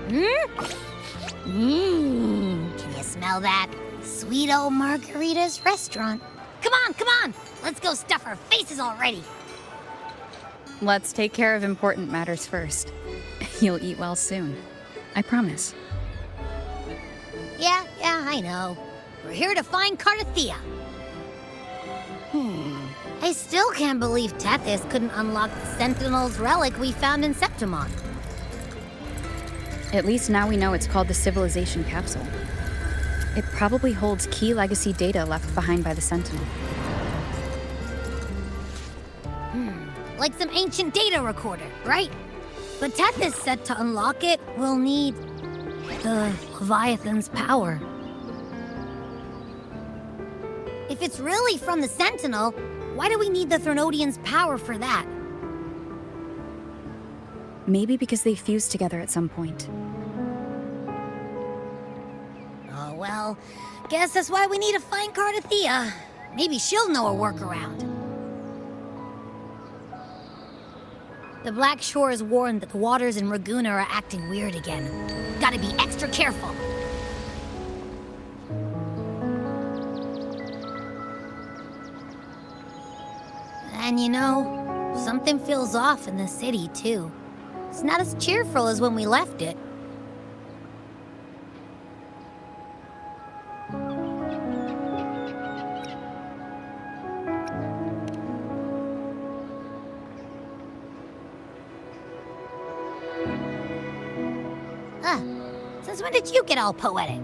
Can you smell that? Sweet old Margarita's restaurant. Come on! Let's go stuff our faces already. Let's take care of important matters first. You'll eat well soon. I promise. Yeah, I know. We're here to find Cardathia. I still can't believe Tethys couldn't unlock the Sentinel's relic we found in Septimon. At least now we know it's called the Civilization Capsule. It probably holds key legacy data left behind by the Sentinel. Like some ancient data recorder, right? But Tethys said to unlock it, we'll need the Leviathan's power. If it's really from the Sentinel, why do we need the Threnodian's power for that? Maybe because they fused together at some point. Oh well, guess that's why we need to find Cardathia. Maybe she'll know a workaround. The Black Shore is warned that the waters in Raguna are acting weird again. Gotta be extra careful. And you know, something feels off in the city, too. It's not as cheerful as when we left it. Since when did you get all poetic?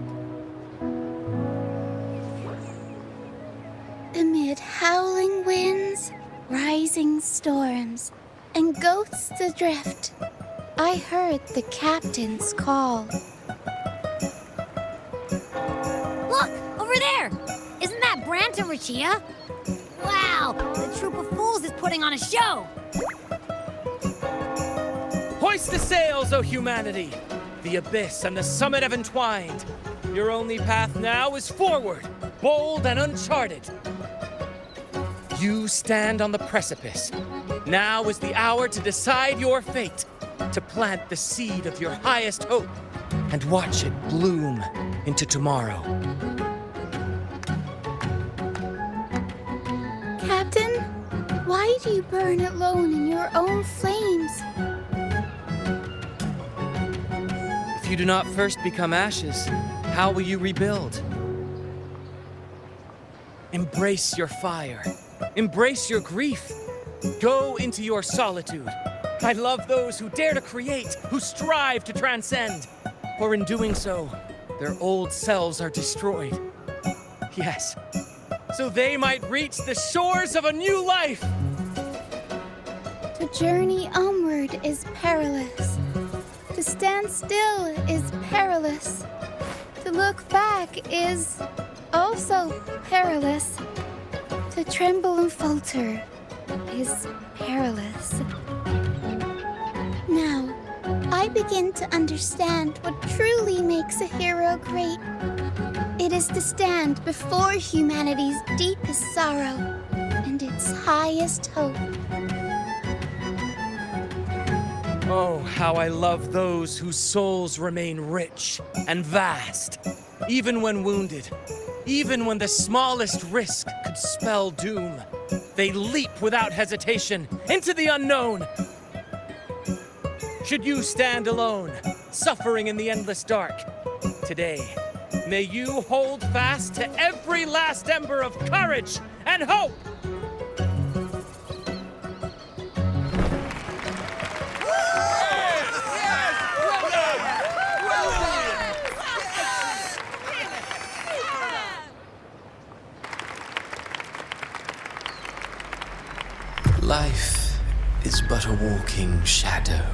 Amid howling winds, rising storms, and ghosts adrift, I heard the captain's call. Look, over there! Isn't that Brant and Rachia? Wow, the troop of fools is putting on a show! Hoist the sails, O humanity! The abyss and the summit have entwined. Your only path now is forward, bold and uncharted. You stand on the precipice. Now is the hour to decide your fate, to plant the seed of your highest hope, and watch it bloom into tomorrow. Captain, why do you burn alone in your own flames? If you do not first become ashes, how will you rebuild? Embrace your fire. Embrace your grief. Go into your solitude. I love those who dare to create, who strive to transcend. For in doing so, their old selves are destroyed. Yes, so they might reach the shores of a new life. To journey onward is perilous. To stand still is perilous. To look back is also perilous. To tremble and falter is perilous. Now, I begin to understand what truly makes a hero great. It is to stand before humanity's deepest sorrow and its highest hope. Oh, how I love those whose souls remain rich and vast, even when wounded, even when the smallest risk could spell doom. They leap without hesitation into the unknown. Should you stand alone, suffering in the endless dark, today, may you hold fast to every last ember of courage and hope. Life is but a walking shadow.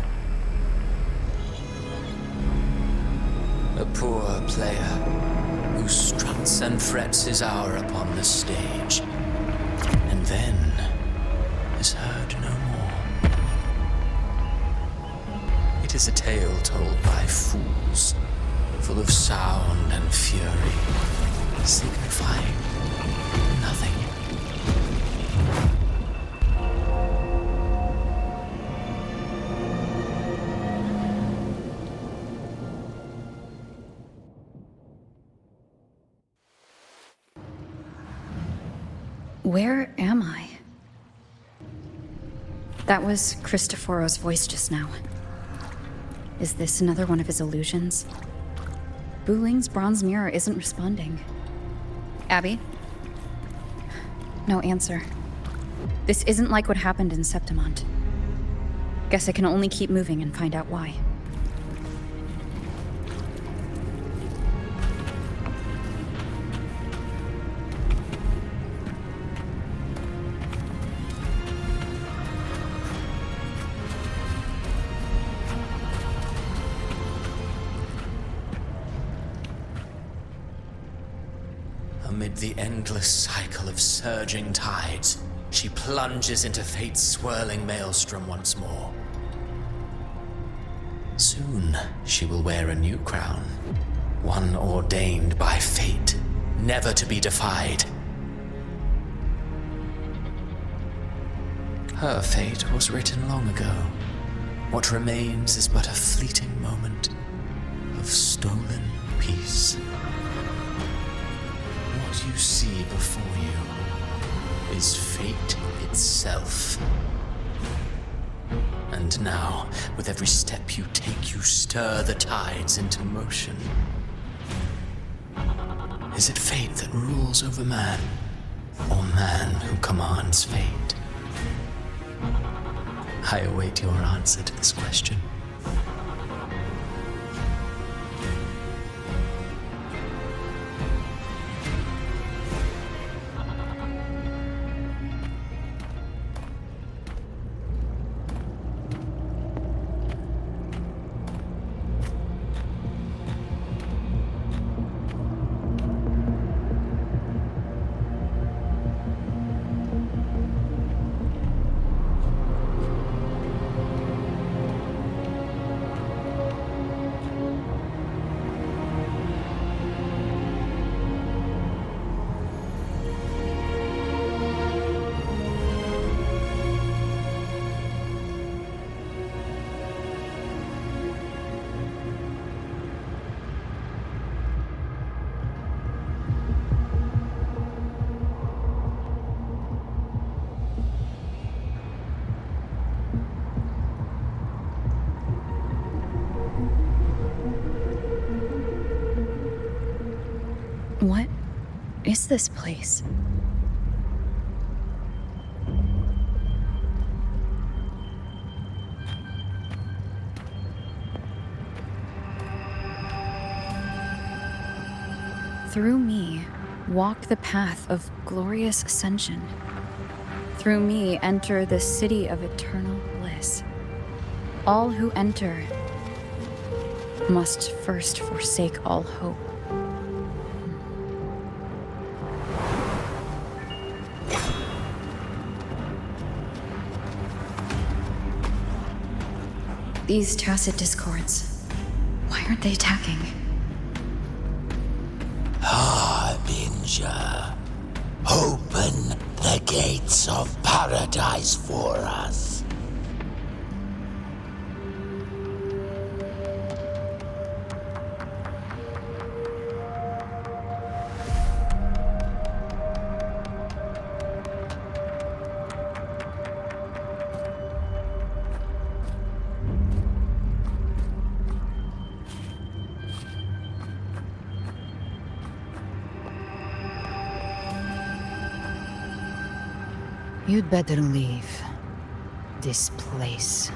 A poor player who struts and frets his hour upon the stage, and then is heard no more. It is a tale told by fools, full of sound and fury, signifying nothing. Where am I? That was Cristoforo's voice just now. Is this another one of his illusions? Buling's bronze mirror isn't responding. Abby? No answer. This isn't like what happened in Septimont. Guess I can only keep moving and find out why. Amid the endless cycle of surging tides, she plunges into fate's swirling maelstrom once more. Soon, she will wear a new crown, one ordained by fate, never to be defied. Her fate was written long ago. What remains is but a fleeting moment of stolen peace. What you see before you is fate itself. And now, with every step you take, you stir the tides into motion. Is it fate that rules over man, or man who commands fate? I await your answer to this question. What is this place? Through me, walk the path of glorious ascension. Through me, enter the city of eternal bliss. All who enter must first forsake all hope. These tacit discords, why aren't they attacking? Harbinger, open the gates of paradise for us. You'd better leave. This place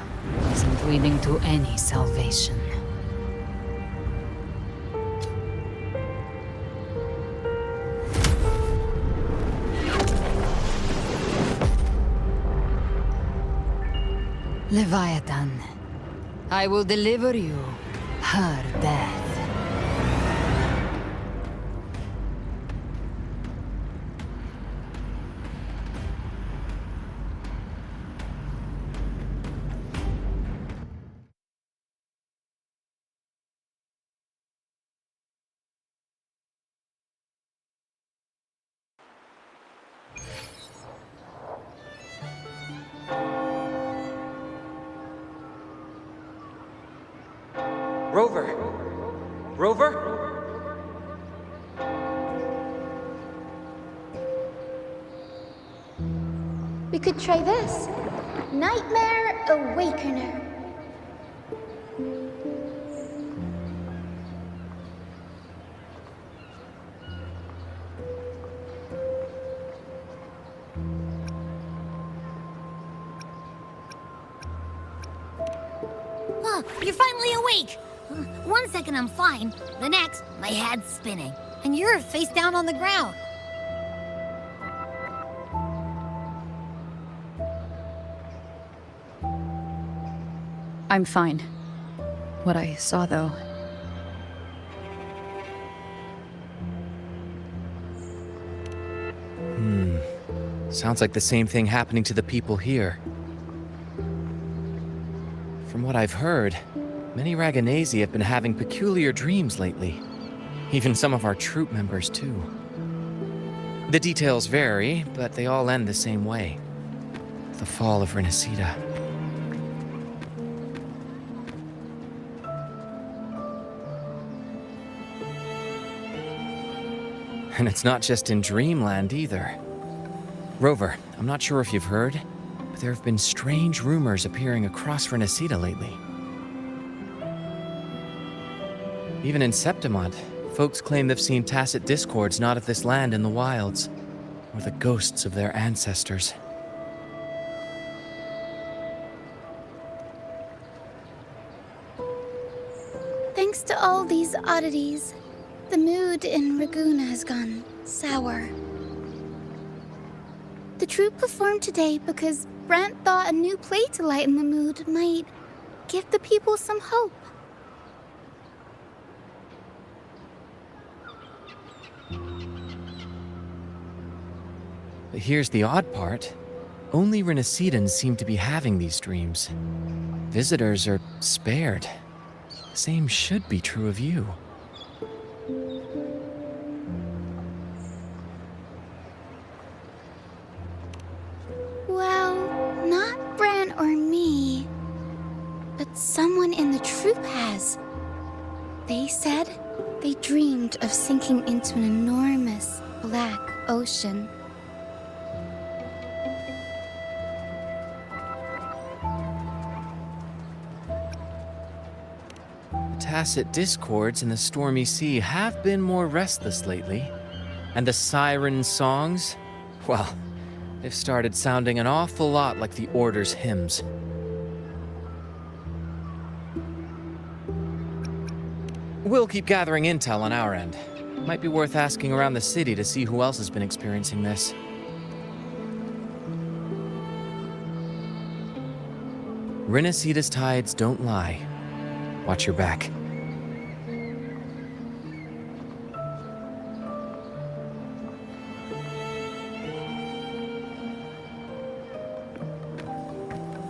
isn't leading to any salvation. Leviathan, I will deliver you her death. Rover! Rover? could try this. Nightmare Awakener. Oh, you're finally awake! 1 second I'm fine, the next, my head's spinning. And you're face down on the ground. I'm fine. What I saw, though... Sounds like the same thing happening to the people here. From what I've heard, many Raganesi have been having peculiar dreams lately. Even some of our troop members, too. The details vary, but they all end the same way. The fall of Renacida. And it's not just in Dreamland either. Rover, I'm not sure if you've heard, but there have been strange rumors appearing across Renacida lately. Even in Septimont, folks claim they've seen tacit discords not of this land in the wilds, or the ghosts of their ancestors. Thanks to all these oddities, the mood in Raguna has gone sour. The troupe performed today because Brant thought a new play to lighten the mood might give the people some hope. But here's the odd part. Only Renacidans seem to be having these dreams. Visitors are spared. The same should be true of you. Well, not Bran or me, but someone in the troupe has. They said they dreamed of sinking into an enormous black ocean. Tacit discords in the stormy sea have been more restless lately. And the siren songs, well, they've started sounding an awful lot like the Order's hymns. We'll keep gathering intel on our end. Might be worth asking around the city to see who else has been experiencing this. Renacida's tides don't lie. Watch your back.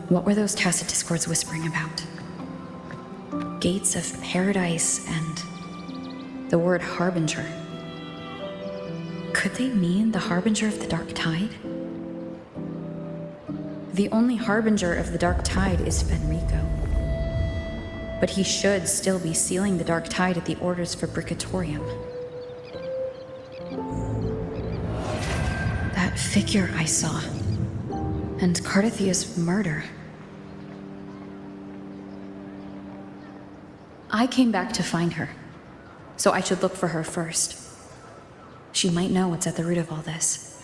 What were those tacit discords whispering about? Gates of paradise and the word harbinger. Could they mean the harbinger of the dark tide? The only harbinger of the dark tide is Fenrico. But he should still be sealing the dark tide at the orders for Bricatorium. That figure I saw. And Cardathia's murder. I came back to find her, so I should look for her first. She might know what's at the root of all this.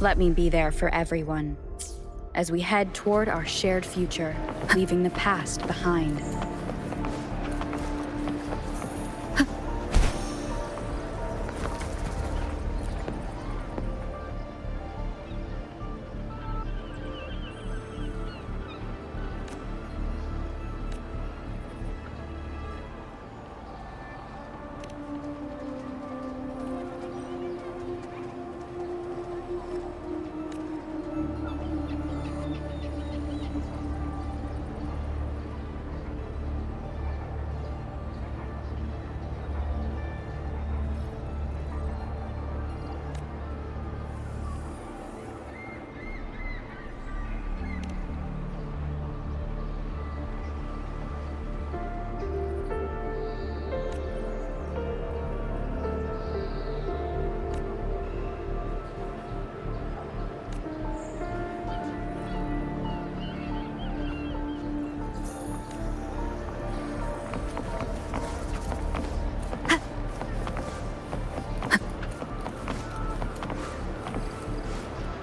Let me be there for everyone as we head toward our shared future, leaving the past behind.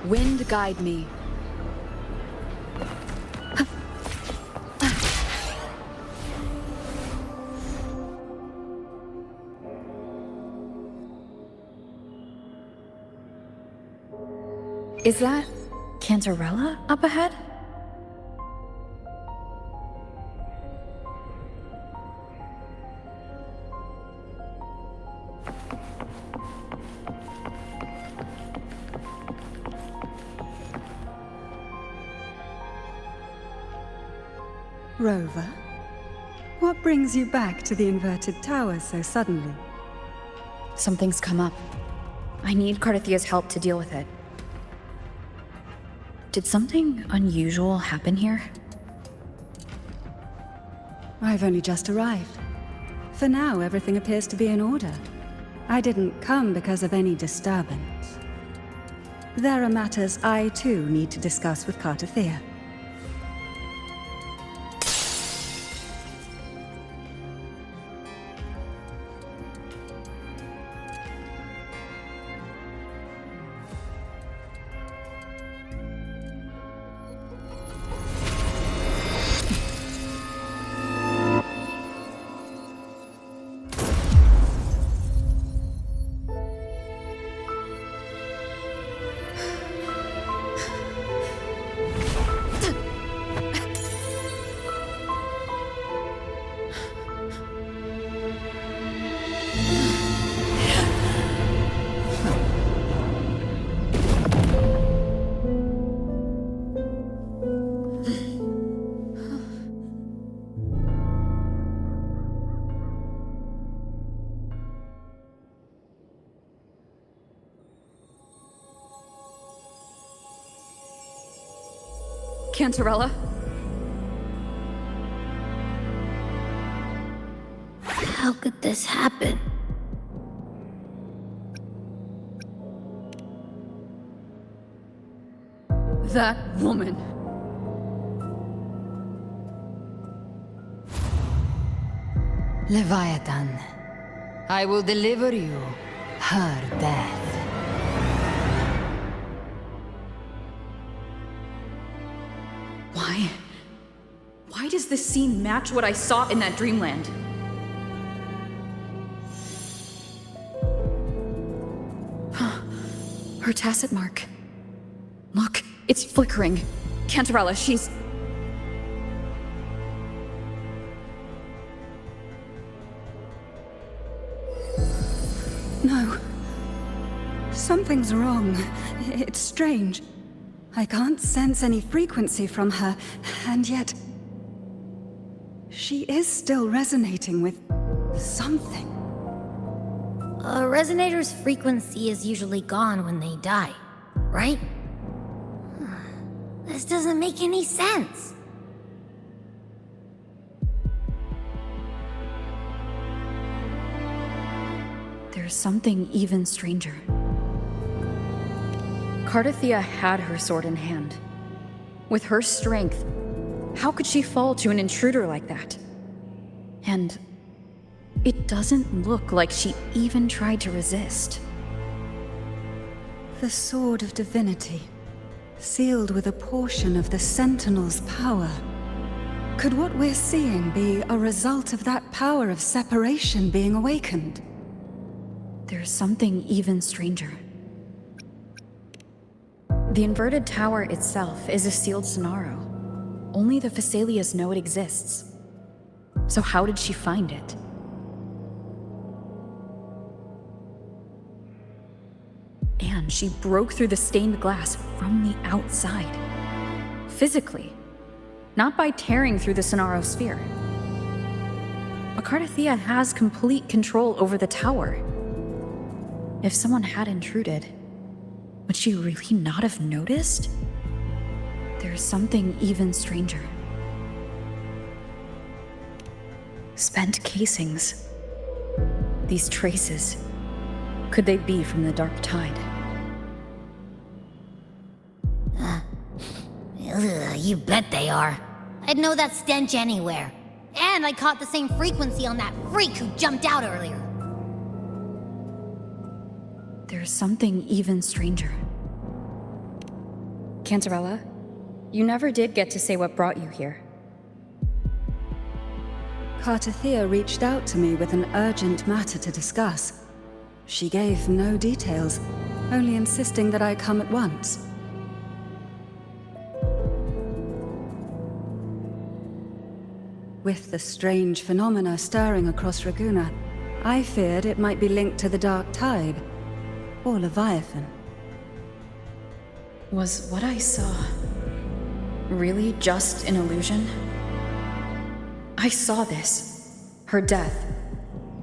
Wind guide me. Is that Cantarella up ahead? Rover, what brings you back to the inverted tower so suddenly? Something's come up. I need Cardathia's help to deal with it. Did something unusual happen here? I've only just arrived. For now, everything appears to be in order. I didn't come because of any disturbance. There are matters I, too, need to discuss with Cardathia. Cantarella? How could this happen? That woman. Leviathan, I will deliver you her death. Why does this scene match what I saw in that dreamland? Her tacit mark. Look, it's flickering. Cantarella, she's... No. Something's wrong. It's strange. I can't sense any frequency from her, and yet... she is still resonating with something. A resonator's frequency is usually gone when they die, right? This doesn't make any sense. There's something even stranger. Cardathia had her sword in hand. With her strength, how could she fall to an intruder like that? And it doesn't look like she even tried to resist. The Sword of Divinity, sealed with a portion of the Sentinel's power. Could what we're seeing be a result of that power of separation being awakened? There's something even stranger. The inverted tower itself is a sealed Sonaro. Only the Phasalias know it exists. So how did she find it? And she broke through the stained glass from the outside. Physically. Not by tearing through the Sonaro sphere. Akardathea has complete control over the tower. If someone had intruded, would she really not have noticed? There's something even stranger. Spent casings. These traces. Could they be from the Dark Tide? You bet they are. I'd know that stench anywhere. And I caught the same frequency on that freak who jumped out earlier. There's something even stranger. Cantarella, you never did get to say what brought you here. Kartathea reached out to me with an urgent matter to discuss. She gave no details, only insisting that I come at once. With the strange phenomena stirring across Raguna, I feared it might be linked to the Dark Tide, or Leviathan. Was what I saw really just an illusion? I saw this, her death,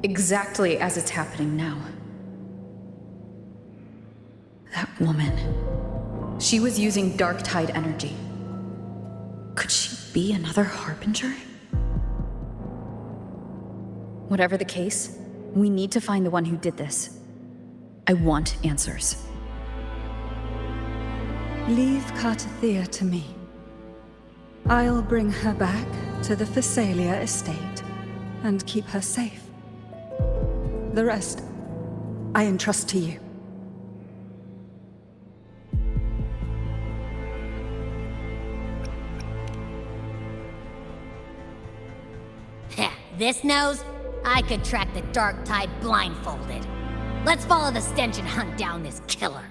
exactly as it's happening now. That woman, she was using Dark Tide energy. Could she be another Harbinger? Whatever the case, we need to find the one who did this. I want answers. Leave Kartathea to me. I'll bring her back to the Phasalia estate and keep her safe. The rest, I entrust to you. Heh, this nose? I could track the Dark Tide blindfolded. Let's follow the stench and hunt down this killer.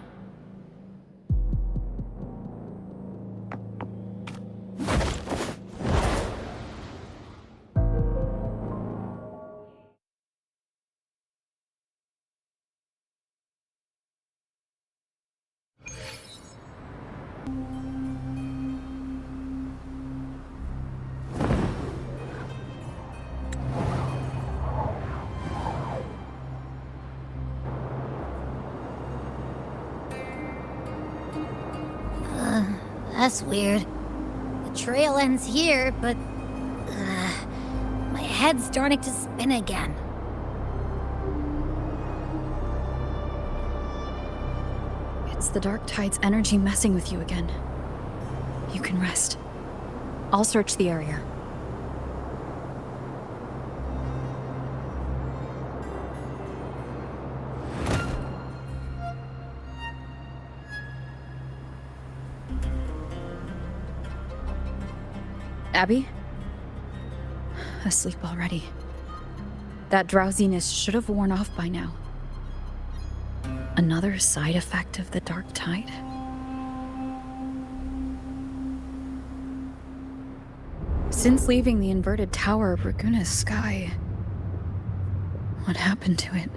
That's weird. The trail ends here, but... my head's starting to spin again. It's the Dark Tide's energy messing with you again. You can rest. I'll search the area. Abby? Asleep already. That drowsiness should have worn off by now. Another side effect of the Dark Tide? Since leaving the inverted tower of Raguna's sky, what happened to it?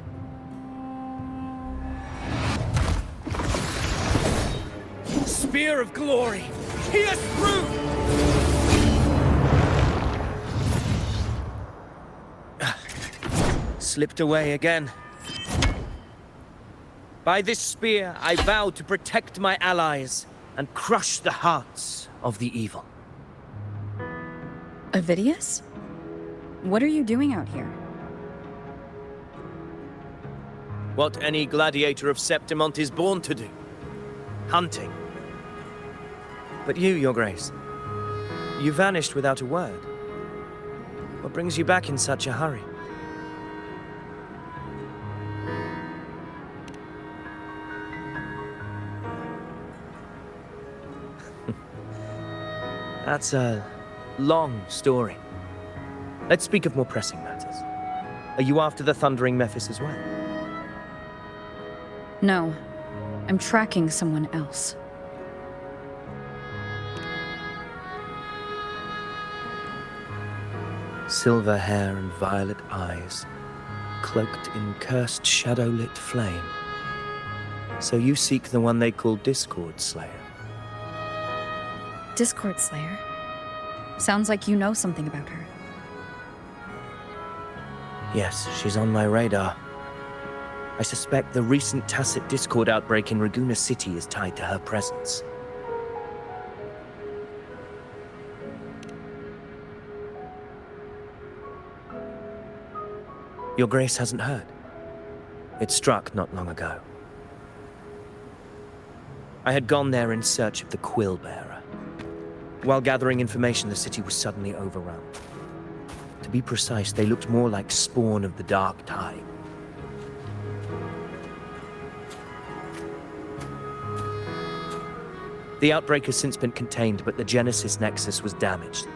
Spear of glory! Pierce through! Slipped away again. By this spear, I vow to protect my allies and crush the hearts of the evil. Avidius? What are you doing out here? What any gladiator of Septimont is born to do. Hunting. But you, Your Grace, you vanished without a word. What brings you back in such a hurry? That's a long story. Let's speak of more pressing matters. Are you after the Thundering Mephis as well? No, I'm tracking someone else. Silver hair and violet eyes, cloaked in cursed shadow-lit flame. So you seek the one they call Discord Slayer. Discord Slayer? Sounds like you know something about her. Yes, she's on my radar. I suspect the recent Tacet Discord outbreak in Raguna City is tied to her presence. Your Grace hasn't heard. It struck not long ago. I had gone there in search of the Quill Bearer. While gathering information, the city was suddenly overrun. To be precise, they looked more like spawn of the Dark Tide. The outbreak has since been contained, but the Genesis Nexus was damaged.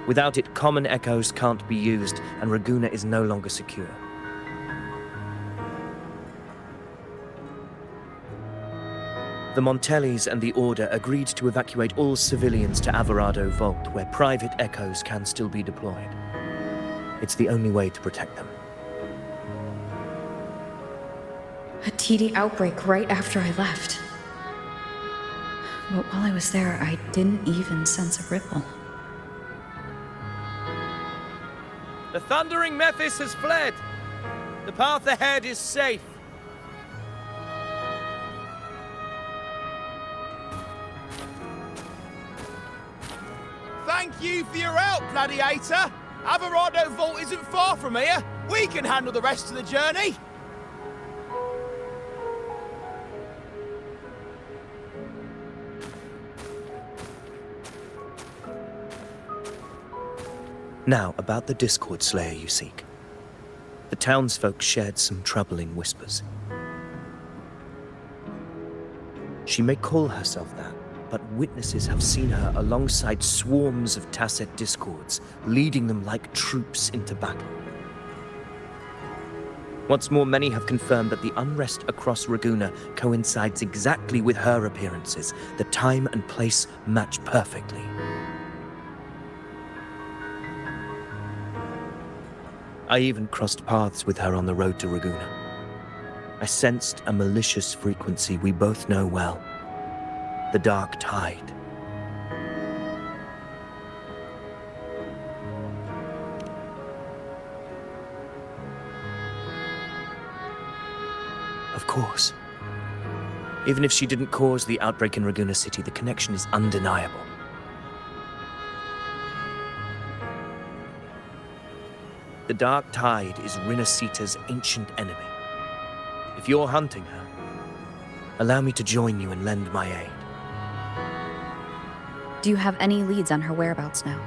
Without it, common echoes can't be used, and Raguna is no longer secure. The Montellis and the Order agreed to evacuate all civilians to Alvarado Vault, where private echoes can still be deployed. It's the only way to protect them. A TD outbreak right after I left. But while I was there, I didn't even sense a ripple. The Thundering Mephis has fled. The path ahead is safe. Thank you for your help, Gladiator. Alvarado Vault isn't far from here. We can handle the rest of the journey. Now, about the Discord Slayer you seek. The townsfolk shared some troubling whispers. She may call herself that, but witnesses have seen her alongside swarms of Tacet Discords, leading them like troops into battle. What's more, many have confirmed that the unrest across Raguna coincides exactly with her appearances. The time and place match perfectly. I even crossed paths with her on the road to Raguna. I sensed a malicious frequency we both know well. The Dark Tide. Of course. Even if she didn't cause the outbreak in Raguna City, the connection is undeniable. The Dark Tide is Rinasita's ancient enemy. If you're hunting her, allow me to join you and lend my aid. Do you have any leads on her whereabouts now?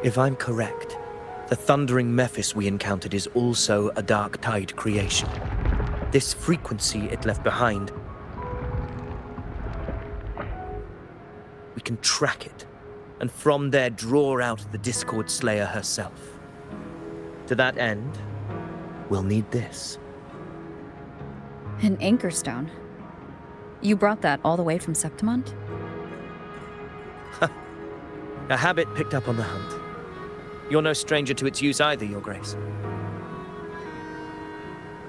If I'm correct, the Thundering Mephis we encountered is also a Dark Tide creation. This frequency it left behind, we can track it, and from there draw out the Discord Slayer herself. To that end, we'll need this. An anchor stone? You brought that all the way from Septimont? A habit picked up on the hunt. You're no stranger to its use either, Your Grace.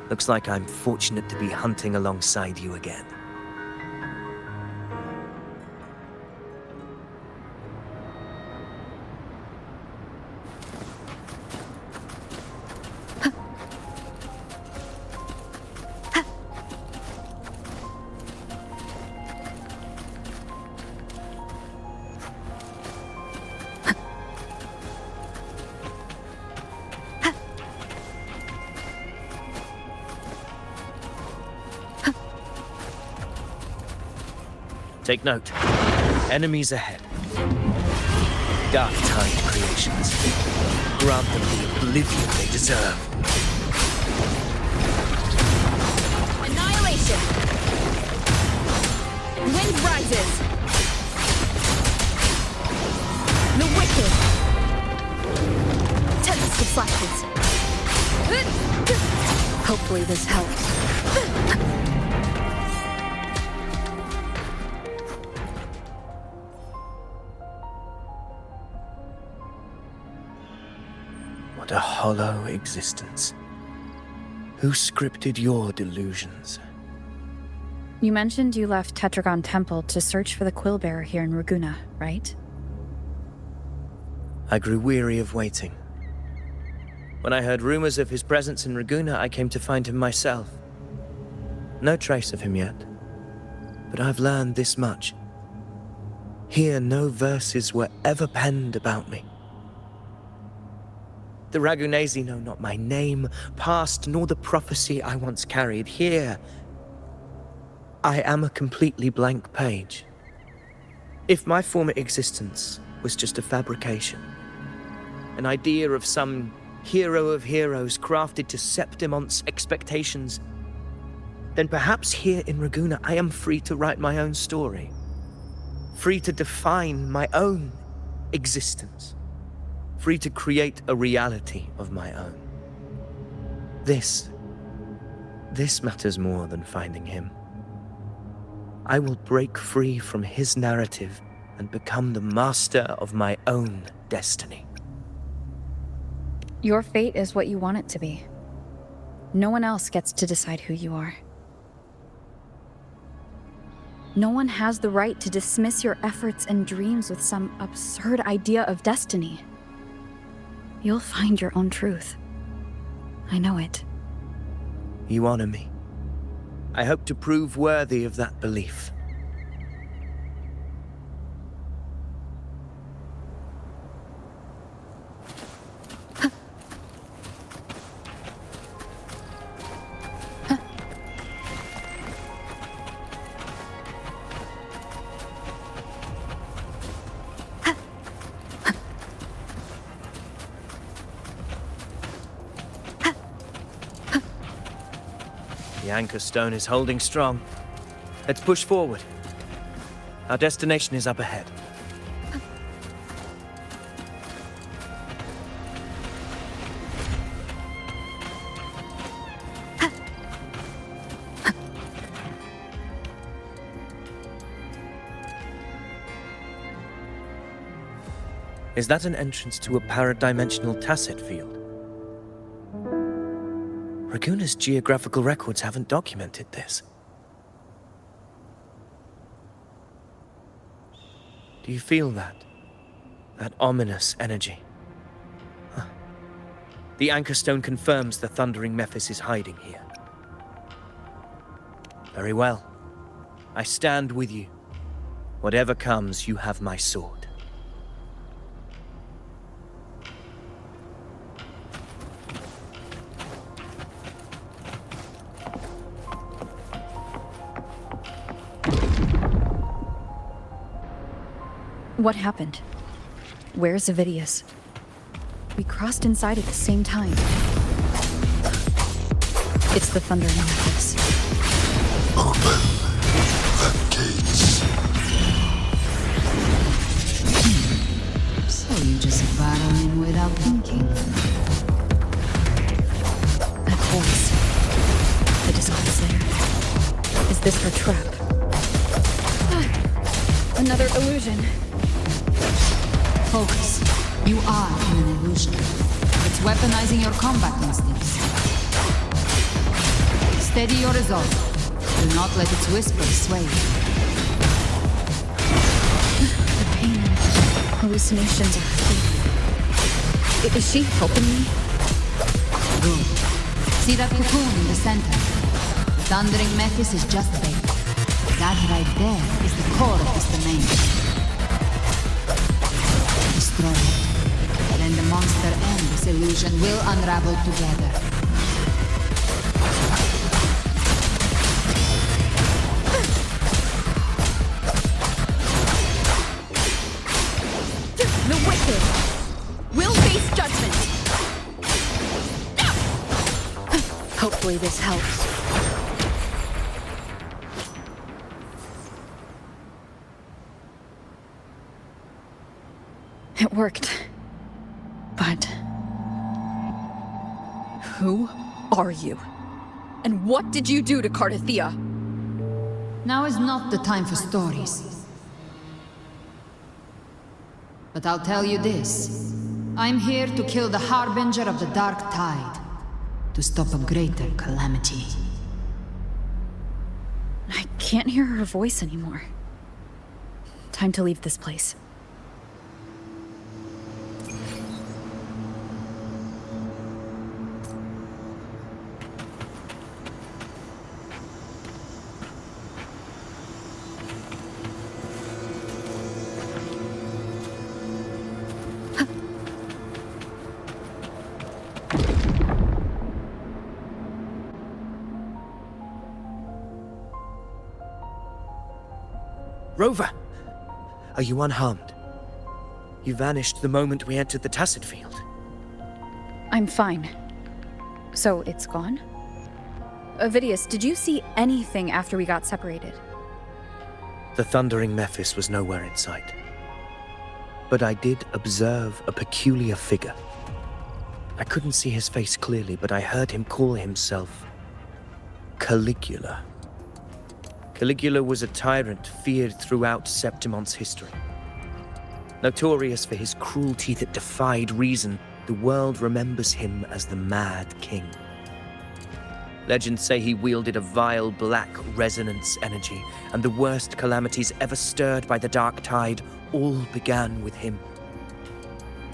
Looks like I'm fortunate to be hunting alongside you again. Take note. Enemies ahead. Dark Tide creations. Grant them the oblivion they deserve. Annihilation! Wind rises! The wicked! Tempest of flashes. Hopefully this helps. What a hollow existence. Who scripted your delusions? You mentioned you left Tetragon Temple to search for the Quillbearer here in Raguna, right? I grew weary of waiting. When I heard rumors of his presence in Raguna, I came to find him myself. No trace of him yet, but I've learned this much. Here, no verses were ever penned about me. The Ragunesi know not my name, past, nor the prophecy I once carried. Here, I am a completely blank page. If my former existence was just a fabrication, an idea of some hero of heroes crafted to Septimont's expectations, then perhaps here in Raguna I am free to write my own story, free to define my own existence, free to create a reality of my own. This matters more than finding him. I will break free from his narrative and become the master of my own destiny. Your fate is what you want it to be. No one else gets to decide who you are. No one has the right to dismiss your efforts and dreams with some absurd idea of destiny. You'll find your own truth. I know it. You honor me. I hope to prove worthy of that belief. The anchor stone is holding strong. Let's push forward. Our destination is up ahead. Is that an entrance to a paradimensional tacit field? Raguna's geographical records haven't documented this. Do you feel that? That ominous energy? Huh. The anchor stone confirms the thundering Mephis is hiding here. Very well. I stand with you. Whatever comes, you have my sword. What happened? Where's Avidius? We crossed inside at the same time. It's the thundering Mephis. Open the gates. So you just barrel in without thinking. That voice. The discord's there. Is this her trap? Another illusion. Focus. You are in an illusion. It's weaponizing your combat instincts. Steady your resolve. Do not let its whispers sway you. The pain and hallucinations are fleeting. Is she helping me? Good. See that cocoon in the center? The thundering Mephis is just bait. That right there is the core of this domain. Destroy it. Then the monster and this illusion will unravel together. The wicked will face judgment. Hopefully this helps. It worked. But... who are you? And what did you do to Cardathia? Now is not the time for stories. But I'll tell you this. I'm here to kill the Harbinger of the Dark Tide. To stop a greater calamity. I can't hear her voice anymore. Time to leave this place. Rover! Are you unharmed? You vanished the moment we entered the Tacit Field. I'm fine. So, it's gone? Ovidius, did you see anything after we got separated? The thundering Mephis was nowhere in sight. But I did observe a peculiar figure. I couldn't see his face clearly, but I heard him call himself Caligula. Caligula was a tyrant feared throughout Septimon's history. Notorious for his cruelty that defied reason, the world remembers him as the Mad King. Legends say he wielded a vile black resonance energy, and the worst calamities ever stirred by the Dark Tide all began with him.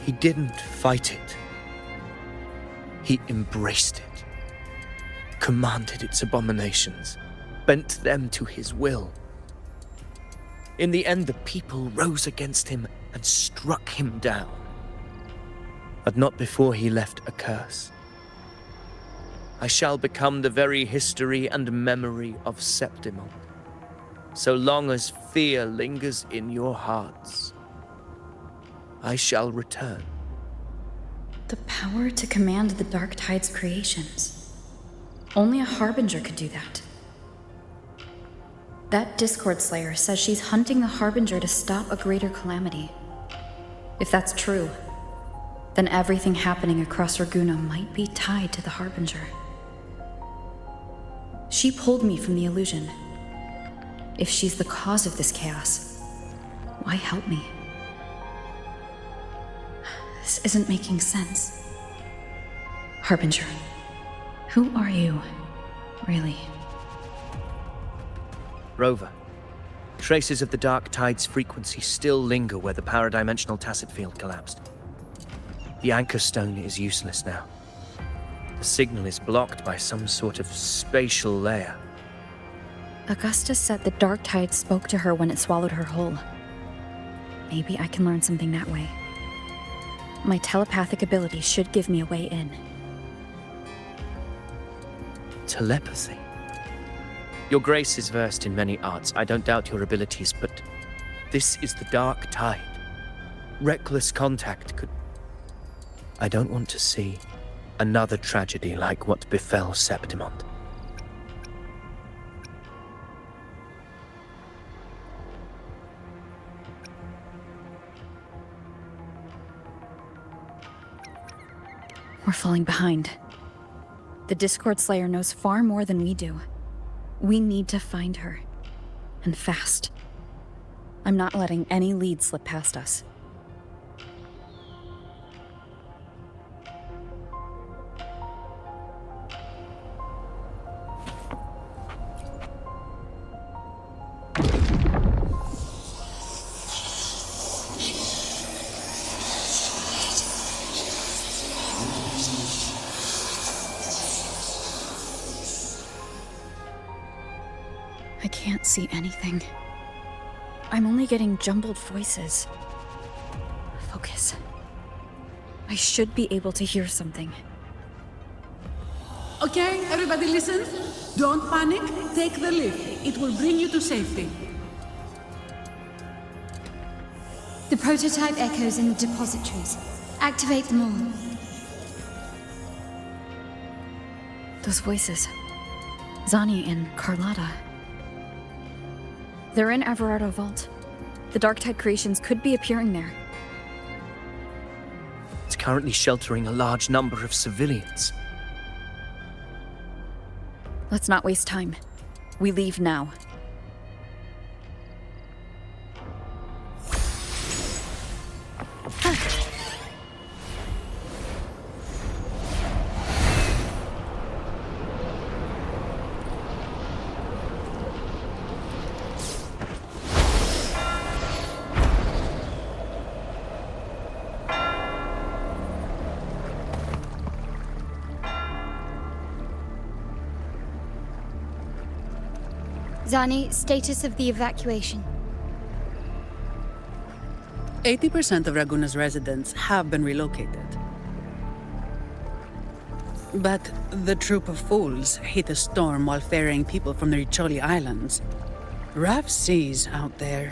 He didn't fight it. He embraced it, commanded its abominations, bent them to his will. In the end, the people rose against him and struck him down. But not before he left a curse. I shall become the very history and memory of Septimon, so long as fear lingers in your hearts. I shall return. The power to command the Dark Tide's creations. Only a Harbinger could do that. That Discord Slayer says she's hunting the Harbinger to stop a greater calamity. If that's true, then everything happening across Raguna might be tied to the Harbinger. She pulled me from the illusion. If she's the cause of this chaos, why help me? This isn't making sense. Harbinger, who are you, really? Rover, traces of the Dark Tide's frequency still linger where the paradimensional Tacit Field collapsed. The anchor stone is useless now. The signal is blocked by some sort of spatial layer. Augusta said the Dark Tide spoke to her when it swallowed her whole. Maybe I can learn something that way. My telepathic ability should give me a way in. Telepathy? Your Grace is versed in many arts. I don't doubt your abilities, but this is the Dark Tide. Reckless contact could... I don't want to see another tragedy like what befell Septimon. We're falling behind. The Discord Slayer knows far more than we do. We need to find her. And fast. I'm not letting any lead slip past us. I can't see anything. I'm only getting jumbled voices. Focus. I should be able to hear something. Okay, everybody listen. Don't panic. Take the lift. It will bring you to safety. The prototype echoes in the depositories. Activate them all. Those voices. Zani and Carlotta. They're in Everardo Vault. The Dark Tide creations could be appearing there. It's currently sheltering a large number of civilians. Let's not waste time. We leave now. Zani, status of the evacuation. 80% of Raguna's residents have been relocated. But the troop of fools hit a storm while ferrying people from the Riccioli Islands. Rough seas out there.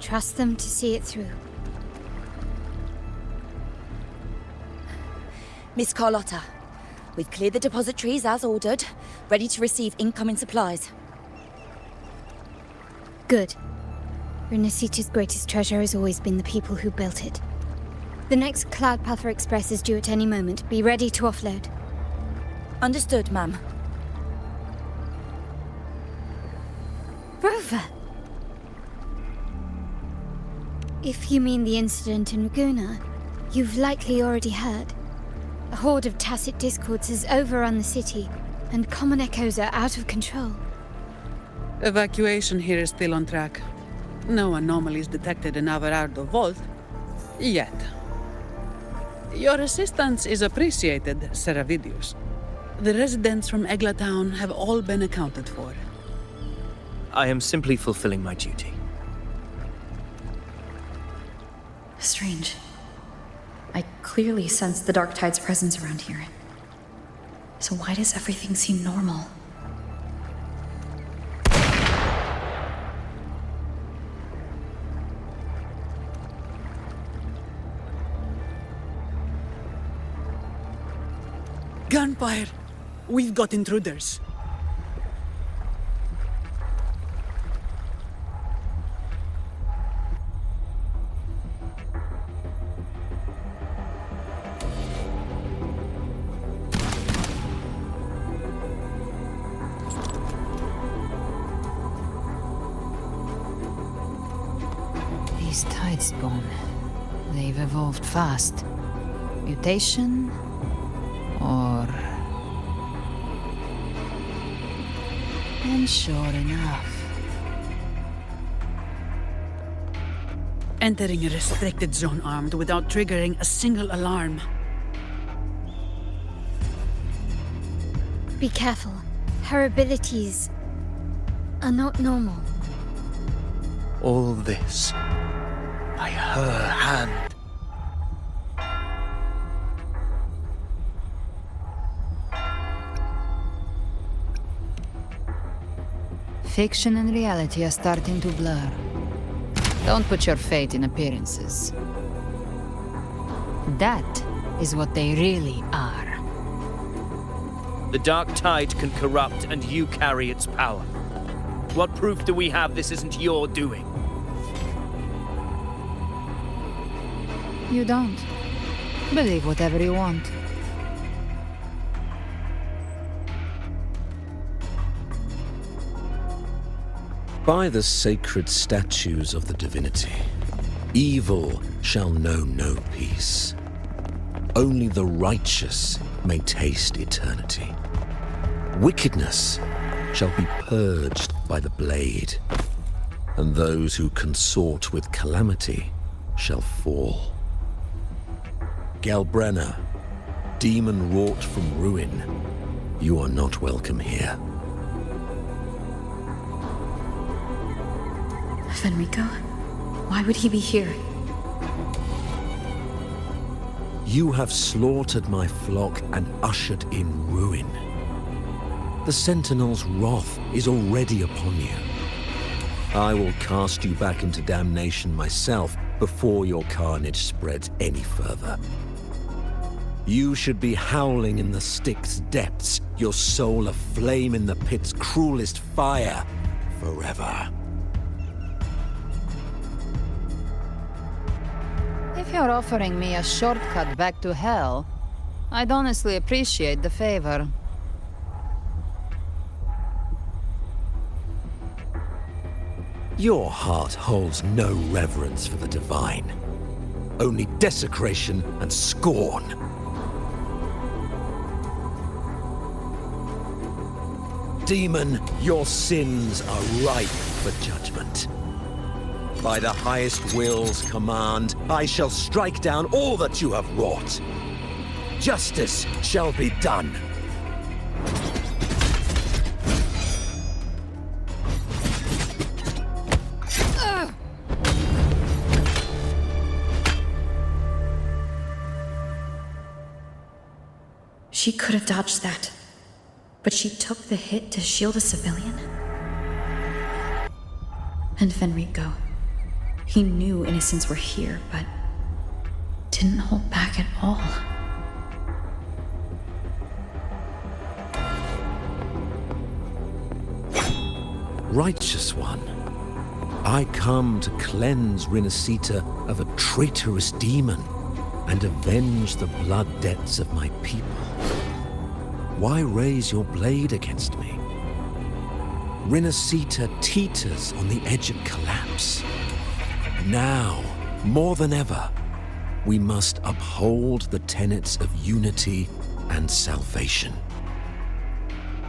Trust them to see it through. Miss Carlotta, we've cleared the depositories as ordered, ready to receive incoming supplies. Good. Renacita's greatest treasure has always been the people who built it. The next Cloudpather Express is due at any moment. Be ready to offload. Understood, ma'am. Rover! If you mean the incident in Raguna, you've likely already heard. A horde of tacit discords has overrun the city, and common echoes are out of control. Evacuation here is still on track. No anomalies detected in Averardo Vault. Yet. Your assistance is appreciated, Seravidius. The residents from Egla Town have all been accounted for. I am simply fulfilling my duty. Strange. I clearly sense the Dark Tide's presence around here. So why does everything seem normal? Gunfire! We've got intruders. These Tidespawn, they've evolved fast. Mutation? Or... And sure enough. Entering a restricted zone armed without triggering a single alarm. Be careful. Her abilities are not normal. All this by her hand. Fiction and reality are starting to blur. Don't put your faith in appearances. That is what they really are. The Dark Tide can corrupt, and you carry its power. What proof do we have this isn't your doing? You don't. Believe whatever you want. By the sacred statues of the divinity, evil shall know no peace. Only the righteous may taste eternity. Wickedness shall be purged by the blade, and those who consort with calamity shall fall. Galbrenna, demon wrought from ruin, you are not welcome here. Fenrico? Why would he be here? You have slaughtered my flock and ushered in ruin. The Sentinel's wrath is already upon you. I will cast you back into damnation myself before your carnage spreads any further. You should be howling in the Styx's depths, your soul aflame in the pit's cruelest fire, forever. If you're offering me a shortcut back to hell, I'd honestly appreciate the favor. Your heart holds no reverence for the divine. Only desecration and scorn. Demon, your sins are ripe for judgment. By the highest will's command, I shall strike down all that you have wrought. Justice shall be done. She could have dodged that, but she took the hit to shield a civilian. And Fenrico, he knew innocents were here, but didn't hold back at all. Righteous one, I come to cleanse Rinascita of a traitorous demon and avenge the blood debts of my people. Why raise your blade against me? Rinascita teeters on the edge of collapse. Now, more than ever, we must uphold the tenets of unity and salvation.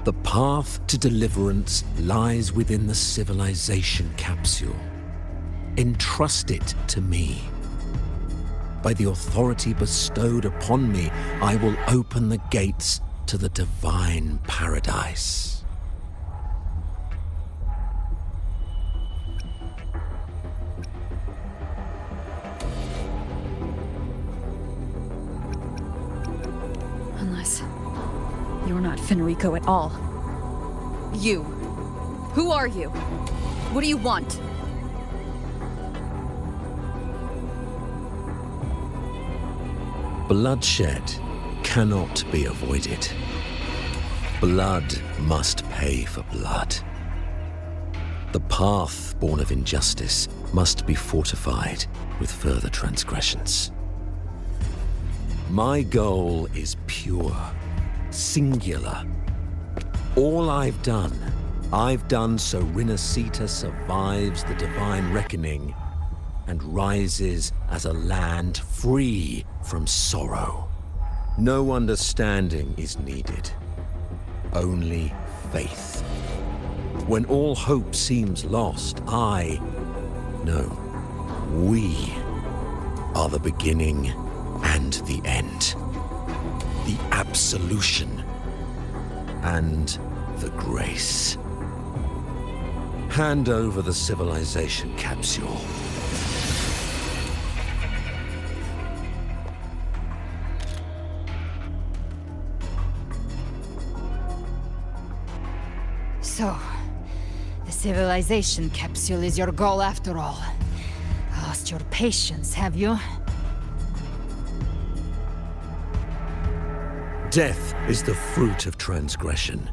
The path to deliverance lies within the civilization capsule. Entrust it to me. By the authority bestowed upon me, I will open the gates to the divine paradise. Unless you're not Fenrico at all. You. Who are you? What do you want? Bloodshed cannot be avoided. Blood must pay for blood. The path born of injustice must be fortified with further transgressions. My goal is pure, singular. All I've done so Rinascita survives the divine reckoning and rises as a land free from sorrow. No understanding is needed, only faith. When all hope seems lost, we are the beginning and the end. The absolution and the grace. Hand over the civilization capsule. So, the civilization capsule is your goal after all. Lost your patience, have you? Death is the fruit of transgression.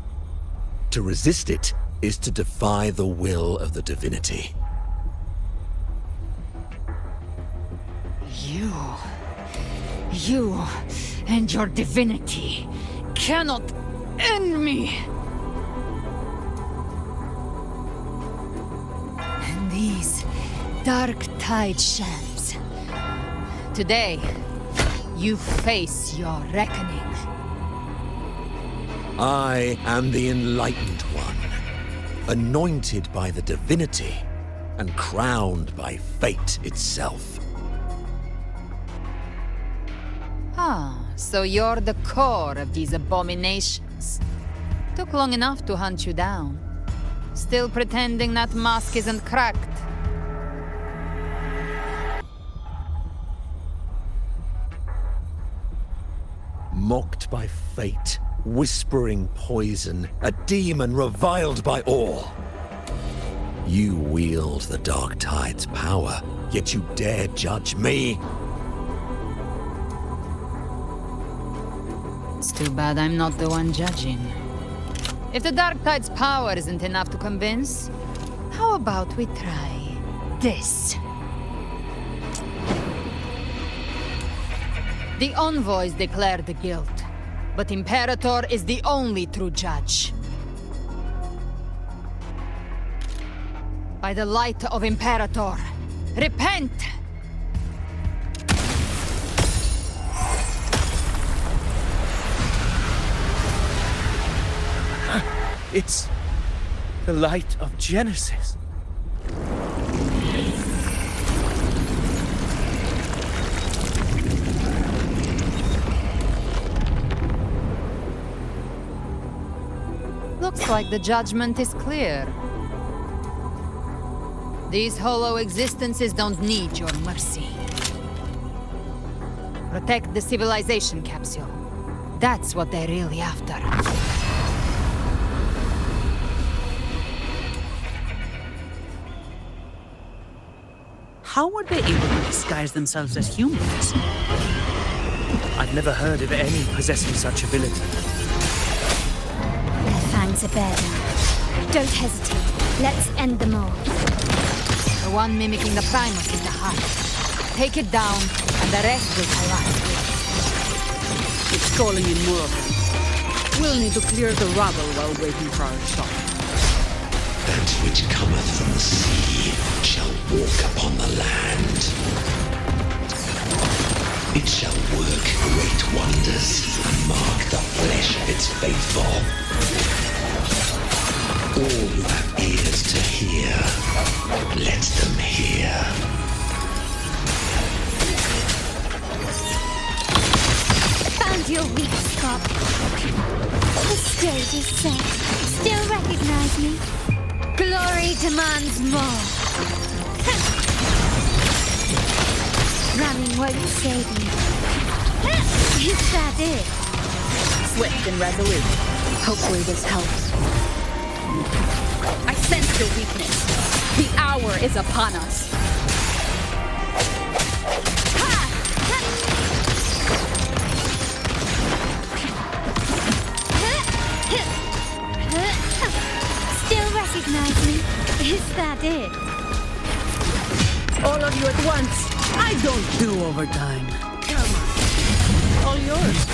To resist it is to defy the will of the divinity. You and your divinity cannot end me! And these dark tide shams. Today, you face your reckoning. I am the Enlightened One, anointed by the divinity and crowned by fate itself. Ah, so you're the core of these abominations. Took long enough to hunt you down. Still pretending that mask isn't cracked. Mocked by fate, whispering poison, a demon reviled by all. You wield the Dark Tide's power, yet you dare judge me? It's too bad I'm not the one judging. If the Dark Tide's power isn't enough to convince, how about we try this? The envoys declared the guilt, but Imperator is the only true judge. By the light of Imperator, repent! It's the light of Genesis. Looks like the judgment is clear. These hollow existences don't need your mercy. Protect the civilization capsule. That's what they're really after. How were they able to disguise themselves as humans? I've never heard of any possessing such ability. Their fangs are bare now. Don't hesitate. Let's end them all. The one mimicking the Primus is the heart. Take it down, and the rest will collapse. It's calling in more of them. We'll need to clear the rubble while waiting for our shot. That which cometh from the sea shall walk upon the land. It shall work great wonders and mark the flesh of its faithful. All who have ears to hear, let them hear. Found your weak spot. The stage is set. Still recognize me? Glory demands more. Running won't save you. Is that it? Swift and resolute. Hopefully this helps. I sense your weakness. The hour is upon us. Still recognize me? Is that it? All of you at once. I don't do overtime. Come on. All yours.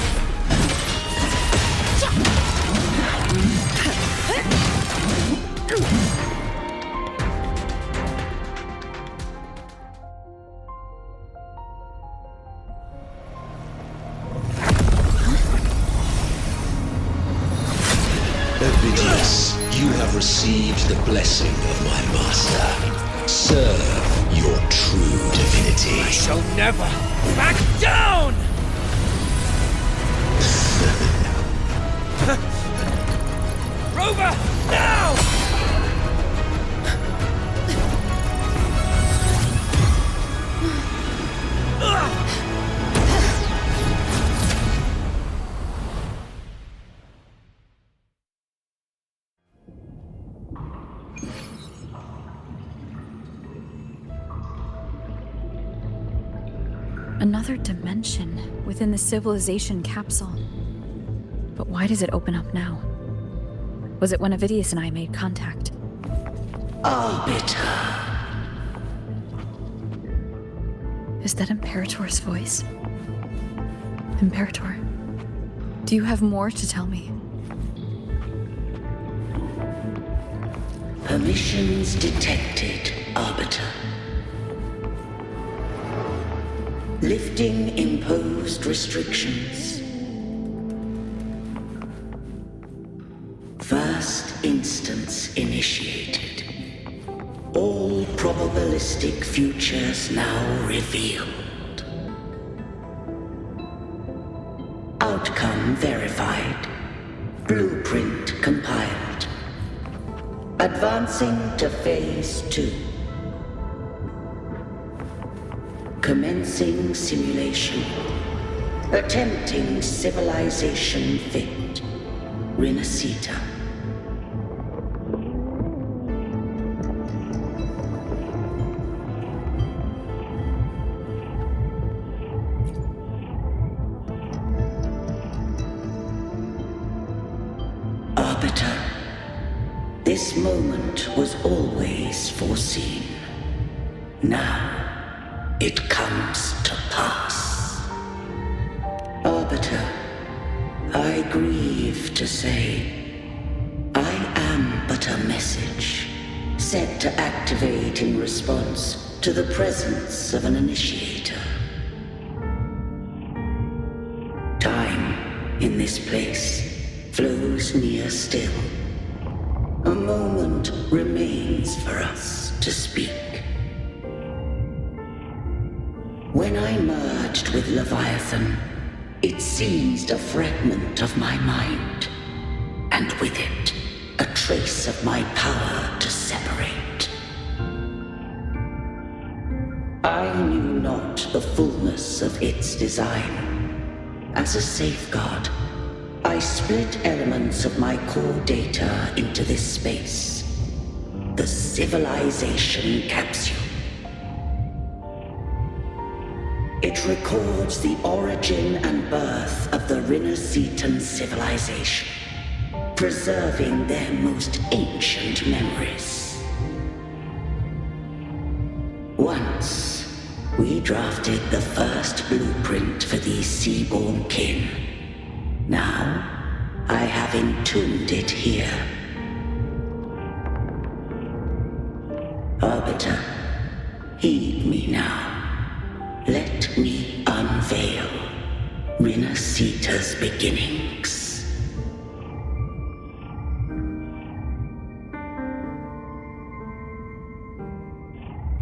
Ovidius, you have received the blessing of my master. Serve your true divinity. I shall never back down! Rover, now! Another dimension within the civilization capsule. But why does it open up now? Was it when Ovidius and I made contact? Arbiter. Is that Imperator's voice? Imperator, do you have more to tell me? Permissions detected, Arbiter. Lifting imposed restrictions. First instance initiated. All probabilistic futures now revealed. Outcome verified. Blueprint compiled. Advancing to Phase 2. Commencing simulation. Attempting civilization fit. Renacita. Arbiter, this moment was always foreseen. Now, it comes to pass. Arbiter, I grieve to say, I am but a message, set to activate in response to the presence of an initiator. Time in this place flows near still. A moment remains for us to speak. When I merged with Leviathan, it seized a fragment of my mind, and with it, a trace of my power to separate. I knew not the fullness of its design. As a safeguard, I split elements of my core data into this space, the civilization capsule. It records the origin and birth of the Rinnesetan civilization, preserving their most ancient memories. Once, we drafted the first blueprint for these seaborn kin. Now, I have entombed it here. Arbiter, heed me now. Let me unveil Rinneseta's beginnings.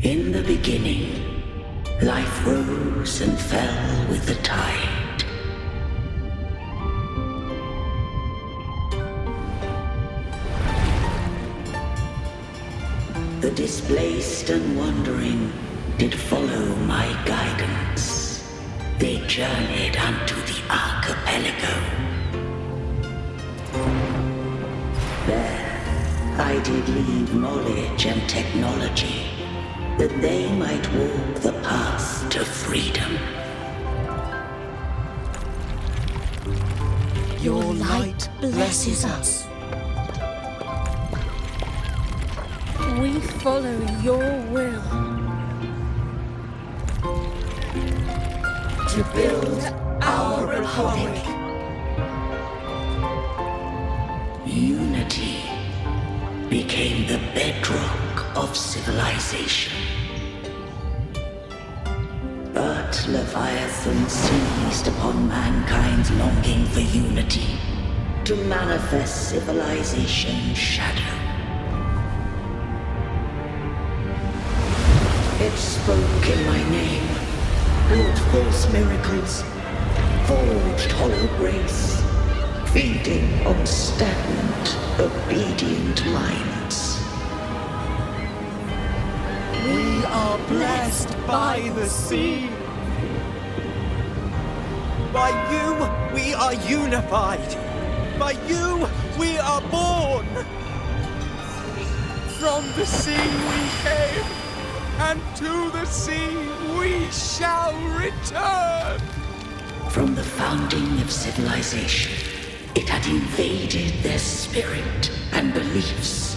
In the beginning, life rose and fell with the tide. The displaced and wandering did follow my guidance. They journeyed unto the archipelago. There, I did leave knowledge and technology, that they might walk the path to freedom. Your light blesses us. We follow your will. To build our republic. Unity became the bedrock of civilization. But Leviathan seized upon mankind's longing for unity to manifest civilization's shadow. It spoke in my name, wrought false miracles, forged hollow grace, feeding on stagnant, obedient minds. We are blessed by the sea. By you, we are unified. By you, we are born. From the sea we came, and to the sea we shall return. From the founding of civilization, it had invaded their spirit and beliefs.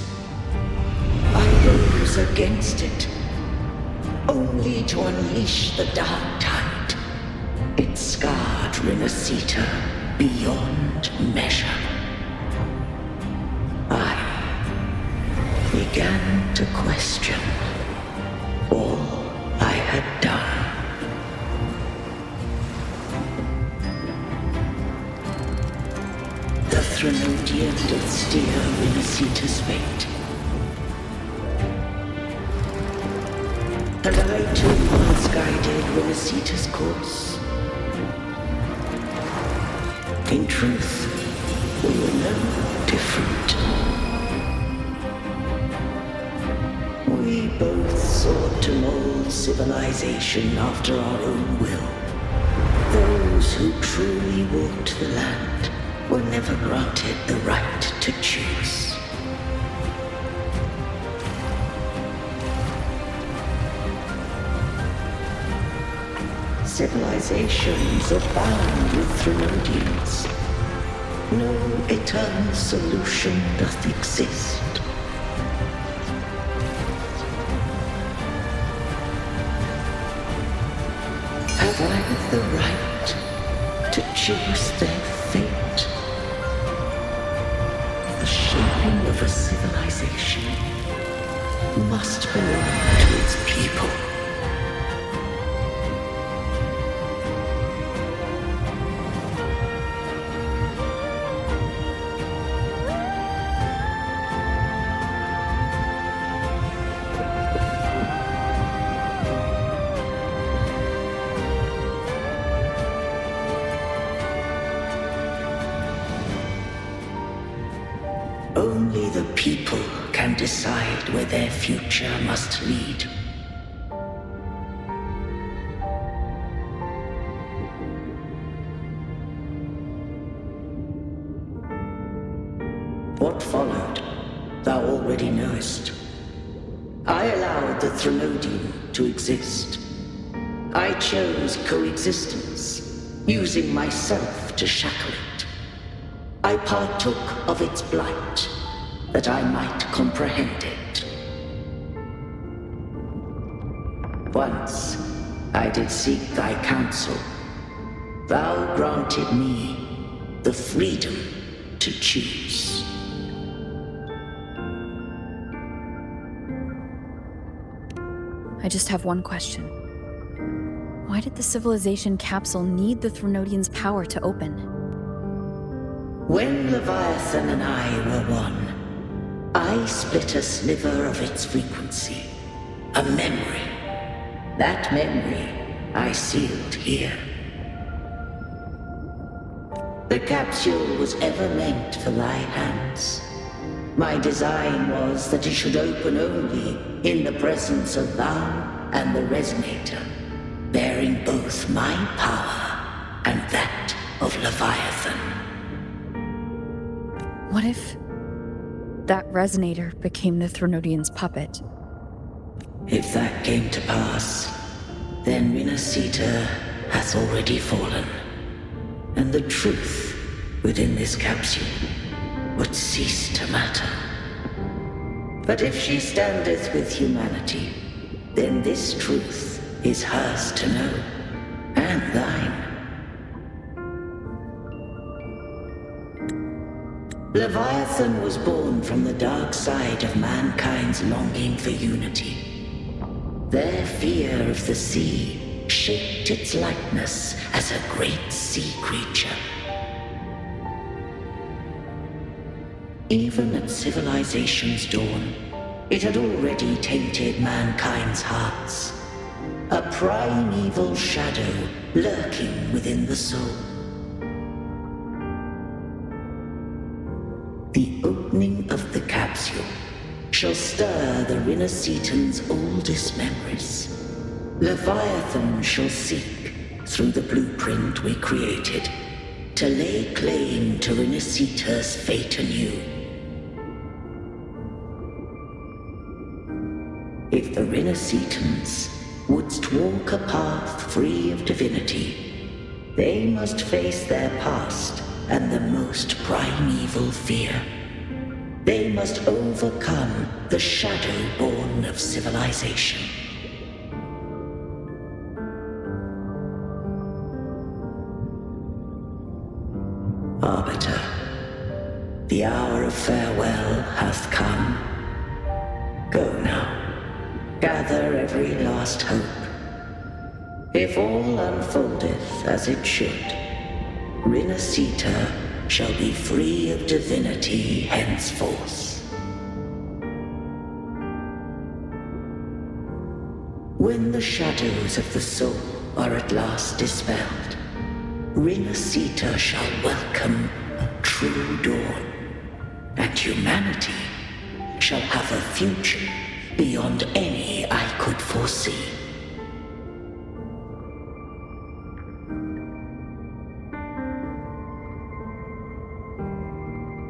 I rose against it, only to unleash the dark tide. It scarred Rinneseta beyond measure. I began to question all I had done. The Threnodian did steer Rinneseta's fate. And I too once guided Rinneseta's course. In truth, we were no different. We both sought to mold civilization after our own will. Those who truly walked the land were never granted the right to choose. Civilizations abound with Threnodians. No eternal solution doth exist. Have I the right to choose their fate. The shaping of a civilization must belong to its people. Only the people can decide where their future must lead. What followed, thou already knowest. I allowed the Threnodium to exist. I chose coexistence, using myself to shackle it. I partook of its blight, that I might comprehend it. Once I did seek thy counsel. Thou granted me the freedom to choose. I just have one question. Why did the civilization capsule need the Threnodian's power to open? When Leviathan and I were one, I split a sliver of its frequency, a memory. That memory I sealed here. The capsule was ever meant for thy hands. My design was that it should open only in the presence of thou and the Resonator, bearing both my power and that of Leviathan. What if that Resonator became the Threnodian's puppet? If that came to pass, then Renacita hath already fallen, and the truth within this capsule would cease to matter. But if she standeth with humanity, then this truth is hers to know, and thine. Leviathan was born from the dark side of mankind's longing for unity. Their fear of the sea shaped its likeness as a great sea creature. Even at civilization's dawn, it had already tainted mankind's hearts. A primeval shadow lurking within the soul. The opening of the capsule shall stir the Renacitan's oldest memories. Leviathan shall seek, through the blueprint we created, to lay claim to Renacita's fate anew. If the Renacitans wouldst walk a path free of divinity, they must face their past and the most primeval fear. They must overcome the shadow born of civilization. Arbiter, the hour of farewell hath come. Go now. Gather every last hope. If all unfoldeth as it should, Renacita shall be free of divinity henceforth. When the shadows of the soul are at last dispelled, Renacita shall welcome a true dawn, and humanity shall have a future beyond any I could foresee.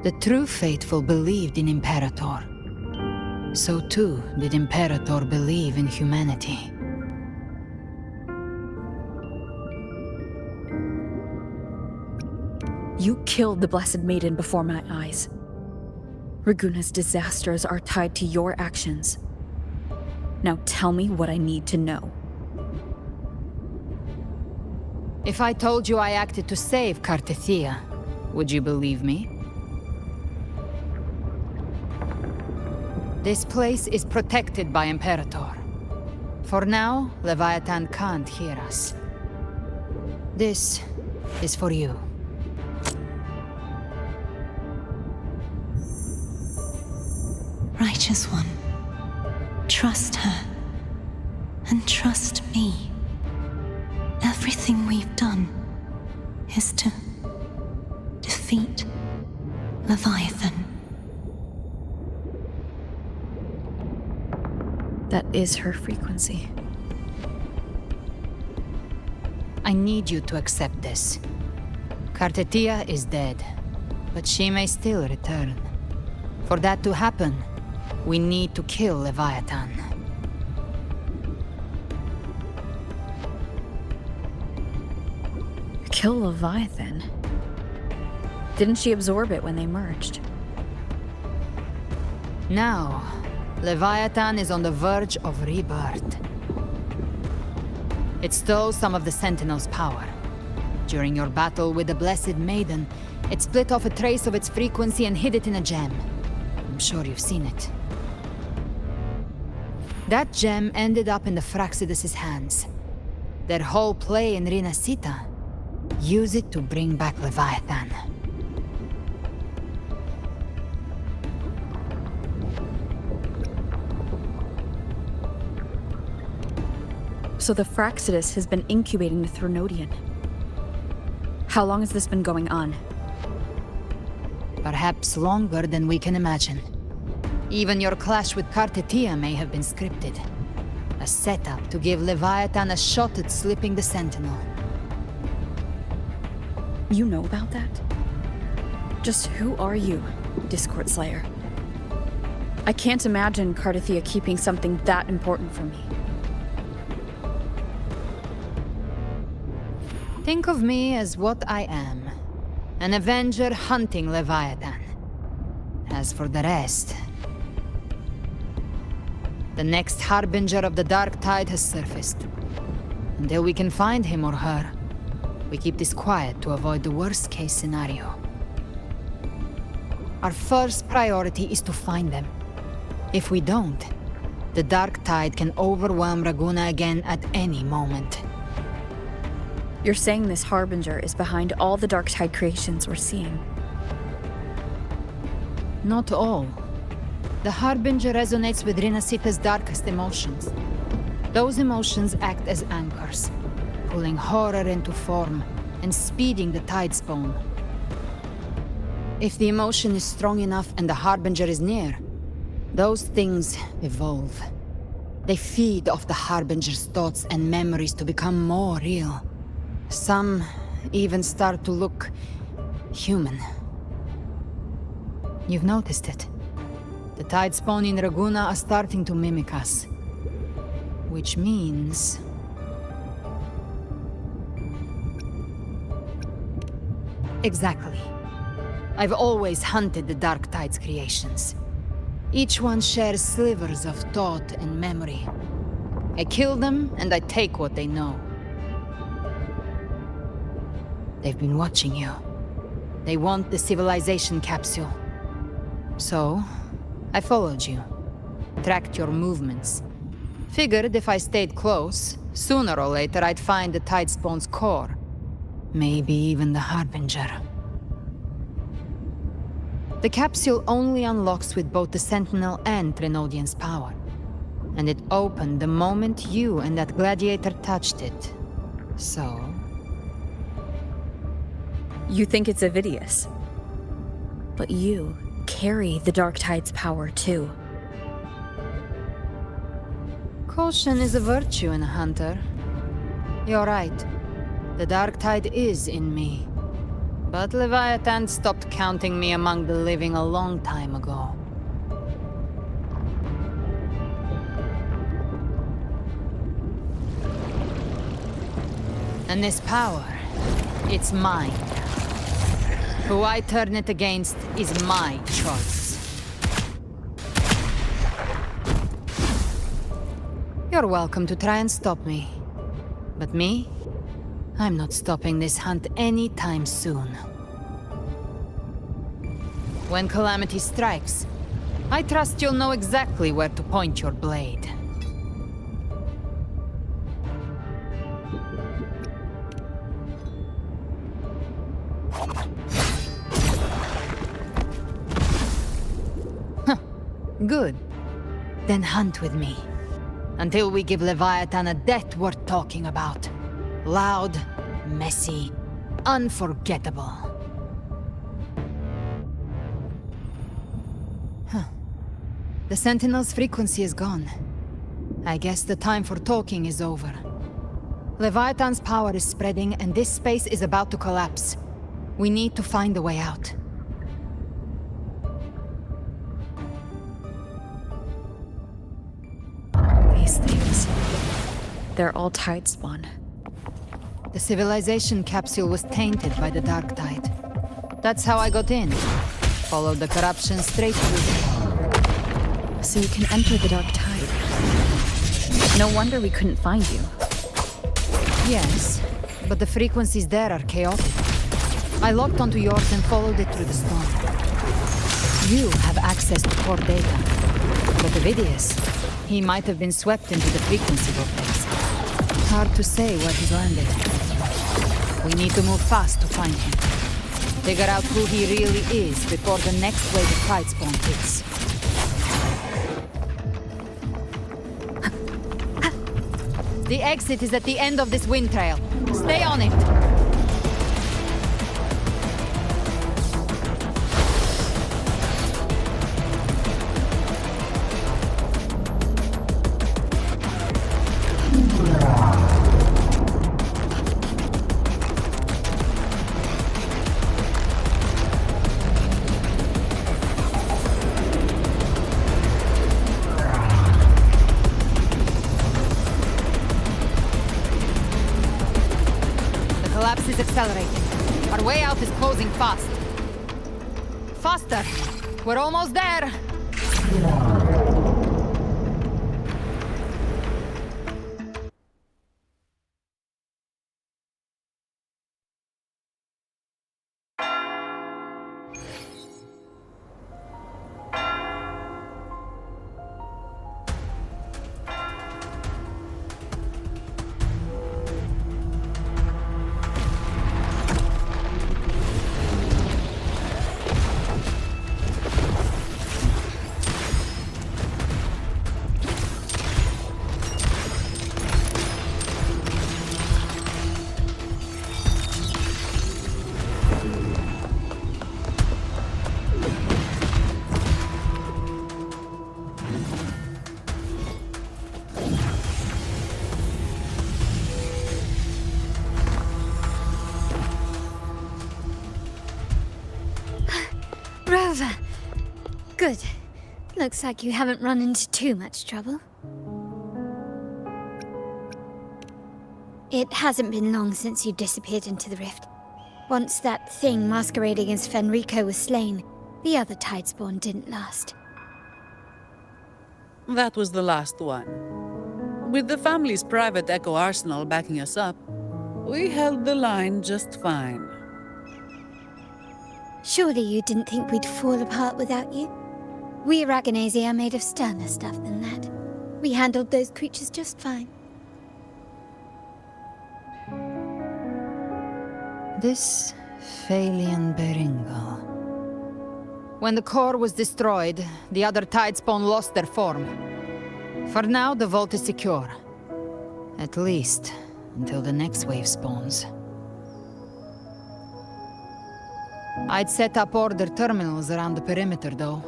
The true faithful believed in Imperator. So too did Imperator believe in humanity. You killed the Blessed Maiden before my eyes. Raguna's disasters are tied to your actions. Now tell me what I need to know. If I told you I acted to save Cartethia, would you believe me? This place is protected by Imperator. For now, Leviathan can't hear us. This is for you. Righteous One, trust her. And trust me. Everything we've done is to defeat Leviathan. That is her frequency. I need you to accept this. Cartethia is dead, but she may still return. For that to happen, we need to kill Leviathan. Kill Leviathan? Didn't she absorb it when they merged? Now, Leviathan is on the verge of rebirth. It stole some of the Sentinel's power. During your battle with the Blessed Maiden, it split off a trace of its frequency and hid it in a gem. I'm sure you've seen it. That gem ended up in the Fraxidus' hands. Their whole play in Rinasita. Use it to bring back Leviathan. So the Fraxidus has been incubating the Threnodian. How long has this been going on? Perhaps longer than we can imagine. Even your clash with Cartethia may have been scripted. A setup to give Leviathan a shot at slipping the Sentinel. You know about that? Just who are you, Discord Slayer? I can't imagine Cartethia keeping something that important from me. Think of me as what I am. An Avenger hunting Leviathan. As for the rest... The next Harbinger of the Dark Tide has surfaced. Until we can find him or her, we keep this quiet to avoid the worst-case scenario. Our first priority is to find them. If we don't, the Dark Tide can overwhelm Raguna again at any moment. You're saying this Harbinger is behind all the Dark Tide creations we're seeing? Not all. The Harbinger resonates with Rinasita's darkest emotions. Those emotions act as anchors, pulling horror into form and speeding the Tidespawn. If the emotion is strong enough and the Harbinger is near, those things evolve. They feed off the Harbinger's thoughts and memories to become more real. Some even start to look human. You've noticed it. The Tidespawn in Raguna are starting to mimic us. Which means... Exactly. I've always hunted the Dark Tide's creations. Each one shares slivers of thought and memory. I kill them, and I take what they know. They've been watching you. They want the civilization capsule. So, I followed you. Tracked your movements. Figured if I stayed close, sooner or later I'd find the Tidespawn's core. Maybe even the Harbinger. The capsule only unlocks with both the Sentinel and Threnodian's power. And it opened the moment you and that gladiator touched it. So... You think it's Avidius. But you carry the Dark Tide's power, too. Caution is a virtue in a hunter. You're right. The Dark Tide is in me. But Leviathan stopped counting me among the living a long time ago. And this power, it's mine. Who I turn it against is my choice. You're welcome to try and stop me. But me? I'm not stopping this hunt anytime soon. When calamity strikes, I trust you'll know exactly where to point your blade. Good. Then hunt with me. Until we give Leviathan a death worth talking about. Loud, messy, unforgettable. The Sentinel's frequency is gone. I guess the time for talking is over. Leviathan's power is spreading, and this space is about to collapse. We need to find a way out. These things... they're all tide spawn. The civilization capsule was tainted by the Dark Tide. That's how I got in. Followed the corruption straight through. So you can enter the Dark Tide. No wonder we couldn't find you. Yes, but the frequencies there are chaotic. I locked onto yours and followed it through the storm. You have access to core data. But Ovidius, he might have been swept into the frequency vortex. Hard to say where he's landed. We need to move fast to find him. Figure out who he really is before the next wave of tide spawn hits. The exit is at the end of this wind trail. Stay on it! Accelerating. Our way out is closing fast. Faster! We're almost there! Rover! Good. Looks like you haven't run into too much trouble. It hasn't been long since you disappeared into the rift. Once that thing masquerading as Fenrico was slain, the other Tidespawn didn't last. That was the last one. With the family's private Echo Arsenal backing us up, we held the line just fine. Surely you didn't think we'd fall apart without you? We Aragonese are made of sterner stuff than that. We handled those creatures just fine. This Phalian Beringal. When the core was destroyed, the other Tidespawn lost their form. For now, the vault is secure. At least, until the next wave spawns. I'd set up order terminals around the perimeter, though.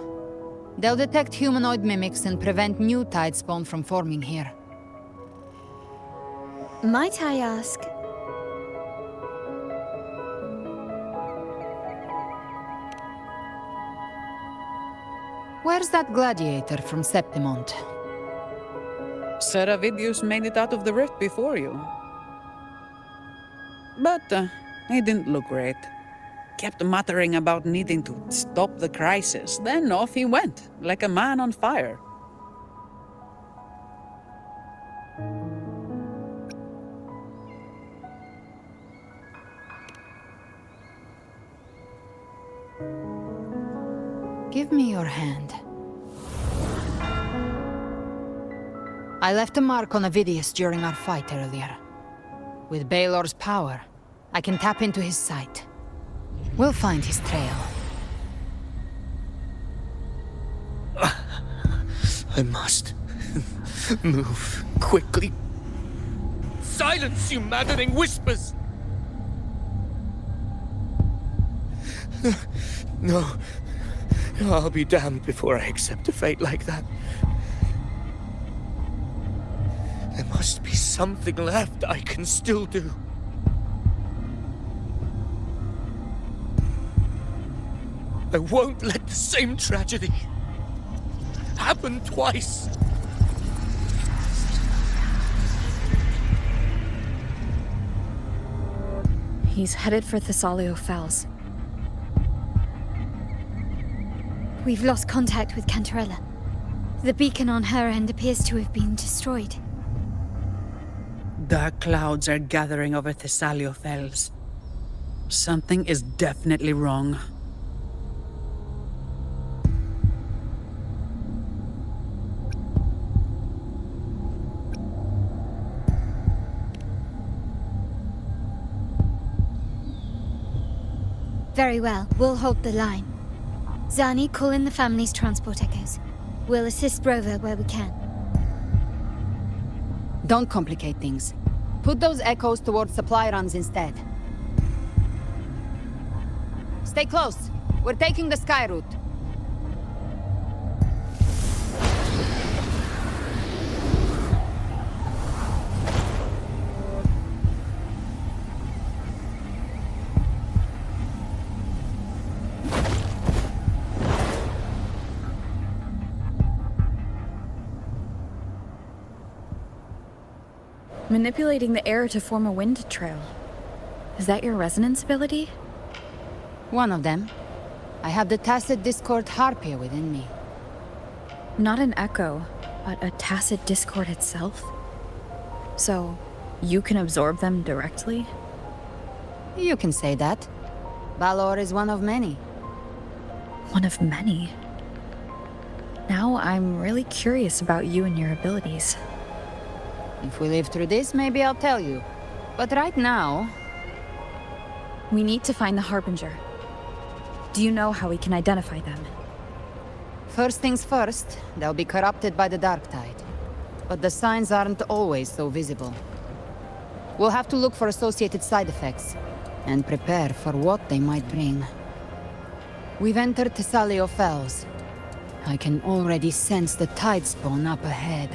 They'll detect humanoid mimics and prevent new Tidespawn from forming here. Might I ask? Where's that gladiator from Septimont? Seravidius made it out of the rift before you. But he didn't look great. Kept muttering about needing to stop the crisis, then off he went, like a man on fire. Give me your hand. I left a mark on Avidius during our fight earlier. With Baelor's power, I can tap into his sight. We'll find his trail. I must move quickly. Silence, you maddening whispers! No. I'll be damned before I accept a fate like that. There must be something left I can still do. I won't let the same tragedy happen twice. He's headed for Thessalio Fells. We've lost contact with Cantarella. The beacon on her end appears to have been destroyed. Dark clouds are gathering over Thessalio Fells. Something is definitely wrong. Very well, we'll hold the line. Zani, call in the family's transport echoes. We'll assist Rover where we can. Don't complicate things. Put those echoes towards supply runs instead. Stay close. We're taking the sky route. Manipulating the air to form a wind trail. Is that your resonance ability? One of them. I have the Tacit Discord Harpia within me. Not an echo, but a tacit discord itself? So, you can absorb them directly? You can say that. Balor is one of many. One of many? Now I'm really curious about you and your abilities. If we live through this, maybe I'll tell you. But right now... We need to find the Harbinger. Do you know how we can identify them? First things first, they'll be corrupted by the Dark Tide. But the signs aren't always so visible. We'll have to look for associated side effects, and prepare for what they might bring. We've entered Thessalio Fells. I can already sense the tide spawn up ahead.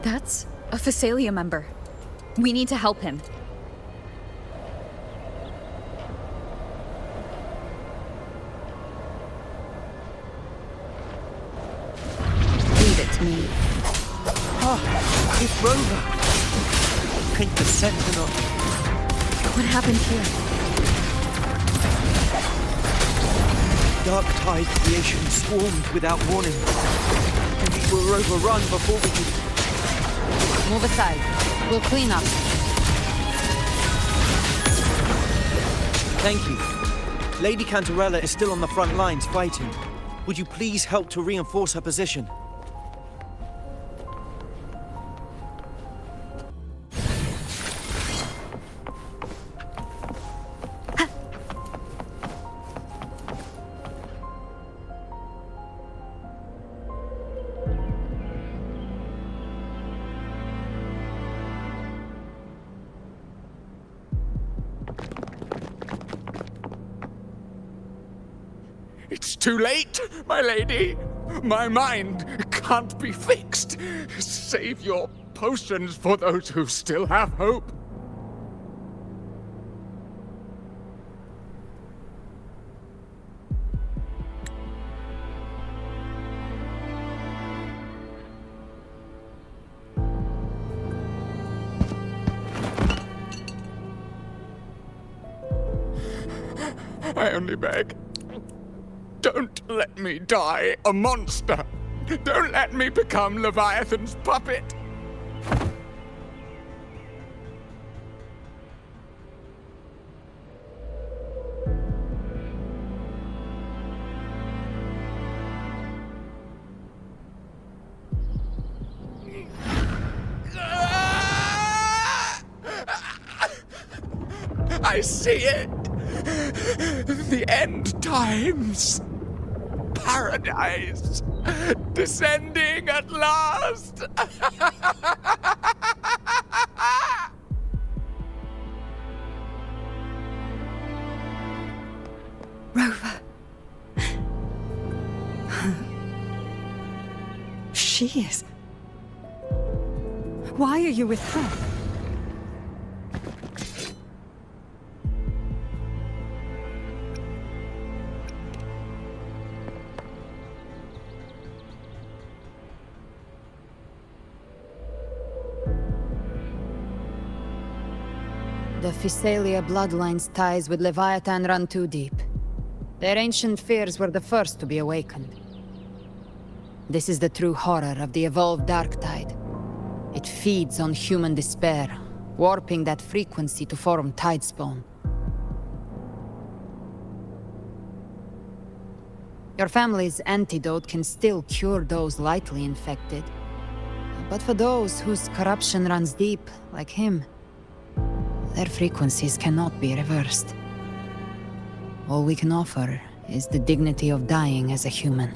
That's a Phasalia member. We need to help him. Leave it to me. Oh, it's Rover. Think the Sentinel. What happened here? Dark Tide creation swarmed without warning. And we were overrun before we could... Move aside. We'll clean up. Thank you. Lady Cantarella is still on the front lines fighting. Would you please help to reinforce her position? It's too late, my lady. My mind can't be fixed. Save your potions for those who still have hope. I only beg. Don't let me die a monster! Don't let me become Leviathan's puppet! I see it! The end times! Paradise! Descending at last! Rover. She is. Why are you with her? The Physalia bloodline's ties with Leviathan run too deep. Their ancient fears were the first to be awakened. This is the true horror of the evolved dark tide. It feeds on human despair, warping that frequency to form tidespawn. Your family's antidote can still cure those lightly infected. But for those whose corruption runs deep, like him, their frequencies cannot be reversed. All we can offer is the dignity of dying as a human.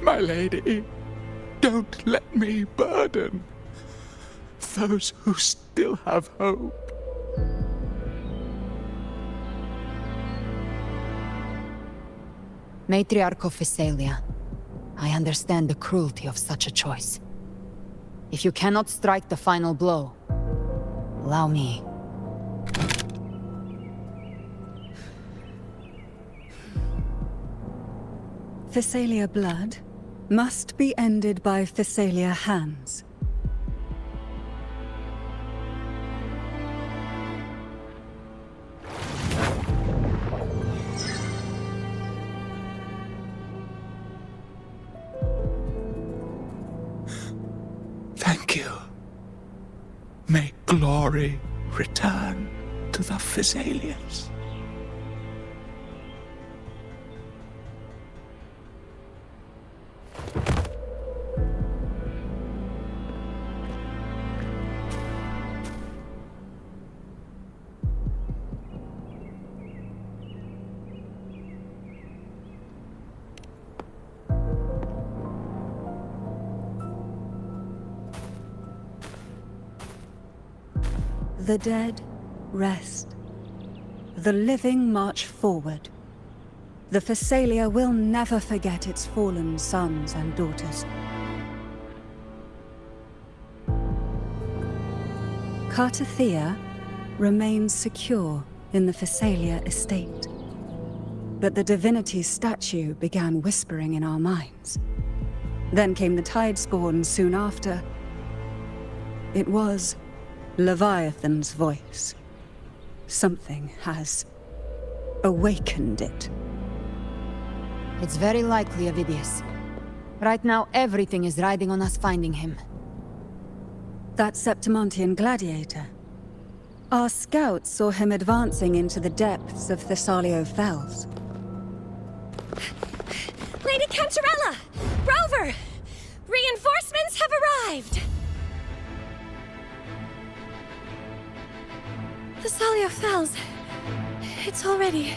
My lady, don't let me burden those who still have hope. Matriarch of Physalia, I understand the cruelty of such a choice. If you cannot strike the final blow, allow me. Physalia blood must be ended by Physalia hands. Thank you. May glory return to the Physalians. The dead rest. The living march forward. The Physalia will never forget its fallen sons and daughters. Cartathea remains secure in the Physalia estate. But the divinity's statue began whispering in our minds. Then came the Tidespawn soon after. It was Leviathan's voice. Something has awakened it. It's very likely, Avidius. Right now, everything is riding on us finding him. That Septimontian gladiator. Our scouts saw him advancing into the depths of Thessalio Fells. Lady Cantarella! Rover! Reinforcements have arrived! Thessalio Fells. It's already...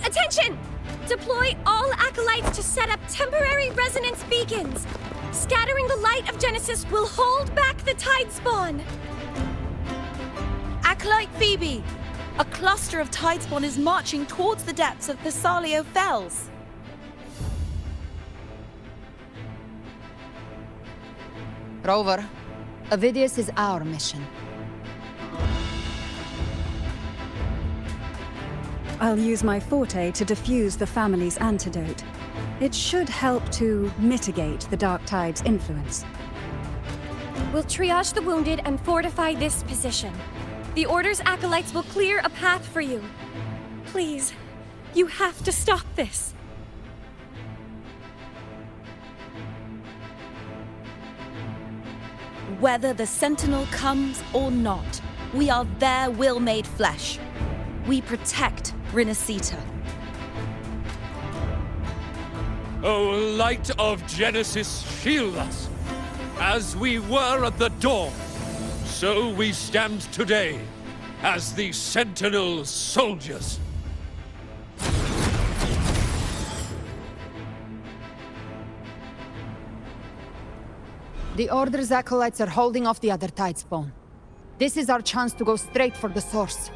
Attention! Deploy all acolytes to set up temporary resonance beacons. Scattering the light of Genesis will hold back the Tidespawn. Acolyte Phoebe, a cluster of Tidespawn is marching towards the depths of Thessalio Fells. Rover, Avidius is our mission. I'll use my forte to defuse the family's antidote. It should help to mitigate the Dark Tide's influence. We'll triage the wounded and fortify this position. The Order's acolytes will clear a path for you. Please, you have to stop this. Whether the Sentinel comes or not, we are their will made flesh. We protect Rinasita. O light of Genesis, shield us. As we were at the dawn, so we stand today as the Sentinel soldiers. The Order's acolytes are holding off the other Tidespawn. This is our chance to go straight for the source.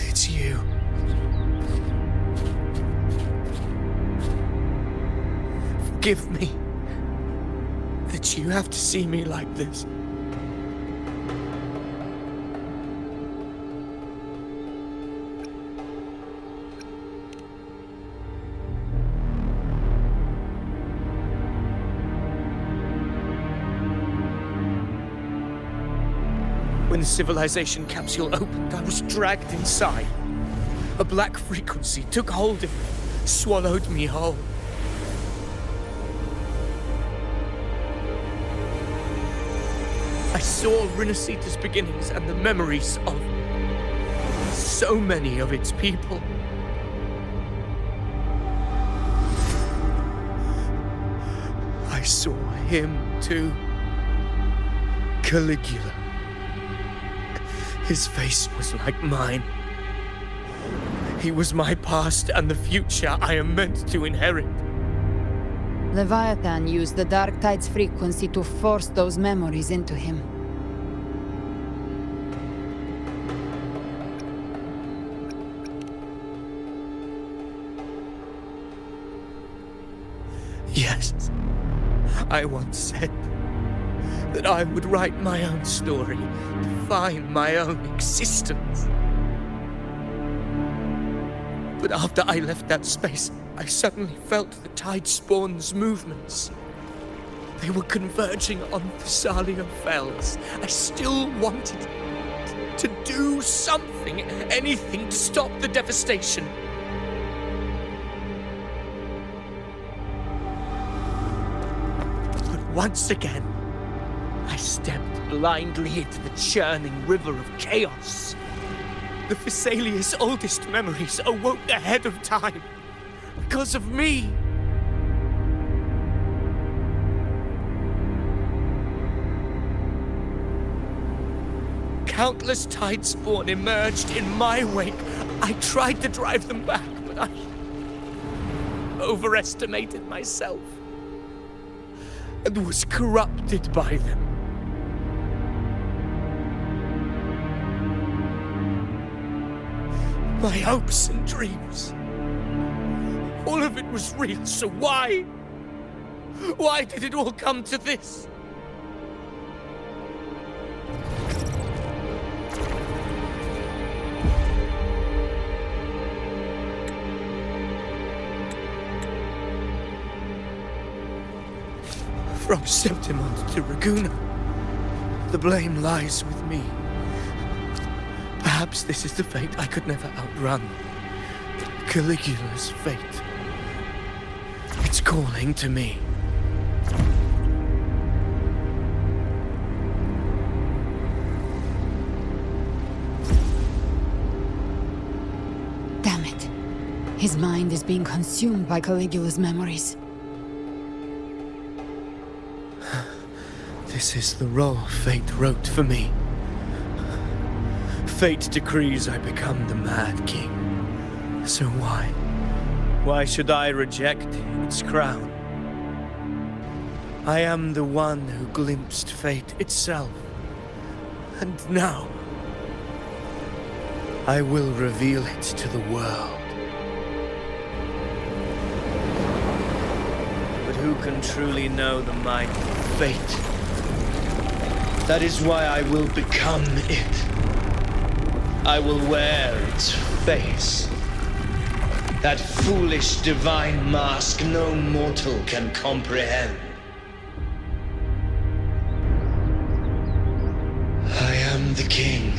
It's you. Forgive me that you have to see me like this. When the civilization capsule opened, I was dragged inside. A black frequency took hold of me, swallowed me whole. I saw Rinasita's beginnings and the memories of so many of its people. I saw him too. Caligula. His face was like mine. He was my past and the future I am meant to inherit. Leviathan used the Dark Tide's frequency to force those memories into him. Yes, I once said that I would write my own story, define my own existence. But after I left that space, I suddenly felt the Tidespawn's movements. They were converging on Thessalia Fells. I still wanted to do something, anything to stop the devastation. But once again, I stepped blindly into the churning river of chaos. The Thessalia's oldest memories awoke ahead of time because of me. Countless Tidespawn emerged in my wake. I tried to drive them back, but I overestimated myself and was corrupted by them. My hopes and dreams. All of it was real, so why? Why did it all come to this? From Septimont to Raguna, the blame lies with me. Perhaps this is the fate I could never outrun. Caligula's fate. It's calling to me. Damn it. His mind is being consumed by Caligula's memories. This is the role fate wrote for me. Fate decrees I become the Mad King. So why? Why should I reject its crown? I am the one who glimpsed fate itself. And now, I will reveal it to the world. But who can truly know the might of fate? That is why I will become it. I will wear its face. That foolish divine mask no mortal can comprehend. I am the king,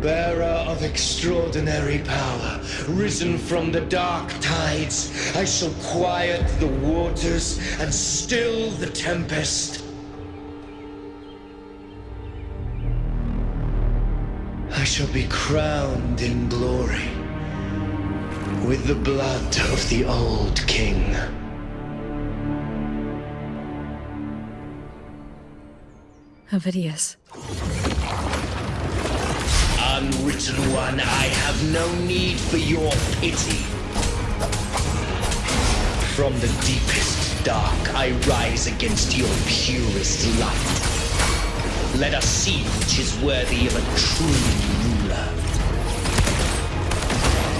bearer of extraordinary power, risen from the dark tides. I shall quiet the waters and still the tempest. I shall be crowned in glory with the blood of the old king. Ovidius. Unwritten one, I have no need for your pity. From the deepest dark, I rise against your purest light. Let us see which is worthy of a true ruler.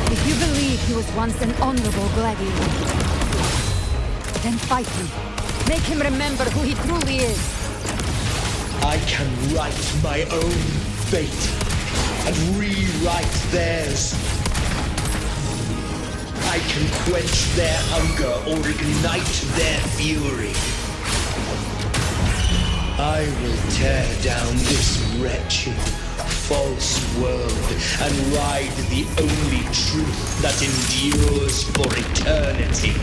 If you believe he was once an honorable gladiator, then fight him. Make him remember who he truly is. I can write my own fate and rewrite theirs. I can quench their hunger or ignite their fury. I will tear down this wretched, false world and ride the only truth that endures for eternity.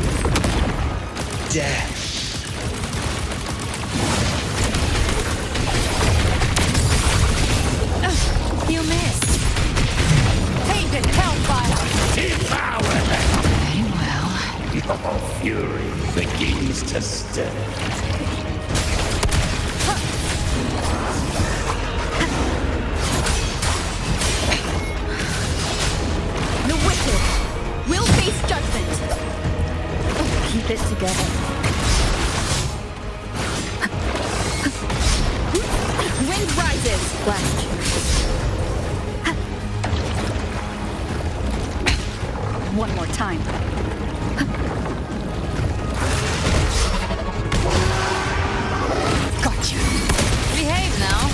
Death. You missed. Tainted hellfire! Devour them! Very well. Your fury begins to stir. The wicked will face judgment. Keep it together. Wind rises. Blast. One more time. Gotcha. Behave now.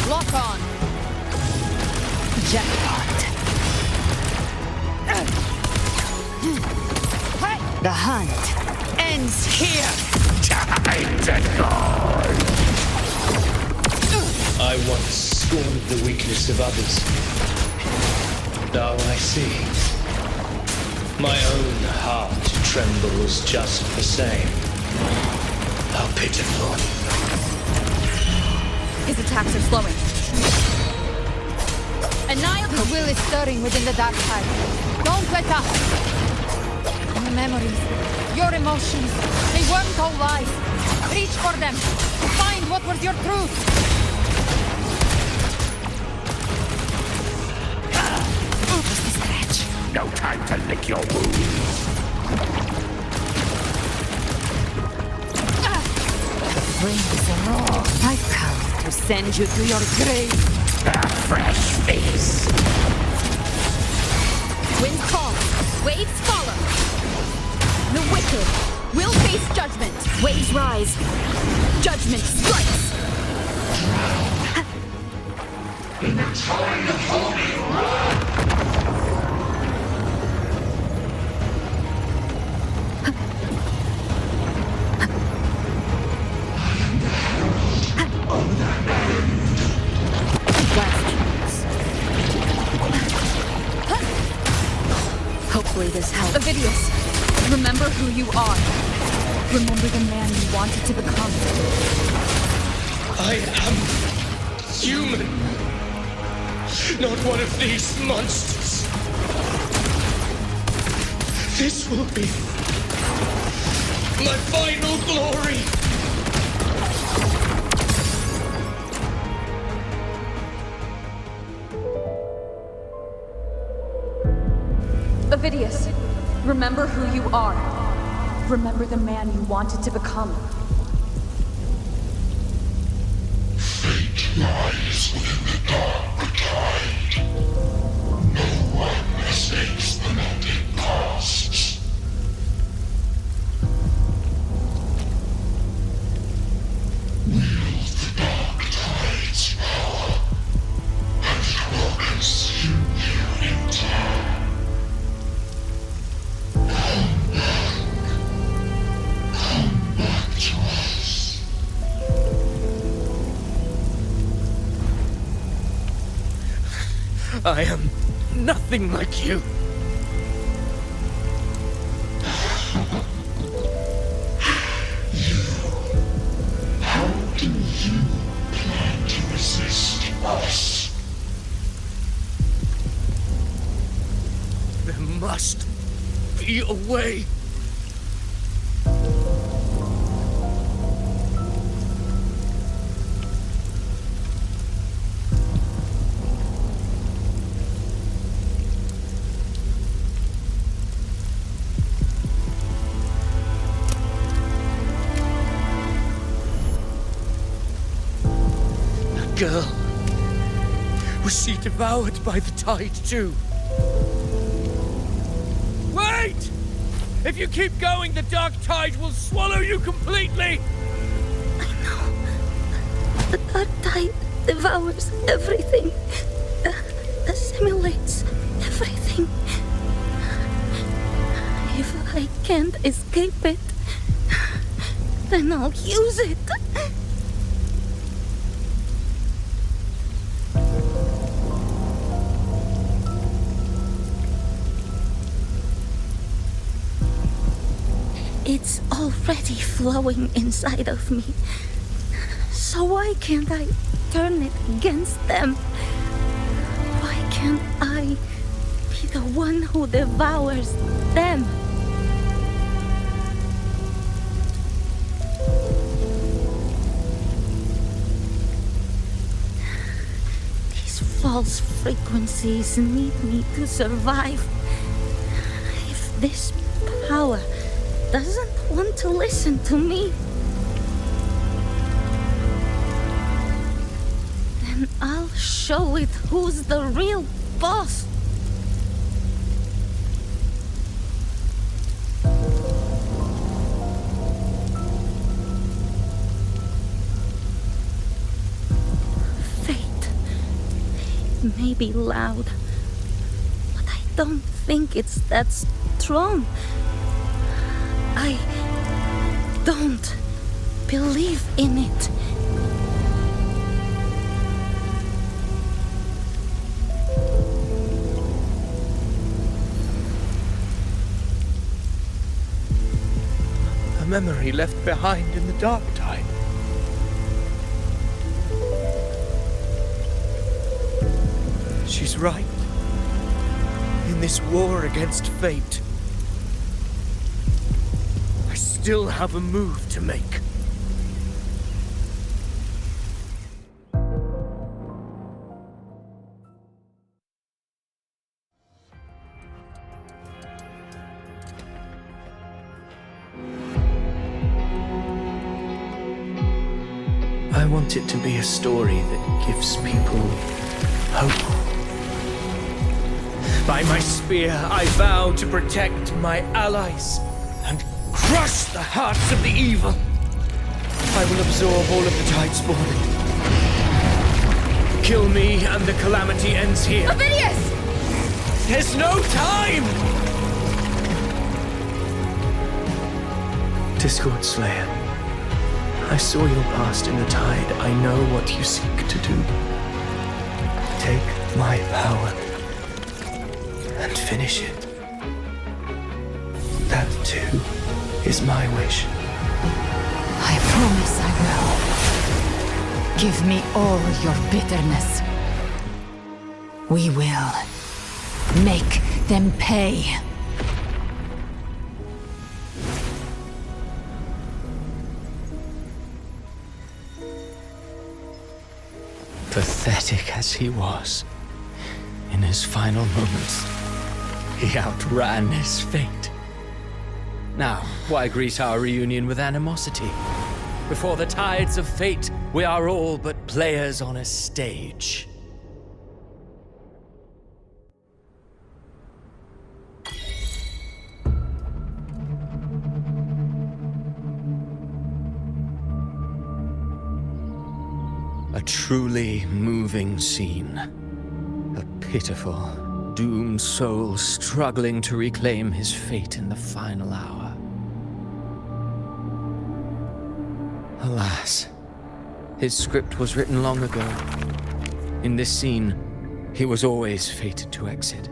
Lock on. Jackpot. The hunt ends here. Time to go. I once scorned the weakness of others. Now I see. My own heart trembles just the same. How pitiful. His attacks are slowing. Her will is stirring within the dark side. Don't let up. Your memories, your emotions, they weren't all lies. Reach for them. Find what was your truth. Just a scratch. No time to lick your wounds. The flames are raw. I've come to send you to your grave. A fresh face. Wind calls. Waves follow. The wicked will face judgment. Waves rise. Judgment strikes. In the tide of holy wrath. Hopefully this helps. Ovidius, remember who you are. Remember the man you wanted to become. I am human. Not one of these monsters. This will be my final glory. Ovidius, remember who you are. Remember the man you wanted to become. Fate lies within the dark tide. No one escapes the melting casts. Wield the dark tide's power, and it will consume you in turn. Come back to us. I am nothing like you. How do you plan to resist us? There must be a way. That girl. Was she devoured by the tide too? Wait! If you keep going, the dark tide will swallow you completely! The dark tide devours everything, assimilates everything. If I can't escape it, then I'll use it. It's already flowing inside of me. So why can't I turn it against them? Why can't I be the one who devours them? These false frequencies need me to survive. If this power doesn't want to listen to me, then I'll show it who's the real boss. Fate may be loud, but I don't think it's that strong. I don't believe in it. A memory left behind in the dark tide. She's right. In this war against fate, I still have a move to make. I want it to be a story that gives people hope. By my spear, I vow to protect my allies and crush the hearts of the evil. I will absorb all of the tide spawn. Kill me and the calamity ends here. Ovidius! There's no time! Discord Slayer, I saw your past in the tide. I know what you seek to do. Take my power and finish it. That too is my wish. I promise I will. Give me all your bitterness. We will make them pay. Pathetic as he was, in his final moments, he outran his fate. Now, why greet our reunion with animosity? Before the tides of fate, we are all but players on a stage. A truly moving scene. A pitiful, doomed soul struggling to reclaim his fate in the final hour. Alas, his script was written long ago. In this scene, he was always fated to exit.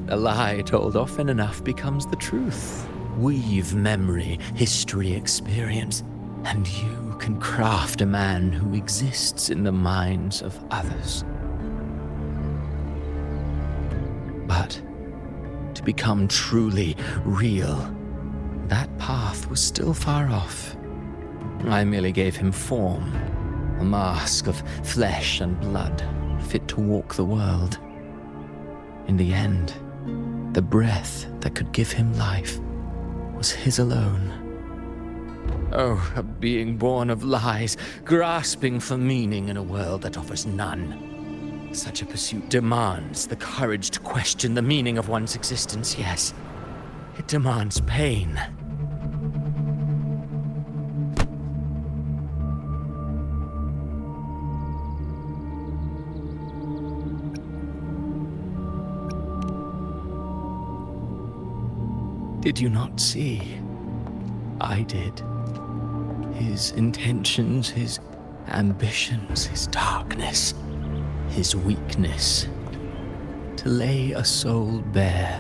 A lie told often enough becomes the truth. Weave memory, history, experience, and you can craft a man who exists in the minds of others. But to become truly real, that path was still far off. I merely gave him form, a mask of flesh and blood, fit to walk the world. In the end, the breath that could give him life was his alone. Oh, a being born of lies, grasping for meaning in a world that offers none. Such a pursuit demands the courage to question the meaning of one's existence, yes. It demands pain. Did you not see? I did. His intentions, his ambitions, his darkness, his weakness. To lay a soul bare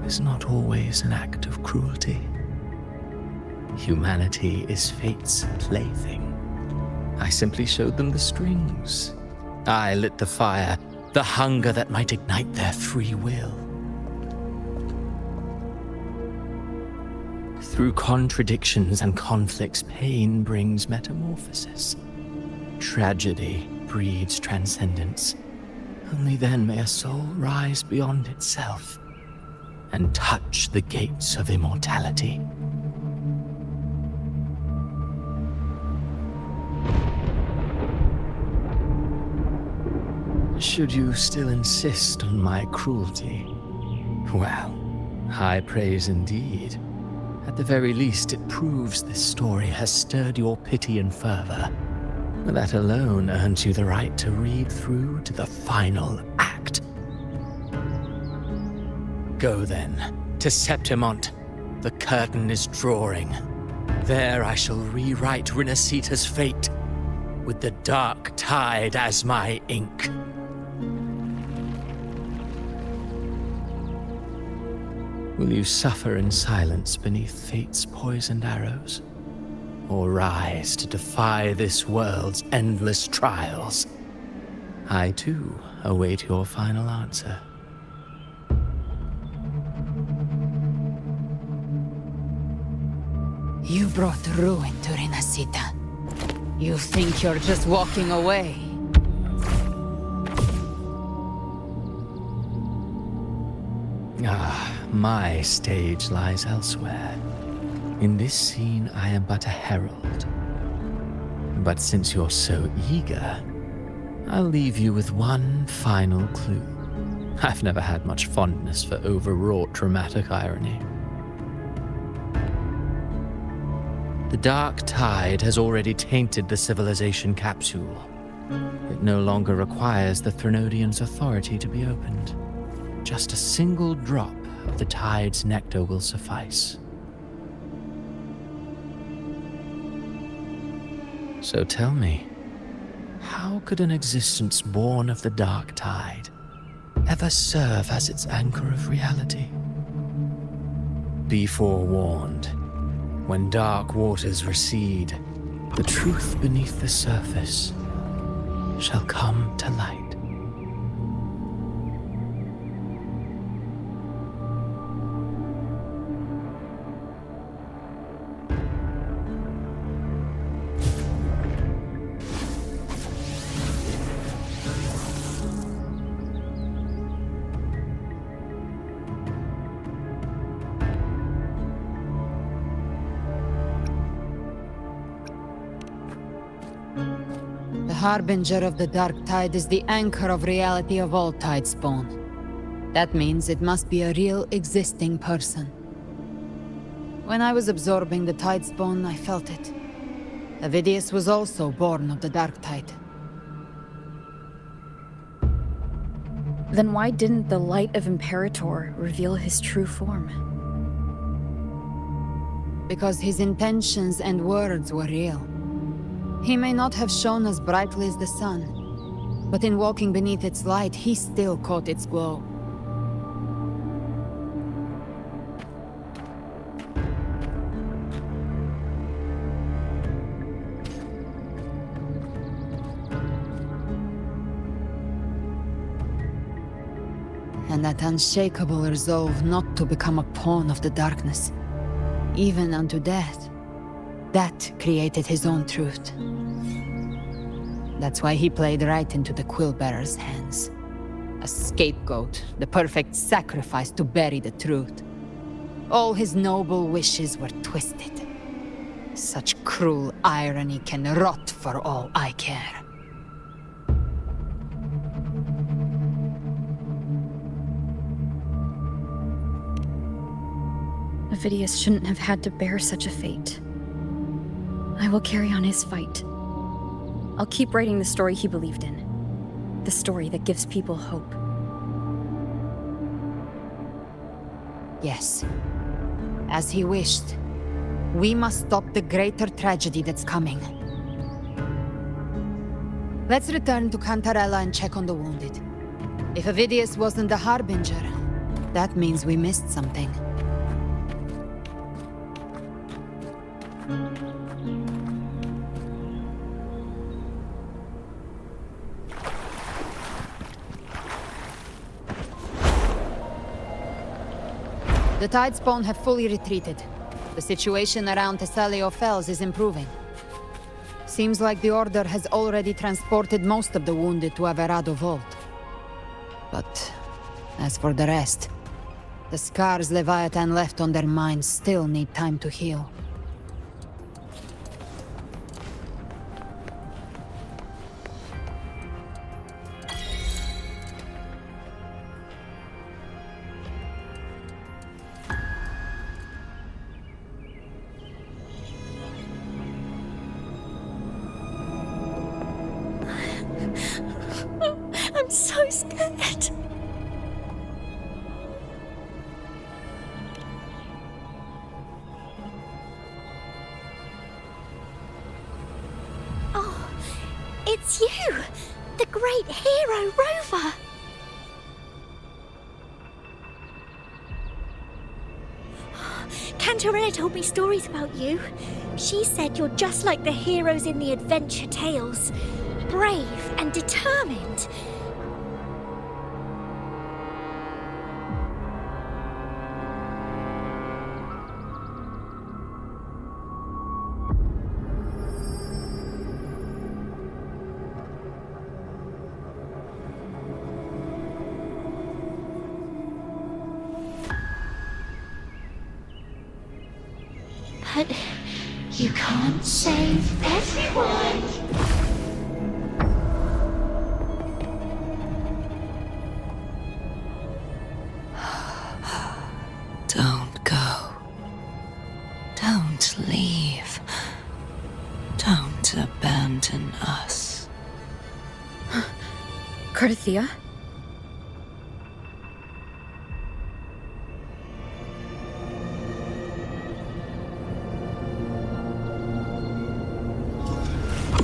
is not always an act of cruelty. Humanity is fate's plaything. I simply showed them the strings. I lit the fire, the hunger that might ignite their free will. Through contradictions and conflicts, pain brings metamorphosis. Tragedy breeds transcendence. Only then may a soul rise beyond itself and touch the gates of immortality. Should you still insist on my cruelty? Well, high praise indeed. At the very least, it proves this story has stirred your pity and fervor. That alone earns you the right to read through to the final act. Go then, to Septimont. The curtain is drawing. There I shall rewrite Rinasita's fate, with the dark tide as my ink. Will you suffer in silence beneath fate's poisoned arrows? Or rise to defy this world's endless trials? I, too, await your final answer. You brought ruin to Rinasita. You think you're just walking away? My stage lies elsewhere. In this scene, I am but a herald. But since you're so eager, I'll leave you with one final clue. I've never had much fondness for overwrought dramatic irony. The dark tide has already tainted the civilization capsule. It no longer requires the Threnodian's authority to be opened. Just a single drop of the tide's nectar will suffice. So tell me, how could an existence born of the dark tide ever serve as its anchor of reality? Be forewarned, when dark waters recede, the truth beneath the surface shall come to light. The Harbinger of the Dark Tide is the anchor of reality of all Tidespawn. That means it must be a real, existing person. When I was absorbing the Tidespawn, I felt it. Avidius was also born of the Dark Tide. Then why didn't the light of Imperator reveal his true form? Because his intentions and words were real. He may not have shone as brightly as the sun, but in walking beneath its light, he still caught its glow. And that unshakable resolve not to become a pawn of the darkness, even unto death, that created his own truth. That's why he played right into the Quill-Bearer's hands. A scapegoat, the perfect sacrifice to bury the truth. All his noble wishes were twisted. Such cruel irony can rot for all I care. Avidius shouldn't have had to bear such a fate. I will carry on his fight. I'll keep writing the story he believed in. The story that gives people hope. Yes. As he wished. We must stop the greater tragedy that's coming. Let's return to Cantarella and check on the wounded. If Avidius wasn't the Harbinger, that means we missed something. The Tidespawn have fully retreated. The situation around Thessalio Fells is improving. Seems like the Order has already transported most of the wounded to Averado Vault. But as for the rest, the scars Leviathan left on their minds still need time to heal. I'm so scared. Oh, it's you! The great hero, Rover! Cantarella told me stories about you. She said you're just like the heroes in the adventure tales. Brave and determined. But you can't save everyone. Don't go. Don't leave. Don't abandon us. Cardathia?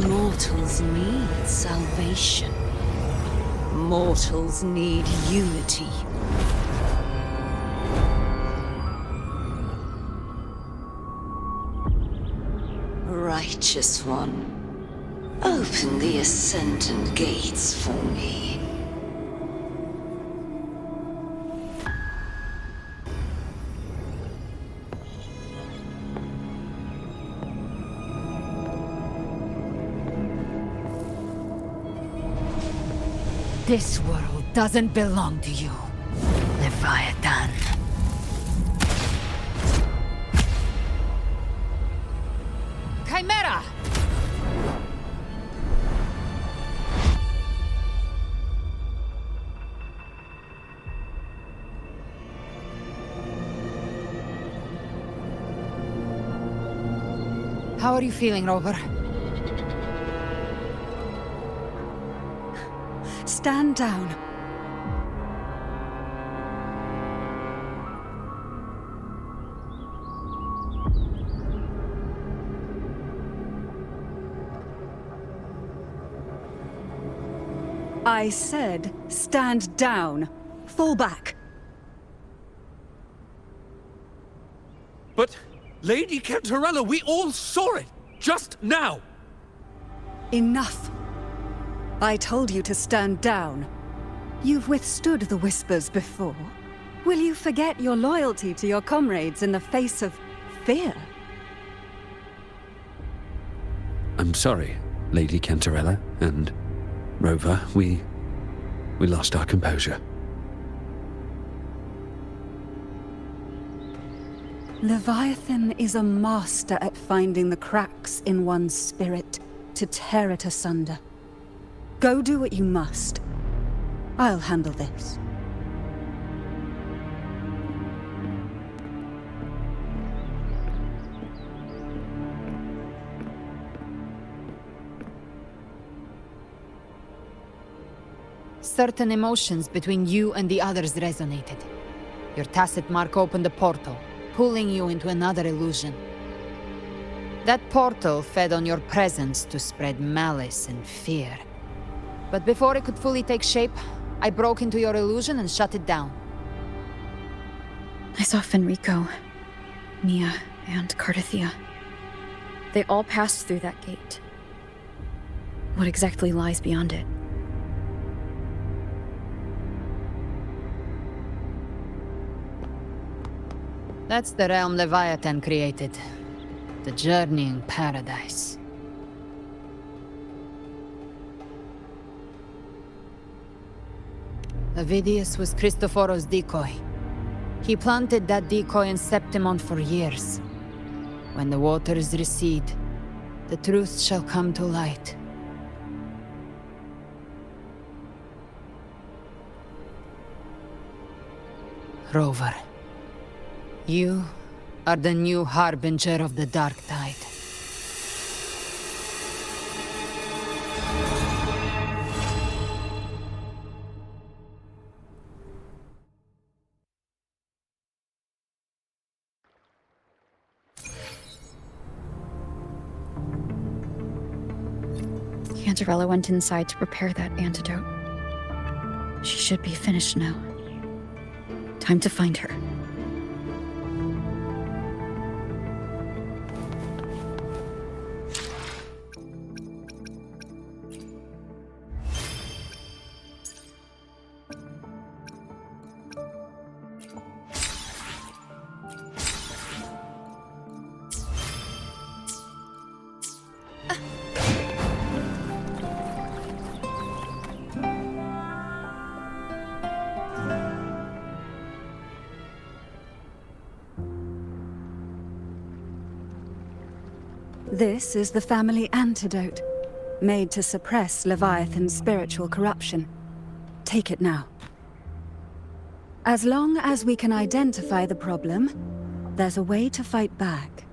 Mortals need salvation. Mortals need unity. Righteous One, open the Ascendant Gates for me. This world doesn't belong to you, Leviathan. Chimera! How are you feeling, Rover? Stand down. I said, stand down. Fall back. But, Lady Cantarella, we all saw it! Just now! Enough. I told you to stand down. You've withstood the whispers before. Will you forget your loyalty to your comrades in the face of fear? I'm sorry, Lady Cantarella and Rover. We lost our composure. Leviathan is a master at finding the cracks in one's spirit to tear it asunder. Go do what you must. I'll handle this. Certain emotions between you and the others resonated. Your tacit mark opened a portal, pulling you into another illusion. That portal fed on your presence to spread malice and fear. But before it could fully take shape, I broke into your illusion and shut it down. I saw Fenrico, Mia, and Cardathia. They all passed through that gate. What exactly lies beyond it? That's the realm Leviathan created. The journeying paradise. Avidius was Cristoforo's decoy. He planted that decoy in Septimon for years. When the waters recede, the truth shall come to light. Rover, you are the new harbinger of the Dark Tide. Cantarella went inside to prepare that antidote. She should be finished now. Time to find her. This is the family antidote, made to suppress Leviathan's spiritual corruption. Take it now. As long as we can identify the problem, there's a way to fight back.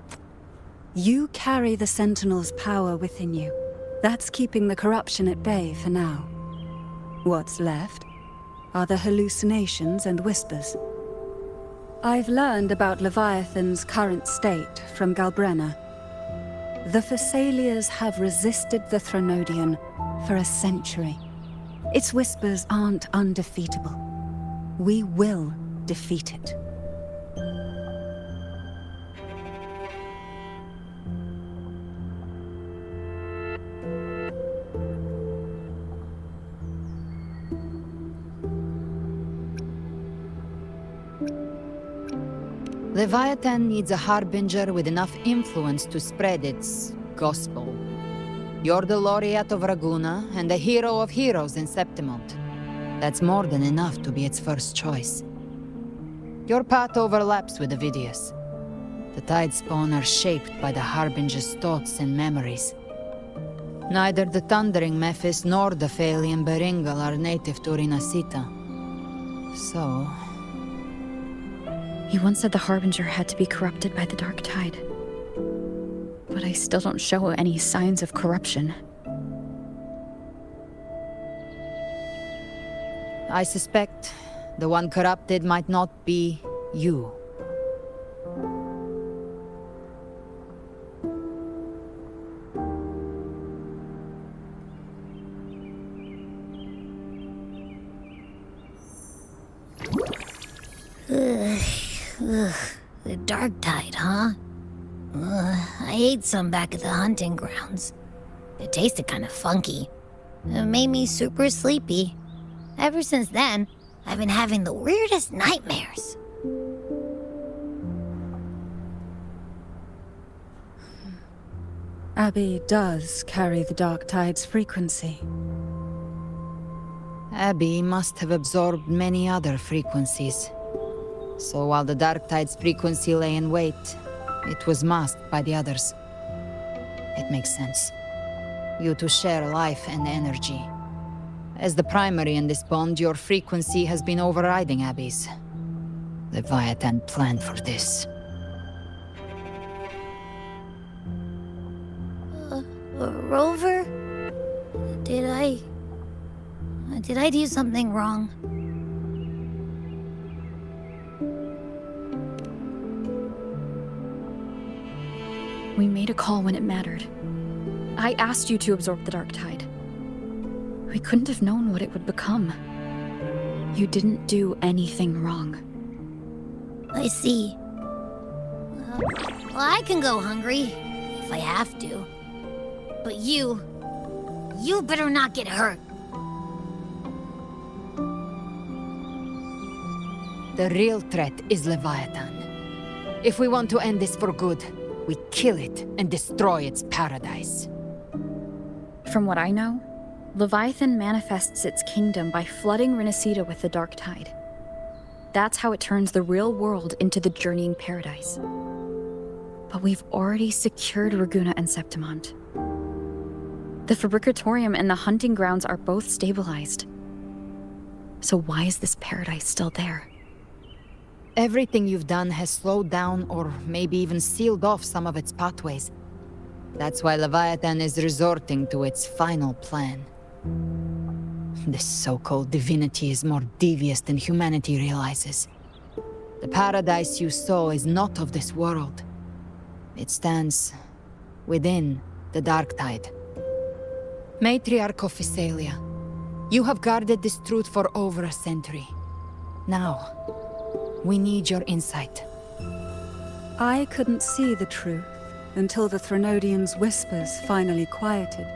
You carry the Sentinel's power within you. That's keeping the corruption at bay for now. What's left are the hallucinations and whispers. I've learned about Leviathan's current state from Galbrenna. The Thessalians have resisted the Threnodian for a century. Its whispers aren't undefeatable. We will defeat it. Leviathan needs a harbinger with enough influence to spread its gospel. You're the laureate of Raguna and the hero of heroes in Septimont. That's more than enough to be its first choice. Your path overlaps with Ovidius. The Tidespawn are shaped by the harbinger's thoughts and memories. Neither the Thundering Mephis nor the Phalian Beringal are native to Rinasita. So... You once said the Harbinger had to be corrupted by the Dark Tide. But I still don't show any signs of corruption. I suspect the one corrupted might not be you. Ugh, the Dark Tide, huh? I ate some back at the hunting grounds. It tasted kind of funky. It made me super sleepy. Ever since then, I've been having the weirdest nightmares. Abby does carry the Dark Tide's frequency. Abby must have absorbed many other frequencies. So while the Dark Tide's frequency lay in wait, it was masked by the others. It makes sense. You two share life and energy. As the primary in this bond, your frequency has been overriding Abby's. Leviathan planned for this. Rover? Did I do something wrong? We made a call when it mattered. I asked you to absorb the Dark Tide. We couldn't have known what it would become. You didn't do anything wrong. I see. Well, I can go hungry, if I have to. But you better not get hurt. The real threat is Leviathan. If we want to end this for good, we kill it and destroy its paradise. From what I know, Leviathan manifests its kingdom by flooding Rinasita with the Dark Tide. That's how it turns the real world into the journeying paradise. But we've already secured Raguna and Septimont. The Fabricatorium and the hunting grounds are both stabilized. So why is this paradise still there? Everything you've done has slowed down or maybe even sealed off some of its pathways. That's why Leviathan is resorting to its final plan. This so-called divinity is more devious than humanity realizes. The paradise you saw is not of this world. It stands within the Dark Tide. Matriarch of Physalia, you have guarded this truth for over a century. Now, we need your insight. I couldn't see the truth until the Threnodian's whispers finally quieted.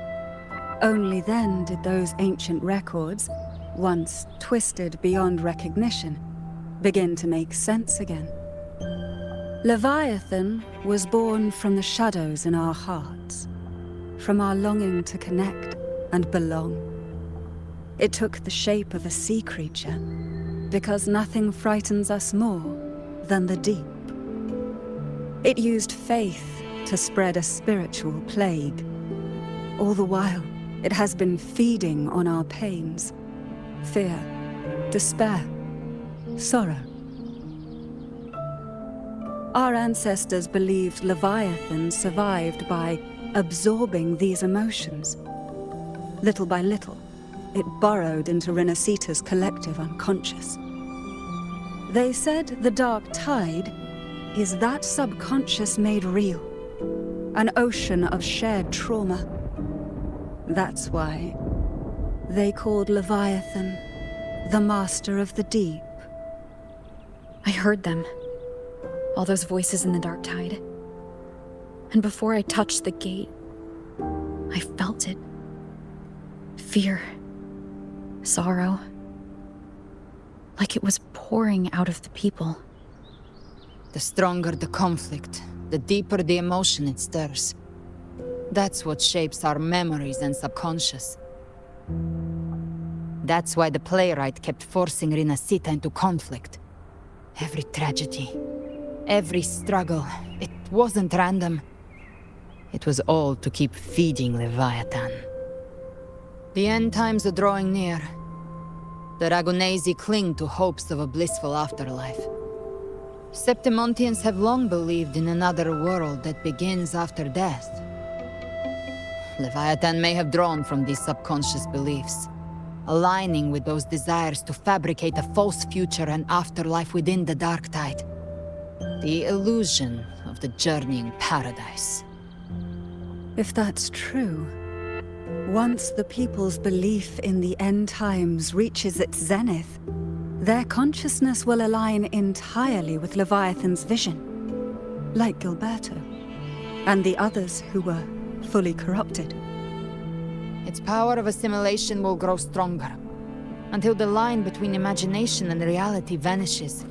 Only then did those ancient records, once twisted beyond recognition, begin to make sense again. Leviathan was born from the shadows in our hearts, from our longing to connect and belong. It took the shape of a sea creature, because nothing frightens us more than the deep. It used faith to spread a spiritual plague. All the while, it has been feeding on our pains, fear, despair, sorrow. Our ancestors believed Leviathan survived by absorbing these emotions. Little by little, it burrowed into Rinasita's collective unconscious. They said the Dark Tide is that subconscious made real, an ocean of shared trauma. That's why they called Leviathan the Master of the Deep. I heard them. All those voices in the dark tide. And before I touched the gate, I felt it. Fear. Sorrow. Like it was pouring out of the people. The stronger the conflict, the deeper the emotion it stirs. That's what shapes our memories and subconscious. That's why the playwright kept forcing Rinascita into conflict. Every tragedy, every struggle, it wasn't random. It was all to keep feeding Leviathan. The end times are drawing near. The Ragonesi cling to hopes of a blissful afterlife. Septimontians have long believed in another world that begins after death. Leviathan may have drawn from these subconscious beliefs, aligning with those desires to fabricate a false future and afterlife within the dark tide. The illusion of the journeying paradise. If that's true, once the people's belief in the end times reaches its zenith, their consciousness will align entirely with Leviathan's vision, like Gilberto, and the others who were fully corrupted. Its power of assimilation will grow stronger, until the line between imagination and reality vanishes.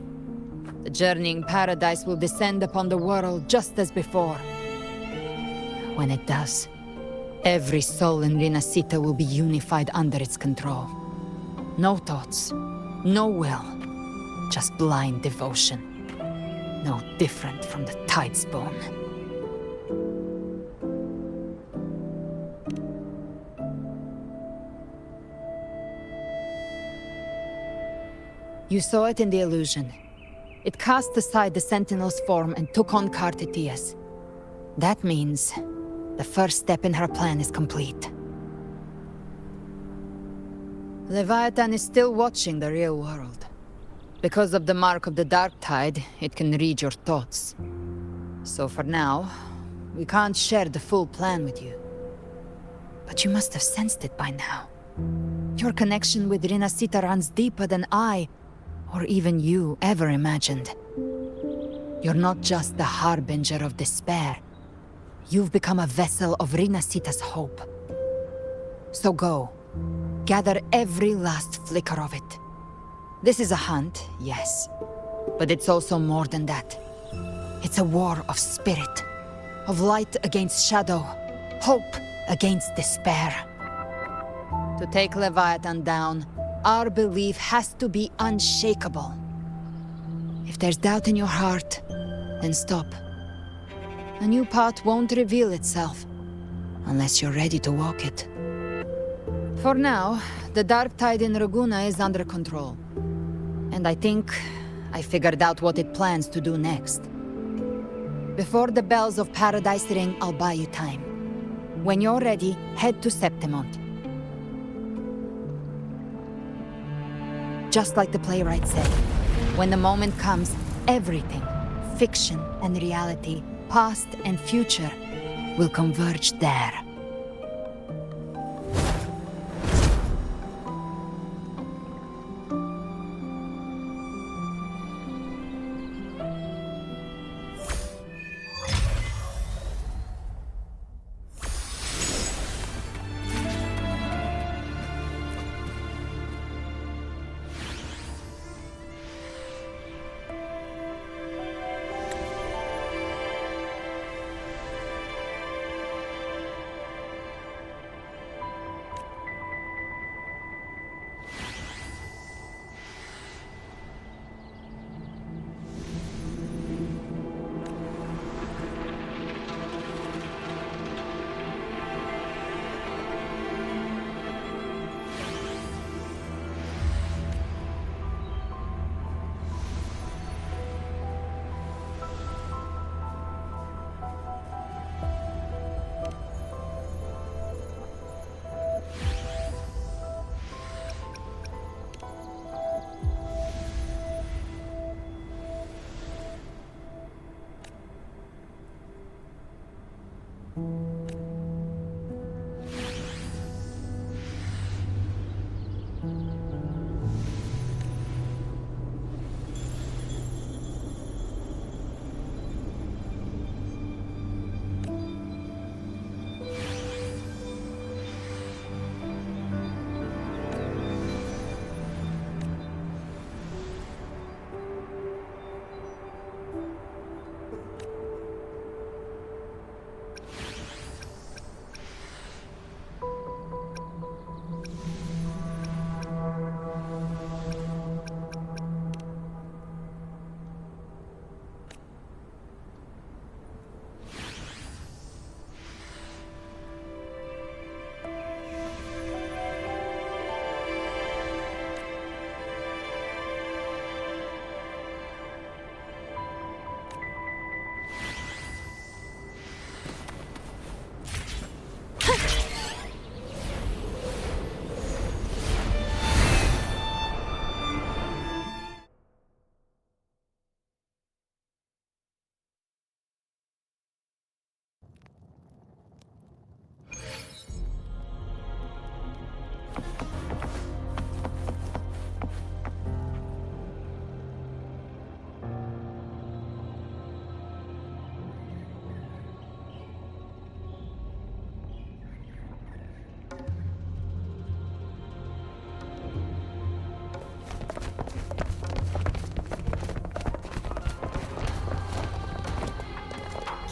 The journeying paradise will descend upon the world just as before. When it does, every soul in Rinascita will be unified under its control. No thoughts, no will, just blind devotion. No different from the Tidespawn. You saw it in the illusion. It cast aside the Sentinel's form and took on Cartitius. That means the first step in her plan is complete. Leviathan is still watching the real world. Because of the mark of the Dark Tide, it can read your thoughts. So for now, we can't share the full plan with you. But you must have sensed it by now. Your connection with Rinascita runs deeper than I, or even you, ever imagined. You're not just the harbinger of despair. You've become a vessel of Rinascita's hope. So go. Gather every last flicker of it. This is a hunt, yes. But it's also more than that. It's a war of spirit. Of light against shadow. Hope against despair. To take Leviathan down, our belief has to be unshakable. If there's doubt in your heart, then stop. A new path won't reveal itself, unless you're ready to walk it. For now, the dark tide in Raguna is under control. And I think I figured out what it plans to do next. Before the bells of Paradise ring, I'll buy you time. When you're ready, head to Septimont. Just like the playwright said, when the moment comes, everything, fiction and reality, past and future, will converge there.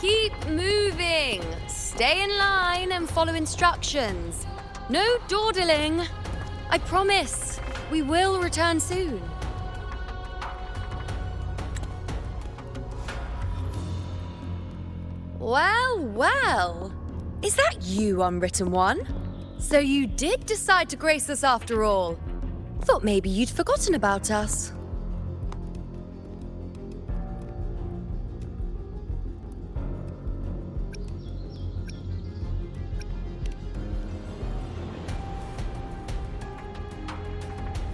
Keep moving. Stay in line and follow instructions. No dawdling. I promise, we will return soon. Well, well. Is that you, Unwritten One? So you did decide to grace us after all. Thought maybe you'd forgotten about us.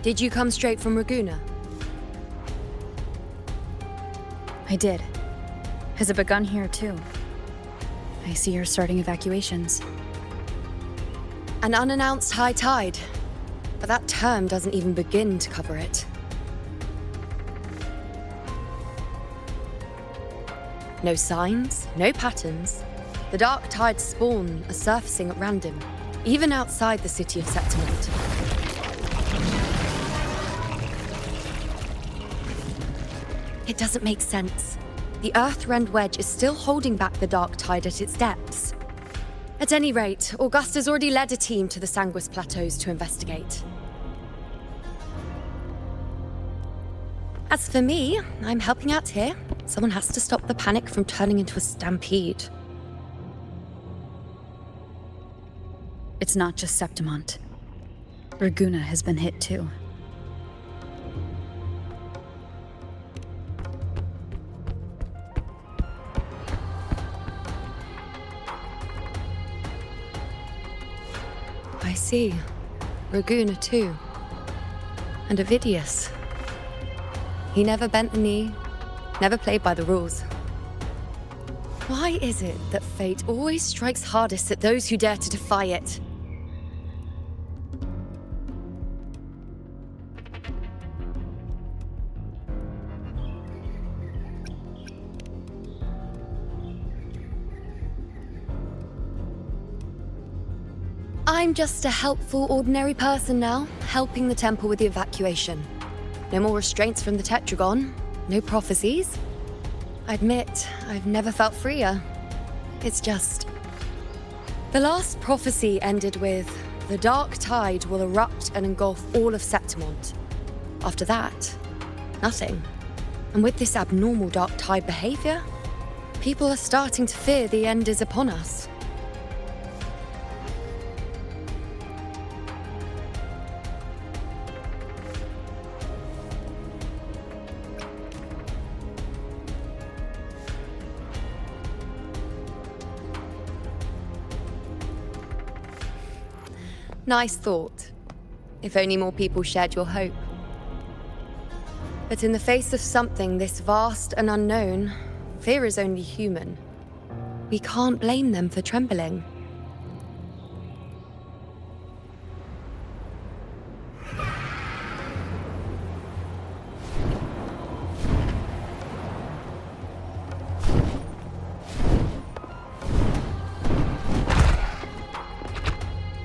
Did you come straight from Raguna? I did. Has it begun here, too? I see you're starting evacuations. An unannounced high tide. But that term doesn't even begin to cover it. No signs, no patterns. The dark tide's spawn are surfacing at random, even outside the city of Septimont. It doesn't make sense. The Earth-rend wedge is still holding back the dark tide at its depths. At any rate, Augusta's already led a team to the Sanguis Plateaus to investigate. As for me, I'm helping out here. Someone has to stop the panic from turning into a stampede. It's not just Septimont. Raguna has been hit too. I see. Raguna too. And Ovidius. He never bent the knee, never played by the rules. Why is it that fate always strikes hardest at those who dare to defy it? I'm just a helpful, ordinary person now, helping the temple with the evacuation. No more restraints from the Tetragon, no prophecies. I admit, I've never felt freer. It's just... The last prophecy ended with, the dark tide will erupt and engulf all of Septimont. After that, nothing. And with this abnormal dark tide behavior, people are starting to fear the end is upon us. Nice thought. If only more people shared your hope. But in the face of something this vast and unknown, fear is only human. We can't blame them for trembling.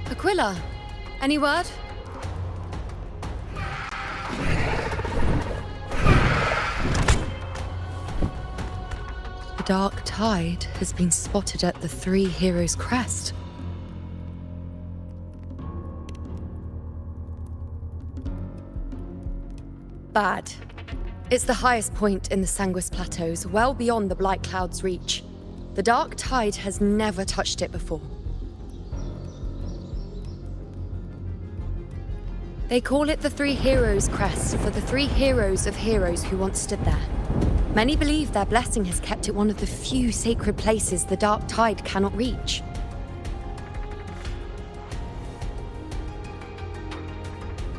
Aquila, any word? The dark tide has been spotted at the Three Heroes' Crest. Bad. It's the highest point in the Sanguis Plateaus, well beyond the Blight Cloud's reach. The dark tide has never touched it before. They call it the Three Heroes' Crest for the three heroes of heroes who once stood there. Many believe their blessing has kept it one of the few sacred places the dark tide cannot reach.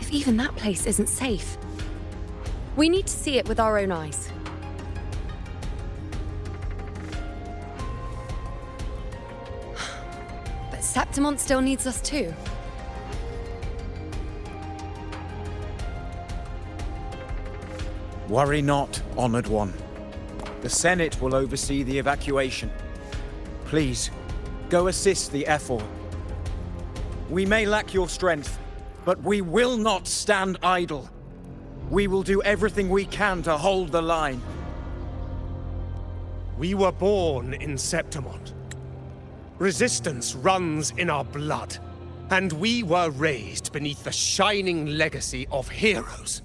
If even that place isn't safe, we need to see it with our own eyes. But Septimont still needs us too. Worry not, Honored One. The Senate will oversee the evacuation. Please, go assist the Ephor. We may lack your strength, but we will not stand idle. We will do everything we can to hold the line. We were born in Septimont. Resistance runs in our blood, and we were raised beneath the shining legacy of heroes.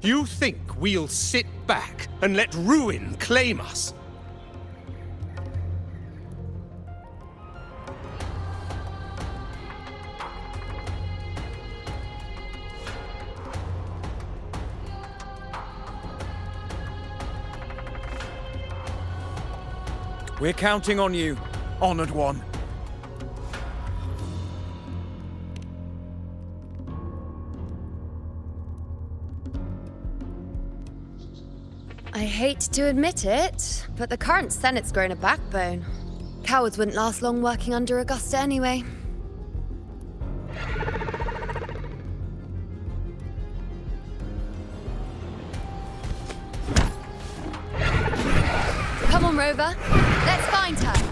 You think we'll sit back and let ruin claim us? We're counting on you, Honored One. I hate to admit it, but the current Senate's grown a backbone. Cowards wouldn't last long working under Augusta anyway. Come on, Rover. Let's find her.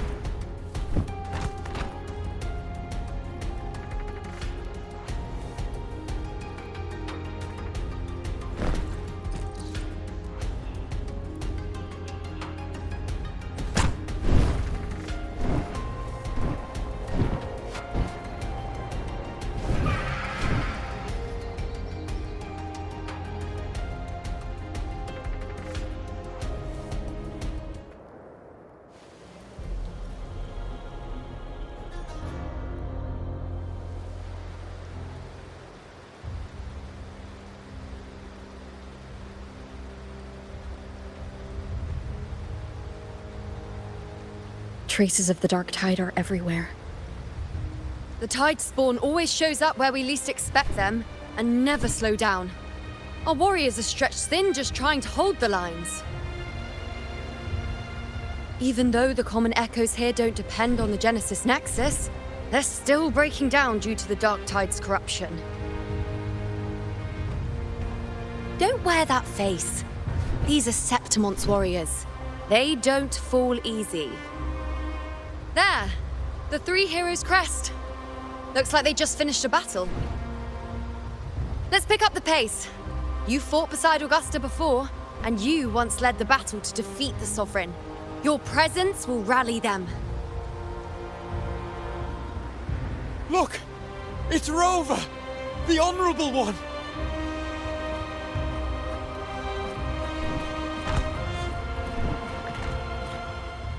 Traces of the dark tide are everywhere. The tide spawn always shows up where we least expect them, and never slow down. Our warriors are stretched thin just trying to hold the lines. Even though the common echoes here don't depend on the Genesis Nexus, they're still breaking down due to the dark tide's corruption. Don't wear that face. These are Septimont's warriors. They don't fall easy. There! The three heroes' crest. Looks like they just finished a battle. Let's pick up the pace. You fought beside Augusta before, and you once led the battle to defeat the Sovereign. Your presence will rally them. Look! It's Rover! The Honorable One!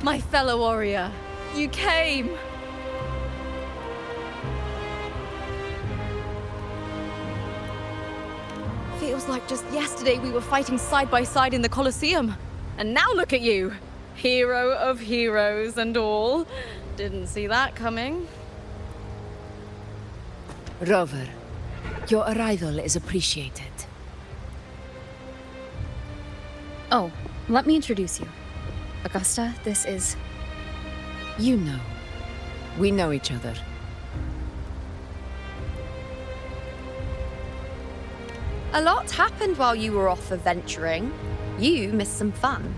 My fellow warrior, you came! Feels like just yesterday we were fighting side by side in the Colosseum. And now look at you! Hero of heroes and all. Didn't see that coming. Rover, your arrival is appreciated. Oh, let me introduce you. Augusta, this is... You know. We know each other. A lot happened while you were off adventuring. You missed some fun.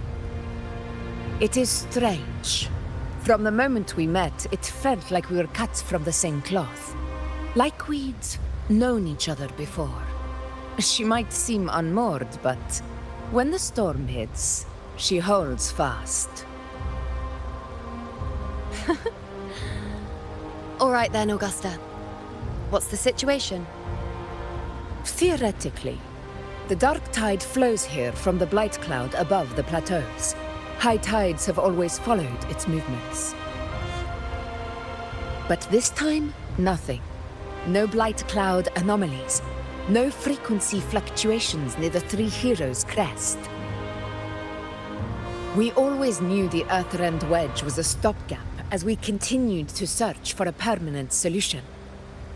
It is strange. From the moment we met, it felt like we were cut from the same cloth. Like we'd known each other before. She might seem unmoored, but when the storm hits, she holds fast. All right then, Augusta. What's the situation? Theoretically, the dark tide flows here from the blight cloud above the plateaus. High tides have always followed its movements. But this time, nothing. No blight cloud anomalies. No frequency fluctuations near the Three Heroes' crest. We always knew the Earthrend Wedge was a stopgap as we continued to search for a permanent solution.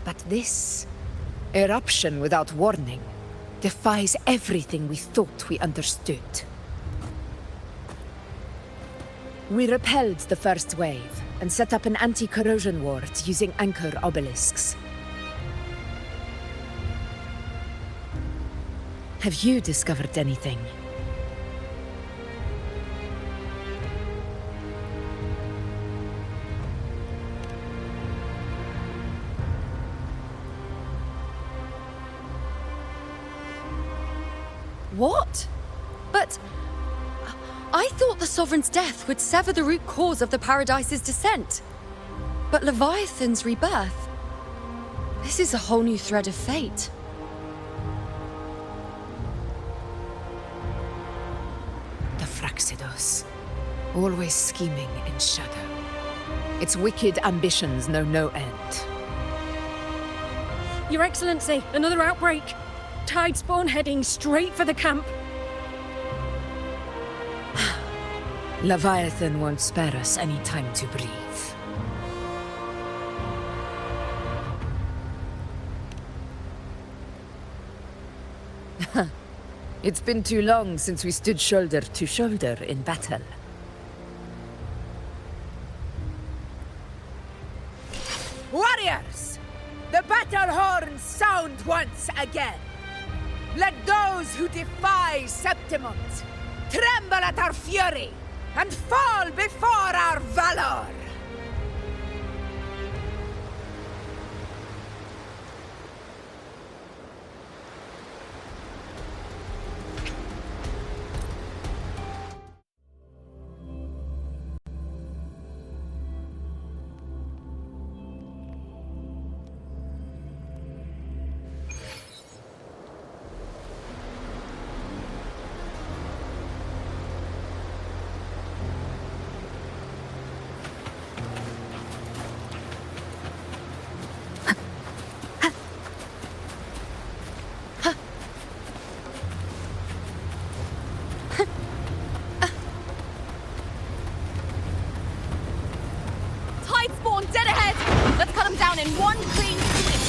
But this eruption without warning defies everything we thought we understood. We repelled the first wave and set up an anti-corrosion ward using anchor obelisks. Have you discovered anything? What? But I thought the Sovereign's death would sever the root cause of the Paradise's descent. But Leviathan's rebirth? This is a whole new thread of fate. The Fraxidos. Always scheming in shadow. Its wicked ambitions know no end. Your Excellency, another outbreak. Tidespawn heading straight for the camp. Leviathan won't spare us any time to breathe. It's been too long since we stood shoulder to shoulder in battle. Warriors! The battle horns sound once again! Let those who defy Septimont tremble at our fury and fall before our valor! Tidespawn dead ahead! Let's cut them down in one clean sweep!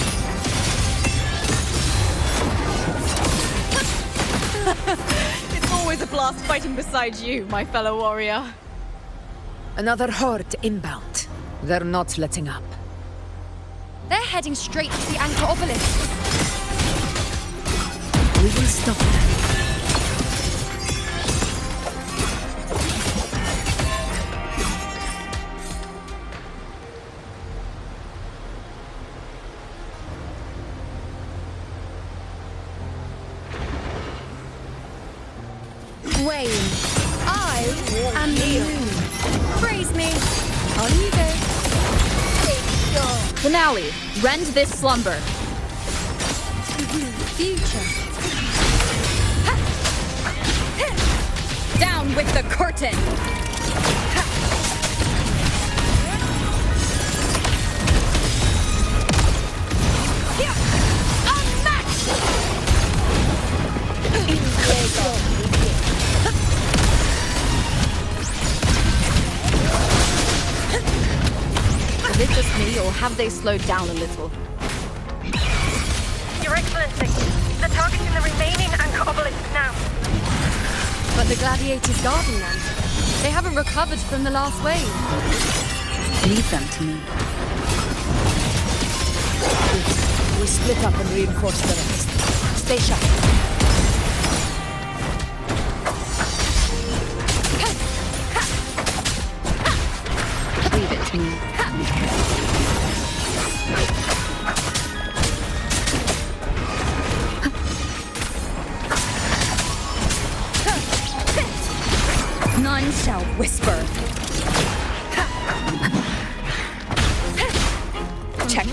It's always a blast fighting beside you, my fellow warrior. Another horde inbound. They're not letting up. They're heading straight to the Anchor Obelisk. We will stop them. Wayne, I am the moon. Praise me. On you go. Finale, rend this slumber. Future. Down with the curtain! Is it just me, or have they slowed down a little? Your Excellency, they're targeting the remaining Anchor Obelisk now. But the Gladiators guarding them. They haven't recovered from the last wave. Leave them to me. We split up and reinforce the rest. Stay sharp. Leave it to me. None shall whisper. Check.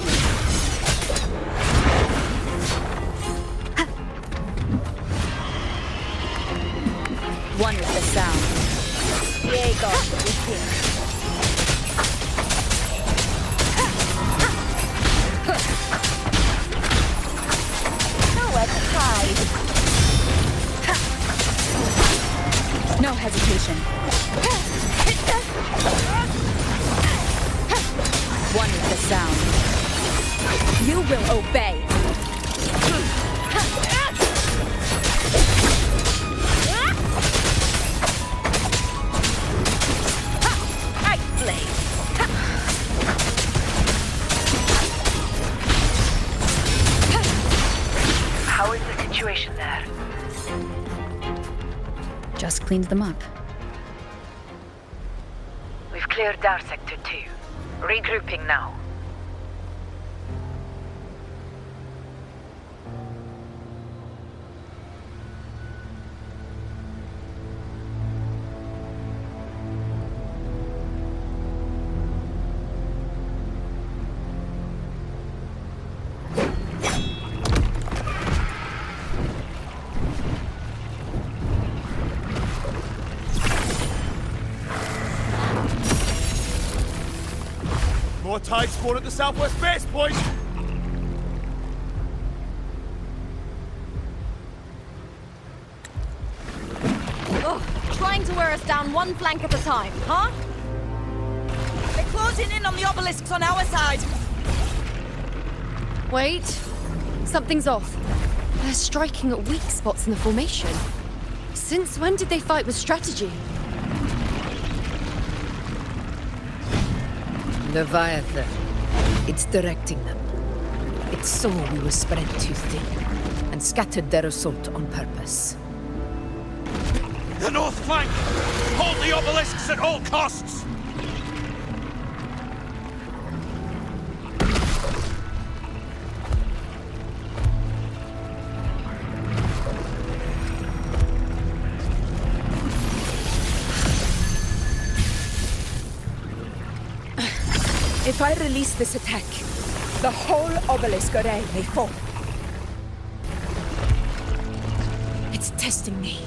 One with the sound. Diego with him. Nowhere to hide. No hesitation. One with the sound. You will obey. Ice blade. How is the situation there? cleaned them up. We've cleared our Sector 2. Regrouping now. More tide spawn at the southwest base point! Ugh, trying to wear us down one flank at a time, huh? They're closing in on the obelisks on our side. Wait. Something's off. They're striking at weak spots in the formation. Since when did they fight with strategy? Leviathan. It's directing them. It saw we were spread too thin, and scattered their assault on purpose. The north flank! Hold the obelisks at all costs! If I release this attack, the whole obelisk array may fall. It's testing me,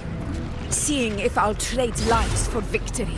seeing if I'll trade lives for victory.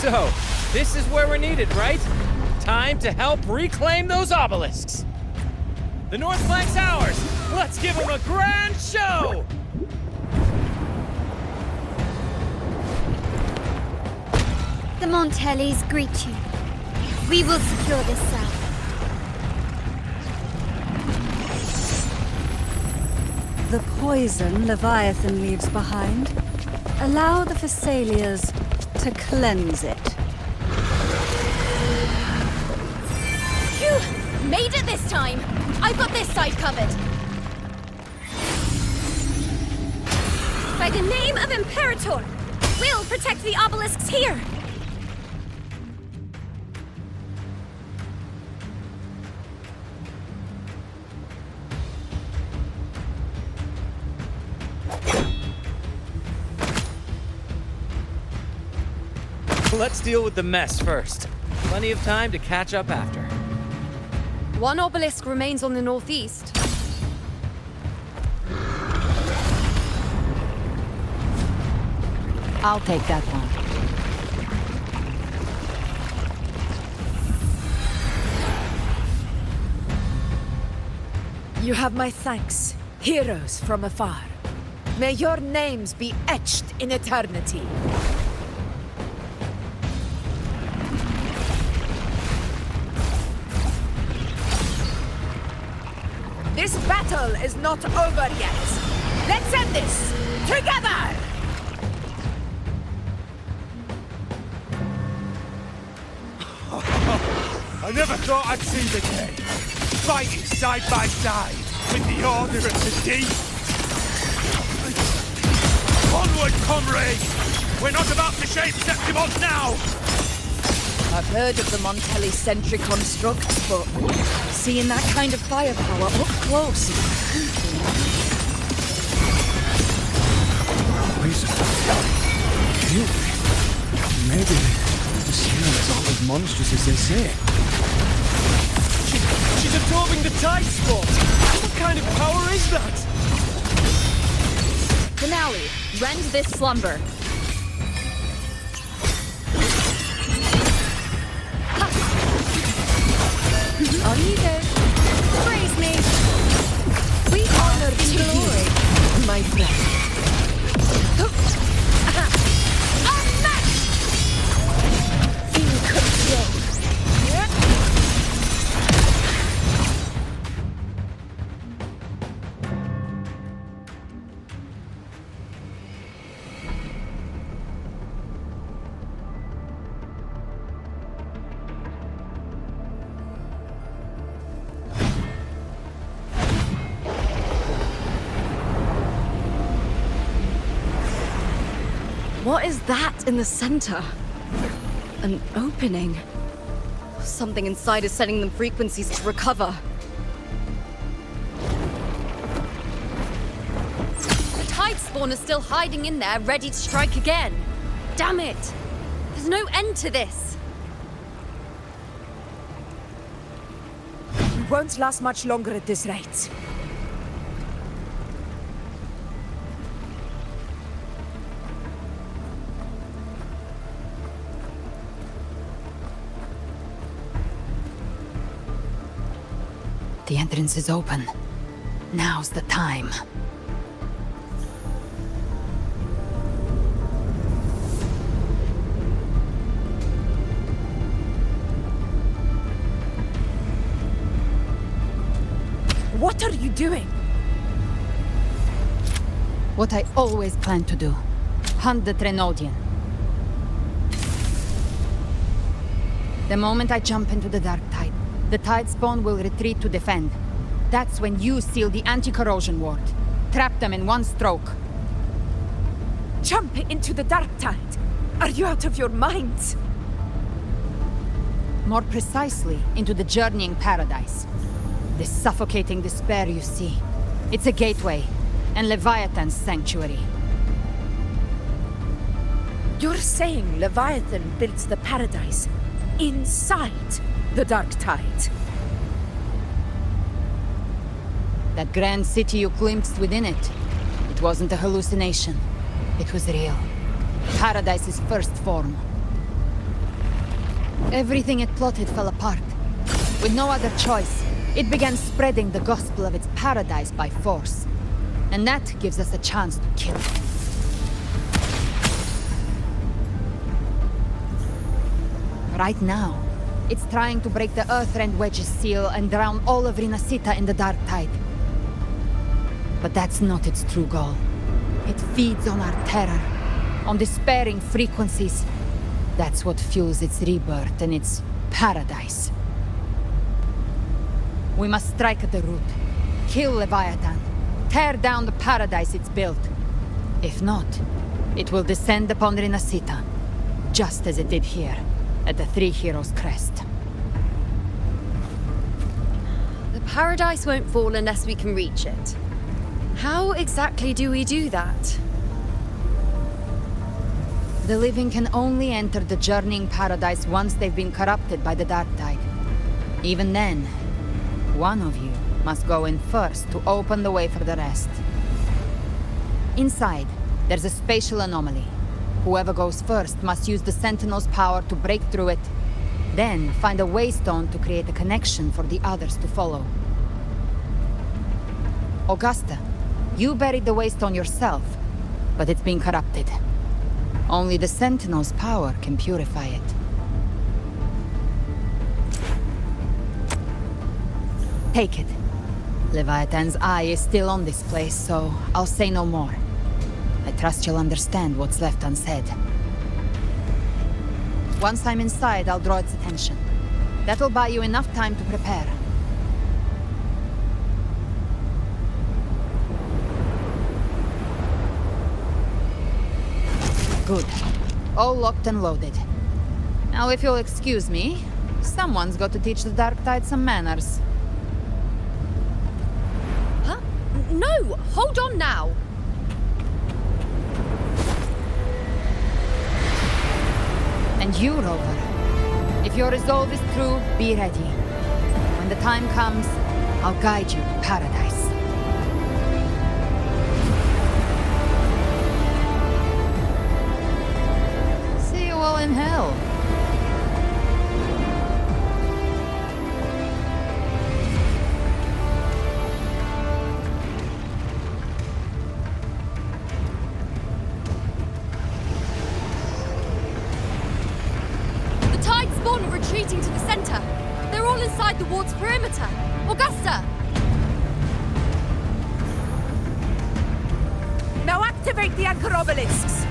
So, this is where we're needed, right? Time to help reclaim those obelisks. The north flank's ours. Let's give them a grand show! The Montellis greet you. We will secure this south. The poison Leviathan leaves behind, allow the Thessalians to cleanse it. Phew! Made it this time! I've got this side covered. By the name of Imperator, we'll protect the obelisks here! Let's deal with the mess first. Plenty of time to catch up after. One obelisk remains on the northeast. I'll take that one. You have my thanks, heroes from afar. May your names be etched in eternity. This battle is not over yet. Let's end this together! I never thought I'd see the day. Fighting side by side with the Order of the Deep. Onward, comrades! We're not about to shape Septimon now! I've heard of the Montelli-centric constructs, but seeing that kind of firepower up close is creepy. Poison. Fury. Maybe the Sierras aren't as monstrous as they say. She's absorbing the tide spot! What kind of power is that? Finale, rend this slumber. On you go. Praise me. We honor in glory, my friend. Unmatched! In control. What is that in the center? An opening. Something inside is sending them frequencies to recover. The tide spawn is still hiding in there, ready to strike again. Damn it! There's no end to this. We won't last much longer at this rate. The entrance is open. Now's the time. What are you doing? What I always planned to do. Hunt the Trenodian. The moment I jump into the dark tide, the tide spawn will retreat to defend. That's when you seal the anti-corrosion ward. Trap them in one stroke. Jump into the dark tide? Are you out of your mind? More precisely, into the journeying paradise. This suffocating despair you see. It's a gateway, and Leviathan's sanctuary. You're saying Leviathan built the paradise inside the dark tide? That grand city you glimpsed within it, it wasn't a hallucination. It was real. Paradise's first form. Everything it plotted fell apart. With no other choice, it began spreading the gospel of its paradise by force. And that gives us a chance to kill it. Right now, it's trying to break the Earthrend Wedge's seal and drown all of Rinasita in the dark tide. But that's not its true goal. It feeds on our terror, on despairing frequencies. That's what fuels its rebirth and its paradise. We must strike at the root, kill Leviathan, tear down the paradise it's built. If not, it will descend upon Rinasita, just as it did here, at the Three Heroes' Crest. The paradise won't fall unless we can reach it. How exactly do we do that? The living can only enter the journeying paradise once they've been corrupted by the dark tide. Even then, one of you must go in first to open the way for the rest. Inside, there's a spatial anomaly. Whoever goes first must use the Sentinel's power to break through it, then find a waystone to create a connection for the others to follow. Augusta, you buried the waystone yourself, but it's been corrupted. Only the Sentinel's power can purify it. Take it. Leviathan's eye is still on this place, so I'll say no more. I trust you'll understand what's left unsaid. Once I'm inside, I'll draw its attention. That'll buy you enough time to prepare. Good. All locked and loaded. Now, if you'll excuse me, someone's got to teach the Dark Tide some manners. Huh? No! Hold on now! And you, Rover. If your resolve is true, be ready. When the time comes, I'll guide you to paradise. See you all in hell. getting to the center. They're all inside the ward's perimeter. Augusta! Now activate the anchor obelisks!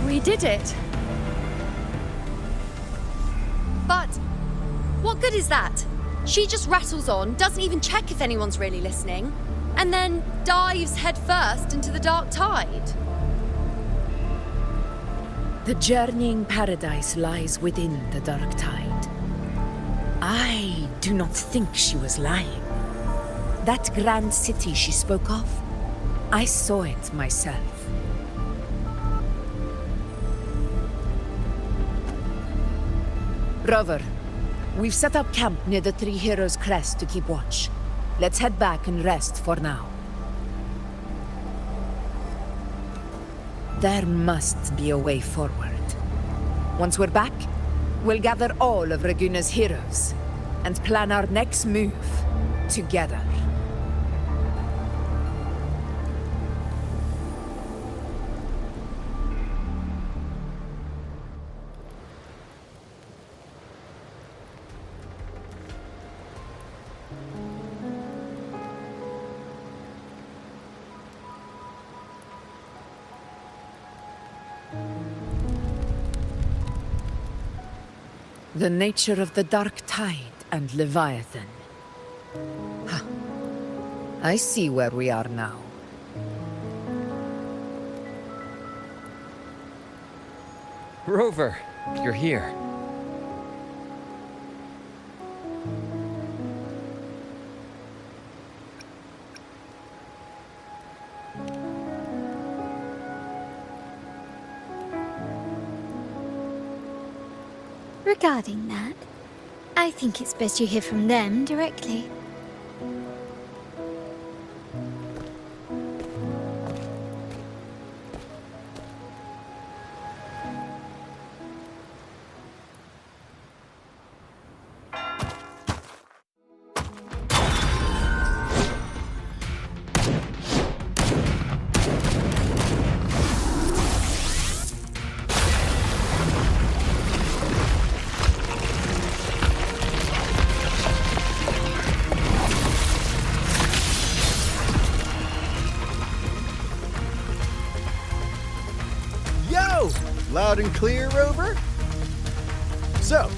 We did it. But what good is that? She just rattles on, doesn't even check if anyone's really listening, and then dives headfirst into the dark tide. The journeying paradise lies within the dark tide. I do not think she was lying. That grand city she spoke of, I saw it myself. Rover, we've set up camp near the Three Heroes crest to keep watch. Let's head back and rest for now. There must be a way forward. Once we're back, we'll gather all of Raguna's heroes and plan our next move together. The nature of the dark tide and Leviathan. Huh. I see where we are now. Rover, you're here. Regarding that, I think it's best you hear from them directly. Loud and clear, Rover? So,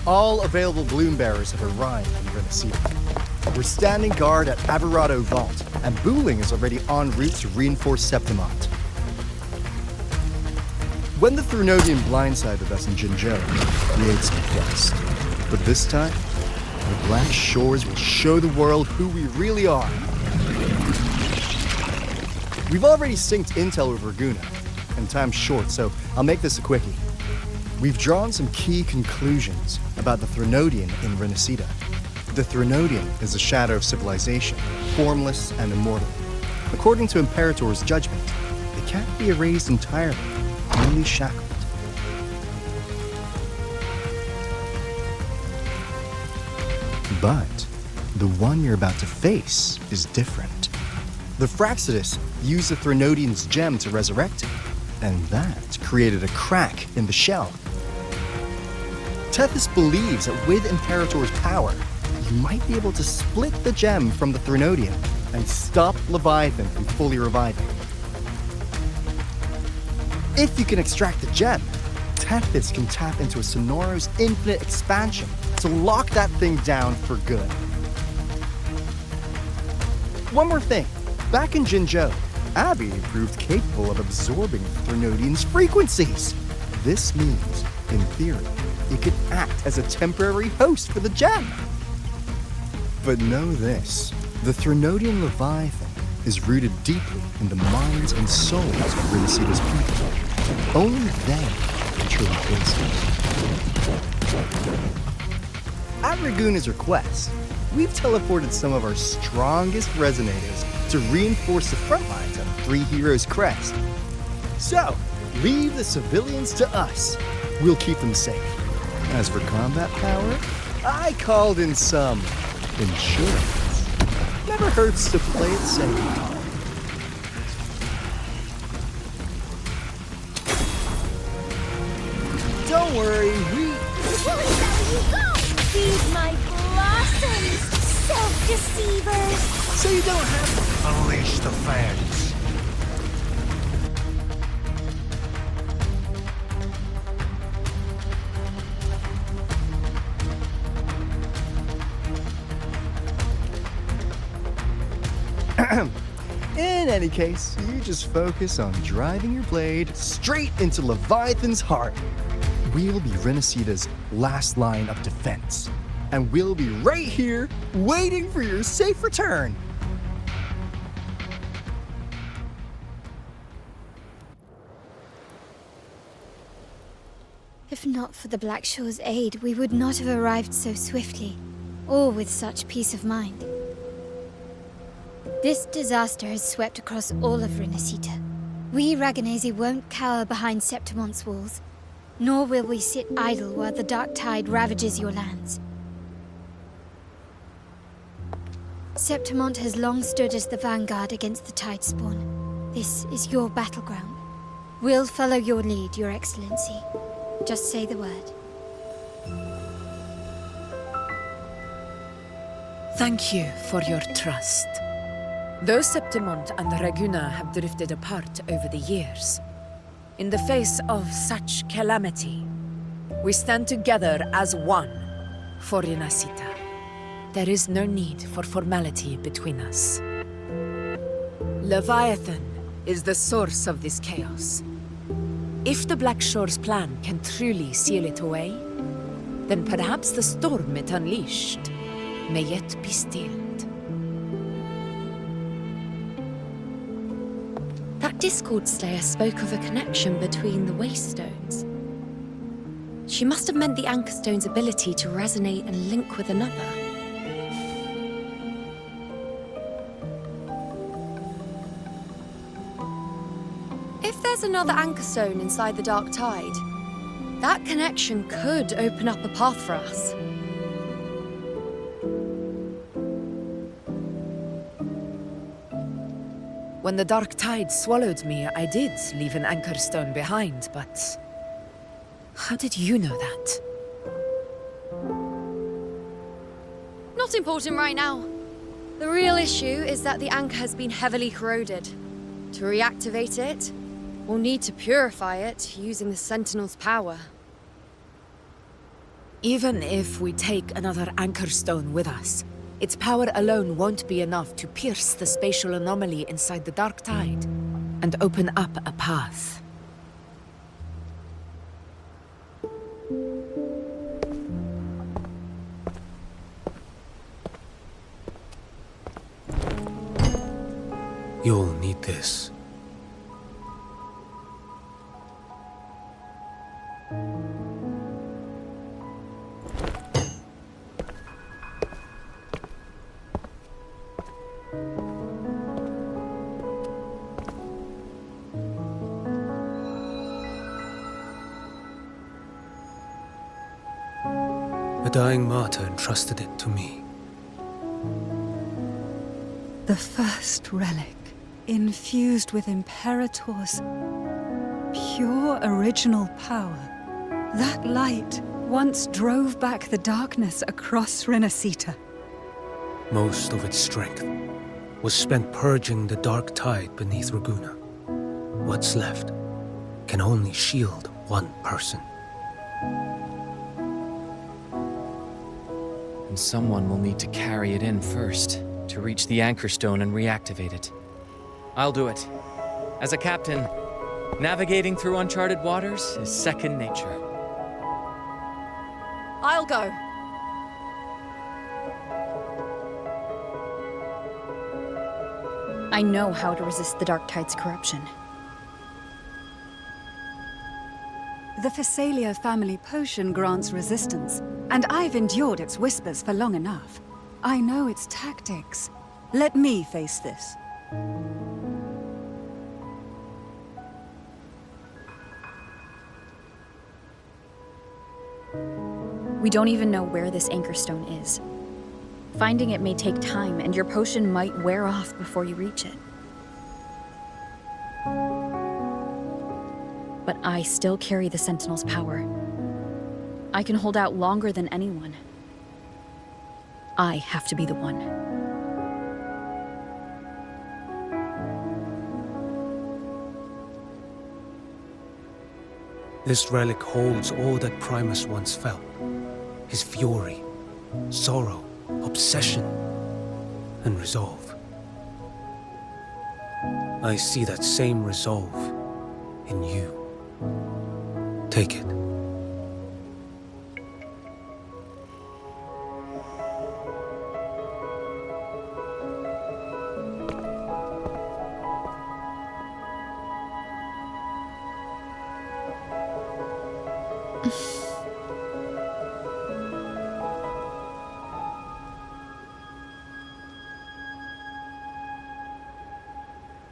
all available bloom bearers have arrived in Renacida. We're standing guard at Averado Vault, and Booling is already en route to reinforce Septimont. When the Threnodian blindsided us in Jinzhou, we ate some dust. But this time, the Black Shores will show the world who we really are. We've already synced intel with Raguna, and time's short, so I'll make this a quickie. We've drawn some key conclusions about the Threnodian in Renacida. The Threnodian is a shadow of civilization, formless and immortal. According to Imperator's judgment, it can't be erased entirely, only shackled. But the one you're about to face is different. The Fraxidus used the Threnodian's gem to resurrect it, and that created a crack in the shell. Tethys believes that with Imperator's power, you might be able to split the gem from the Threnodian and stop Leviathan from fully reviving. If you can extract the gem, Tethys can tap into a Sonoro's infinite expansion to lock that thing down for good. One more thing. Back in Jinzhou, Abby proved capable of absorbing the Threnodian's frequencies. This means, in theory, it could act as a temporary host for the gem. But know this, the Threnodian Leviathan is rooted deeply in the minds and souls of Renaceda's people. Only then can truly face it. At Raguna's request, we've teleported some of our strongest resonators to reinforce the front lines of Three Heroes Crest. So, leave the civilians to us. We'll keep them safe. As for combat power, I called in some insurance. Never hurts to play it safe. Don't worry, we... Feed my blossoms, self-deceivers! So you don't have to... Unleash the fans. In any case, you just focus on driving your blade straight into Leviathan's heart. We'll be Renaceda's last line of defense. And we'll be right here, waiting for your safe return. If not for the Black Shore's aid, we would not have arrived so swiftly, or with such peace of mind. This disaster has swept across all of Renacita. We Raganese won't cower behind Septimon's walls, nor will we sit idle while the dark tide ravages your lands. Septimont has long stood as the vanguard against the Tidespawn. This is your battleground. We'll follow your lead, Your Excellency. Just say the word. Thank you for your trust. Though Septimont and Raguna have drifted apart over the years, in the face of such calamity, we stand together as one for Renacita. There is no need for formality between us. Leviathan is the source of this chaos. If the Black Shore's plan can truly seal it away, then perhaps the storm it unleashed may yet be stilled. That Discord Slayer spoke of a connection between the Waystones. She must have meant the Anchorstone's ability to resonate and link with another. If there's another Anchorstone inside the Dark Tide, that connection could open up a path for us. When the Dark Tide swallowed me, I did leave an Anchorstone behind, but... how did you know that? Not important right now. The real issue is that the anchor has been heavily corroded. To reactivate it, we'll need to purify it using the Sentinel's power. Even if we take another Anchorstone with us, its power alone won't be enough to pierce the spatial anomaly inside the Dark Tide and open up a path. You'll need this. A dying martyr entrusted it to me. The first relic, infused with Imperator's pure original power. That light once drove back the darkness across Renacita. Most of its strength was spent purging the dark tide beneath Raguna. What's left can only shield one person. And someone will need to carry it in first, to reach the Anchorstone and reactivate it. I'll do it. As a captain, navigating through uncharted waters is second nature. I'll go. I know how to resist the Dark Tide's corruption. The Physalia family potion grants resistance, and I've endured its whispers for long enough. I know its tactics. Let me face this. We don't even know where this anchor stone is. Finding it may take time, and your potion might wear off before you reach it. But I still carry the Sentinel's power. I can hold out longer than anyone. I have to be the one. This relic holds all that Primus once felt. His fury, sorrow, obsession, and resolve. I see that same resolve in you. Take it.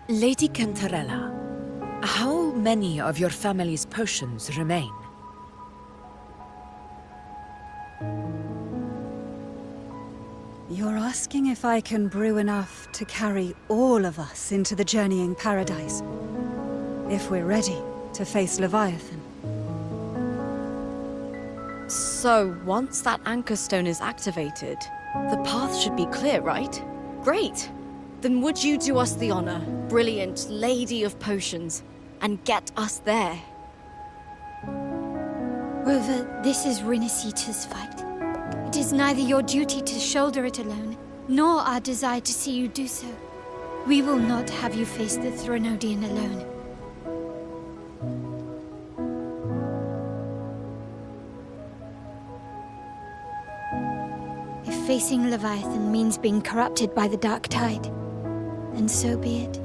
Lady Cantarella, how many of your family's potions remain? You're asking if I can brew enough to carry all of us into the journeying paradise. If we're ready to face Leviathan. So, once that anchor stone is activated, the path should be clear, right? Great! Then would you do us the honor, brilliant Lady of Potions, and get us there? Rover, this is Rinasita's fight. It is neither your duty to shoulder it alone, nor our desire to see you do so. We will not have you face the Thronodian alone. If facing Leviathan means being corrupted by the Dark Tide, then so be it.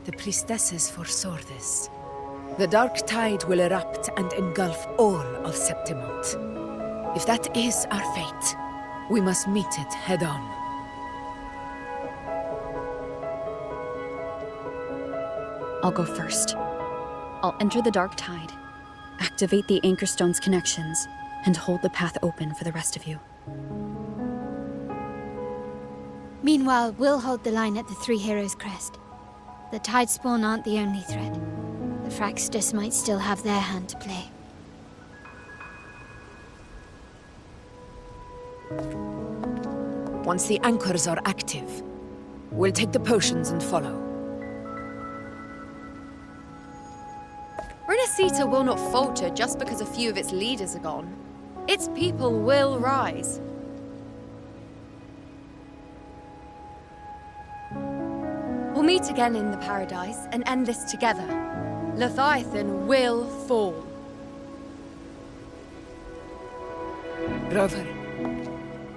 The priestesses foresaw this. The Dark Tide will erupt and engulf all of Septimont. If that is our fate, we must meet it head-on. I'll go first. I'll enter the Dark Tide, activate the Anchor Stone's connections, and hold the path open for the rest of you. Meanwhile, we'll hold the line at the Three Heroes Crest. The Tidespawn aren't the only threat. The Fraxtus might still have their hand to play. Once the anchors are active, we'll take the potions and follow. Renacita will not falter just because a few of its leaders are gone. Its people will rise. We'll meet again in the Paradise and end this together. Leviathan will fall. Rover,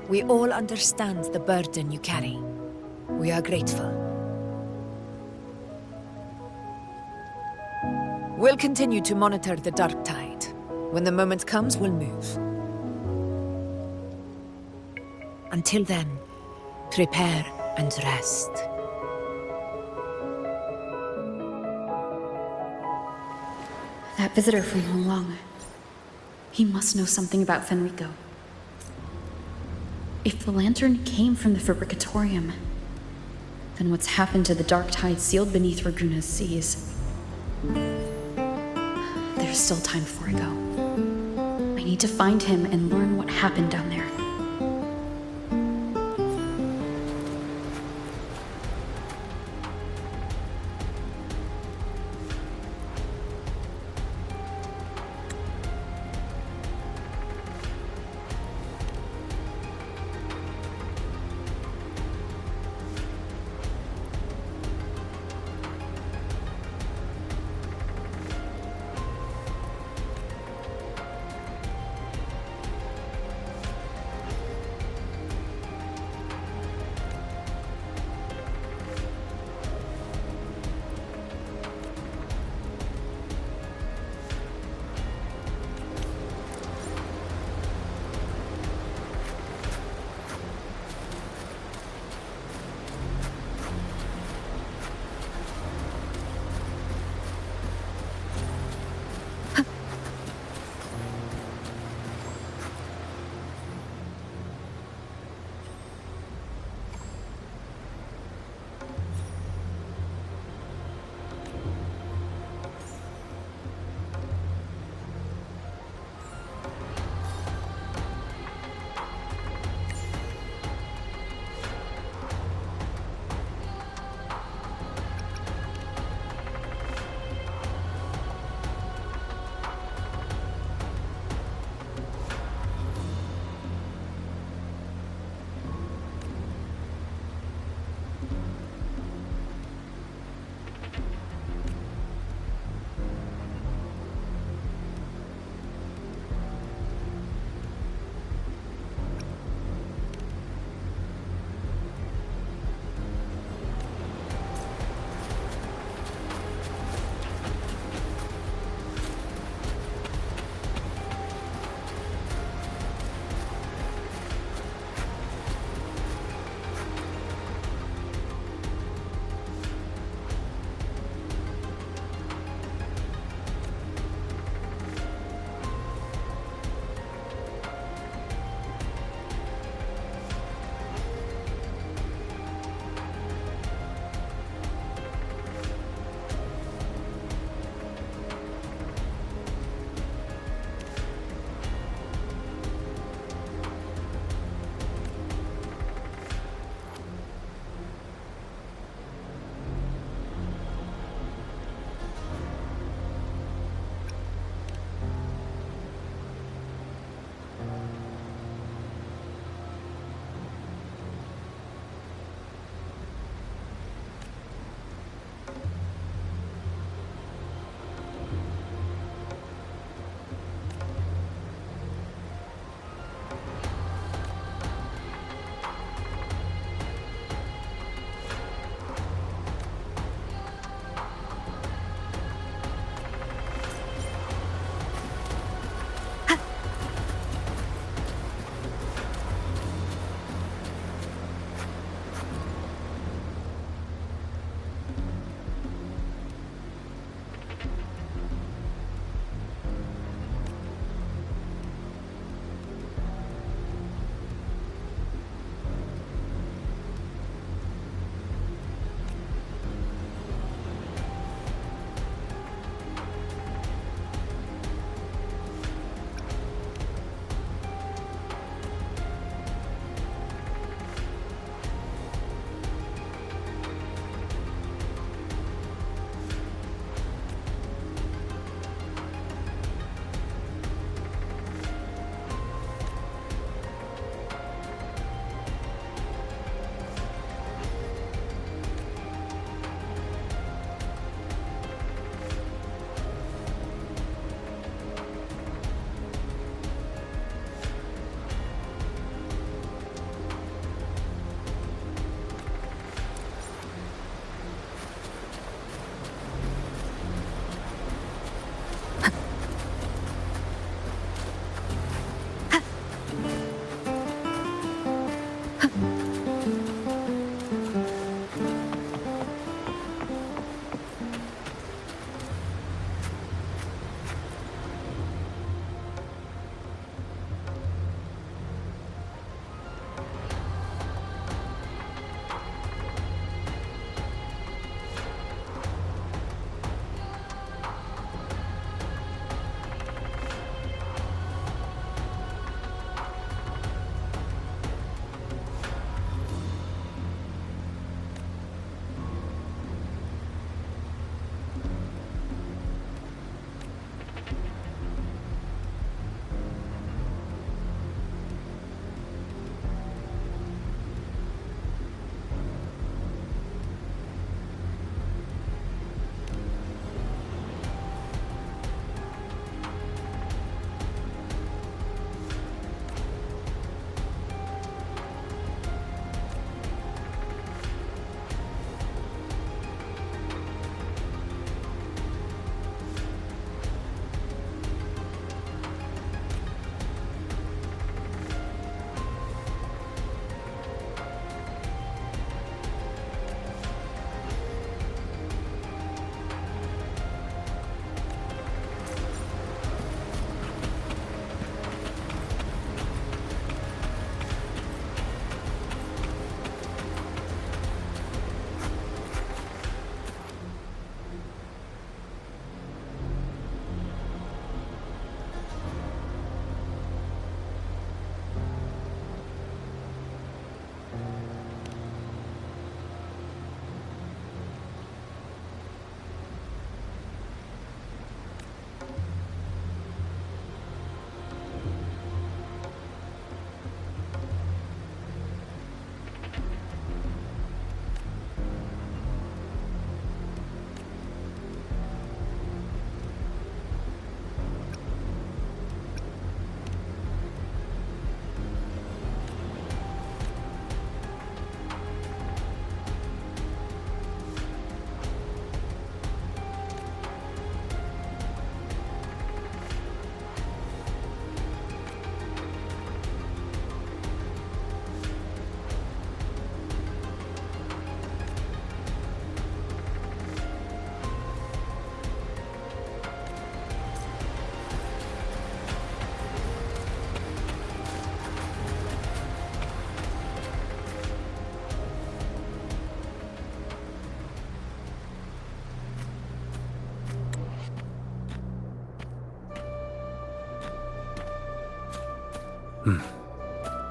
we all understand the burden you carry. We are grateful. We'll continue to monitor the Dark Tide. When the moment comes, we'll move. Until then, prepare and rest. That visitor from Honglong. He must know something about Fenrico. If the lantern came from the Fabricatorium, then what's happened to the Dark Tide sealed beneath Raguna's seas? There's still time before I go. I need to find him and learn what happened down there.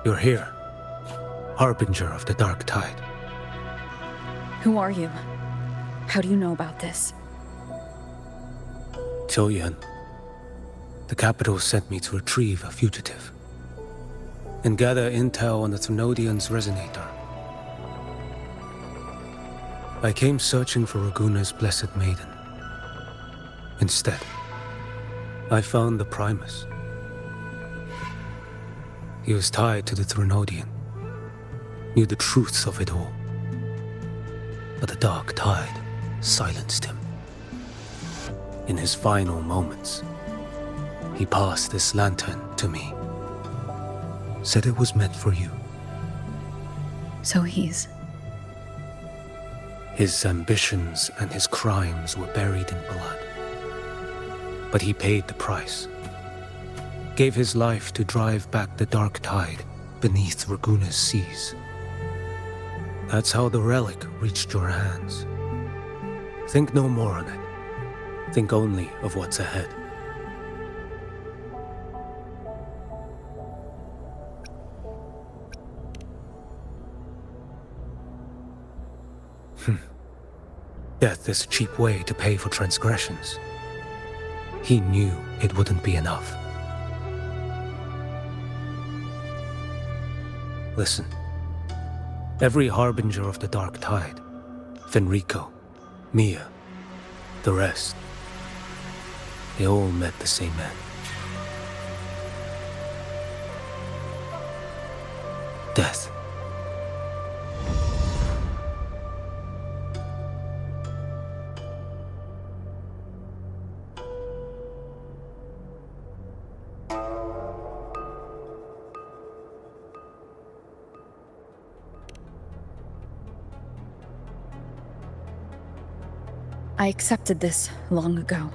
You're here, Harbinger of the Dark Tide. Who are you? How do you know about this? Choyan. The capital sent me to retrieve a fugitive and gather intel on the Thrunodian's resonator. I came searching for Raguna's Blessed Maiden. Instead, I found the Primus. He was tied to the Thrunodian, knew the truths of it all. But the Dark Tide silenced him. In his final moments, he passed this lantern to me. Said it was meant for you. So he's... His ambitions and his crimes were buried in blood. But he paid the price. Gave his life to drive back the Dark Tide beneath Raguna's seas. That's how the relic reached your hands. Think no more on it. Think only of what's ahead. Death is a cheap way to pay for transgressions. He knew it wouldn't be enough. Listen. Every Harbinger of the Dark Tide, Fenrico, Mia, the rest, they all met the same end. Death. I accepted this long ago.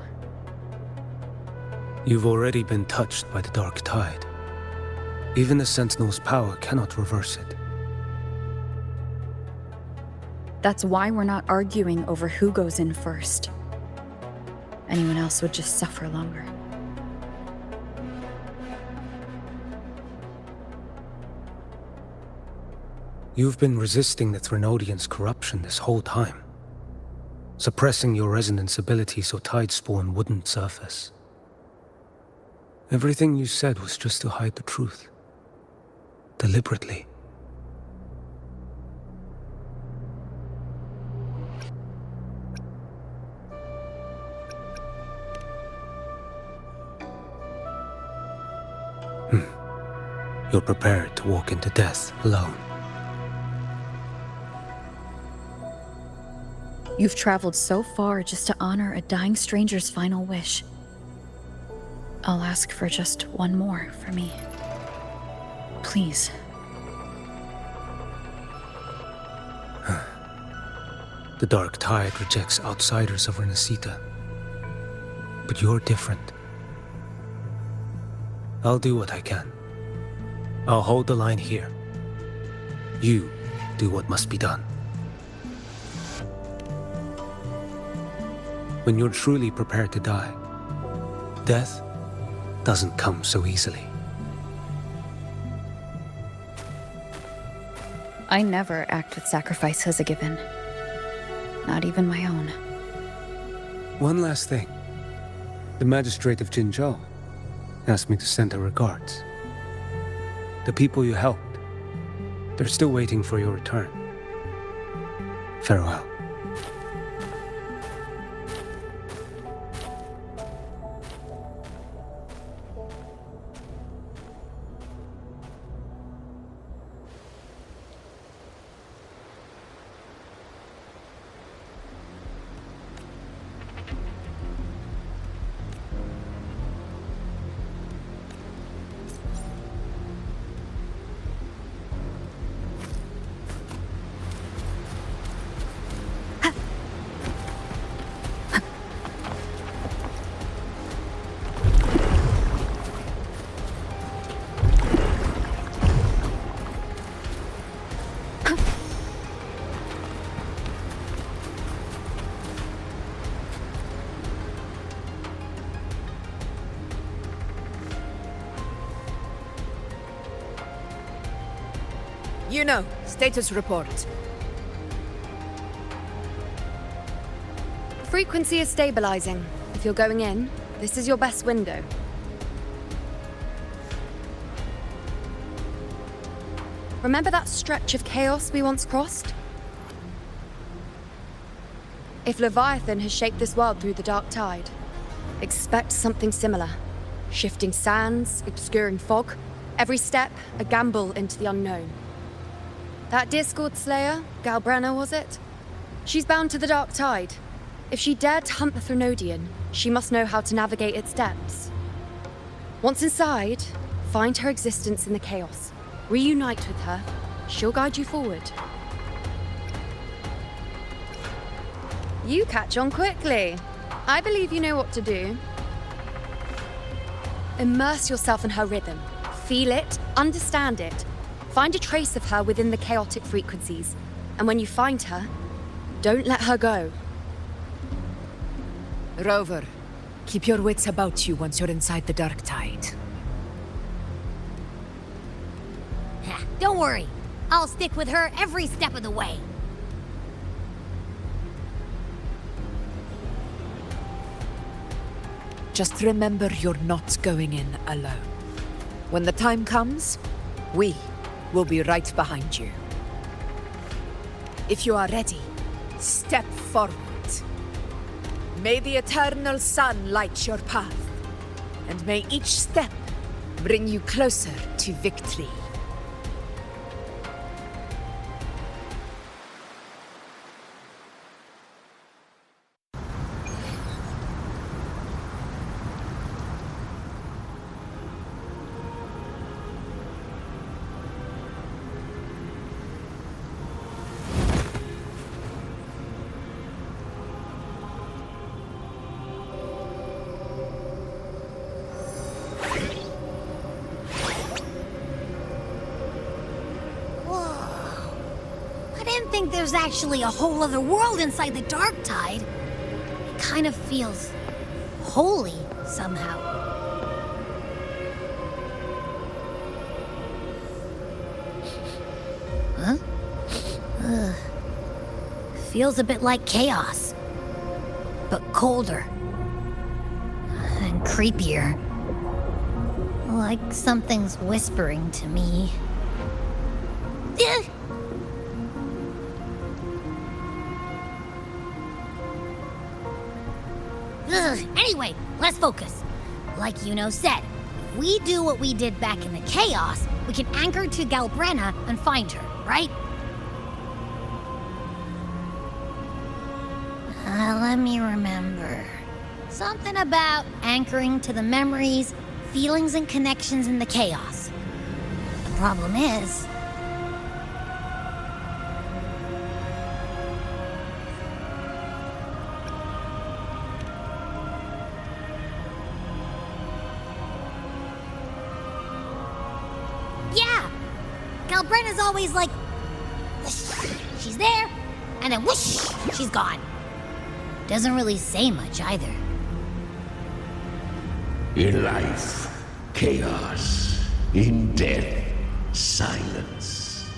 You've already been touched by the Dark Tide. Even the Sentinel's power cannot reverse it. That's why we're not arguing over who goes in first. Anyone else would just suffer longer. You've been resisting the Thrunodian's corruption this whole time. Suppressing your resonance ability so Tidespawn wouldn't surface. Everything you said was just to hide the truth. Deliberately. You're prepared to walk into death alone. You've traveled so far just to honor a dying stranger's final wish. I'll ask for just one more for me. Please. The Dark Tide rejects outsiders of Renacita. But you're different. I'll do what I can. I'll hold the line here. You do what must be done. When you're truly prepared to die, death doesn't come so easily. I never act with sacrifice as a given. Not even my own. One last thing. The magistrate of Jinzhou asked me to send her regards. The people you helped, they're still waiting for your return. Farewell. you know, status report. Frequency is stabilizing. If you're going in, this is your best window. Remember that stretch of chaos we once crossed? If Leviathan has shaped this world through the dark tide, expect something similar. Shifting sands, obscuring fog, every step a gamble into the unknown. That Discord Slayer, Galbrenna was it? She's bound to the dark tide. If she dared to hunt the Threnodian, she must know how to navigate its depths. Once inside, find her existence in the chaos. Reunite with her. She'll guide you forward. You catch on quickly. I believe you know what to do. Immerse yourself in her rhythm. Feel it, understand it. Find a trace of her within the chaotic frequencies. And when you find her, don't let her go. Rover, keep your wits about you once you're inside the dark tide. Don't worry. I'll stick with her every step of the way. Just remember you're not going in alone. When the time comes, we will be right behind you. If you are ready, step forward. May the eternal sun light your path, and may each step bring you closer to victory. There's actually a whole other world inside the dark tide. It kind of feels holy somehow. Huh? Ugh. Feels a bit like chaos, but colder and creepier. Like something's whispering to me. Anyway, let's focus. Like Yuno said, if we do what we did back in the chaos, we can anchor to Galbrenna and find her, right? Let me remember. Something about anchoring to the memories, feelings, and connections in the chaos. The problem is... Galbrenna's always like, whoosh, she's there, and then whoosh, she's gone. Doesn't really say much either. In life, chaos. In death, silence.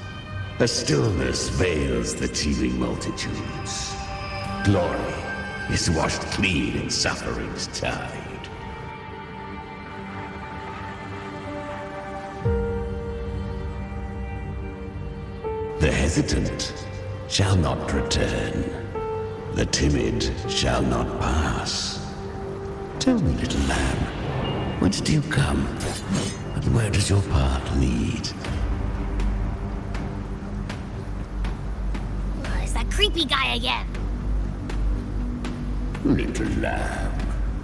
A stillness veils the teeming multitudes. Glory is washed clean in suffering's tide. The hesitant shall not return. The timid shall not pass. Tell me, little lamb, whence do you come? And where does your path lead? It's that creepy guy again. Little lamb,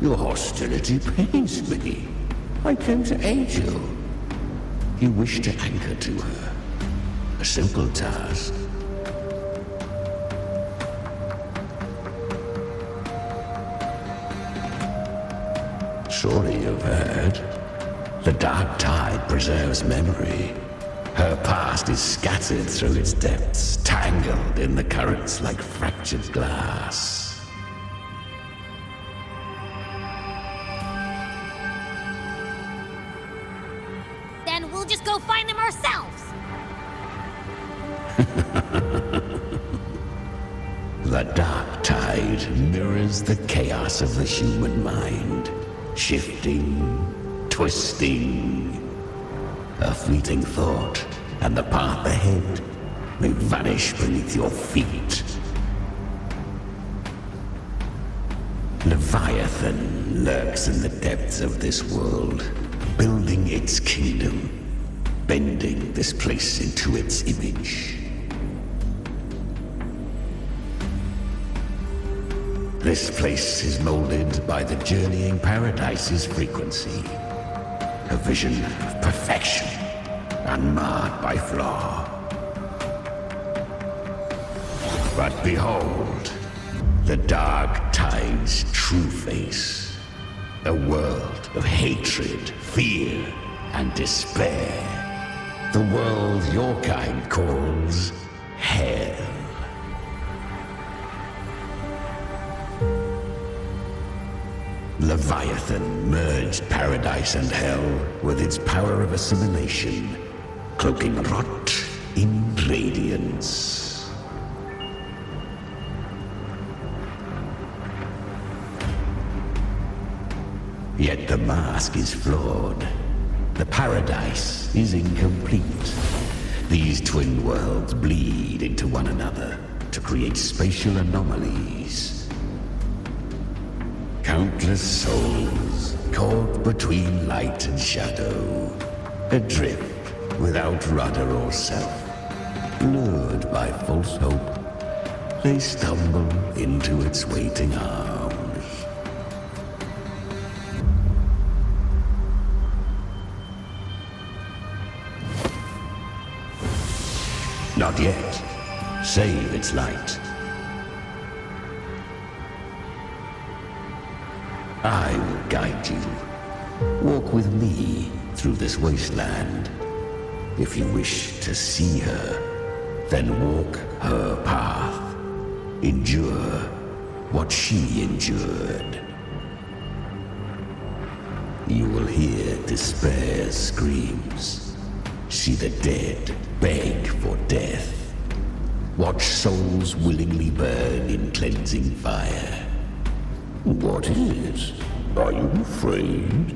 your hostility pains me. I came to aid you. You wish to anchor to her. A simple task. Surely you've heard. The dark tide preserves memory. Her past is scattered through its depths, tangled in the currents like fractured glass. Then we'll just go find them ourselves. The dark tide mirrors the chaos of the human mind, shifting, twisting. A fleeting thought, and the path ahead may vanish beneath your feet. Leviathan lurks in the depths of this world, building its kingdom, bending this place into its image. This place is molded by the journeying paradise's frequency, a vision of perfection, unmarred by flaw. But behold, the dark tide's true face, a world of hatred, fear, and despair. The world your kind calls hell. Leviathan merged paradise and hell with its power of assimilation, cloaking rot in radiance. Yet the mask is flawed. The paradise is incomplete. These twin worlds bleed into one another to create spatial anomalies. Countless souls caught between light and shadow, adrift without rudder or self, lured by false hope, they stumble into its waiting arms. Not yet. Save its light. I will guide you. Walk with me through this wasteland. If you wish to see her, then walk her path. Endure what she endured. You will hear despair's screams. See the dead beg for death. Watch souls willingly burn in cleansing fire. What is it? Are you afraid?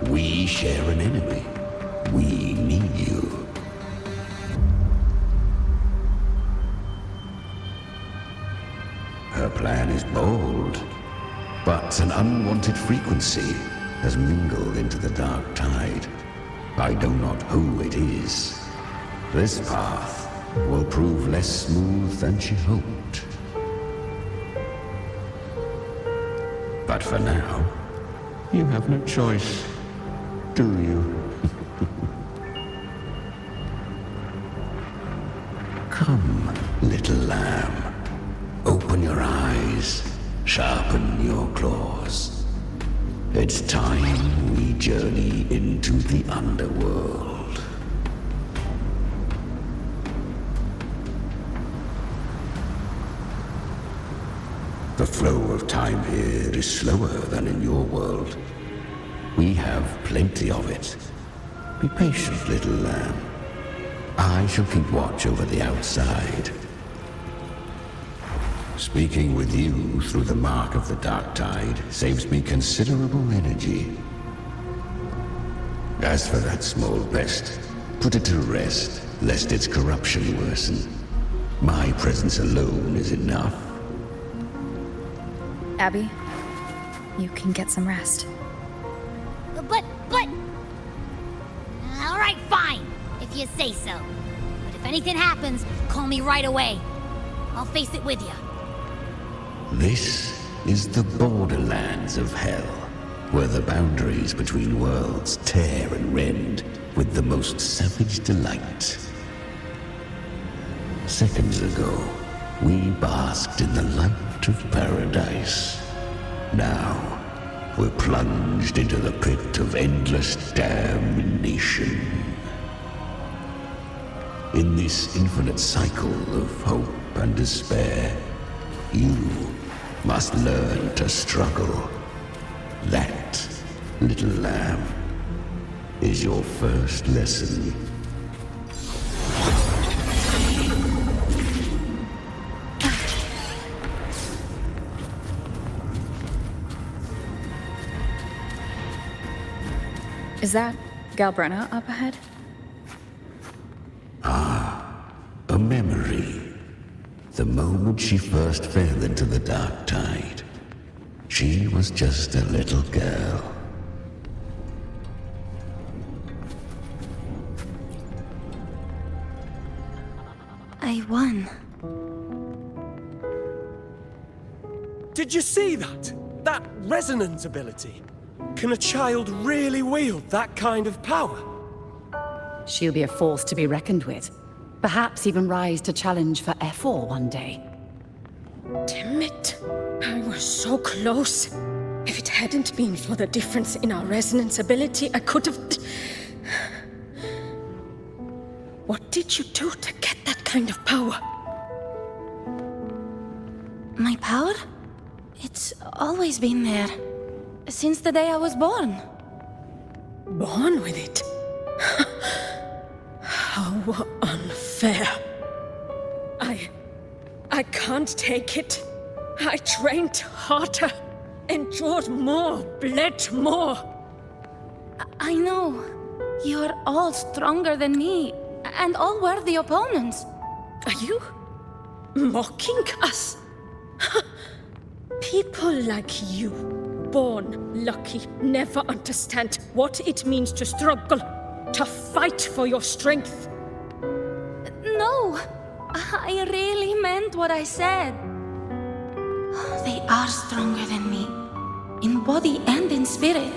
We share an enemy. We need you. Her plan is bold, but an unwanted frequency has mingled into the dark tide. I know not who it is. This path will prove less smooth than she hoped. But for now, you have no choice, do you? Come, little lamb. Open your eyes, sharpen your claws. It's time we journey into the underworld. The flow of time here is slower than in your world. We have plenty of it. Be patient, little lamb. I shall keep watch over the outside. Speaking with you through the mark of the dark tide saves me considerable energy. As for that small pest, put it to rest, lest its corruption worsen. My presence alone is enough. Abby, you can get some rest. But... All right, fine, if you say so. But if anything happens, call me right away. I'll face it with you. This is the borderlands of hell, where the boundaries between worlds tear and rend with the most savage delight. Seconds ago, we basked in the light of paradise. Now, we're plunged into the pit of endless damnation. In this infinite cycle of hope and despair, you must learn to struggle. That, little lamb, is your first lesson. Is that Galbrenna up ahead? A memory. The moment she first fell into the dark tide, she was just a little girl. I won. Did you see that? That resonance ability? Can a child really wield that kind of power? She'll be a force to be reckoned with. Perhaps even rise to challenge for F4 one day. Damn it. I was so close. If it hadn't been for the difference in our resonance ability, I could have... What did you do to get that kind of power? My power? It's always been there. Since the day I was born. Born with it? How unfair. I can't take it. I trained harder, endured more, bled more. I know. You're all stronger than me, and all worthy opponents. Are you mocking us? People like you, born lucky, never understand what it means to struggle, to fight for your strength. No, I really meant what I said. They are stronger than me, in body and in spirit.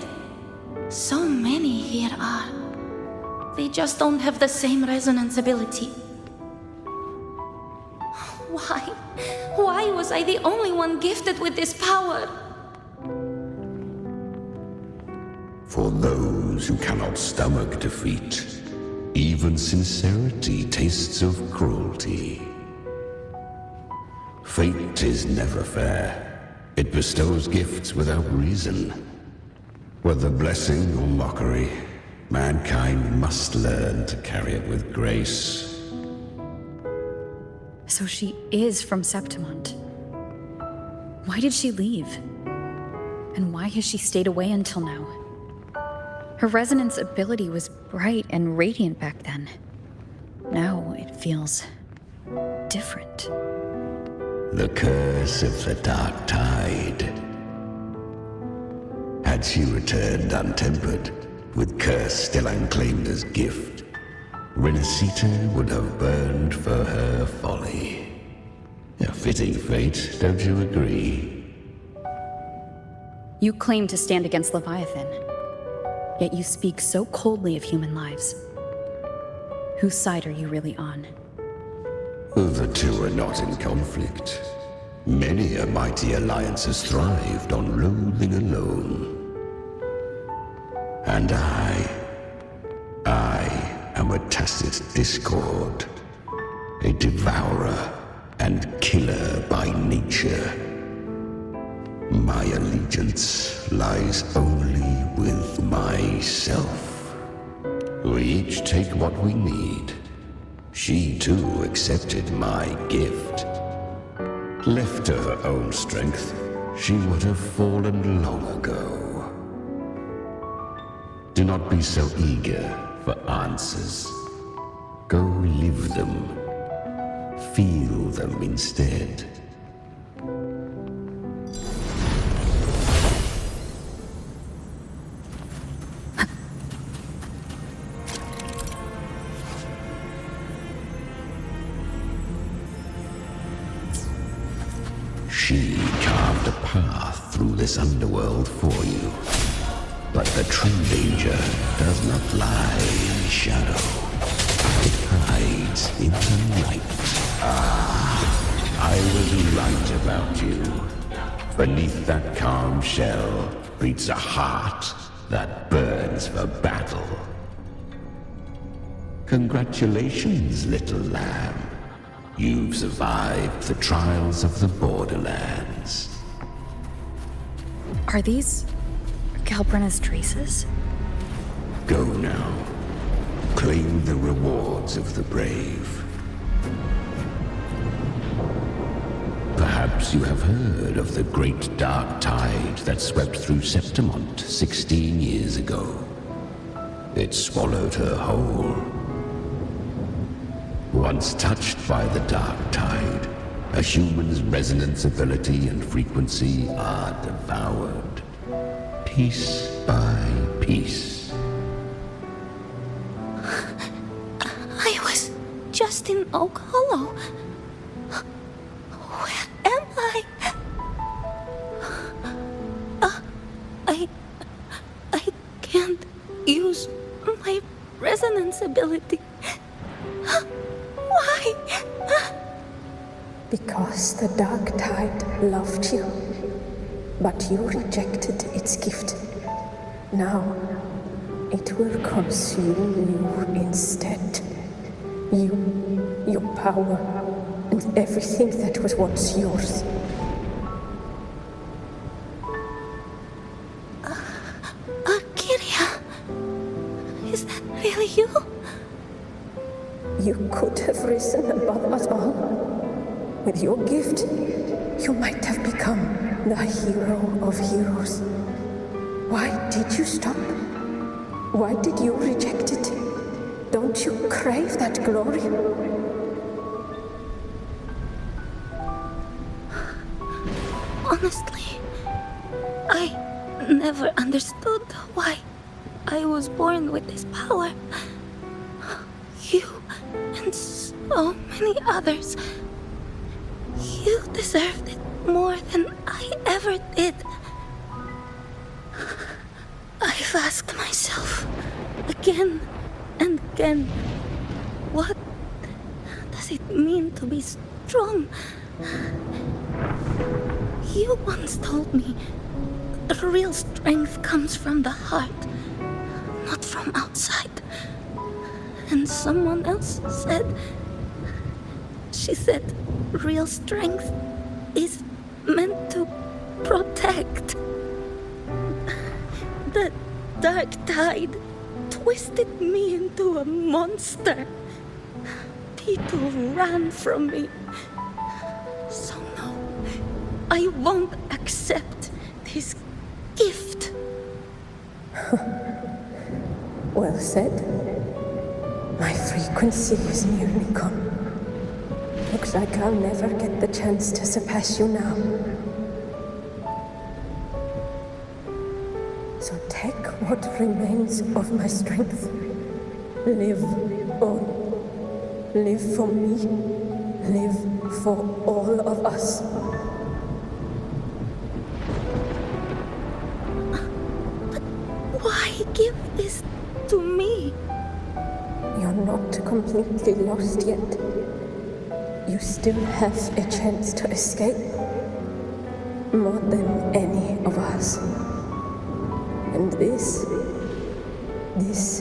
So many here are. They just don't have the same resonance ability. Why was I the only one gifted with this power? For those who cannot stomach defeat, even sincerity tastes of cruelty. Fate is never fair. It bestows gifts without reason. Whether blessing or mockery, mankind must learn to carry it with grace. So she is from Septimont. Why did she leave? And why has she stayed away until now? Her resonance ability was bright and radiant back then. Now it feels different. The curse of the dark tide. Had she returned untempered, with curse still unclaimed as gift, Renacita would have burned for her folly. A fitting fate, don't you agree? You claim to stand against Leviathan, yet you speak so coldly of human lives. Whose side are you really on? The two are not in conflict. Many a mighty alliance has thrived on loathing alone. And I am a tacit discord, a devourer and killer by nature. My allegiance lies only with myself. We each take what we need. She too accepted my gift. Left to her own strength, she would have fallen long ago. Do not be so eager for answers. Go live them. Feel them instead. She carved a path through this underworld for you. But the true danger does not lie in shadow. It hides in the light. I was right about you. Beneath that calm shell beats a heart that burns for battle. Congratulations, little lamb. You've survived the trials of the Borderlands. Are these Galbrenna's traces? Go now. Claim the rewards of the brave. Perhaps you have heard of the great dark tide that swept through Septimont 16 years ago. It swallowed her whole. Once touched by the dark tide, a human's resonance ability and frequency are devoured, piece by piece. I was just in Oak Hollow. Where am I? I can't use my resonance ability. Why? Because the dark tide loved you, but you rejected its gift. Now, it will consume you instead. You, your power, and everything that was once yours. Kiria, is that really you? You could have risen above us all. With your gift, you might have become the hero of heroes. Why did you stop? Why did you reject it? Don't you crave that glory? Honestly, I never understood why I was born with this power. You and so many others. You deserved it more than I ever did. I've asked myself again and again, what does it mean to be strong? You once told me real strength comes from the heart, not from outside. And someone else said, she said, real strength is meant to protect. The dark tide twisted me into a monster. People ran from me. So no, I won't accept this gift. Well said. My frequency is nearly gone. Looks like I'll never get the chance to surpass you now. So take what remains of my strength. Live on. Live for me. Live for all of us. But why give this to me? You're not completely lost yet. You still have a chance to escape. More than any of us. And this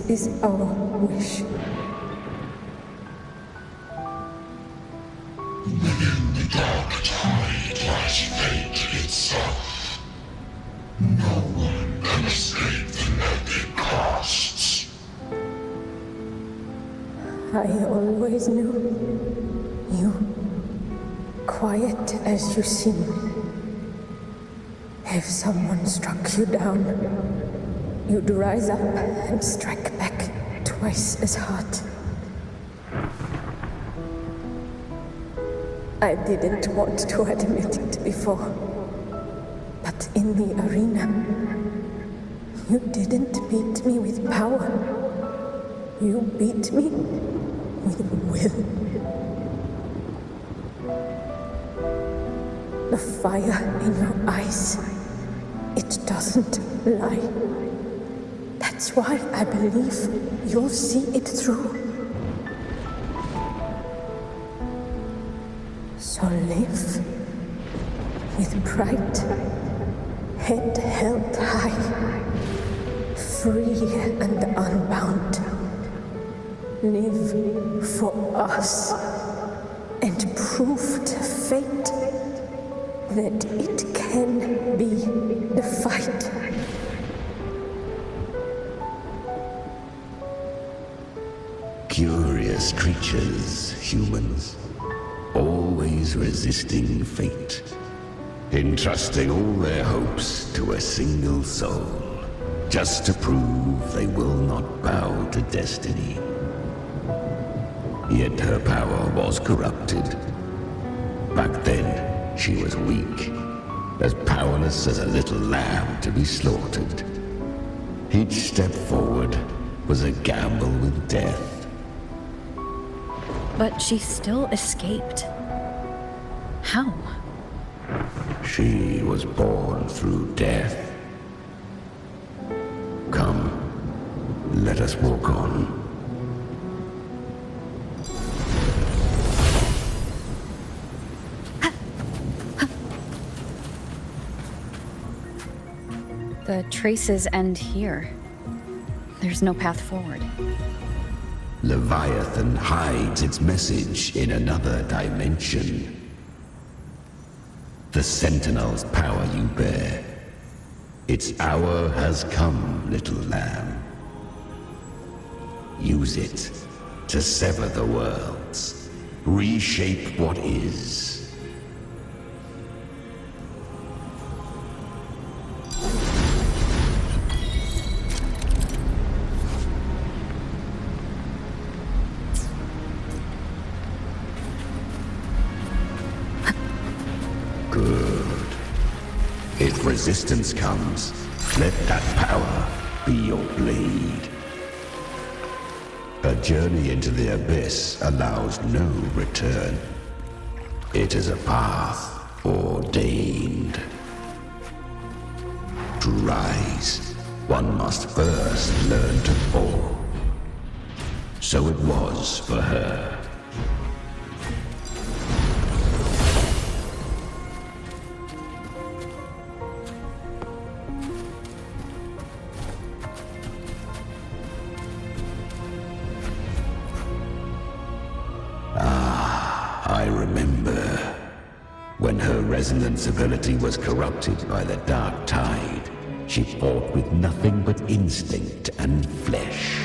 is our wish. Within the dark tide lies fate itself. No one can escape the net it casts. I always knew you, quiet as you seem. If someone struck you down, you'd rise up and strike back twice as hard. I didn't want to admit it before, but in the arena, you didn't beat me with power. You beat me with will. The fire in your eyes, it doesn't lie. That's why I believe you'll see it through. So live with pride, head held high, free and unbound. Live for us and prove to fate that it can be defied. Curious creatures, humans, always resisting fate, entrusting all their hopes to a single soul, just to prove they will not bow to destiny. Yet her power was corrupted. Back then, she was weak, as powerless as a little lamb to be slaughtered. Each step forward was a gamble with death. But she still escaped. How? She was born through death. Come, let us walk on. The traces end here. There's no path forward. Leviathan hides its message in another dimension. The Sentinel's power you bear. Its hour has come, little lamb. Use it to sever the worlds, reshape what is. Good. If resistance comes, let that power be your blade. A journey into the abyss allows no return. It is a path ordained. To rise, one must first learn to fall. So it was for her. I remember when her resonance ability was corrupted by the dark tide. She fought with nothing but instinct and flesh.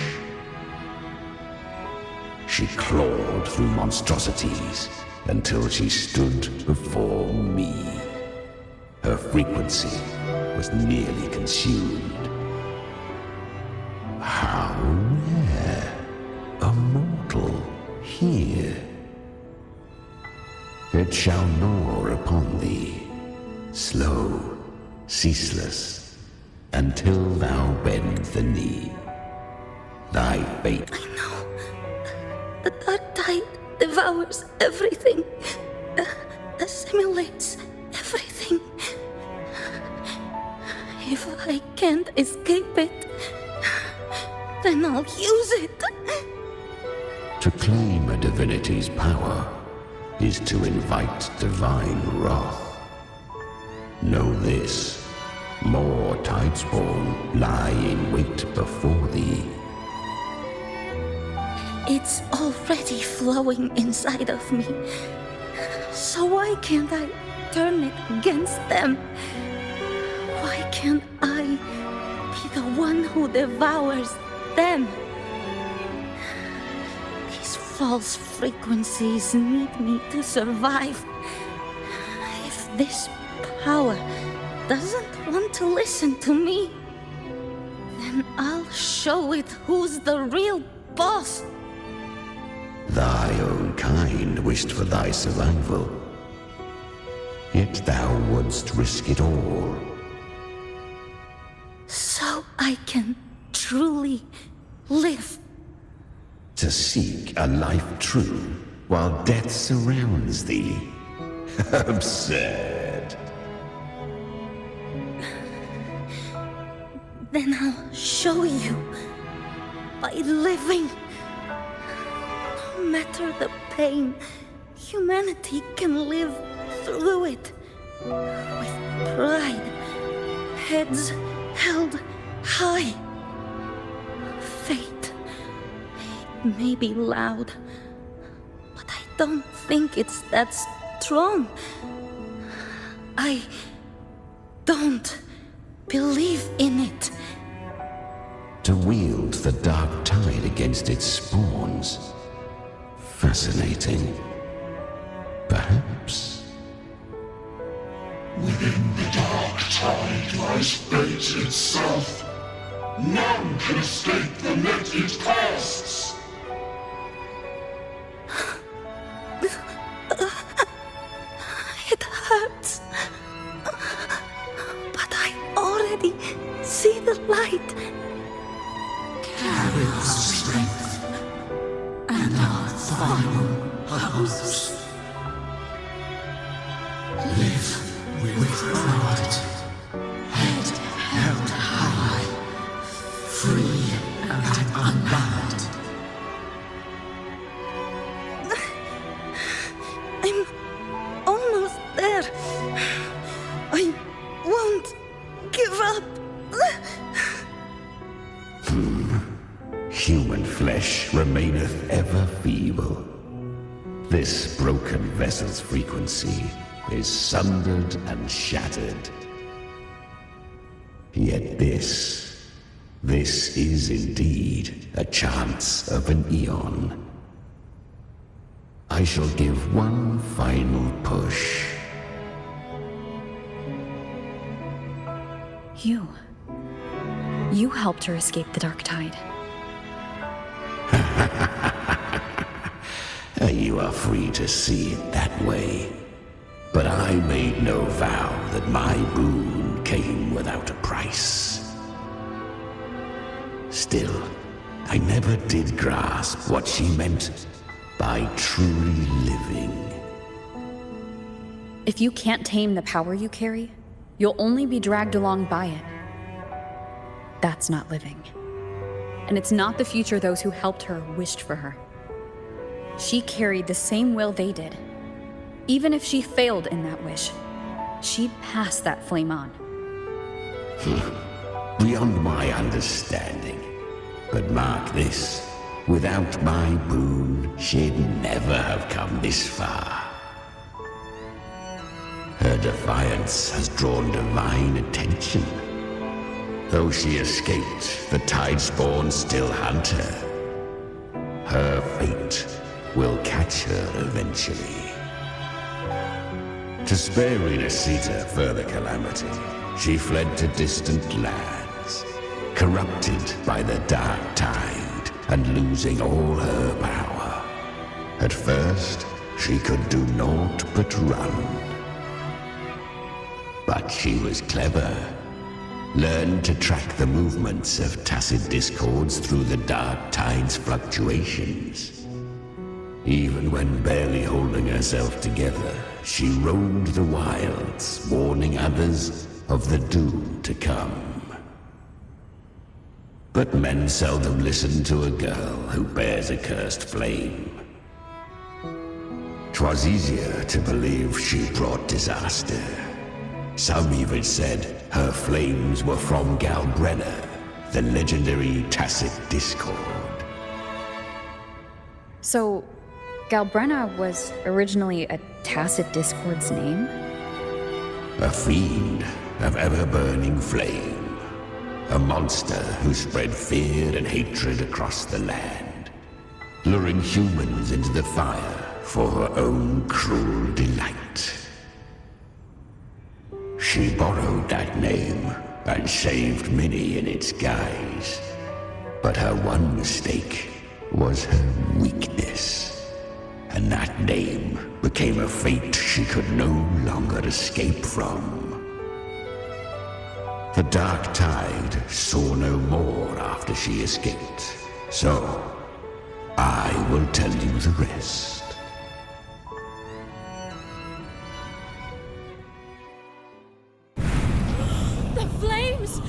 She clawed through monstrosities until she stood before me. Her frequency was nearly consumed. How rare a mortal here. It shall gnaw upon thee, slow, ceaseless, until thou bend the knee. Thy fate. I know. The dark tide devours everything, assimilates everything. If I can't escape it, then I'll use it. To claim a divinity's power is to invite divine wrath. Know this, more tidespawn lie in wait before thee. It's already flowing inside of me. So why can't I turn it against them? Why can't I be the one who devours them? These false frequencies need me to survive. If this power doesn't want to listen to me, then I'll show it who's the real boss. Thy own kind wished for thy survival. Yet thou wouldst risk it all. So I can truly live. To seek a life true while death surrounds thee. Absurd. Then I'll show you by living. No matter the pain, humanity can live through it with pride, heads held high. Fate, it may be loud, but I don't think it's that strong. I don't believe in it. To wield the dark tide against its spawns. Fascinating. Perhaps. Within the dark tide lies fate itself. None can escape the net it casts. It hurts. But I already see the light. Carry the strength and our final hopes. Live with pride, head held high, free and unbound. I'm almost there. I won't give up. Human flesh remaineth ever feeble. This broken vessel's frequency is sundered and shattered. Yet this is indeed a chance of an eon. I shall give one final push. You helped her escape the dark tide. You are free to see it that way. But I made no vow that my boon came without a price. Still, I never did grasp what she meant by truly living. If you can't tame the power you carry, you'll only be dragged along by it. That's not living. And it's not the future those who helped her wished for her. She carried the same will they did. Even if she failed in that wish, she'd pass that flame on. Beyond my understanding. But mark this, without my boon, she'd never have come this far. Her defiance has drawn divine attention. Though she escaped, the Tidespawn still hunt her. Her fate will catch her eventually. To spare Renacita further calamity, she fled to distant lands, corrupted by the dark tide and losing all her power. At first, she could do naught but run. But she was clever. Learned to track the movements of tacit discords through the dark tide's fluctuations. Even when barely holding herself together, she roamed the wilds, warning others of the doom to come. But men seldom listen to a girl who bears a cursed flame. 'Twas easier to believe she brought disaster. Some even said her flames were from Galbrenna, the legendary tacit discord. So, Galbrenna was originally a tacit discord's name? A fiend of ever-burning flame. A monster who spread fear and hatred across the land, luring humans into the fire for her own cruel delight. She borrowed that name and saved many in its guise. But her one mistake was her weakness. And that name became a fate she could no longer escape from. The dark tide saw no more after she escaped. So, I will tell you the rest. The flames!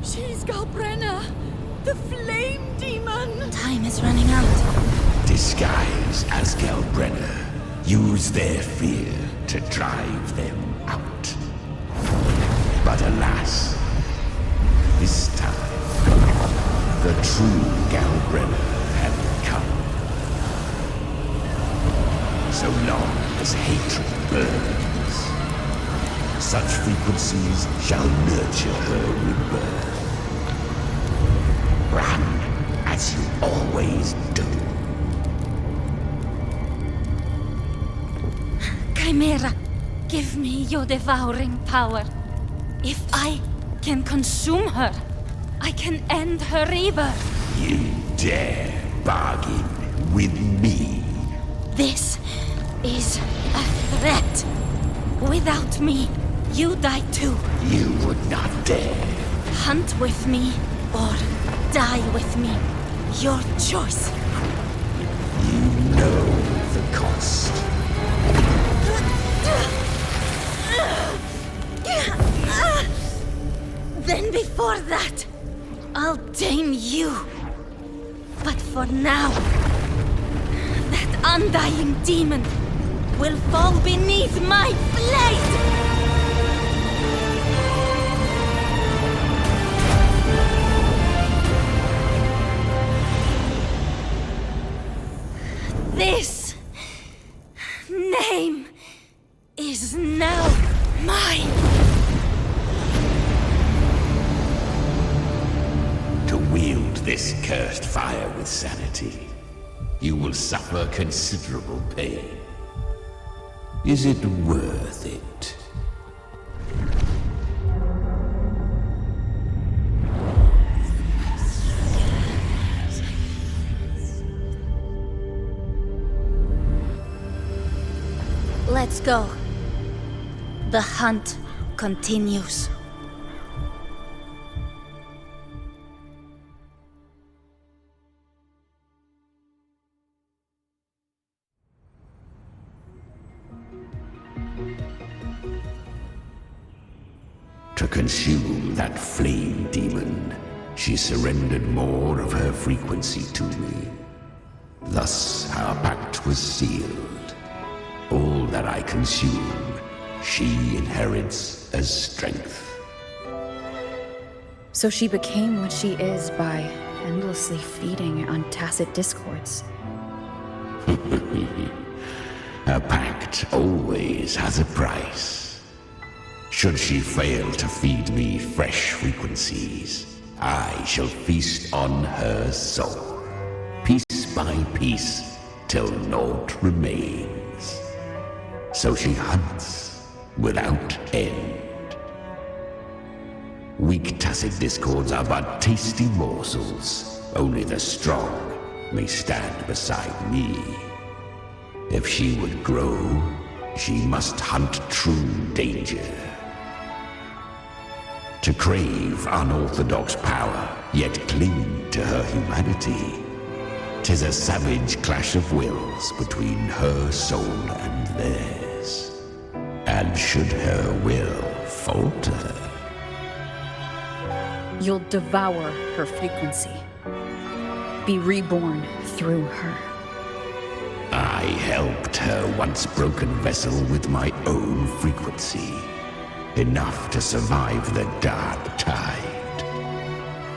She's Galbrenna! The flame demon! Time is running out. Disguise as Galbrenna. Use their fear to drive them out. But alas, this time, the true Galbrenna had come. So long as hatred burns, such frequencies shall nurture her rebirth. Run, as you always do. Chimera, give me your devouring power. If I can consume her, I can end her rebirth. You dare bargain with me? This is a threat. Without me, you die too. You would not dare. Hunt with me or die with me. Your choice. You know the cost. Then before that, I'll tame you. But for now, that undying demon will fall beneath my blade! This name is now mine. To wield this cursed fire with sanity, you will suffer considerable pain. Is it worth it? Let's go. The hunt continues. To consume that flame demon, she surrendered more of her frequency to me. Thus our pact was sealed. All that I consume, she inherits as strength. So she became what she is by endlessly feeding on tacit discords. A pact always has a price. Should she fail to feed me fresh frequencies, I shall feast on her soul, piece by piece, till naught remains. So she hunts without end. Weak tacit discords are but tasty morsels. Only the strong may stand beside me. If she would grow, she must hunt true danger. To crave unorthodox power, yet cling to her humanity, 'tis a savage clash of wills between her soul and theirs. And should her will falter, You'll devour her frequency. Be reborn through her. I helped her once broken vessel with my own frequency. Enough to survive the dark tide.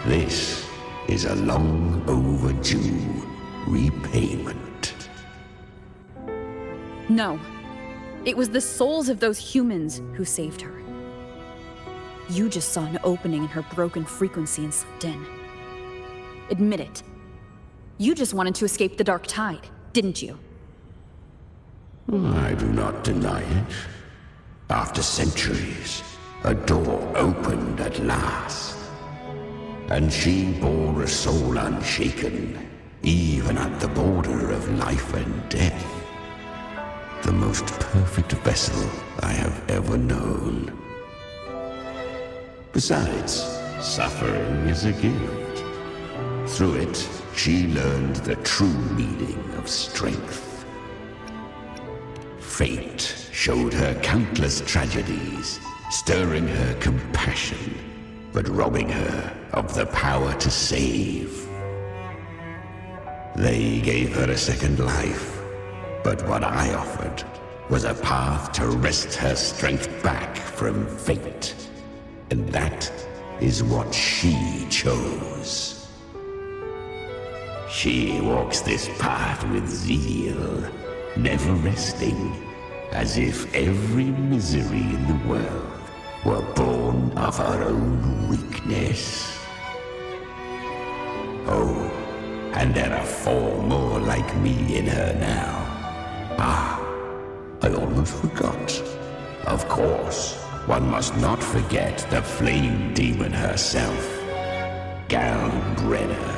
This is a long overdue repayment. No. It was the souls of those humans who saved her. You just saw an opening in her broken frequency and slipped in. Admit it. You just wanted to escape the dark tide, didn't you? I do not deny it. After centuries, a door opened at last. And she bore a soul unshaken, even at the border of life and death. The most perfect vessel I have ever known. Besides, suffering is a gift. Through it, she learned the true meaning of strength. Fate showed her countless tragedies, stirring her compassion, but robbing her of the power to save. They gave her a second life, but what I offered was a path to wrest her strength back from fate. And that is what she chose. She walks this path with zeal, never resting, as if every misery in the world were born of her own weakness. Oh, and there are 4 more like me in her now. Ah, I almost forgot. Of course, one must not forget the flame demon herself, Galbrenna.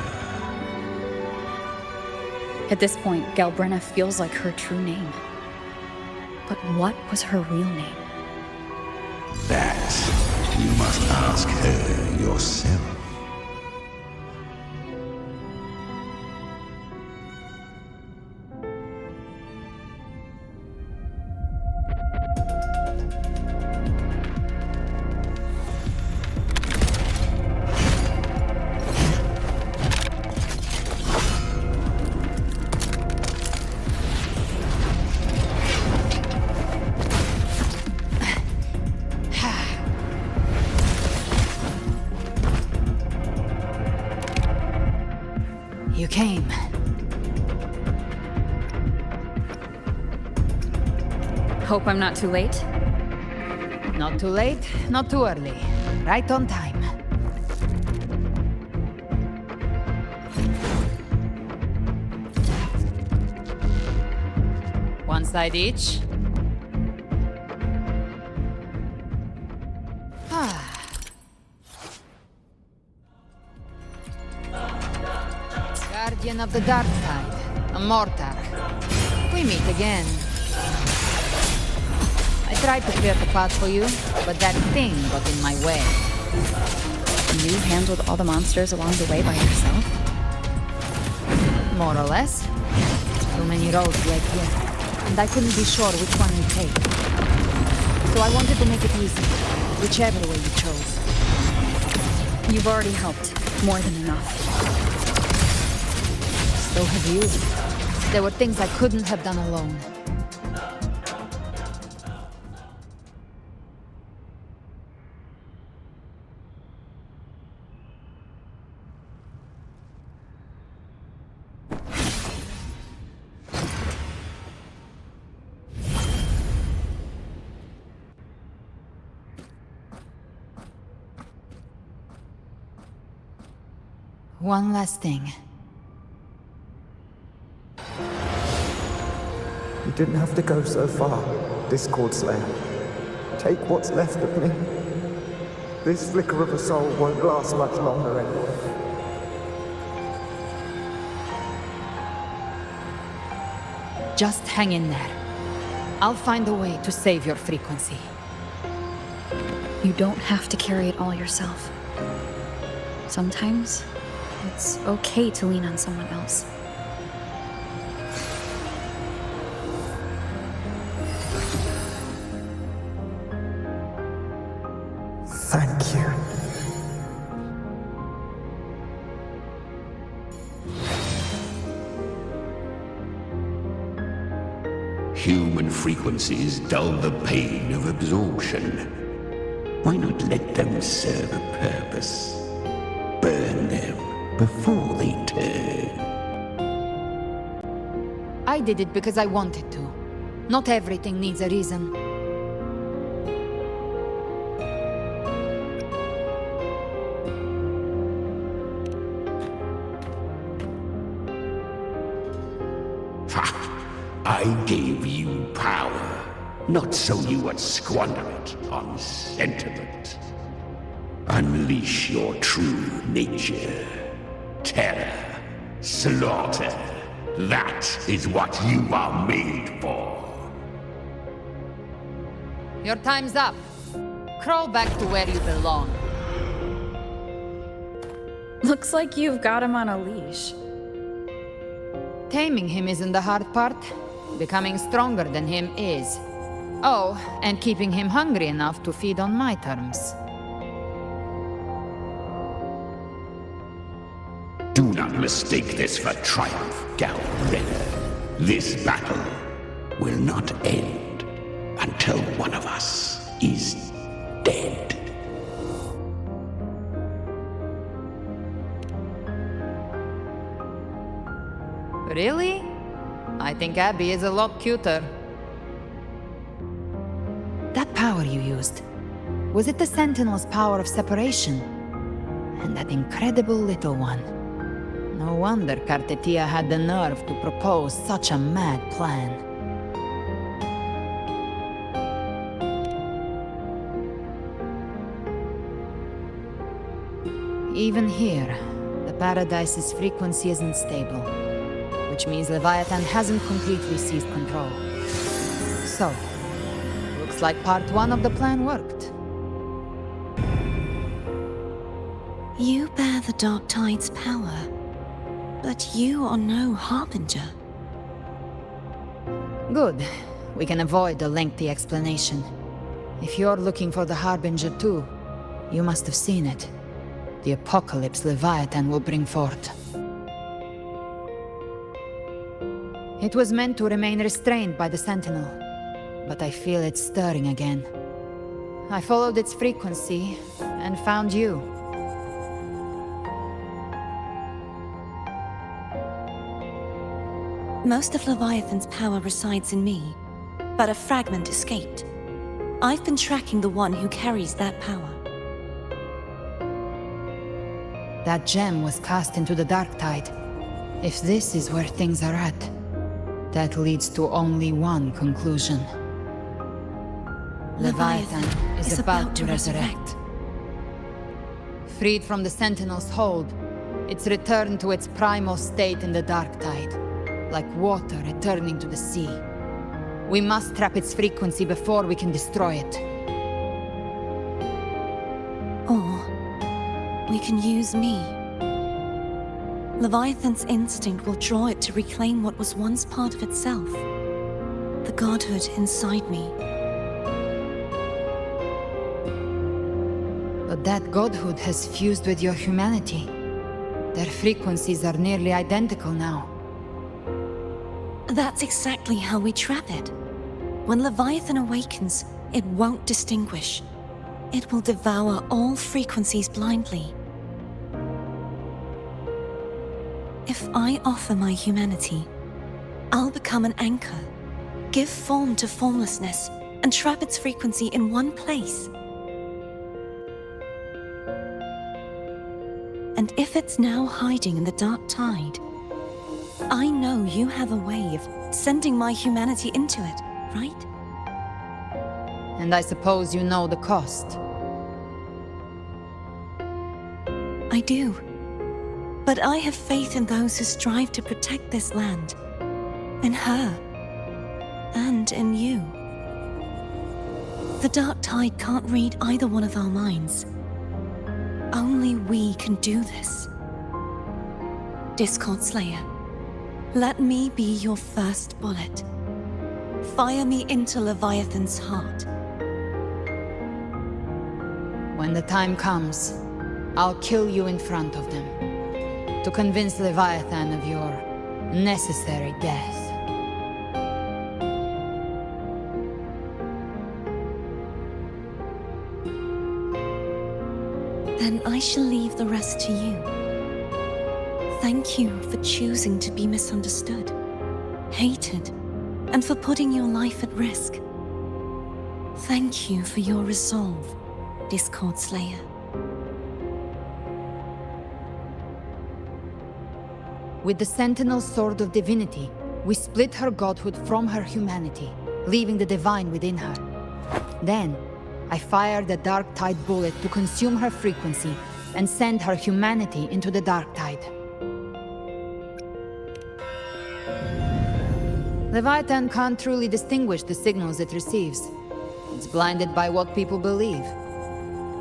At this point, Galbrenna feels like her true name. But what was her real name? That you must ask her yourself. You came. Hope I'm not too late? Not too late, not too early. Right on time. One side each. Guardian of the Dark Tide, a mortar. We meet again. I tried to clear the path for you, but that thing got in my way. You handled all the monsters along the way by yourself? More or less. Too many roads led here, and I couldn't be sure which one we'd take. So I wanted to make it easy, whichever way you chose. You've already helped, more than enough. So have you. There were things I couldn't have done alone. One last thing. You didn't have to go so far, Discord Slayer. Take what's left of me. This flicker of a soul won't last much longer anyway. Just hang in there. I'll find a way to save your frequency. You don't have to carry it all yourself. Sometimes, it's okay to lean on someone else. Thank you. Human frequencies dull the pain of absorption. Why not let them serve a purpose? Burn them before they turn. I did it because I wanted to. Not everything needs a reason. I gave you power, not so you would squander it on sentiment. Unleash your true nature. Terror, slaughter. That is what you are made for. Your time's up. Crawl back to where you belong. Looks like you've got him on a leash. Taming him isn't the hard part. Becoming stronger than him is. Oh, and keeping him hungry enough to feed on my terms. Do not mistake this for triumph, Galbrenna. This battle will not end until one of us is dead. Really? I think Abby is a lot cuter. That power you used, Was it the Sentinel's power of separation? And that incredible little one. No wonder Cartetia had the nerve to propose such a mad plan. Even here, the Paradise's frequency isn't stable, which means Leviathan hasn't completely seized control. So, looks like part 1 of the plan worked. You bear the Dark Tide's power, but you are no Harbinger. Good. We can avoid a lengthy explanation. If you're looking for the Harbinger too, you must have seen it. The apocalypse Leviathan will bring forth. It was meant to remain restrained by the Sentinel, but I feel it stirring again. I followed its frequency and found you. Most of Leviathan's power resides in me, but a fragment escaped. I've been tracking the one who carries that power. That gem was cast into the Dark Tide. If this is where things are at, that leads to only one conclusion. Leviathan is about to resurrect. Freed from the Sentinel's hold, it's returned to its primal state in the Dark Tide, like water returning to the sea. We must trap its frequency before we can destroy it. Or we can use me. Leviathan's instinct will draw it to reclaim what was once part of itself. The godhood inside me. But that godhood has fused with your humanity. Their frequencies are nearly identical now. That's exactly how we trap it. When Leviathan awakens, it won't distinguish. It will devour all frequencies blindly. If I offer my humanity, I'll become an anchor, give form to formlessness, and trap its frequency in one place. And if it's now hiding in the Dark Tide, I know you have a way of sending my humanity into it, right? And I suppose you know the cost. I do. But I have faith in those who strive to protect this land. In her. And in you. The Dark Tide can't read either one of our minds. Only we can do this. Discord Slayer, let me be your first bullet. Fire me into Leviathan's heart. When the time comes, I'll kill you in front of them, to convince Leviathan of your necessary death. Then I shall leave the rest to you. Thank you for choosing to be misunderstood, hated, and for putting your life at risk. Thank you for your resolve, Discord Slayer. With the Sentinel's Sword of Divinity, we split her godhood from her humanity, leaving the divine within her. Then, I fired the Dark Tide bullet to consume her frequency and send her humanity into the Dark Tide. Leviathan can't truly distinguish the signals it receives. It's blinded by what people believe.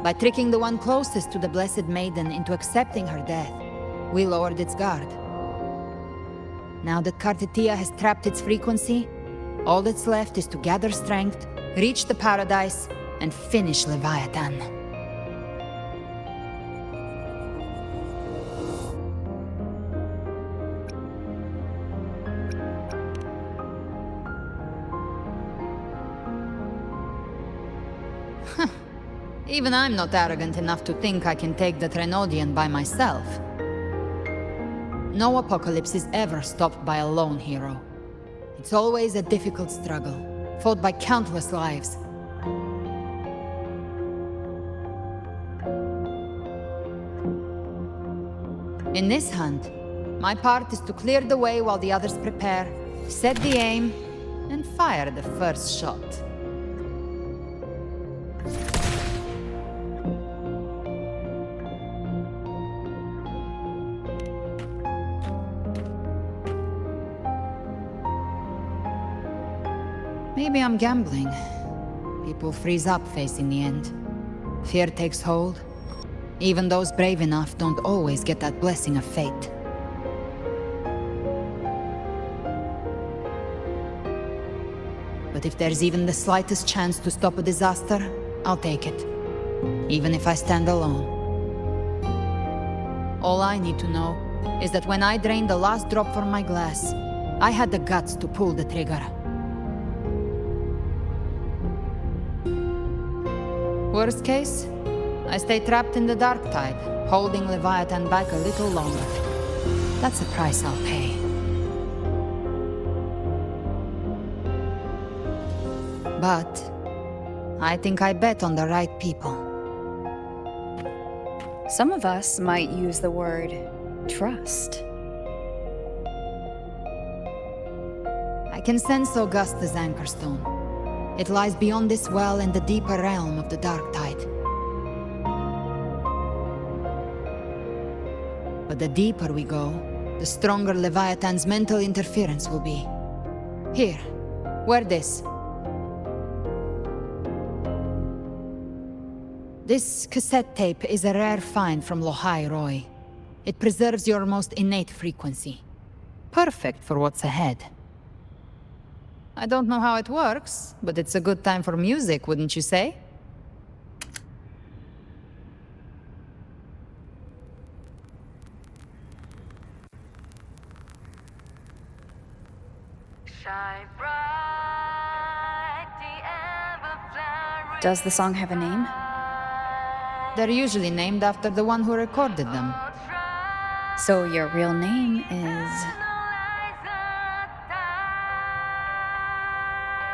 By tricking the one closest to the Blessed Maiden into accepting her death, we lowered its guard. Now that Cartetia has trapped its frequency, all that's left is to gather strength, reach the Paradise, and finish Leviathan. Even I'm not arrogant enough to think I can take the Trenodian by myself. No apocalypse is ever stopped by a lone hero. It's always a difficult struggle, fought by countless lives. In this hunt, my part is to clear the way while the others prepare, set the aim, and fire the first shot. Maybe I'm gambling. People freeze up facing the end. Fear takes hold. Even those brave enough don't always get that blessing of fate. But if there's even the slightest chance to stop a disaster, I'll take it. Even if I stand alone. All I need to know is that when I drained the last drop from my glass, I had the guts to pull the trigger. Worst case, I stay trapped in the dark tide, holding Leviathan back a little longer. That's a price I'll pay. But I think I bet on the right people. Some of us might use the word trust. I can sense Augusta's Anchorstone. It lies beyond this well in the deeper realm of the dark tide. But the deeper we go, the stronger Leviathan's mental interference will be. Here, wear this. This cassette tape is a rare find from Lohai Roy. It preserves your most innate frequency. Perfect for what's ahead. I don't know how it works, but it's a good time for music, wouldn't you say? Does the song have a name? They're usually named after the one who recorded them. So your real name is...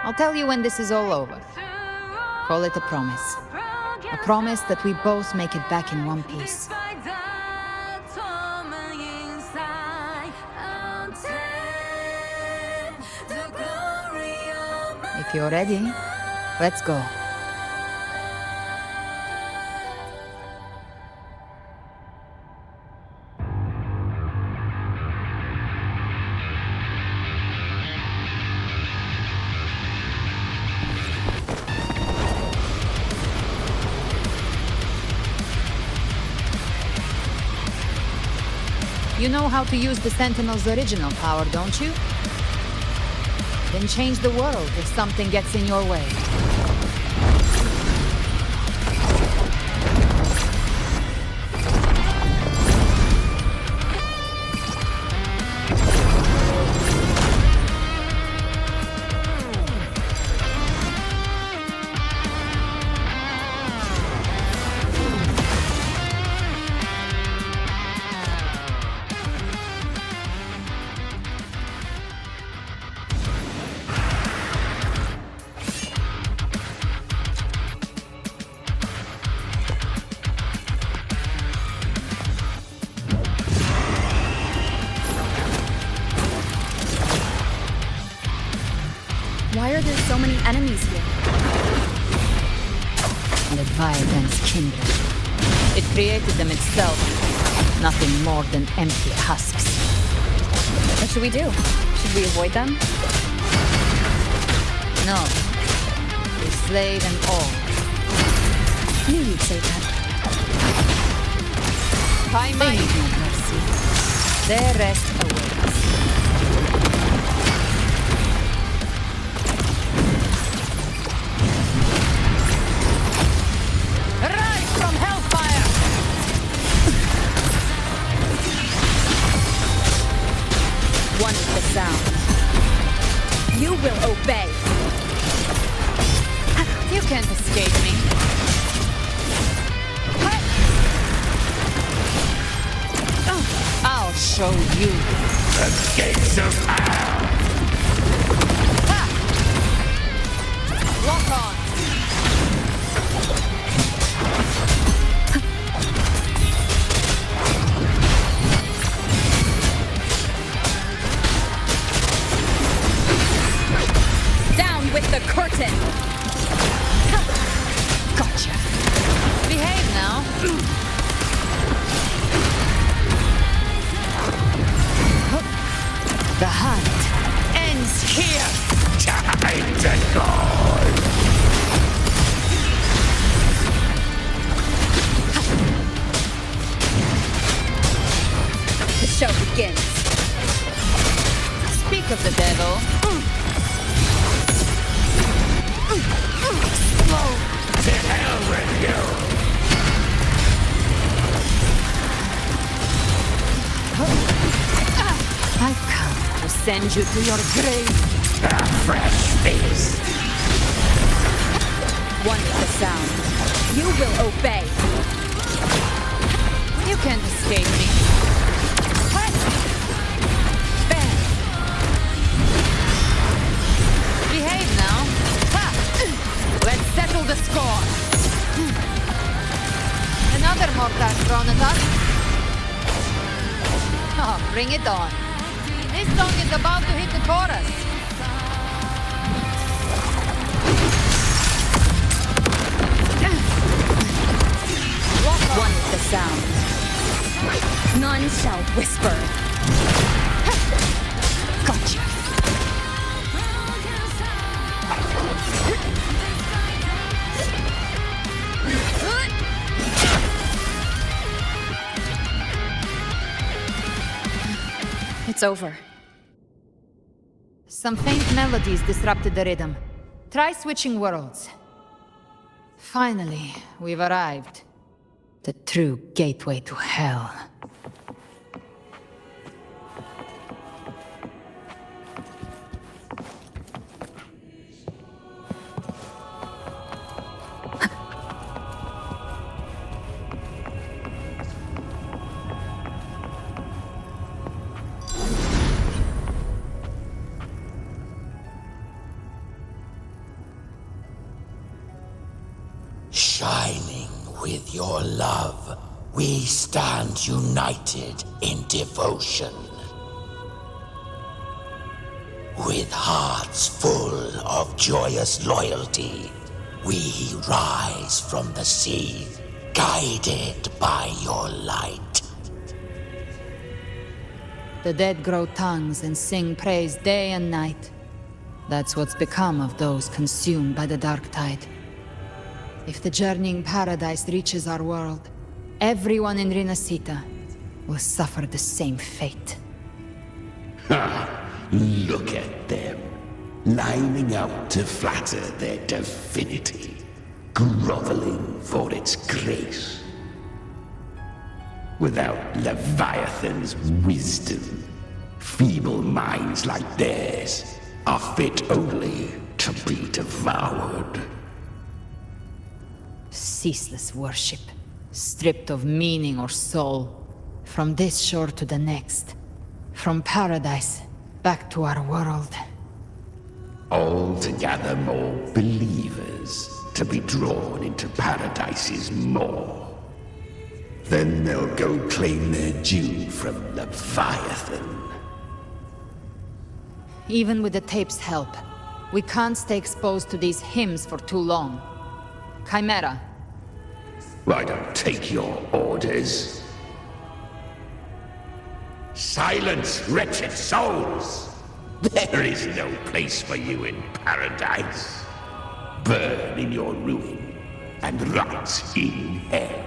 I'll tell you when this is all over. Call it a promise. A promise that we both make it back in one piece. If you're ready, let's go. You know how to use the Sentinel's original power, don't you? Then change the world if something gets in your way. Why are there so many enemies here? Leviathan's kindred. It created them itself. Nothing more than empty husks. What should we do? Should we avoid them? No. We slay them all. Knew you'd say that. By my mercy. Their rest awaits. Rise from hellfire! One is the sound. You will obey. You can't escape me. I'll show you. The gates of hell! Lock on. show begins. Speak of the devil. Explode! To hell with you! I've come to send you to your grave. A fresh feast. One with the sound. You will obey. You can't escape me. Bang! Behave now. Ha! Let's settle the score. Another mortar thrown at us. Oh, bring it on. This song is about to hit the chorus. One with the sound. None shall whisper. Gotcha. It's over. Some faint melodies disrupted the rhythm. Try switching worlds. Finally, we've arrived. The true gateway to hell. Shining with your love, we stand united in devotion. With hearts full of joyous loyalty, we rise from the sea, guided by your light. The dead grow tongues and sing praise day and night. That's what's become of those consumed by the dark tide. If the journeying paradise reaches our world, everyone in Renacita will suffer the same fate. Ha! Look at them, lining up to flatter their divinity, groveling for its grace. Without Leviathan's wisdom, feeble minds like theirs are fit only to be devoured. Ceaseless worship, stripped of meaning or soul, from this shore to the next, from paradise back to our world. All to gather more believers to be drawn into Paradise's maw. Then they'll go claim their due from Leviathan. Even with the tape's help, we can't stay exposed to these hymns for too long. Chimera. I don't take your orders. Silence, wretched souls! There is no place for you in paradise. Burn in your ruin and rot in hell.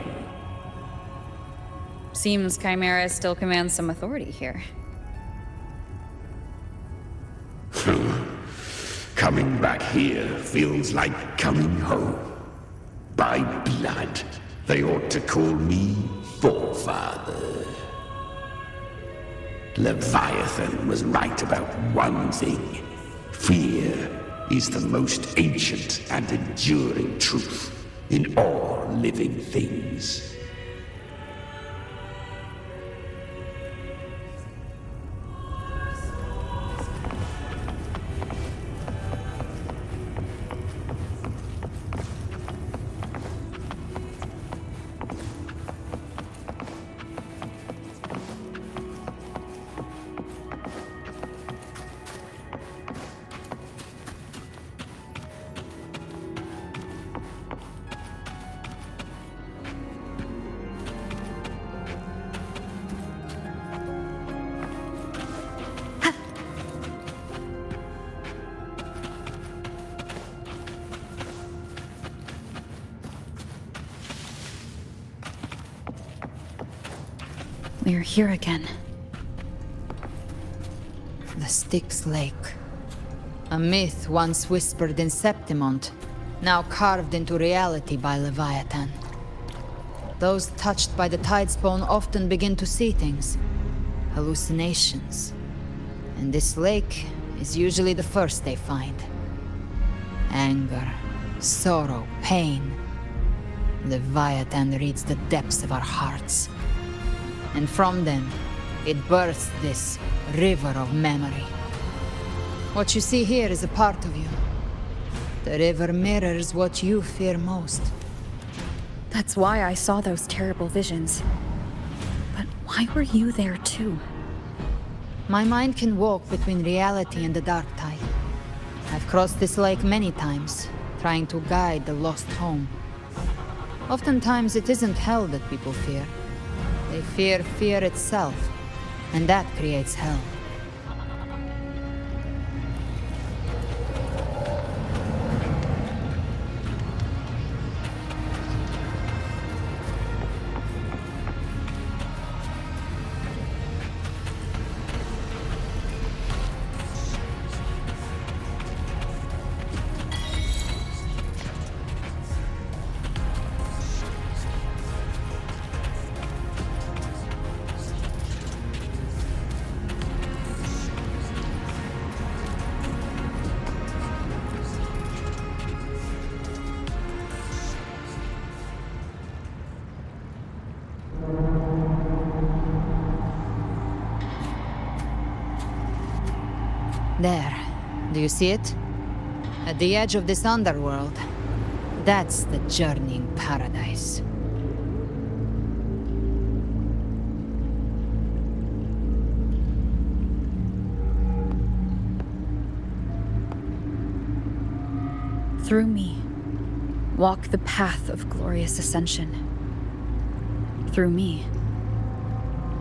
Seems Chimera still commands some authority here. Coming back here feels like coming home. By blood, they ought to call me Forefather. Leviathan was right about one thing. Fear is the most ancient and enduring truth in all living things. We're here again. The Styx Lake. A myth once whispered in Septimont, now carved into reality by Leviathan. Those touched by the Tidespawn often begin to see things. Hallucinations. And this lake is usually the first they find. Anger, sorrow, pain. Leviathan reads the depths of our hearts. And from them, it births this river of memory. What you see here is a part of you. The river mirrors what you fear most. That's why I saw those terrible visions. But why were you there too? My mind can walk between reality and the dark tide. I've crossed this lake many times, trying to guide the lost home. Oftentimes it isn't hell that people fear. They fear fear itself, and that creates hell. There. Do you see it? At the edge of this underworld. That's the journeying paradise. Through me, walk the path of glorious ascension. Through me,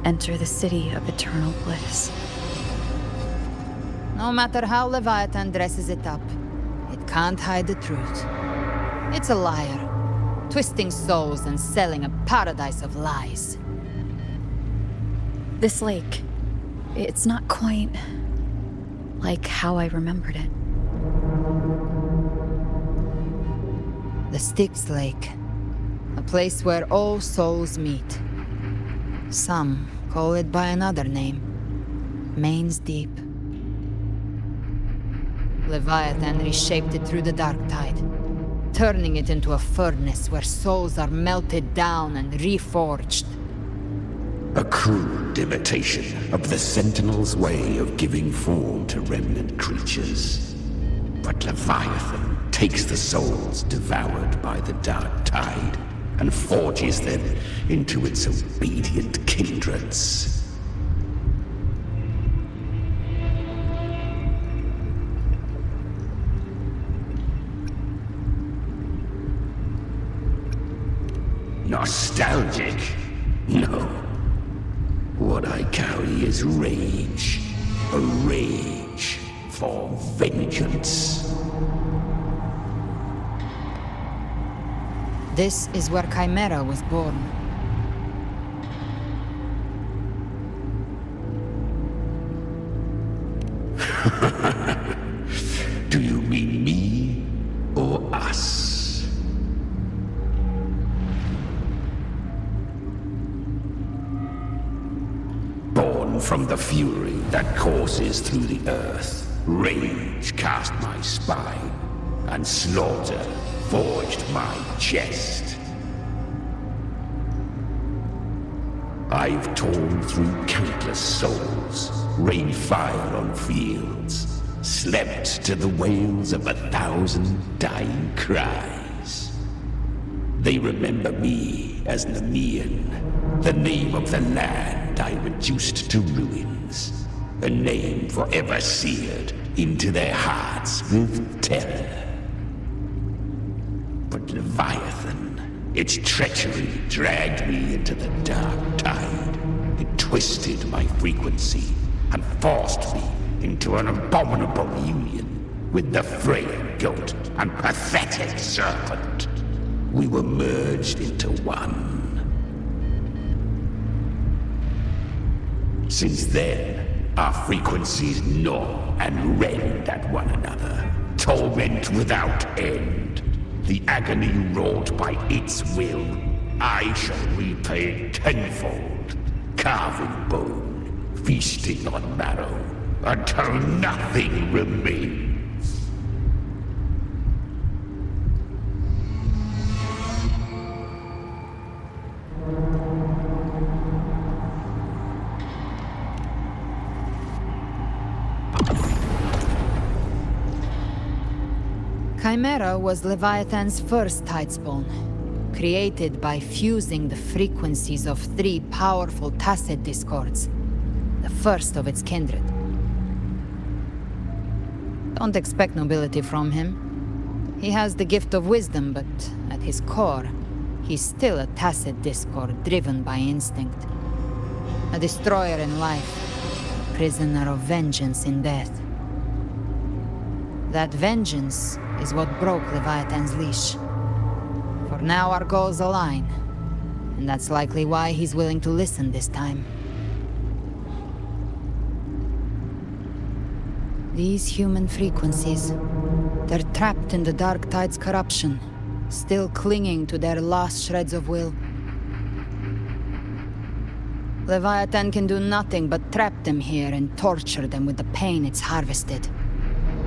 enter the city of eternal bliss. No matter how Leviathan dresses it up, it can't hide the truth. It's a liar, twisting souls and selling a paradise of lies. This lake, it's not quite like how I remembered it. The Styx Lake, a place where all souls meet. Some call it by another name, Main's Deep. Leviathan reshaped it through the dark tide, turning it into a furnace where souls are melted down and reforged. A crude imitation of the Sentinel's way of giving form to remnant creatures. But Leviathan takes the souls devoured by the dark tide and forges them into its obedient kindreds. Nostalgic? No. What I carry is rage. A rage for vengeance. This is where Chimera was born. Do you mean me or us? From the fury that courses through the earth, rage cast my spine, and slaughter forged my chest. I've torn through countless souls, rained fire on fields, slept to the wails of 1,000 dying cries. They remember me as Nemean, the name of the land I reduced to ruins, a name forever seared into their hearts with terror. But Leviathan, its treachery dragged me into the dark tide. It twisted my frequency and forced me into an abominable union with the frail goat and pathetic serpent. We were merged into one. Since then, Our frequencies gnaw and rend at one another, torment without end. The agony wrought by its will, I shall repay tenfold, carving bone, feasting on marrow, until nothing remains. Chimera was Leviathan's first tidespawn, created by fusing the frequencies of 3 powerful tacit discords, the first of its kindred. Don't expect nobility from him. He has the gift of wisdom, but at his core, he's still a tacit discord driven by instinct. A destroyer in life, prisoner of vengeance in death. That vengeance is what broke Leviathan's leash. For now our goals align, and that's likely why he's willing to listen this time. These human frequencies, they're trapped in the Dark Tide's corruption, still clinging to their last shreds of will. Leviathan can do nothing but trap them here and torture them with the pain it's harvested.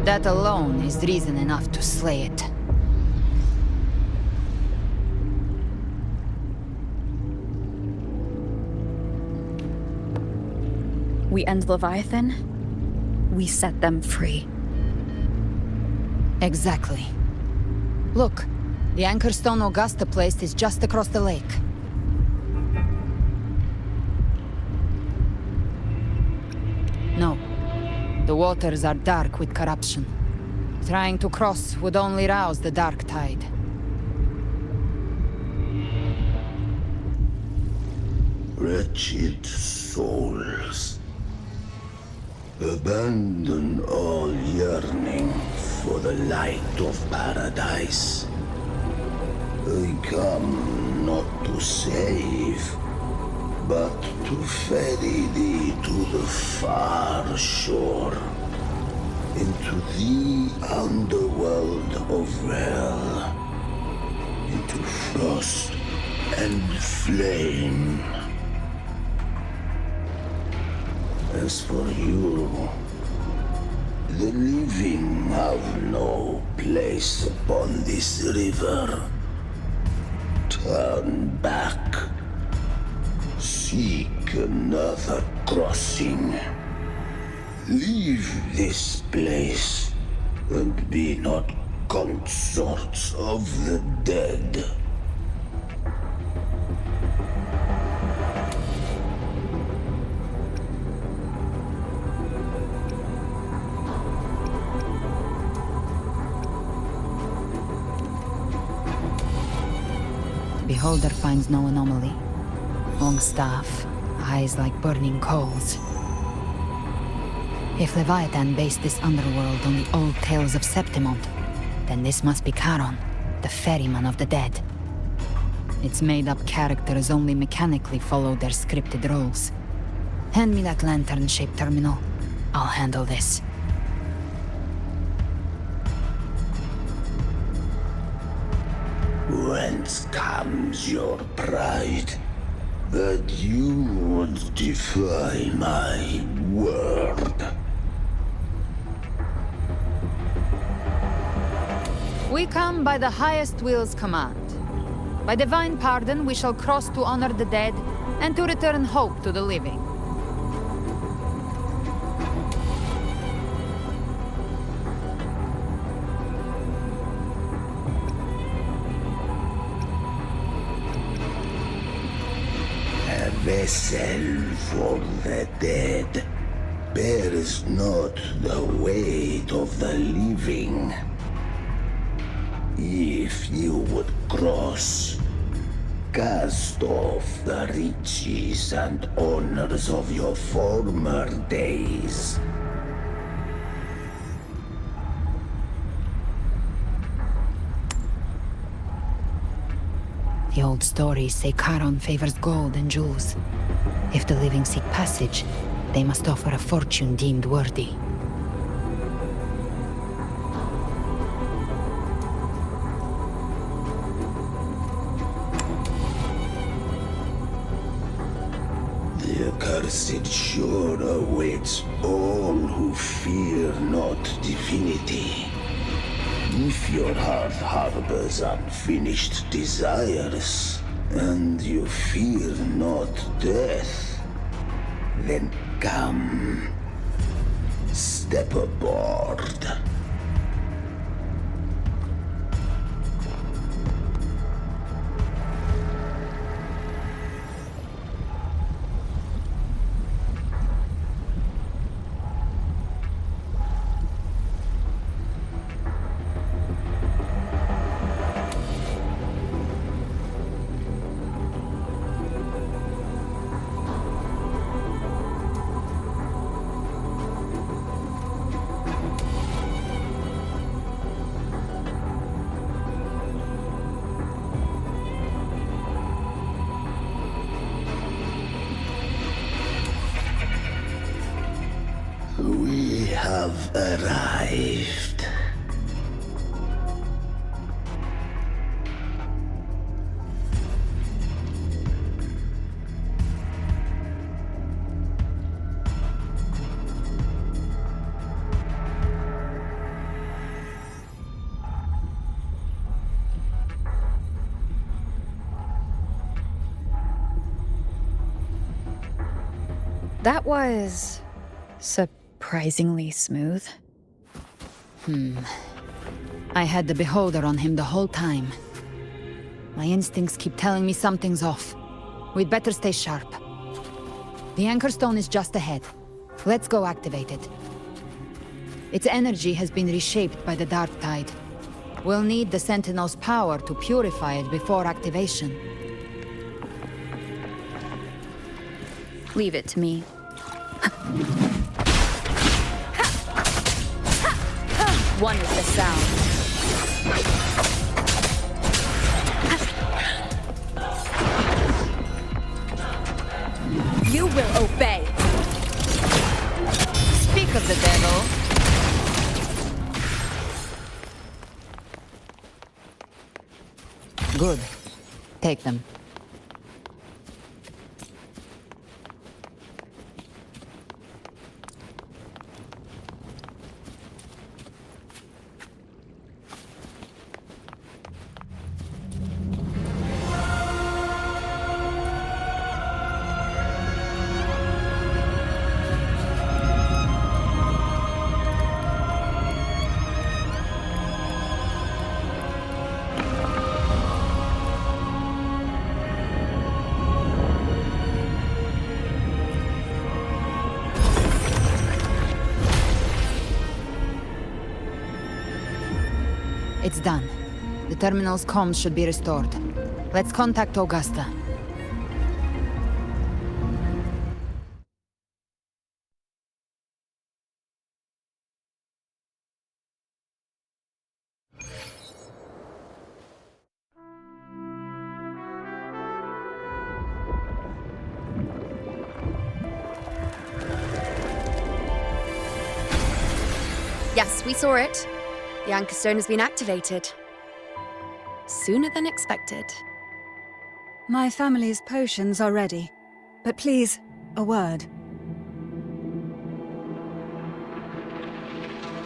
That alone is reason enough to slay it. We end Leviathan, we set them free. Exactly. Look, the anchor stone Augusta placed is just across the lake. No. The waters are dark with corruption. Trying to cross would only rouse the Dark Tide. Wretched souls, abandon all yearning for the light of paradise. I come not to save, but to ferry thee to the far shore, into the underworld of hell, into frost and flame. As for you, the living have no place upon this river. Turn back. Seek another crossing. Leave this place, and be not consorts of the dead. The beholder finds no anomaly. Long staff, eyes like burning coals. If Leviathan based this underworld on the old tales of Septimont, then this must be Charon, the ferryman of the dead. Its made-up characters only mechanically follow their scripted roles. Hand me that lantern-shaped terminal. I'll handle this. Whence comes your pride? That you would defy my word? We come by the highest will's command. By divine pardon, we shall cross to honor the dead and to return hope to the living. A vessel for the dead bears not the weight of the living. If you would cross, cast off the riches and honors of your former days. The old stories say Charon favors gold and jewels. If the living seek passage, They must offer a fortune deemed worthy. The accursed shore awaits all who fear not divinity. If your heart harbors unfinished desires, and you fear not death, then come. Step aboard. We have arrived. That was surprisingly smooth. I had the beholder on him the whole time. My instincts keep telling me something's off. We'd better stay sharp. The anchor stone is just ahead. Let's go activate it. Its energy has been reshaped by the dark tide. We'll need the Sentinel's power to purify it before activation. Leave it to me. One is the sound. You will obey. Speak of the devil. Good. Take them. It's done. The terminal's comms should be restored. Let's contact Augusta. Yes, we saw it. The anchor stone has been activated. Sooner than expected. My family's potions are ready. But please, a word.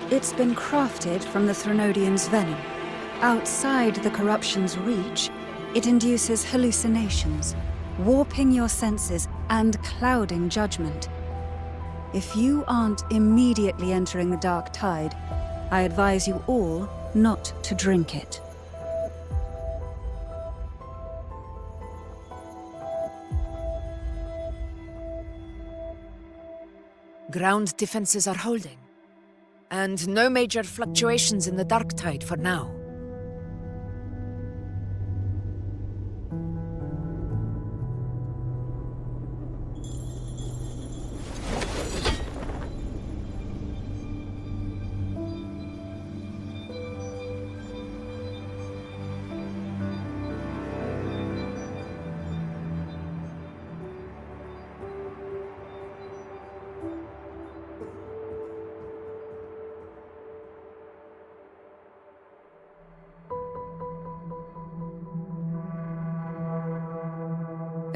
It's been crafted from the Threnodian's venom. Outside the corruption's reach, it induces hallucinations, warping your senses and clouding judgment. If you aren't immediately entering the dark tide, I advise you all not to drink it. Ground defenses are holding. And no major fluctuations in the dark tide for now.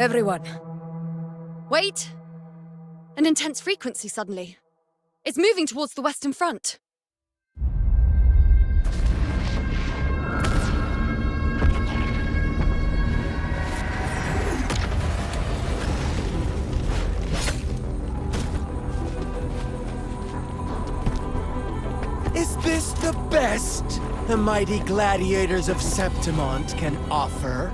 Everyone. Wait! An intense frequency suddenly. It's moving towards the Western Front. Is this the best the mighty gladiators of Septimont can offer?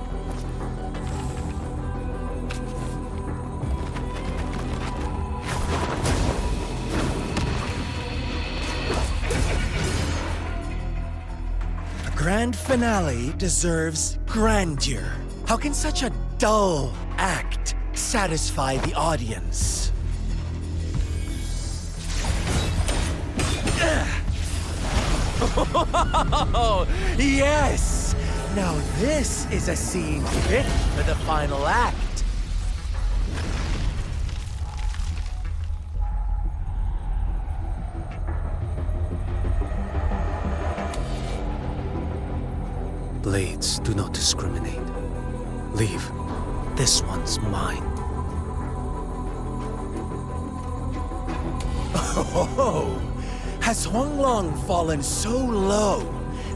A grand finale deserves grandeur. How can such a dull act satisfy the audience? Oh, yes! Now this is a scene fit for the final act. Blades do not discriminate. Leave. This one's mine. Oh, has Huanglong fallen so low,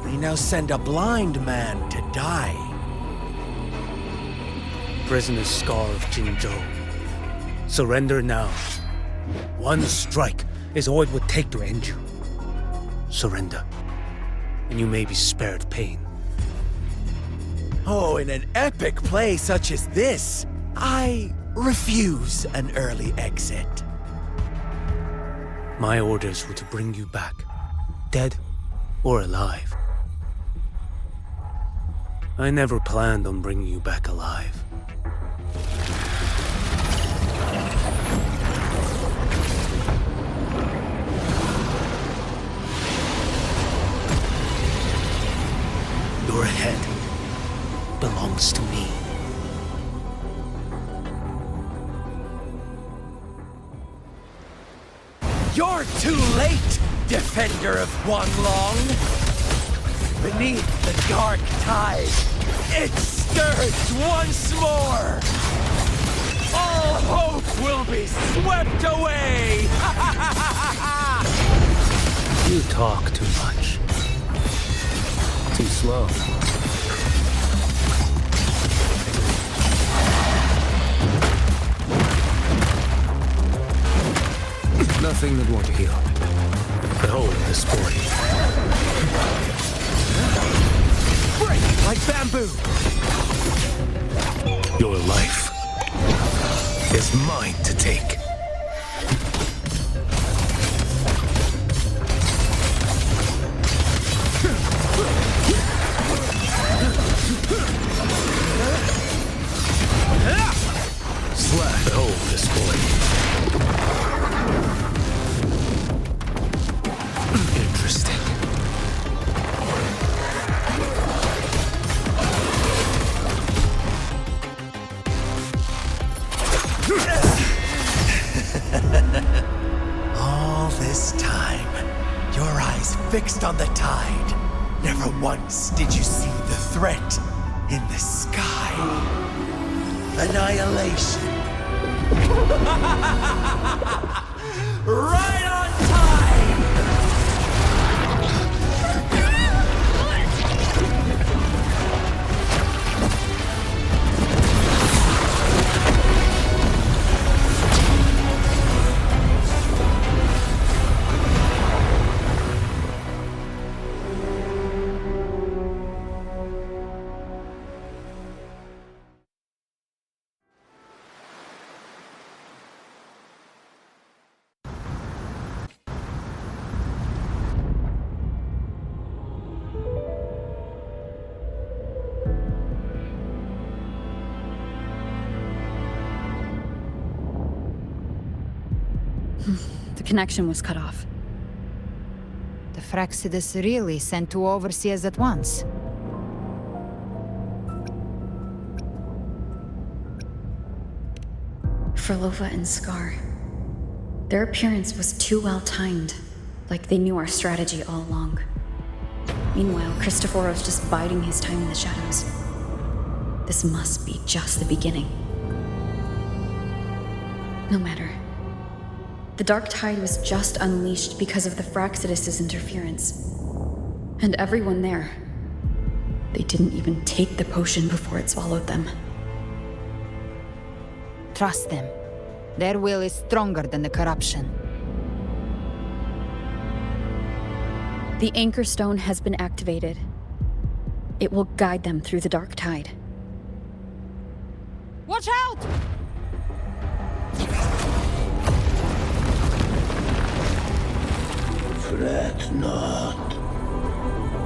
they now send a blind man to die? Prisoner Scar of Jinzhou. Surrender now. One strike is all it would take to end you. Surrender, and you may be spared pain. Oh, in an epic play such as this, I refuse an early exit. My orders were to bring you back, dead or alive. I never planned on bringing you back alive. Your head belongs to me. You're too late, defender of Huanglong! Beneath the dark tide, it stirs once more! All hope will be swept away! You talk too much. Too slow. Nothing that won't heal. Behold this boy. Break like bamboo! Your life is mine to take. Slap. Behold this boy. Interesting. All this time, your eyes fixed on the tide. Never once did you see the threat in the sky. Annihilation. Right on time! The connection was cut off. The Fraxidus really sent two overseers at once. Frolova and Scar. Their appearance was too well timed, like they knew our strategy all along. Meanwhile, Christophoros just biding his time in the shadows. This must be just the beginning. No matter. The Dark Tide was just unleashed because of the Fraxidus' interference. And everyone there, they didn't even take the potion before it swallowed them. Trust them. Their will is stronger than the corruption. The Anchor Stone has been activated. It will guide them through the Dark Tide. Watch out! Fret not.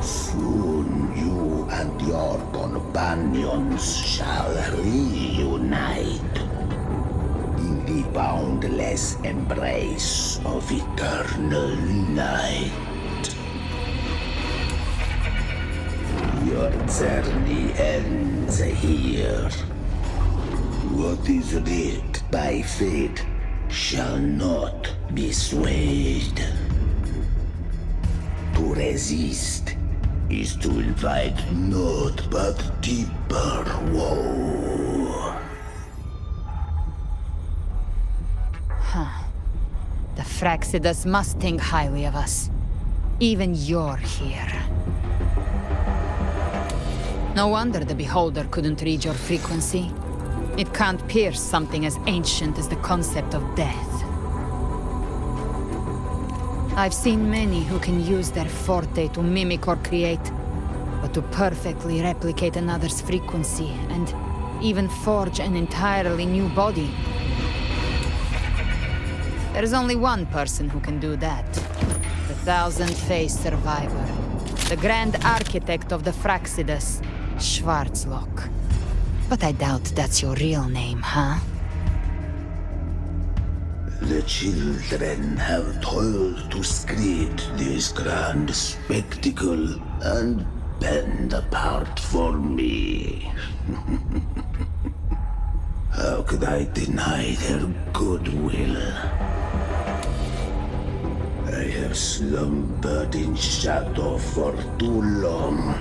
Soon you and your companions shall reunite in the boundless embrace of eternal night. Your journey ends here. What is writ by fate shall not be swayed. To resist is to invite naught but deeper woe. Huh. The Fraxidus must think highly of us. Even you're here. No wonder the Beholder couldn't read your frequency. It can't pierce something as ancient as the concept of death. I've seen many who can use their forte to mimic or create, but to perfectly replicate another's frequency and even forge an entirely new body. There's only one person who can do that. The thousand-faced survivor. The grand architect of the Fraxidus, Schwarzlock. But I doubt that's your real name, huh? The children have toiled to script this grand spectacle and bend apart for me. How could I deny their goodwill? I have slumbered in shadow for too long.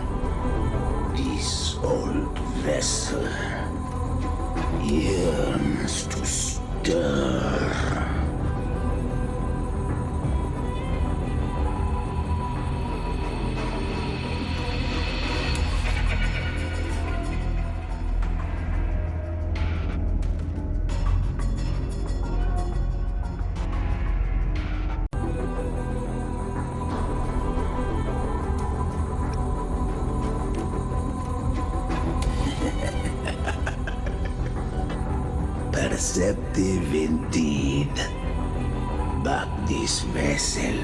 This old vessel yearns to stir. Perceptive indeed. But this vessel,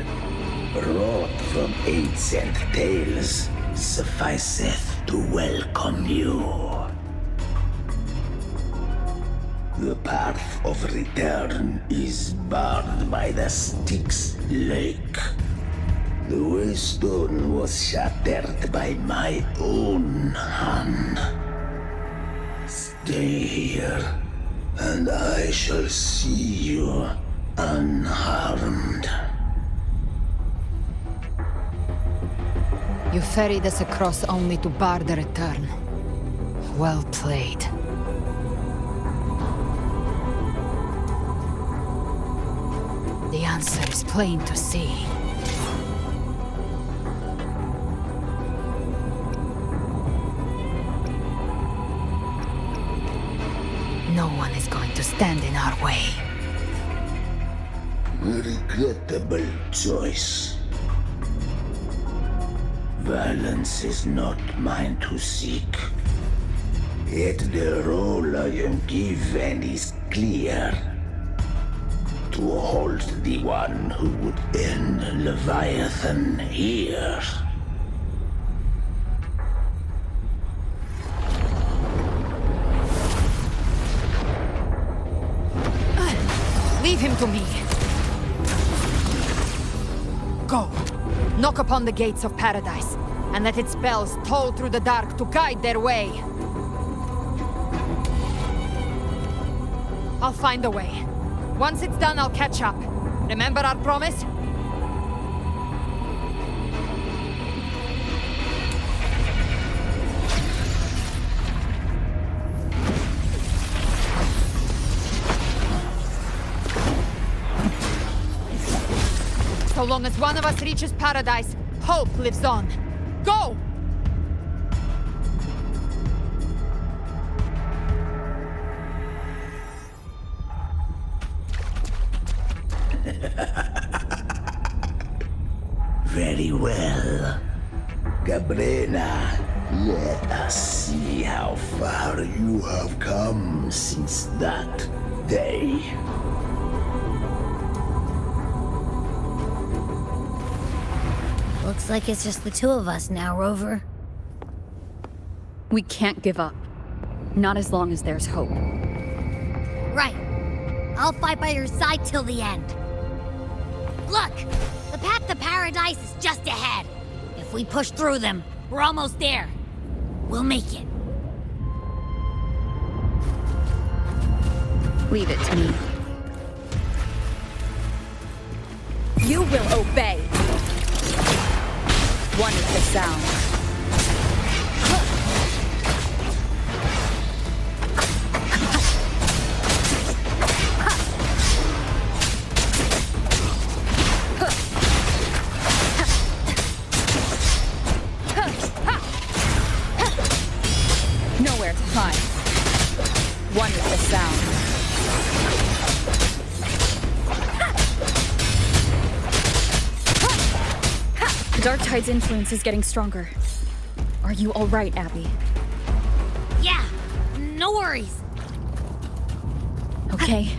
wrought from ancient tales, sufficeth to welcome you. The path of return is barred by the Styx Lake. The waystone was shattered by my own hand. Stay here, and I shall see you unharmed. You ferried us across only to bar the return. Well played. The answer is plain to see. No one is going to stand in our way. Regrettable choice. Violence is not mine to seek. Yet the role I am given is clear. To hold the one who would end Leviathan here. Leave him to me. Go. Knock upon the gates of paradise, and let its bells toll through the dark to guide their way. I'll find a way. Once it's done, I'll catch up. Remember our promise? So long as one of us reaches paradise, hope lives on. Go! Very well. Gabriela, let us see how far you have come since that day. Looks like it's just the two of us now, Rover. We can't give up. Not as long as there's hope. Right. I'll fight by your side till the end. Look! The path to paradise is just ahead. If we push through them, we're almost there. We'll make it. Leave it to me. You will obey. One is the sound. Nowhere to hide. One is the sound. The Dark Tide's influence is getting stronger. Are you all right, Abby? Yeah, no worries. Okay,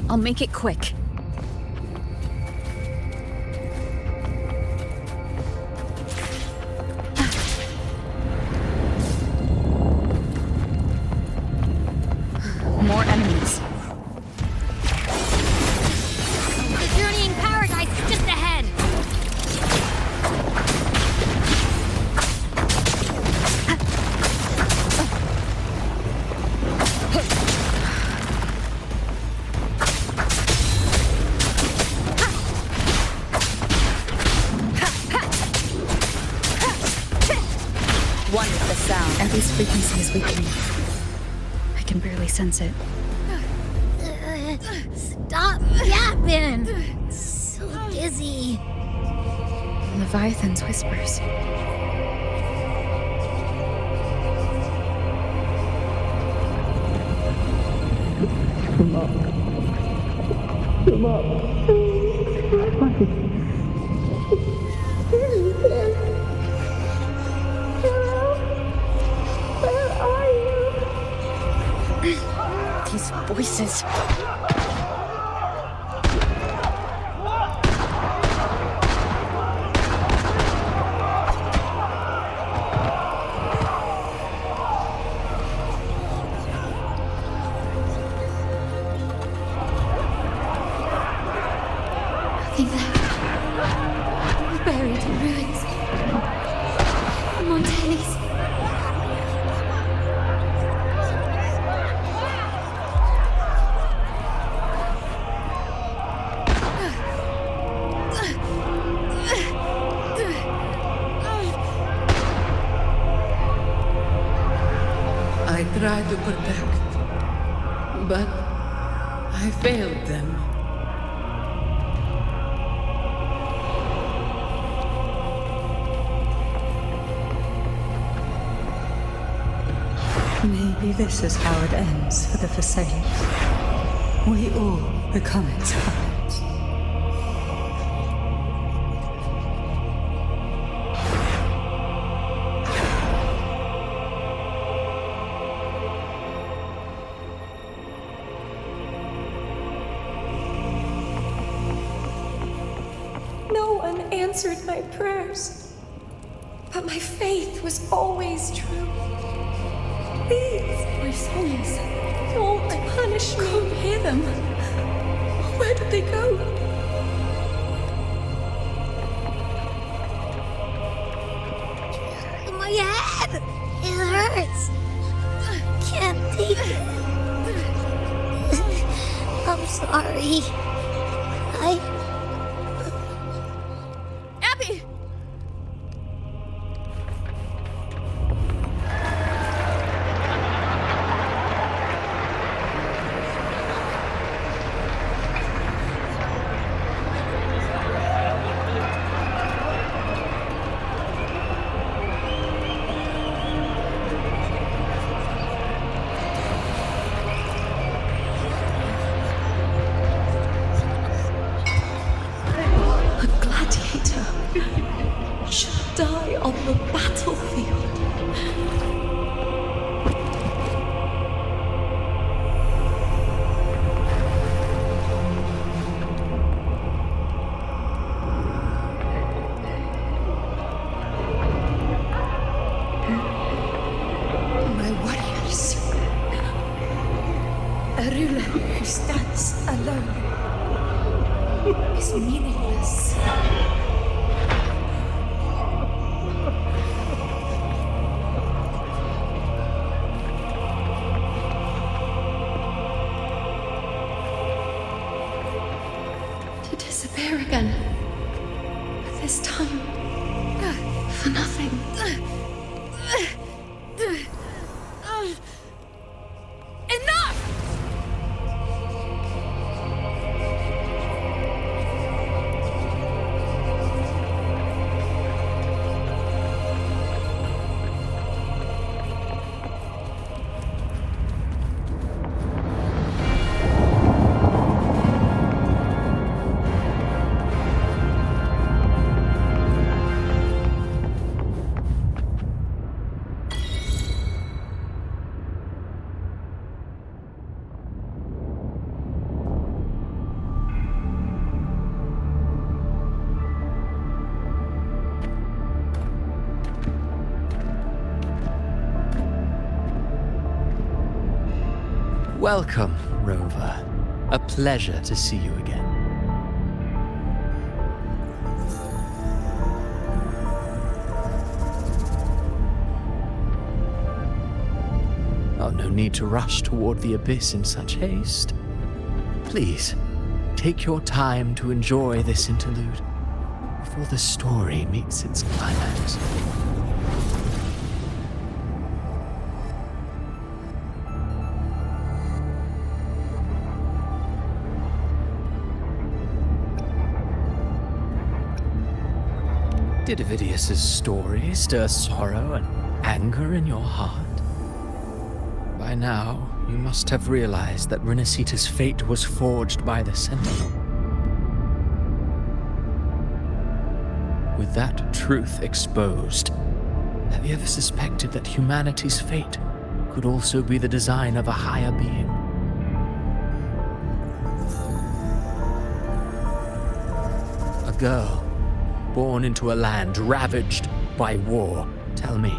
I'll make it quick. More enemies. The journeying paradise is just ahead. One is the sound. Abby's frequency is weakening. I can barely sense it. Stop yapping. So dizzy. Leviathan's whispers. Come up. Come up. These voices. Nothing there. Buried in ruins. Montelli's. I tried to protect, but I failed them. Maybe this is how it ends for the Phasaelis. We all become its puppets. No one answered my prayers, but my faith was always true. These My souls. don't punish me. Can't hear them. Where did they go? My head! It hurts. Can't take it. I'm sorry. Abby! a battlefield. My warriors. A ruler who stands alone is meaningless. To disappear again. This time. For nothing. Enough! Welcome, Rover. A pleasure to see you again. Oh, no need to rush toward the abyss in such haste. Please, take your time to enjoy this interlude before the story meets its climax. Did Avidius's story stir sorrow and anger in your heart? By now, you must have realized that Renacita's fate was forged by the Sentinel. With that truth exposed, have you ever suspected that humanity's fate could also be the design of a higher being? A girl born into a land ravaged by war. Tell me,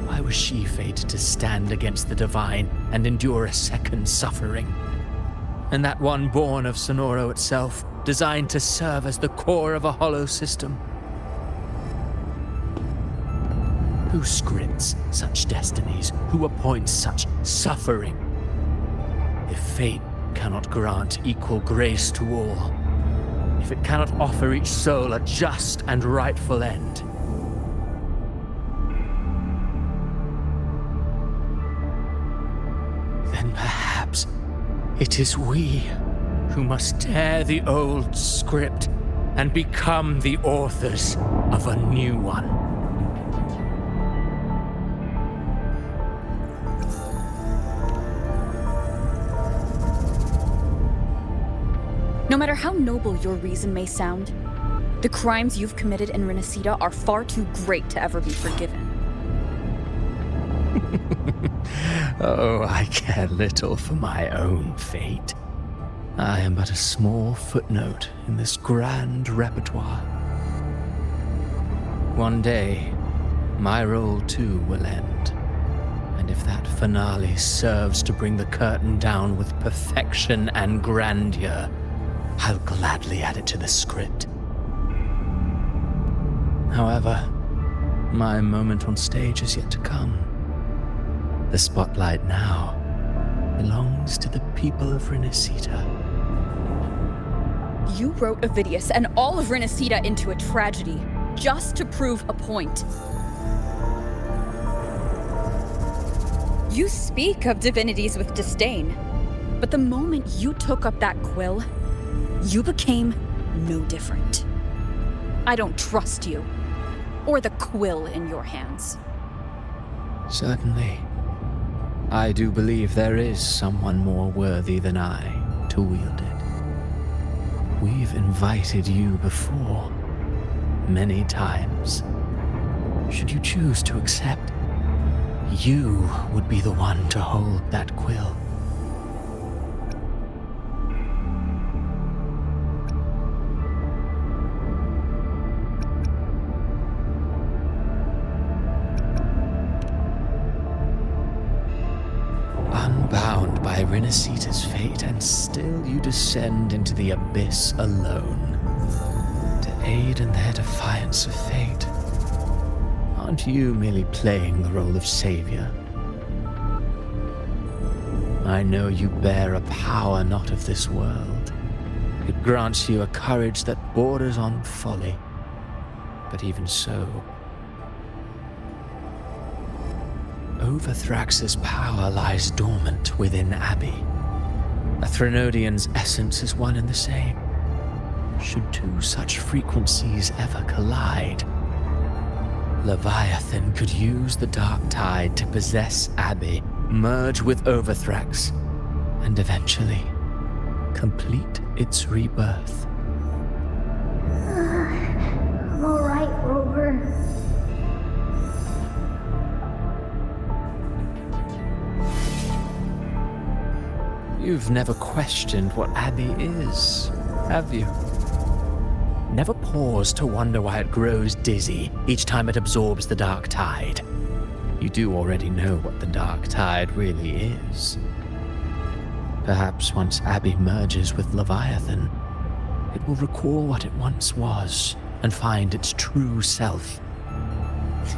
why was she fated to stand against the divine and endure a second suffering? And that one born of Sonoro itself, designed to serve as the core of a hollow system? Who scripts such destinies? Who appoints such suffering? If fate cannot grant equal grace to all, if it cannot offer each soul a just and rightful end, then perhaps it is we who must tear the old script and become the authors of a new one. No matter how noble your reason may sound, the crimes you've committed in Renacita are far too great to ever be forgiven. Oh, I care little for my own fate. I am but a small footnote in this grand repertoire. One day, my role too will end. And if that finale serves to bring the curtain down with perfection and grandeur, I'll gladly add it to the script. However, my moment on stage is yet to come. The spotlight now belongs to the people of Renacita. You wrote Avidius and all of Renacita into a tragedy, just to prove a point. You speak of divinities with disdain, but the moment you took up that quill, you became no different. I don't trust you, or the quill in your hands. Certainly. I do believe there is someone more worthy than I to wield it. We've invited you before, many times. should you choose to accept, you would be the one to hold that quill. Unbound by Renacita's fate, and still you descend into the abyss alone, to aid in their defiance of fate. Aren't you merely playing the role of savior? I know you bear a power not of this world. It grants you a courage that borders on folly. But even so, Overthrax's power lies dormant within Abby. A Threnodian's essence is one and the same. Should two such frequencies ever collide, Leviathan could use the dark tide to possess Abby, merge with Overthrax, and eventually complete its rebirth. I'm alright, Rover. You've never questioned what Abby is, have you? Never paused to wonder why it grows dizzy each time it absorbs the dark tide. You do already know what the dark tide really is. Perhaps once Abby merges with Leviathan, it will recall what it once was and find its true self.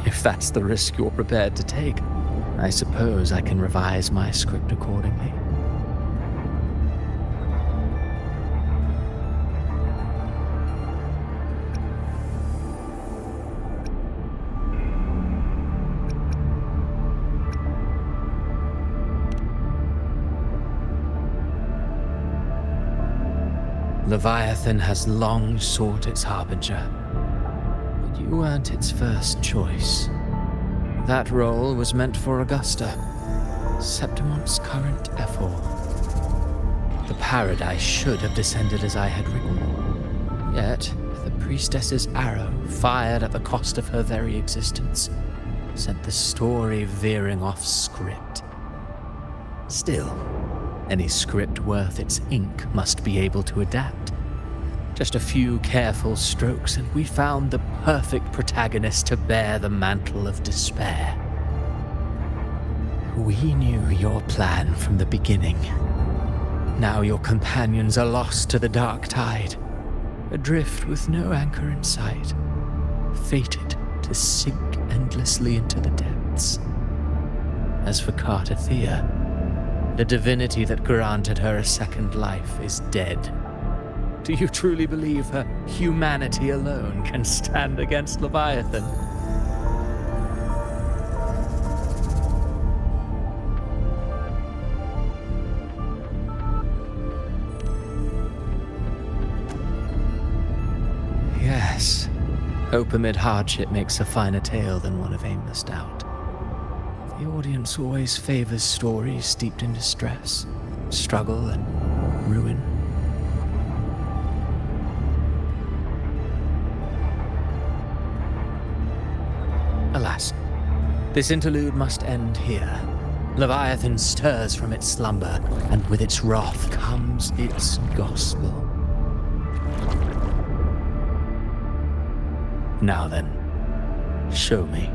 If that's the risk you're prepared to take, I suppose I can revise my script accordingly. Leviathan has long sought its harbinger, but you weren't its first choice. That role was meant for Augusta, Septimon's current Ephor. The paradise should have descended as I had written. Yet, the priestess's arrow, fired at the cost of her very existence, sent the story veering off script. Still, any script worth its ink must be able to adapt. Just a few careful strokes, and we found the perfect protagonist to bear the mantle of despair. We knew your plan from the beginning. Now your companions are lost to the dark tide, adrift with no anchor in sight, fated to sink endlessly into the depths. As for Cartathea, the divinity that granted her a second life is dead. Do you truly believe her humanity alone can stand against Leviathan? Yes, hope amid hardship makes a finer tale than one of aimless doubt. The audience always favors stories steeped in distress, struggle, and ruin. Alas, this interlude must end here. Leviathan stirs from its slumber, and with its wrath comes its gospel. Now then, show me.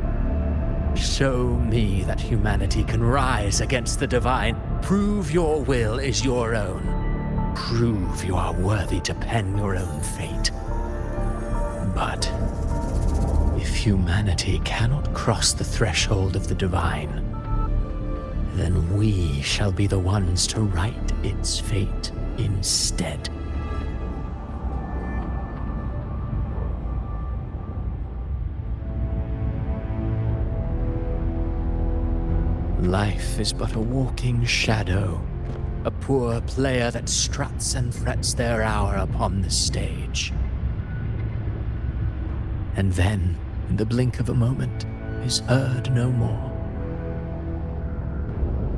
Show me that humanity can rise against the divine. Prove your will is your own. Prove you are worthy to pen your own fate. But if humanity cannot cross the threshold of the divine, then we shall be the ones to write its fate instead. Life is but a walking shadow, a poor player that struts and frets their hour upon the stage. And then, in the blink of a moment, is heard no more.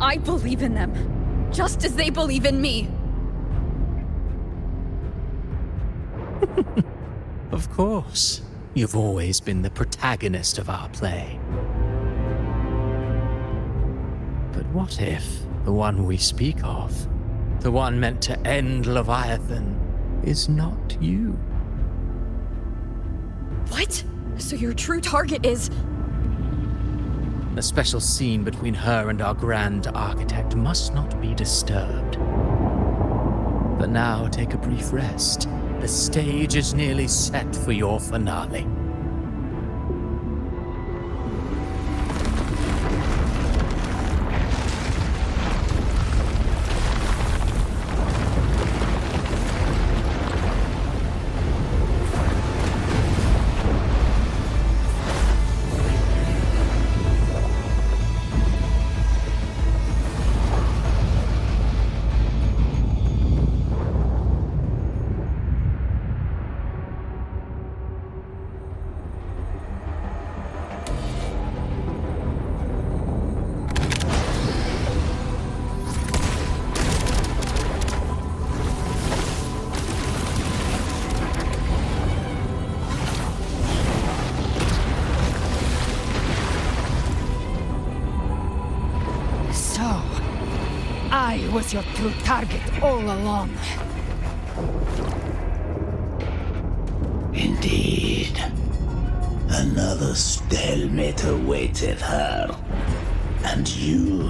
I believe in them, just as they believe in me. Of course. You've always been the protagonist of our play. But what if the one we speak of, the one meant to end Leviathan, is not you? What? So your true target is... A special scene between her and our Grand Architect must not be disturbed. But now take a brief rest. The stage is nearly set for your finale. I was your true target all along. Indeed. Another stalemate awaited her. And you,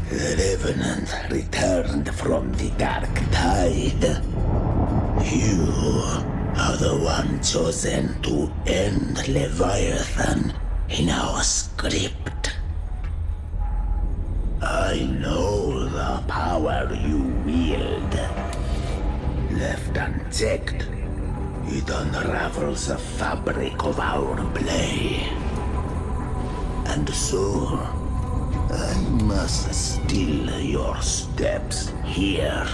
the Revenant, returned from the Dark Tide. You are the one chosen to end Leviathan in our script. I know the power you wield. Left unchecked, it unravels the fabric of our play. And so, I must still your steps here.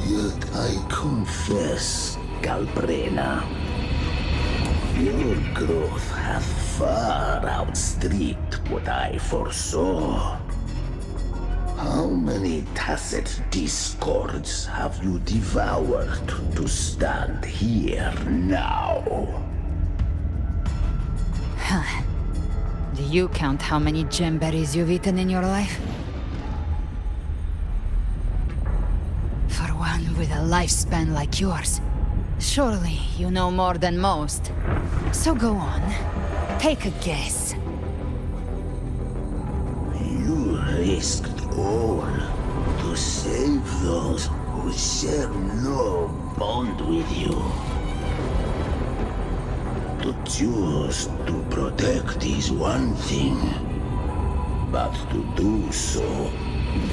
Yet I confess, Galbrena, your growth hath far outstripped what I foresaw. How many tacit discords have you devoured to stand here now? Huh. Do you count how many gemberries you've eaten in your life? For one with a lifespan like yours, surely you know more than most. So go on, take a guess. You risked all to save those who share no bond with you. To choose to protect is one thing, but to do so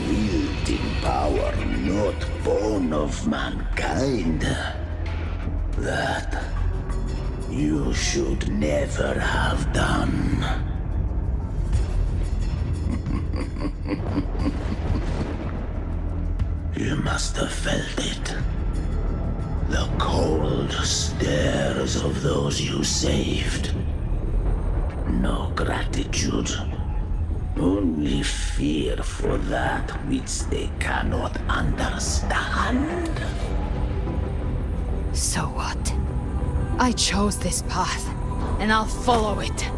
wielding power not born of mankind, that you should never have done. You must have felt it. The cold stares of those you saved. No gratitude. Only fear for that which they cannot understand. So what? I chose this path, and I'll follow it.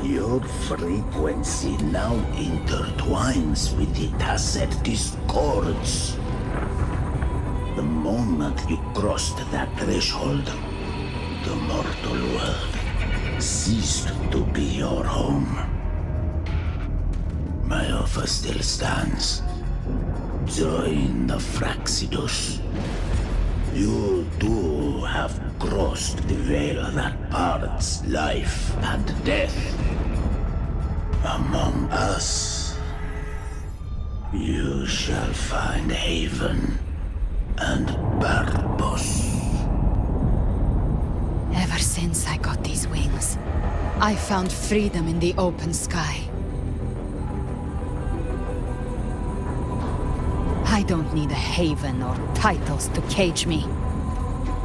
Your frequency now intertwines with the tacit discords. The moment you crossed that threshold, the mortal world ceased to be your home. My offer still stands. Join the Fraxidus. You too have crossed the veil that parts life and death. Among us, you shall find haven and purpose. Ever since I got these wings, I found freedom in the open sky. I don't need a haven or titles to cage me.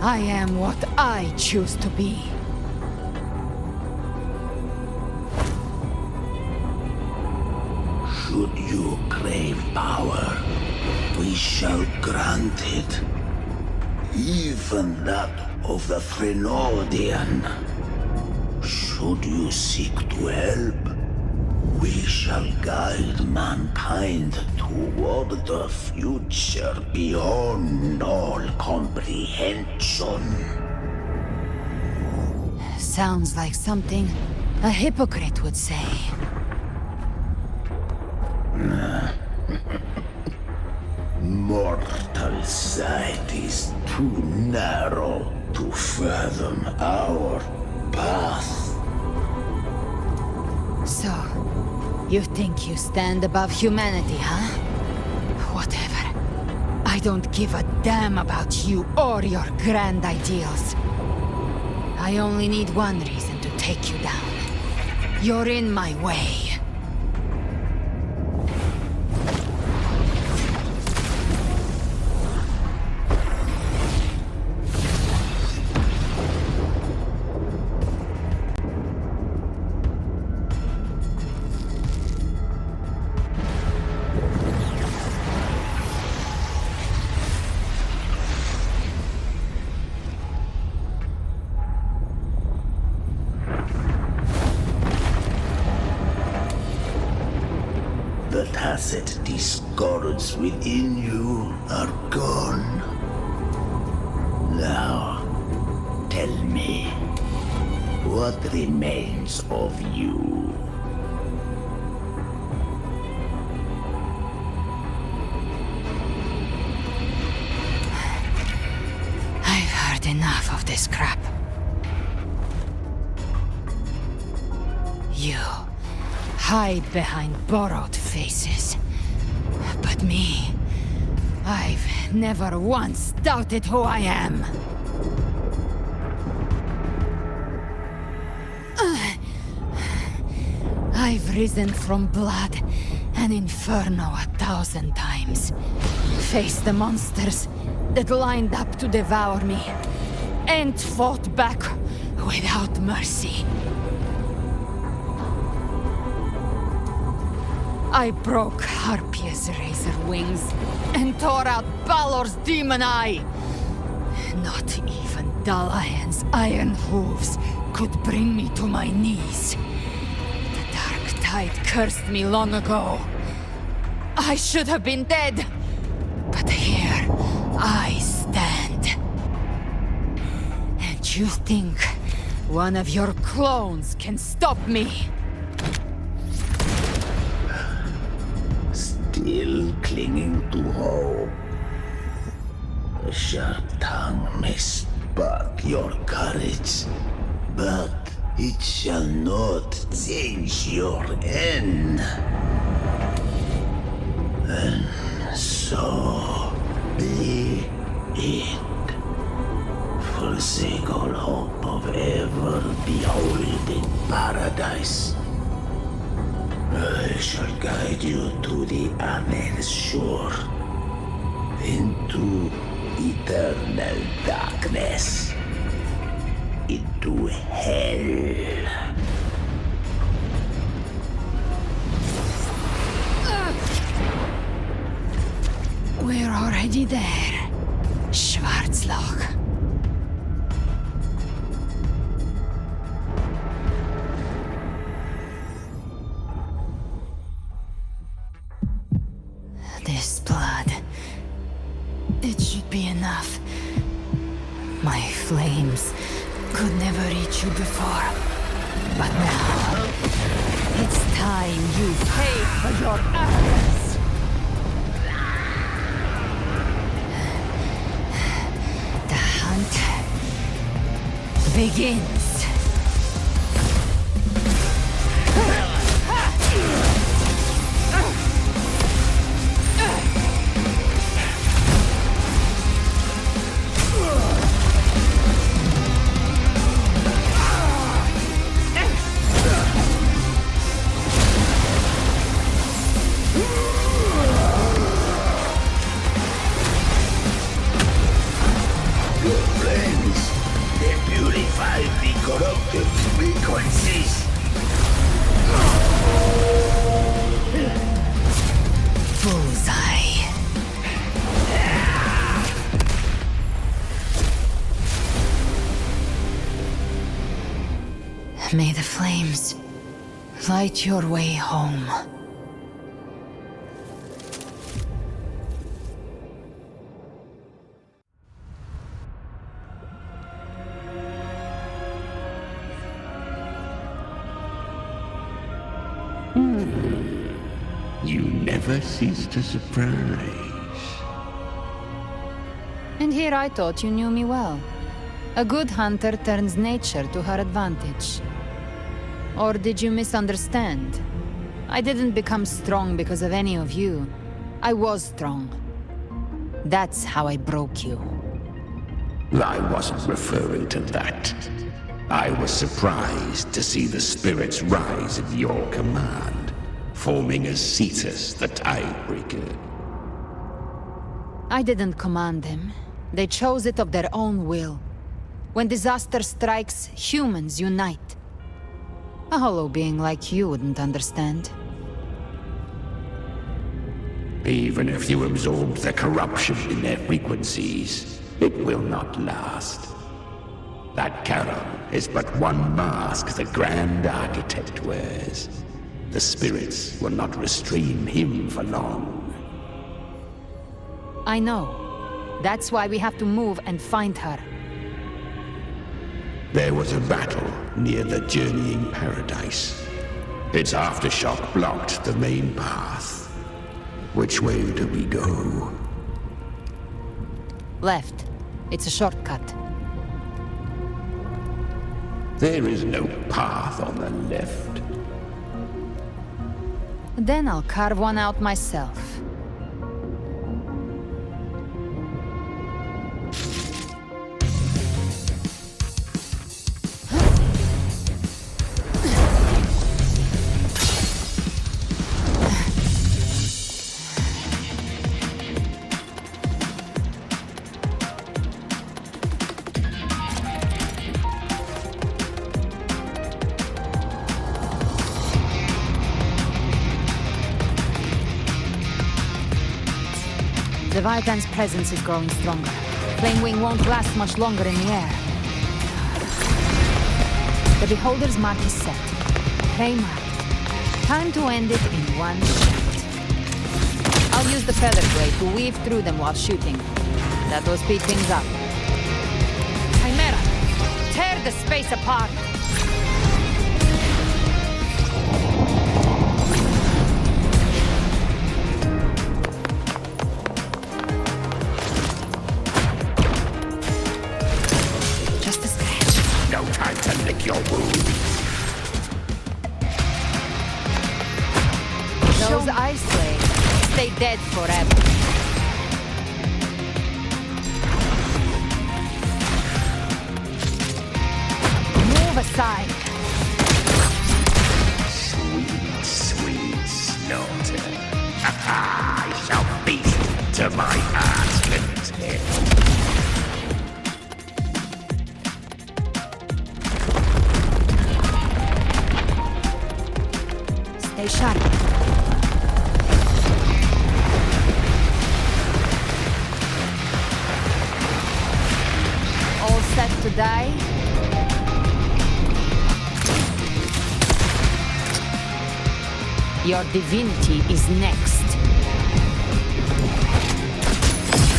I am what I choose to be. Should you crave power, we shall grant it. even that of the Threnodian. Should you seek to help, we shall guide mankind toward the future beyond all comprehension. Sounds like something a hypocrite would say. Mortal sight is too narrow to fathom our path. So, you think you stand above humanity, huh? Whatever. I don't give a damn about you or your grand ideals. I only need one reason to take you down. You're in my way. The tacit discords within you are gone. Now, tell me, what remains of you? I've heard enough of this crap. You hide behind borrowed faces. But me, I've never once doubted who I am. I've risen from blood and inferno 1,000 times. Faced the monsters that lined up to devour me, and fought back without mercy. I broke Harpia's razor wings and tore out Balor's demon eye. Not even Dalahan's iron hooves could bring me to my knees. The dark tide cursed me long ago. I should have been dead, but here I stand. And you think one of your clones can stop me? Still clinging to hope. A sharp tongue may spark your courage, but it shall not change your end. And so be it. Forsake all hope of ever beholding paradise. I shall guide you to the Amen shore, into eternal darkness, into hell. We're already there, Schwarzloch. This blood, it should be enough. My flames could never reach you before, but now it's time you pay for your arrogance. The hunt begins. Corrupted frequencies. Bullseye. May the flames light your way home. You never cease to surprise. And here I thought you knew me well. A good hunter turns nature to her advantage. Or did you misunderstand? I didn't become strong because of any of you. I was strong. That's how I broke you. I wasn't referring to that. I was surprised to see the spirits rise at your command, forming as Cetus the Tidebreaker. I didn't command them. They chose it of their own will. When disaster strikes, humans unite. A hollow being like you wouldn't understand. Even if you absorb the corruption in their frequencies, it will not last. That Charon is but one mask the Grand Architect wears. The spirits will not restrain him for long. I know. That's why we have to move and find her. There was a battle near the Journeying Paradise. Its aftershock blocked the main path. Which way do we go? Left. It's a shortcut. There is no path on the left. Then I'll carve one out myself. The Leviathan's presence is growing stronger. Flamewing won't last much longer in the air. The Beholder's mark is set. Claim right. Time to end it in one shot. I'll use the feather blade to weave through them while shooting. That will speed things up. Chimera! Tear the space apart! Your wounds. Those ice blades stay dead forever. Move aside. Sweet, sweet slaughter. I shall feast to my heart's content. Stay sharp. All set to die? Your divinity is next.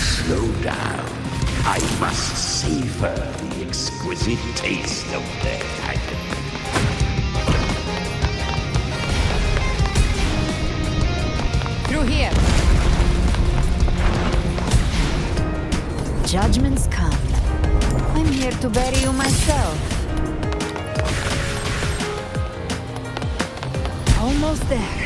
Slow down. I must savor the exquisite taste of their agony. Through here. Judgments come. I'm here to bury you myself. Almost there.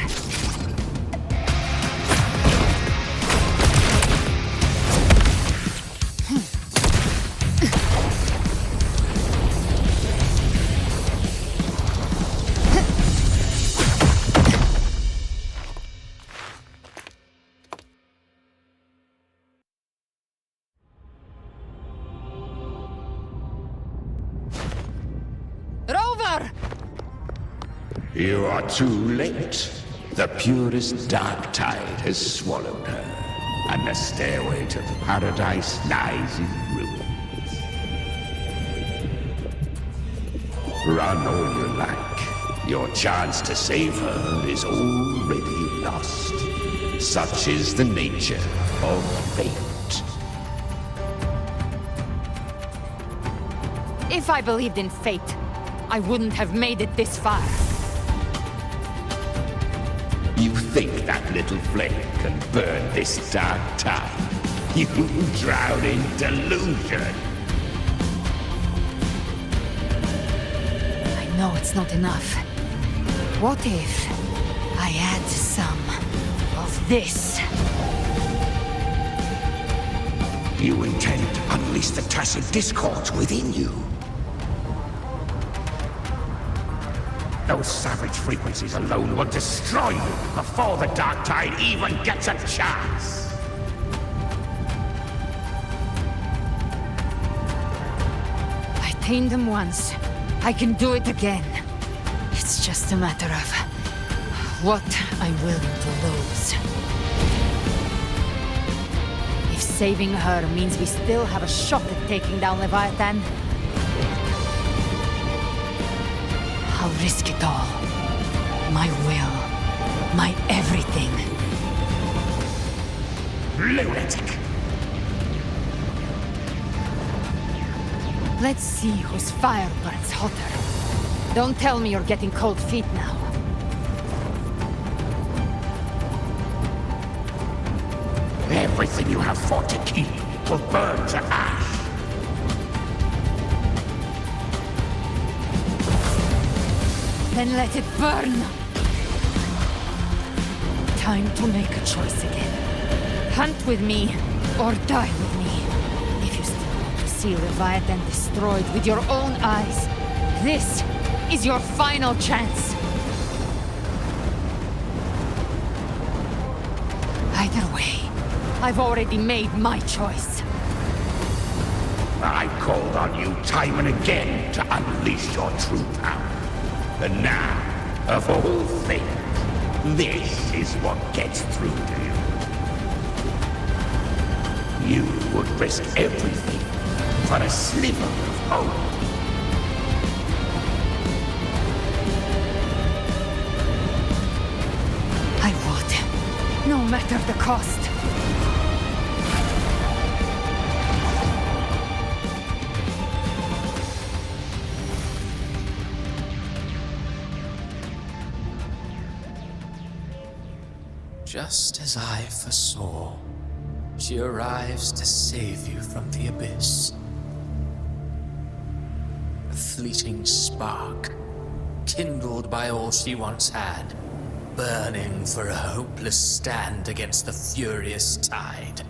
You are too late. The purest dark tide has swallowed her, and the stairway to the paradise lies in ruins. Run all you like. Your chance to save her is already lost. Such is the nature of fate. If I believed in fate, I wouldn't have made it this far. You think that little flame can burn this dark tide? You drown in delusion. I know it's not enough. What if I add some of this? You intend to unleash the tacit discords within you. Those savage frequencies alone will destroy you before the Dark Tide even gets a chance. I tamed them once. I can do it again. It's just a matter of what I'm willing to lose. If saving her means we still have a shot at taking down Leviathan, I'll risk it all. My will. My everything. Lunatic! Let's see whose fire burns hotter. Don't tell me you're getting cold feet now. Everything you have fought to keep will burn to ash. Then let it burn! Time to make a choice again. Hunt with me, or die with me. If you still want to see Leviathan destroyed with your own eyes, this is your final chance. Either way, I've already made my choice. I've called on you time and again to unleash your true power. And now, of all things, this is what gets through to you. You would risk everything for a sliver of hope. I would, no matter the cost. Just as I foresaw, she arrives to save you from the abyss. A fleeting spark, kindled by all she once had, burning for a hopeless stand against the furious tide.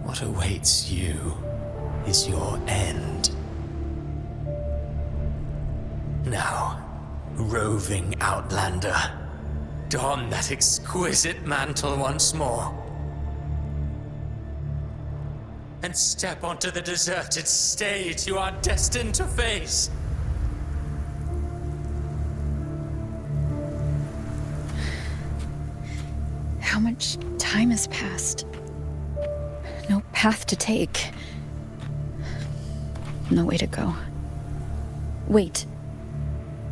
What awaits you is your end. Now, roving outlander, don that exquisite mantle once more. And step onto the deserted stage you are destined to face. How much time has passed? No path to take. No way to go. Wait.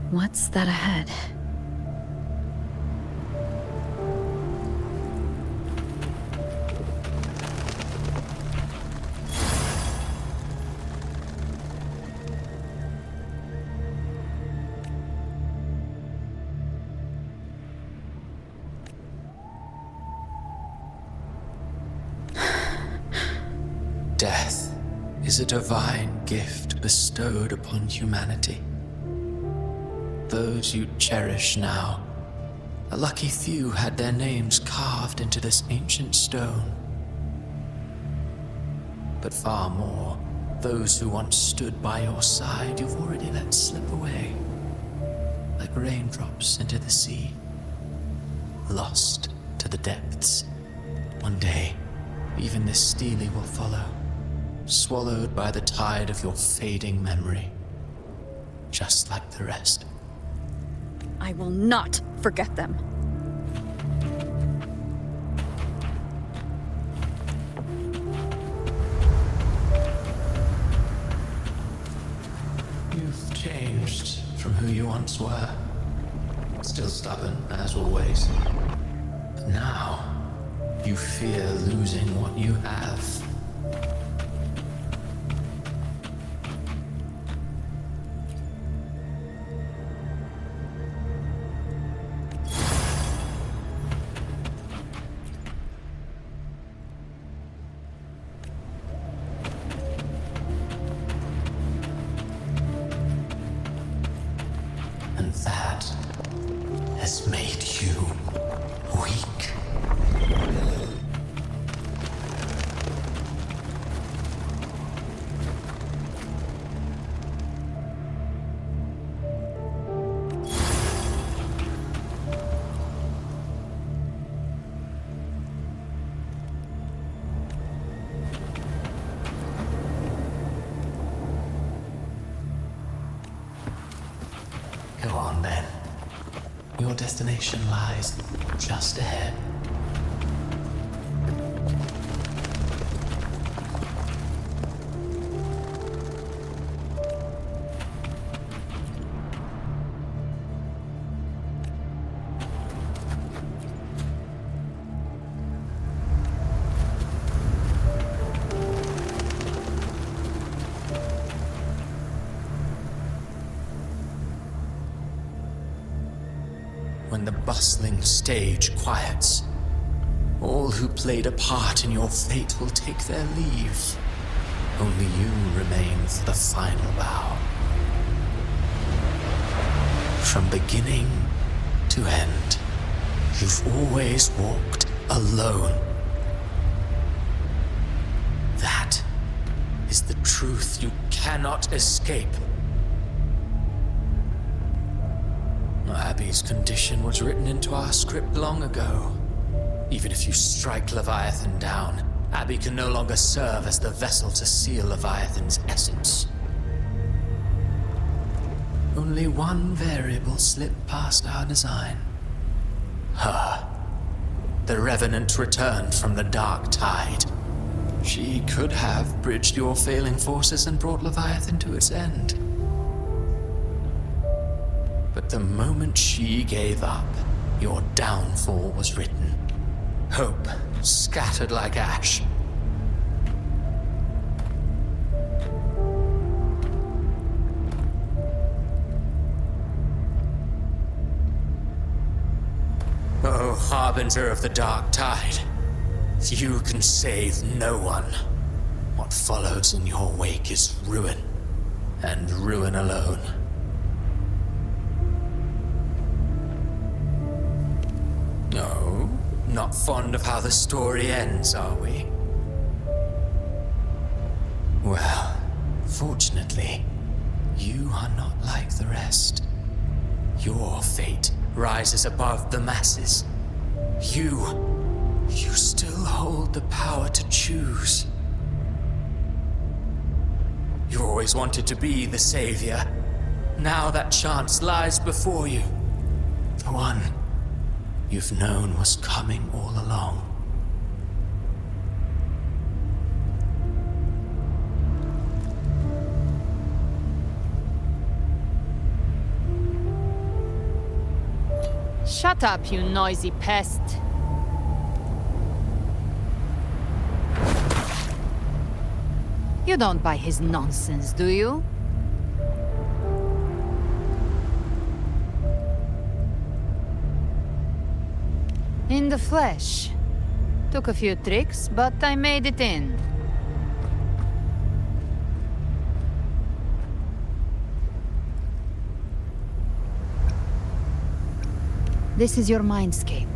What's that ahead? Death is a divine gift bestowed upon humanity. Those you cherish now, a lucky few had their names carved into this ancient stone. But far more, those who once stood by your side you've already let slip away, like raindrops into the sea, lost to the depths. One day, even this stele will follow, swallowed by the tide of your fading memory, just like the rest. I will not forget them. once were. Still stubborn, as always. But now, you fear losing what you have. And that has made you weak. Go on then. Your destination lies just ahead. When the bustling stage quiets, all who played a part in your fate will take their leave. Only you remain for the final bow. From beginning to end, you've always walked alone. That is the truth you cannot escape. Abby's condition was written into our script long ago. Even if you strike Leviathan down, Abby can no longer serve as the vessel to seal Leviathan's essence. Only one variable slipped past our design. Her. The Revenant returned from the Dark Tide. She could have bridged your failing forces and brought Leviathan to its end. But the moment she gave up, your downfall was written. Hope scattered like ash. Oh, harbinger of the Dark Tide, you can save no one. What follows in your wake is ruin, and ruin alone. No, not fond of how the story ends, are we? Well, fortunately, you are not like the rest. Your fate rises above the masses. You still hold the power to choose. You always wanted to be the savior. Now that chance lies before you. The one you've known was coming all along. Shut up, you noisy pest. You don't buy his nonsense, do you? In the flesh. Took a few tricks, but I made it in. This is your mindscape.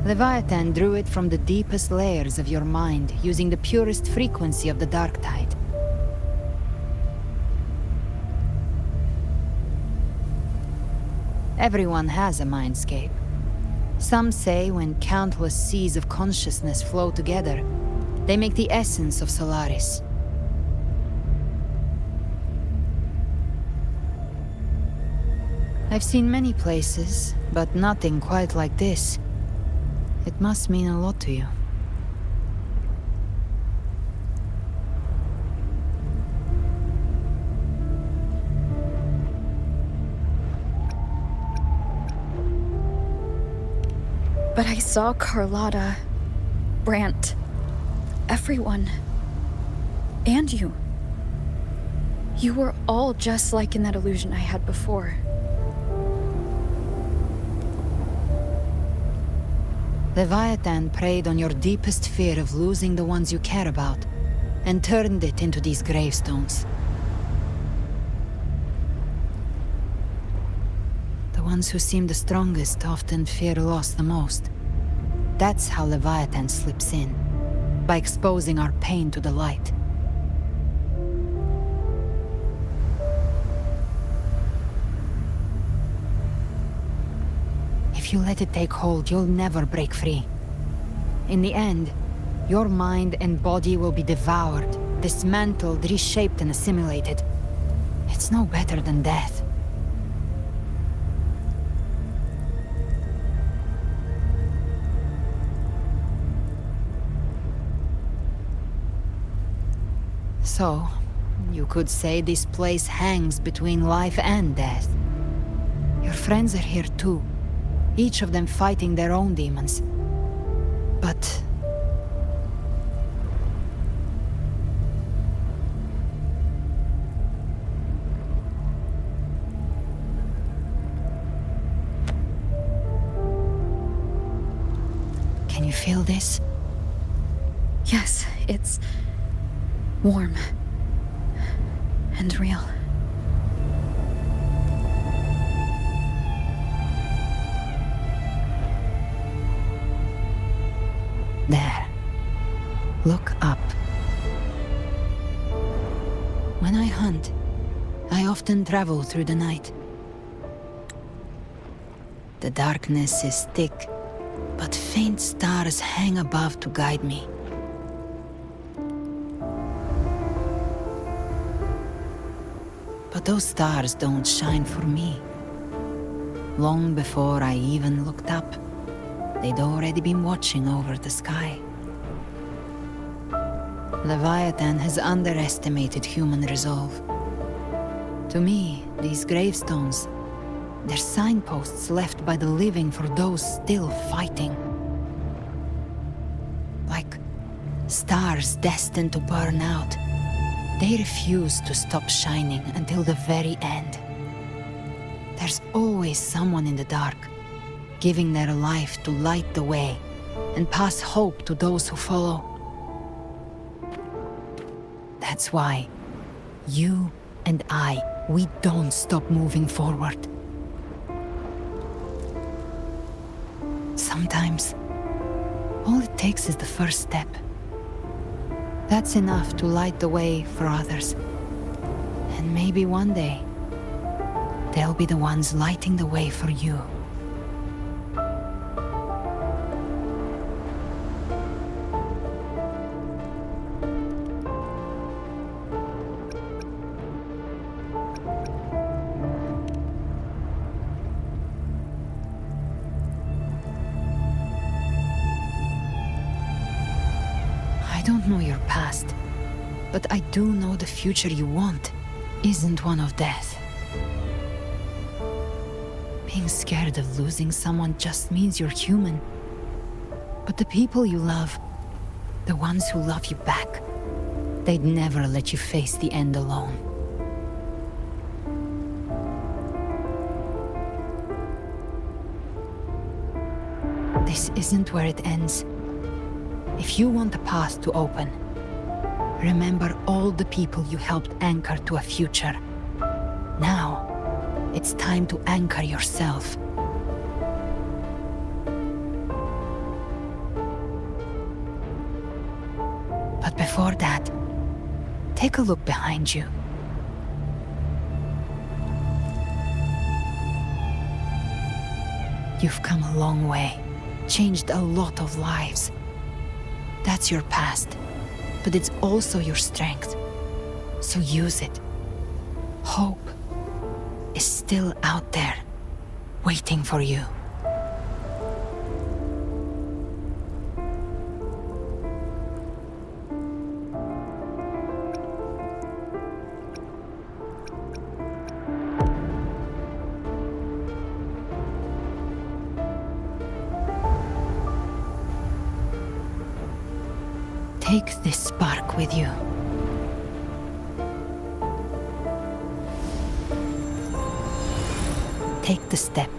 Leviathan drew it from the deepest layers of your mind, using the purest frequency of the Dark Tide. Everyone has a mindscape. Some say when countless seas of consciousness flow together, they make the essence of Solaris. I've seen many places, but nothing quite like this. It must mean a lot to you. But I saw Carlotta, Brant, everyone. And you. You were all just like in that illusion I had before. Leviathan preyed on your deepest fear of losing the ones you care about, and turned it into these gravestones. The ones who seem the strongest often fear loss the most. That's how Leviathan slips in, by exposing our pain to the light. If you let it take hold, you'll never break free. In the end, your mind and body will be devoured, dismantled, reshaped, and assimilated. It's no better than death. So, you could say this place hangs between life and death. Your friends are here too, each of them fighting their own demons. But... can you feel this? Yes, it's warm and real. There. Look up. When I hunt, I often travel through the night. The darkness is thick, but faint stars hang above to guide me. But those stars don't shine for me. Long before I even looked up, they'd already been watching over the sky. Leviathan has underestimated human resolve. To me, these gravestones, they're signposts left by the living for those still fighting. Like stars destined to burn out, they refuse to stop shining until the very end. There's always someone in the dark, giving their life to light the way and pass hope to those who follow. That's why you and we don't stop moving forward. Sometimes, all it takes is the first step. That's enough to light the way for others. And maybe one day, they'll be the ones lighting the way for you. I don't know your past, but I do know the future you want isn't one of death. Being scared of losing someone just means you're human. But the people you love, the ones who love you back, they'd never let you face the end alone. This isn't where it ends. If you want the path to open, remember all the people you helped anchor to a future. Now, it's time to anchor yourself. But before that, take a look behind you. You've come a long way, changed a lot of lives. That's your past, but it's also your strength. So use it. Hope is still out there, waiting for you. Take this spark with you. Take the step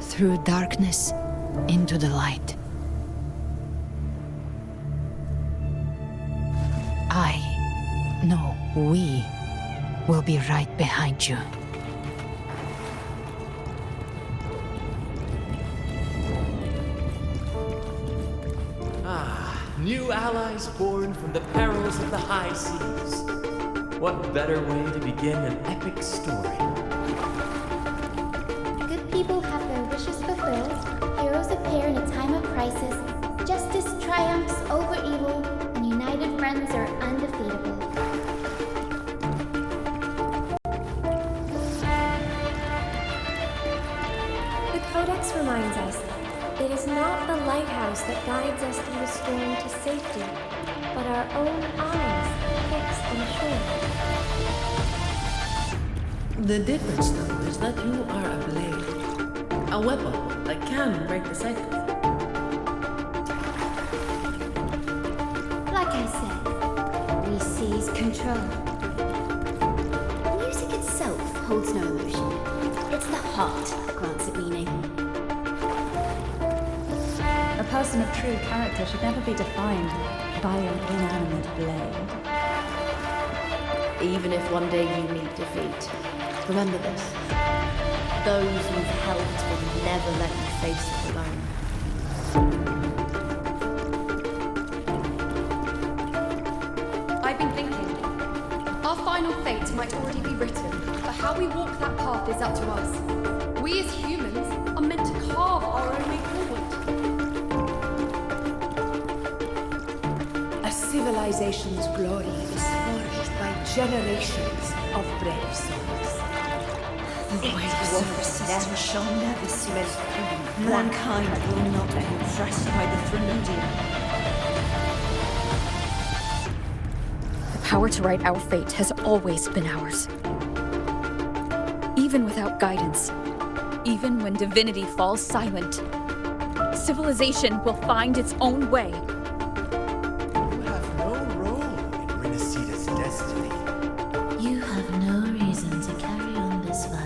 through darkness into the light. We will be right behind you. New allies born from the perils of the high seas. What better way to begin an epic story? Good people have their wishes fulfilled, heroes appear in a time of crisis, justice triumphs over evil, and united friends are undefeatable. The Codex reminds us, it is not the lighthouse that guides us through the storm to safety, but our own eyes fixed on shore. The difference, though, is that you are a blade. A weapon that can break the cycle. Like I said, we seize control. Music itself holds no emotion. It's the heart that grants it meaning. A person of true character should never be defined by an inanimate blade. Even if one day you meet defeat, remember this. Those you've helped will never let you face it alone. I've been thinking. Our final fate might already be written, but how we walk that path is up to us. We as humans are meant to carve our own way forward. A civilization's glory is forged by generations of brave souls. The waves of resistance shall never cease. Mankind will not be impressed by the Threnodian. The power to write our fate has always been ours. Even without guidance, even when divinity falls silent, civilization will find its own way. You have no role in Renacita's destiny. You have no reason to carry on this fight.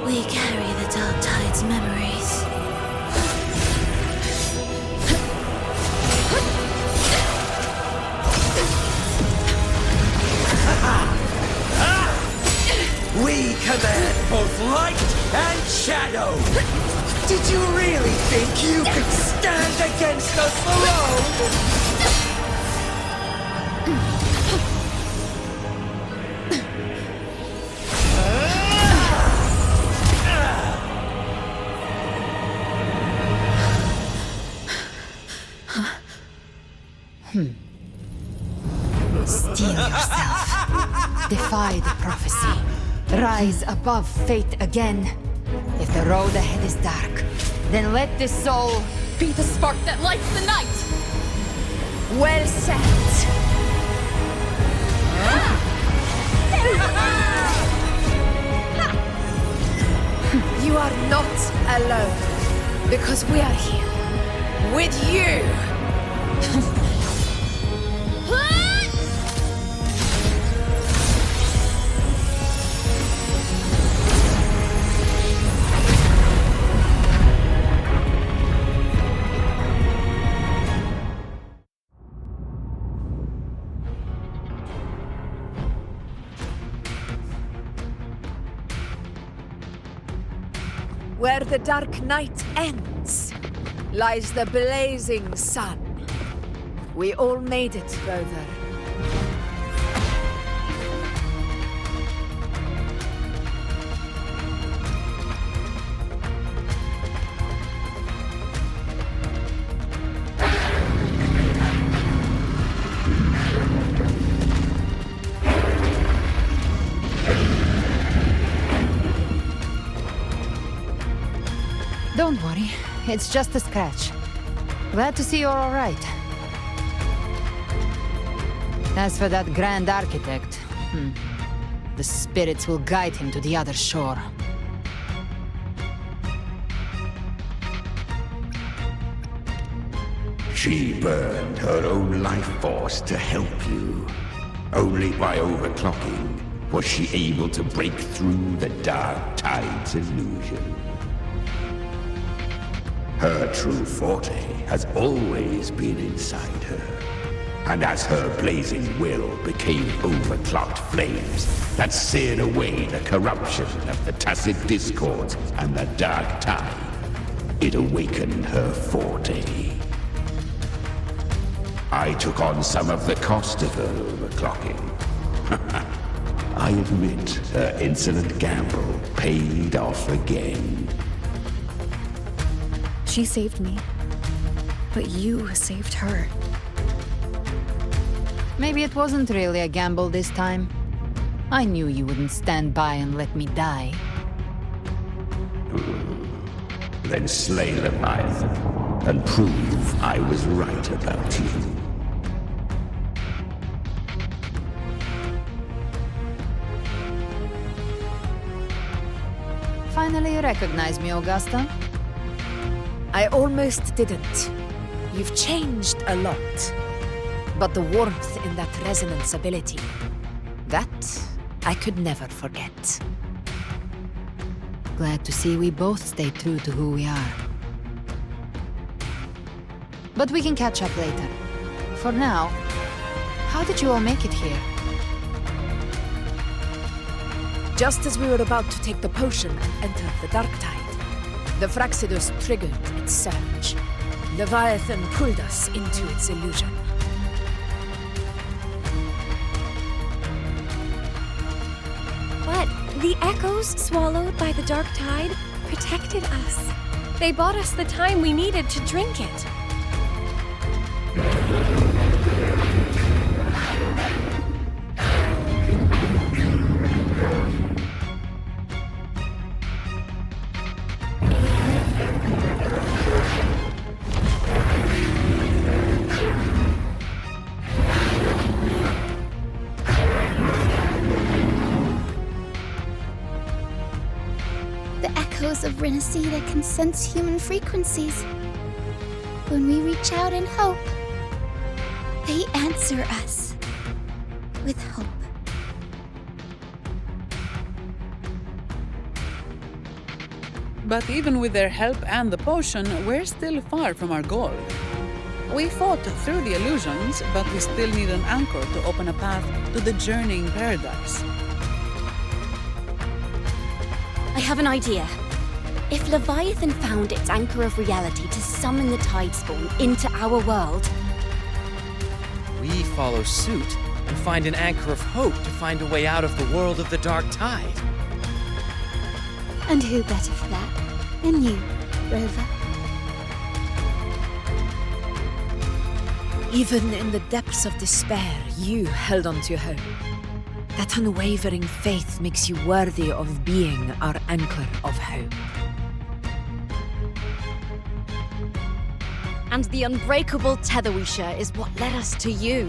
We carry the Dark Tide's memories. We command both light and shadow! Did you really think you could stand against us alone? Steel yourself. Defy the prophecy. Rise above fate again. If the road ahead is dark, then let this soul be the spark that lights the night! Well said! You are not alone, because we are here with you! Where the dark night ends, lies the blazing sun. We all made it, brother. it's just a scratch. Glad to see you're all right. As for that Grand Architect, the spirits will guide him to the other shore. She burned her own life force to help you. Only by overclocking was she able to break through the Dark Tide's illusion. Her true forte has always been inside her. And as her blazing will became overclocked flames that seared away the corruption of the tacit discords and the Dark Tide, it awakened her forte. I took on some of the cost of her overclocking. I admit her insolent gamble paid off again. She saved me. But you saved her. Maybe it wasn't really a gamble this time. I knew you wouldn't stand by and let me die. Then slay Leviathan and prove I was right about you. Finally you recognize me, Augusta? I almost didn't. You've changed a lot. But the warmth in that resonance ability, that I could never forget. Glad to see we both stay true to who we are. But we can catch up later. For now, how did you all make it here? Just as we were about to take the potion and enter the Dark Tide, the Fraxidus triggered its surge. Leviathan pulled us into its illusion. But the echoes swallowed by the Dark Tide protected us. They bought us the time we needed to drink it. Of Renacida can sense human frequencies. When we reach out in hope, they answer us with hope. But even with their help and the potion, we're still far from our goal. We fought through the illusions, but we still need an anchor to open a path to the journeying paradise. I have an idea. If Leviathan found its anchor of reality to summon the Tidespawn into our world, we follow suit and find an anchor of hope to find a way out of the world of the Dark Tide. And who better for that than you, Rover? Even in the depths of despair, you held on to hope. That unwavering faith makes you worthy of being our anchor of hope. And the unbreakable tether we share is what led us to you.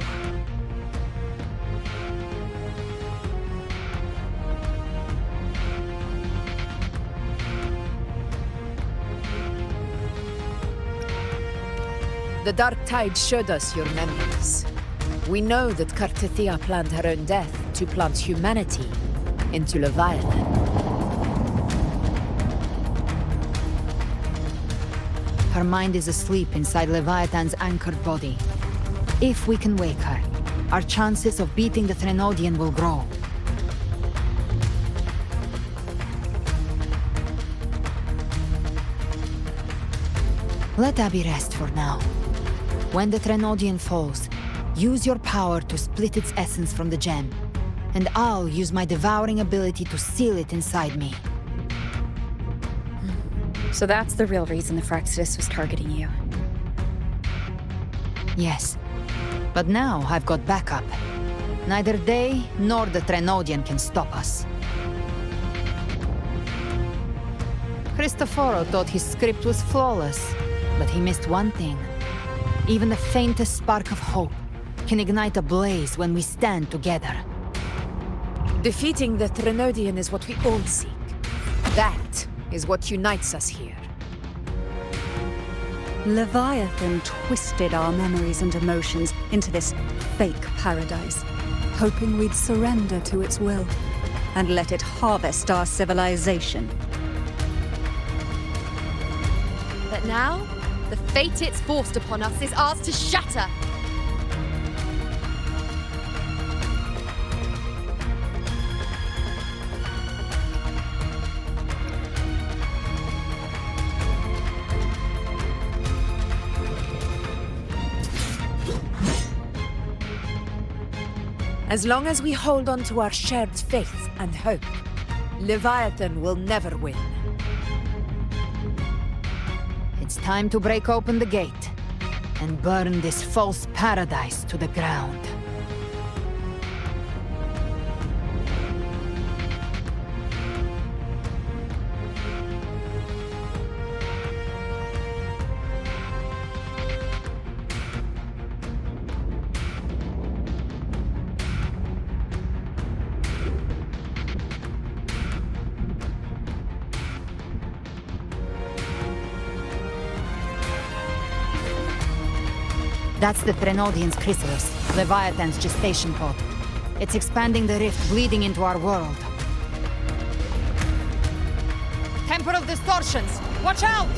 The Dark Tide showed us your memories. We know that Kartithia planned her own death to plant humanity into Leviathan. Her mind is asleep inside Leviathan's anchored body. If we can wake her, our chances of beating the Threnodian will grow. Let Abby rest for now. When the Threnodian falls, use your power to split its essence from the gem, and I'll use my devouring ability to seal it inside me. So that's the real reason the Fraxidus was targeting you. Yes. But now I've got backup. Neither they nor the Threnodian can stop us. Cristoforo thought his script was flawless, but he missed one thing. Even the faintest spark of hope can ignite a blaze when we stand together. Defeating the Threnodian is what we all seek. That is what unites us here. Leviathan twisted our memories and emotions into this fake paradise, hoping we'd surrender to its will and let it harvest our civilization. But now, the fate it's forced upon us is ours to shatter. As long as we hold on to our shared faith and hope, Leviathan will never win. It's time to break open the gate and burn this false paradise to the ground. That's the Threnodian's chrysalis, Leviathan's gestation pod. It's expanding the rift, bleeding into our world. Temporal distortions! Watch out!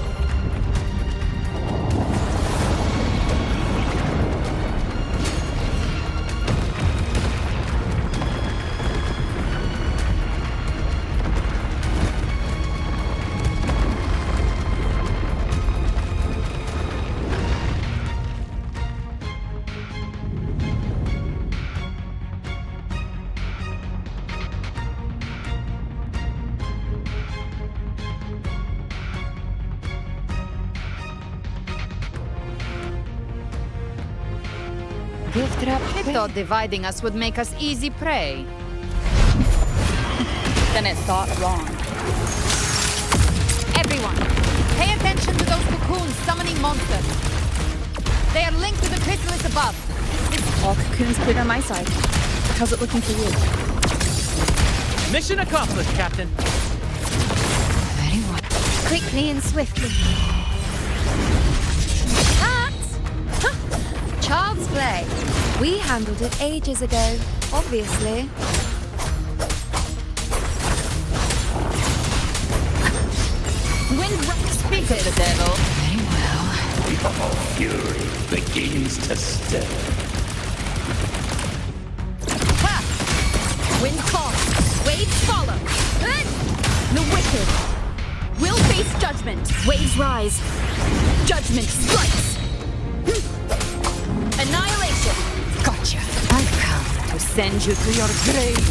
I thought dividing us would make us easy prey. Then it thought wrong. Everyone, pay attention to those cocoons summoning monsters. They are linked to the chrysalis above. All cocoons cleared on my side. How's it looking for you? Mission accomplished, Captain. Very well. Quickly and swiftly. Child's play. We handled it ages ago, obviously. Speak of the devil. Very well. Your fury begins to stir. Ha! Wind calls, waves follow. The wicked will face judgment. Waves rise. Judgment strikes. Annihilation. Gotcha. I've come to send you to your grave.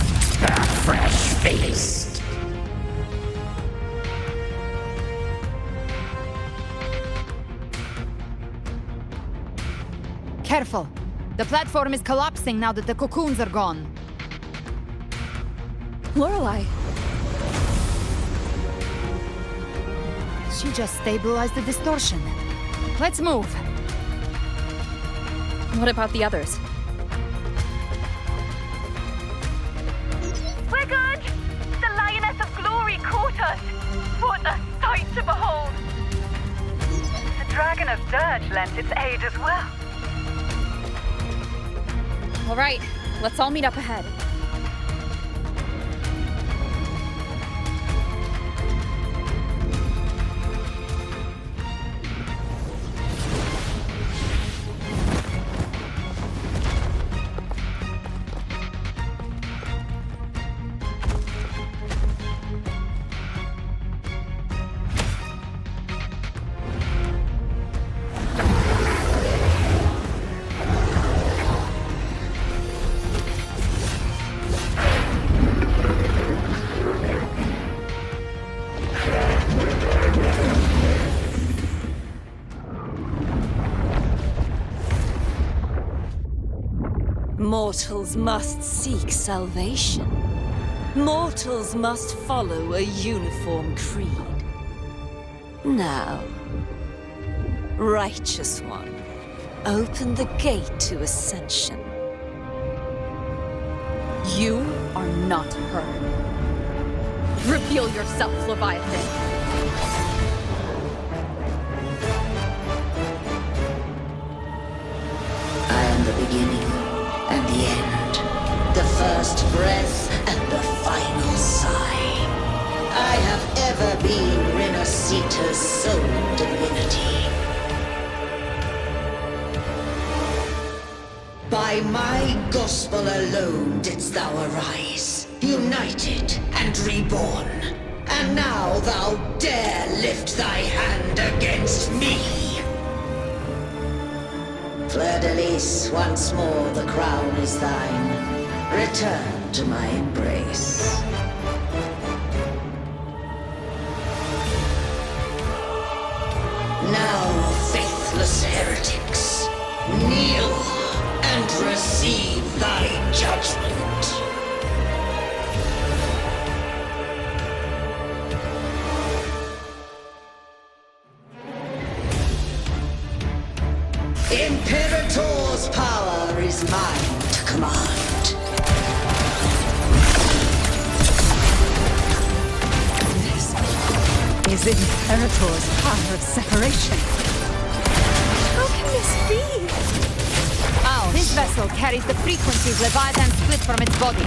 A fresh feast. Careful. The platform is collapsing now that the cocoons are gone. Lorelei. She just stabilized the distortion. Let's move. What about the others? We're good! The Lioness of Glory caught us! What a sight to behold! The Dragon of Dirge lent its aid as well. All right, let's all meet up ahead. Mortals must seek salvation. Mortals must follow a uniform creed. Now, Righteous One, open the gate to ascension. You are not her. Reveal yourself, Leviathan. I am the beginning and the end, the first breath and the final sigh. I have ever been Renacita's sole divinity. By my gospel alone didst thou arise, united and reborn. And now thou dare lift thy hand against me! Fleur-de-Lis, once more the crown is thine. Return to my embrace. Now, faithless heretics, kneel and receive thy judgment. Imperator's power is mine to command. This is Imperator's power of separation. How can this be? This vessel carries the frequencies Leviathan split from its body.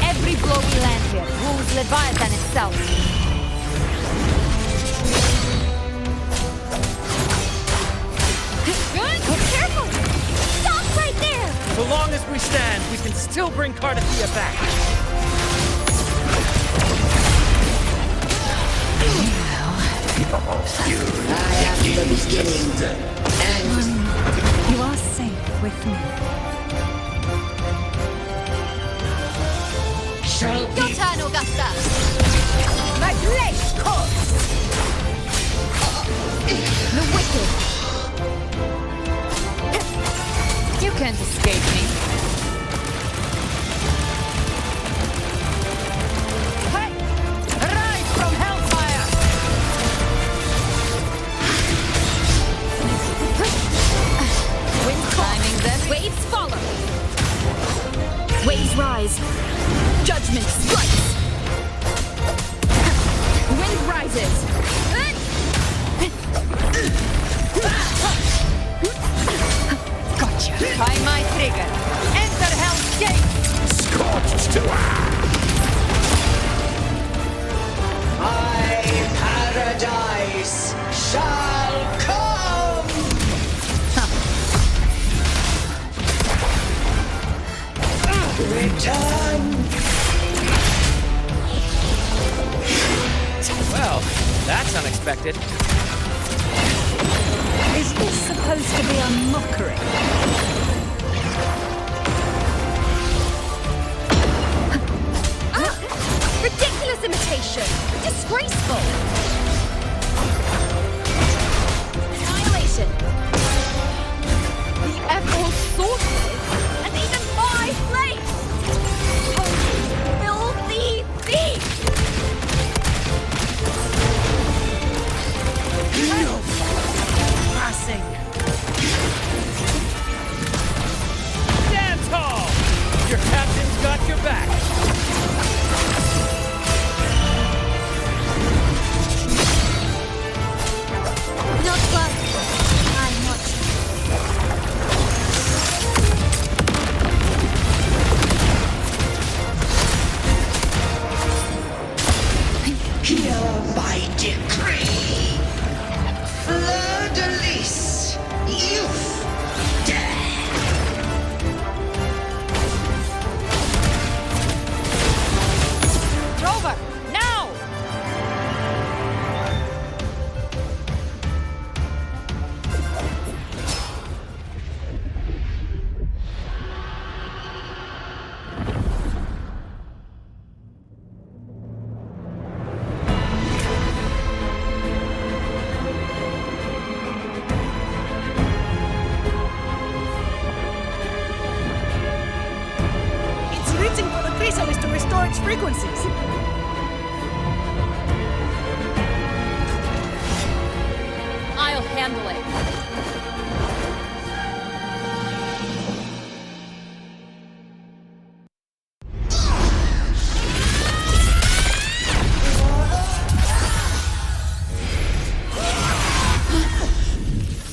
Every blow we land here wounds Leviathan itself. Good! Careful! Stop right there! So long as we stand, we can still bring Cardathia back. I am the beginning, and You are safe with me. shall be Your turn, Augusta! my blessed cause. The wicked! You can't escape me. Hey! Rise from hellfire! Wind climbing them. Waves follow! Waves rise. Judgment strikes! Wind rises. Gotcha. Try my trigger. Enter Hell's Gate! Scorched to My paradise shall come! Return! Well, that's unexpected. Is this supposed to be a mockery? Ridiculous imitation! Disgraceful! Annihilation! The emerald sorcery! And even my place! Filthy thief! No passing. Stand tall! Your captain's got your back. Not quite. I'm not. Hear my decree! Fleur-de-Lis, youth, death! Drover! Now! It's reaching for the chrysalis to restore its frequencies. handle it.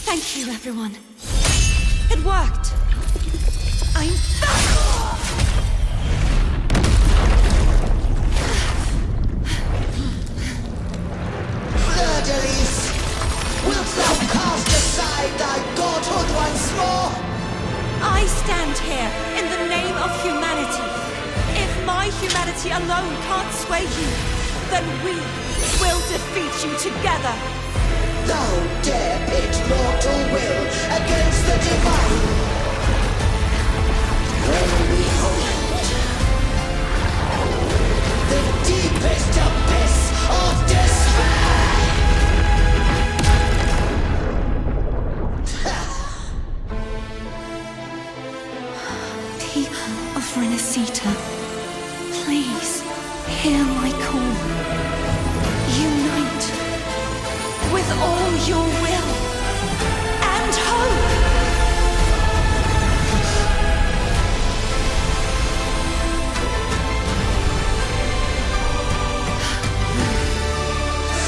Thank you, everyone. It worked. I'm back! Fleur-de-lis, wilt thou cast aside thy godhood once more? I stand here in the name of humanity. If my humanity alone can't sway you, then we will defeat you together. Thou dare pit mortal will against the divine. When behold the deepest abyss of despair. People of Renacita, please hear my call. Unite with all your will and hope.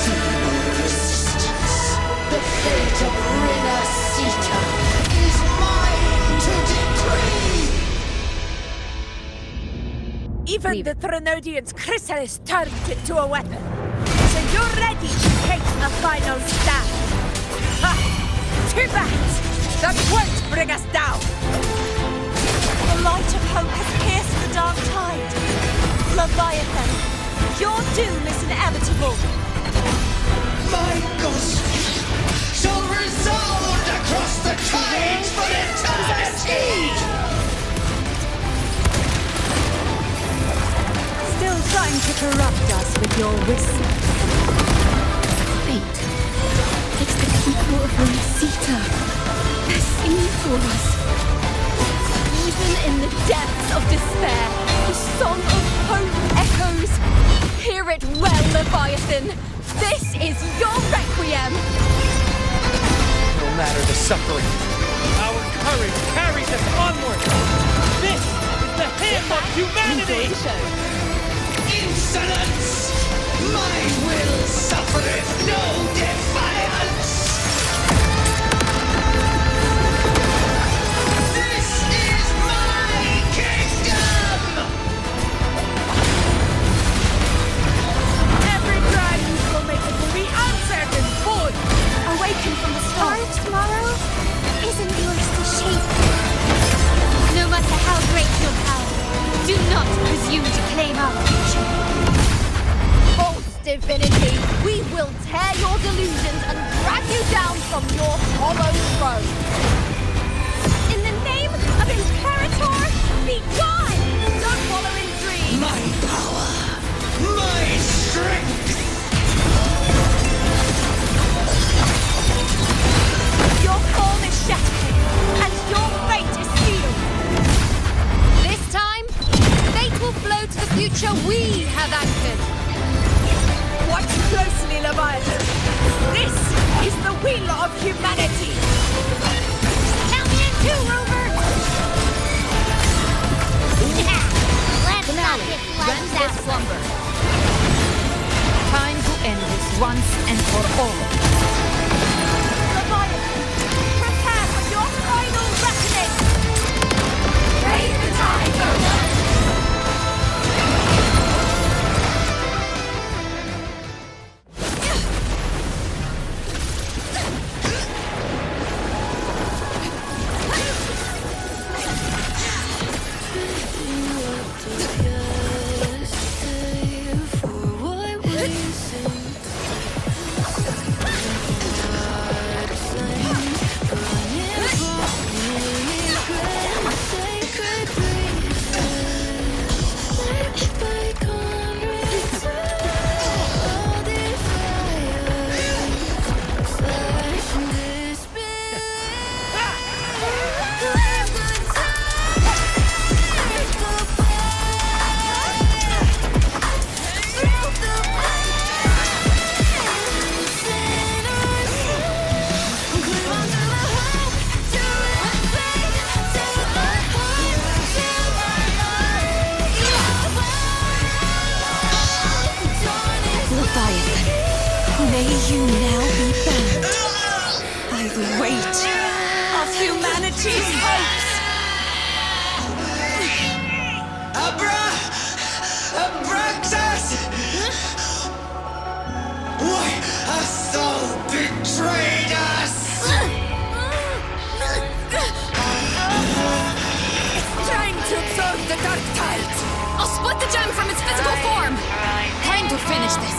Feeble resistance. The fate of Renacita is mine to decree. Even the Threnodian's chrysalis turned into a weapon. So you're ready to take a final stand. Ha! Too bad! That won't bring us down! The light of hope has pierced the dark tide. Leviathan, your doom is inevitable. My gospel shall resound across the tides for eternity! Still trying to corrupt us with your whistle. Fate takes the people of Renacita. They're singing for us. Even in the depths of despair, the song of hope echoes. Hear it well, Leviathan. This is your requiem. No matter the suffering, our courage carries us onward. This is the hymn of humanity. Insolence! My will suffereth no defiance! This is my kingdom! Every dragon will make it will be answered and void. Awaken from the storm. Tomorrow isn't yours to shape. No matter how great your power, do not presume to claim our future. False divinity, we will tear your delusions and drag you down from your hollow throne. In the name of Imperator, be gone! Don't wallow in dreams. My power! My strength! Your form is shattered, and your fate is sealed. This time, fate will flow to the future we have anchored. Watch closely, Leviathan. This is the wheel of humanity. May you now be bound by the weight of humanity's hopes. Abraxas! Why hast thou betrayed us? It's trying to absorb the dark tide. I'll split the gem from its physical form! Time to finish this!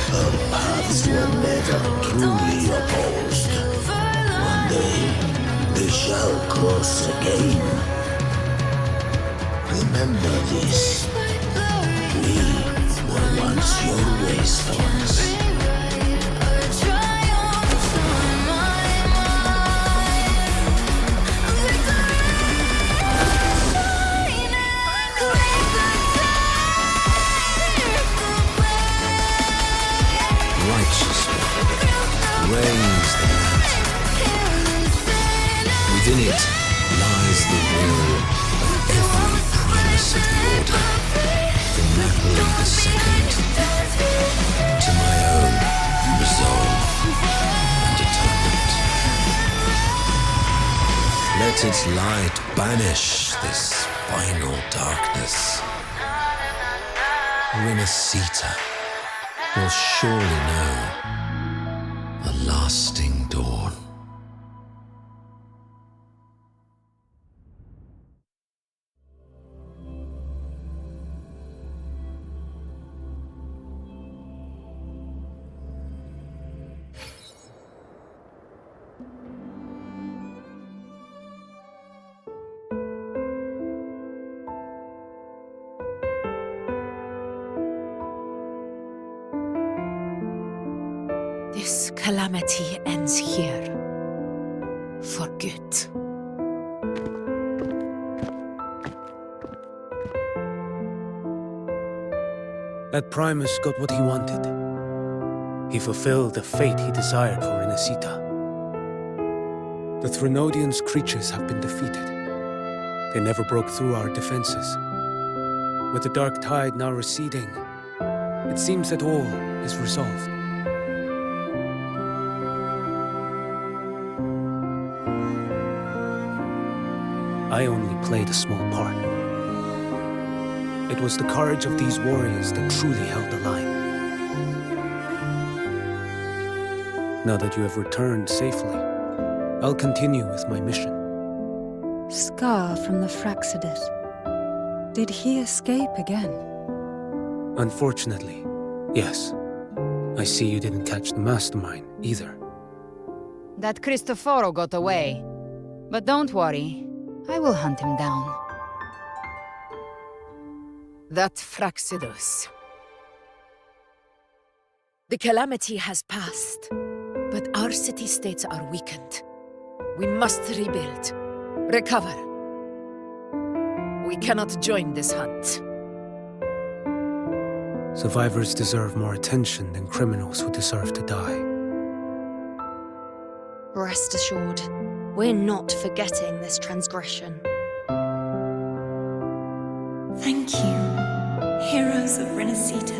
Our paths were never truly opposed. One day, they shall cross again. Remember this. We were once your race thorns. Reigns the land. Within it lies the will of every primus of the Order, from Napoli II to my own resolve and atonement. Let its light banish this final darkness. Renacita will surely know a lasting dawn. This calamity ends here. For good. That Primus got what he wanted. He fulfilled the fate he desired for Renacita. The Threnodians' creatures have been defeated. They never broke through our defenses. With the dark tide now receding, it seems that all is resolved. I only played a small part. It was the courage of these warriors that truly held the line. Now that you have returned safely, I'll continue with my mission. Scar from the Fraxidus. Did he escape again? Unfortunately, yes. I see you didn't catch the mastermind either. That Cristoforo got away. But don't worry, I will hunt him down. That Fraxidus. The calamity has passed, but our city-states are weakened. We must rebuild, recover. We cannot join this hunt. Survivors deserve more attention than criminals who deserve to die. Rest assured, we're not forgetting this transgression. Thank you, heroes of Renacita.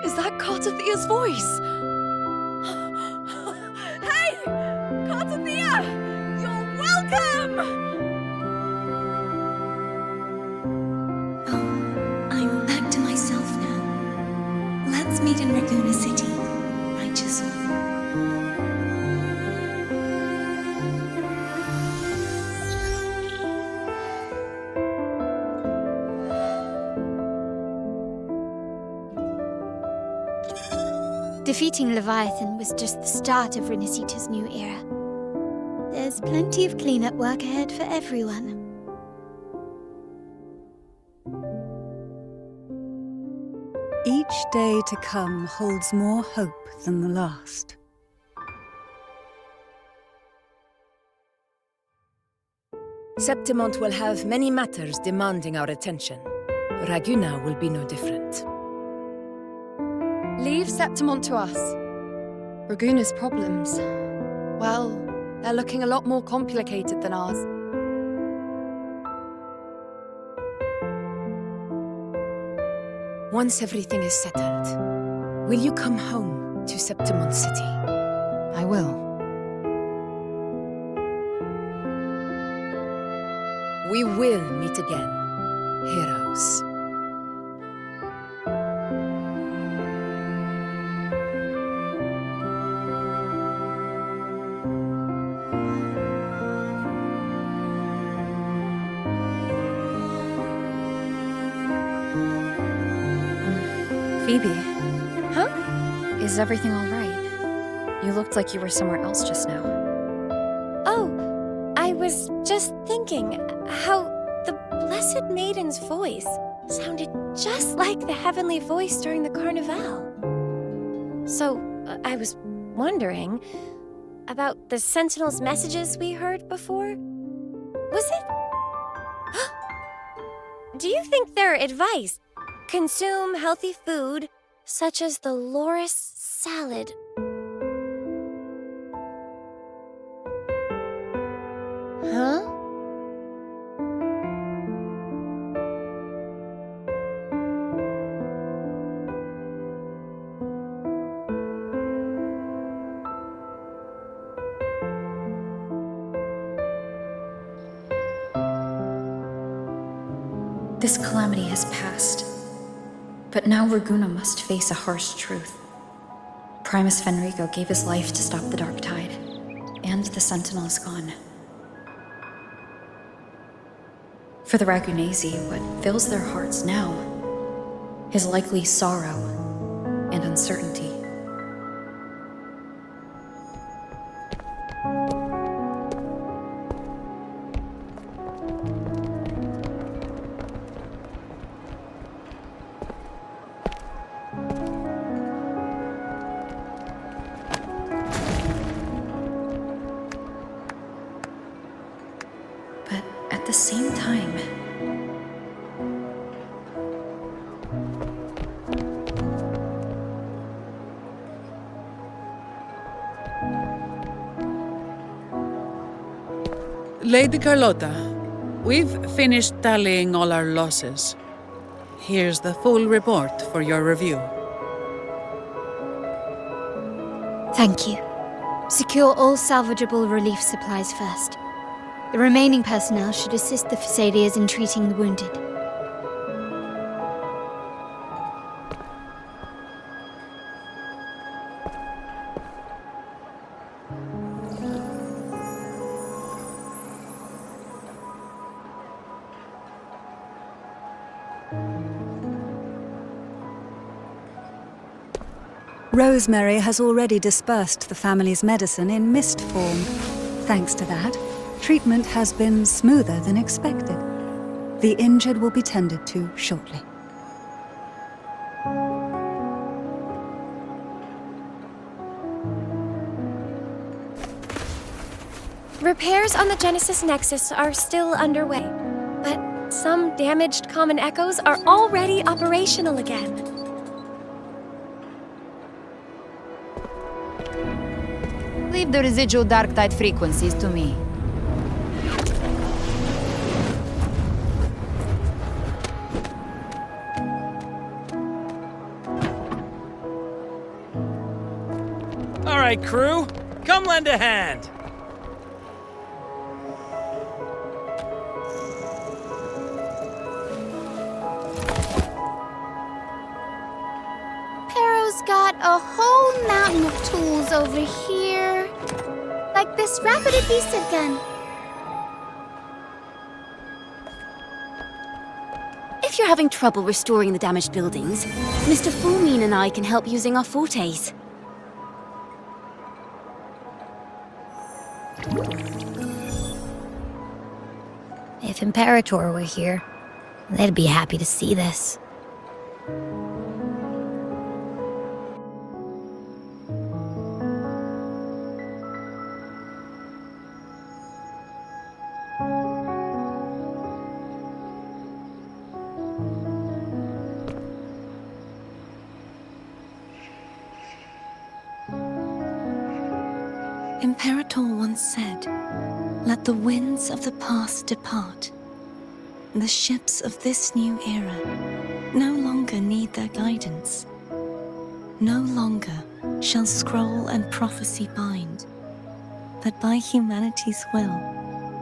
Is that Cartathia's voice? Hey! Cartathia! You're welcome! I'm back to myself now. Let's meet in Raguna City, righteous one. Defeating Leviathan was just the start of Renacita's new era. There's plenty of cleanup work ahead for everyone. Each day to come holds more hope than the last. Septimont will have many matters demanding our attention. Raguna will be no different. Leave Septimont to us. Raguna's problems, well, they're looking a lot more complicated than ours. Once everything is settled, will you come home to Septimont City? I will. We will meet again, heroes. Phoebe. Huh? Is everything all right? You looked like you were somewhere else just now. Oh, I was just thinking how the Blessed Maiden's voice sounded just like the heavenly voice during the Carnival. So, I was wondering about the Sentinel's messages we heard before. Was it? Do you think their advice? Consume healthy food, such as the loris salad. Huh? This calamity has passed. But now Raguna must face a harsh truth. Primus Fenrico gave his life to stop the Dark Tide, and the Sentinel is gone. For the Ragunesi, what fills their hearts now is likely sorrow and uncertainty. At the same time, Lady Carlotta, we've finished tallying all our losses. Here's the full report for your review. Thank you. Secure all salvageable relief supplies first. The remaining personnel should assist the Phasaelians in treating the wounded. Rosemary has already dispersed the family's medicine in mist form. Thanks to that, treatment has been smoother than expected. The injured will be tended to shortly. Repairs on the Genesis Nexus are still underway, but some damaged common echoes are already operational again. Leave the residual dark tide frequencies to me. All right, crew, come lend a hand. Pero's got a whole mountain of tools over here. Like this rapid adhesive gun. If you're having trouble restoring the damaged buildings, Mr. Fulmine and I can help using our fortes. If Imperator were here, they'd be happy to see this. Imperator once said, "Let the winds of the past depart. The ships of this new era no longer need their guidance. No longer shall scroll and prophecy bind, but by humanity's will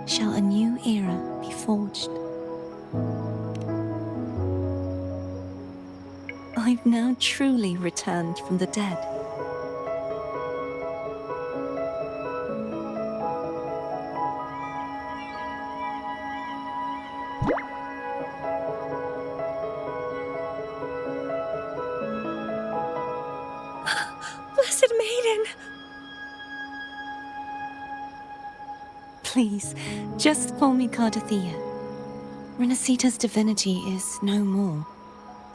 shall a new era be forged." I've now truly returned from the dead. Blessed Maiden! Please, just call me Cardathea. Renacita's divinity is no more,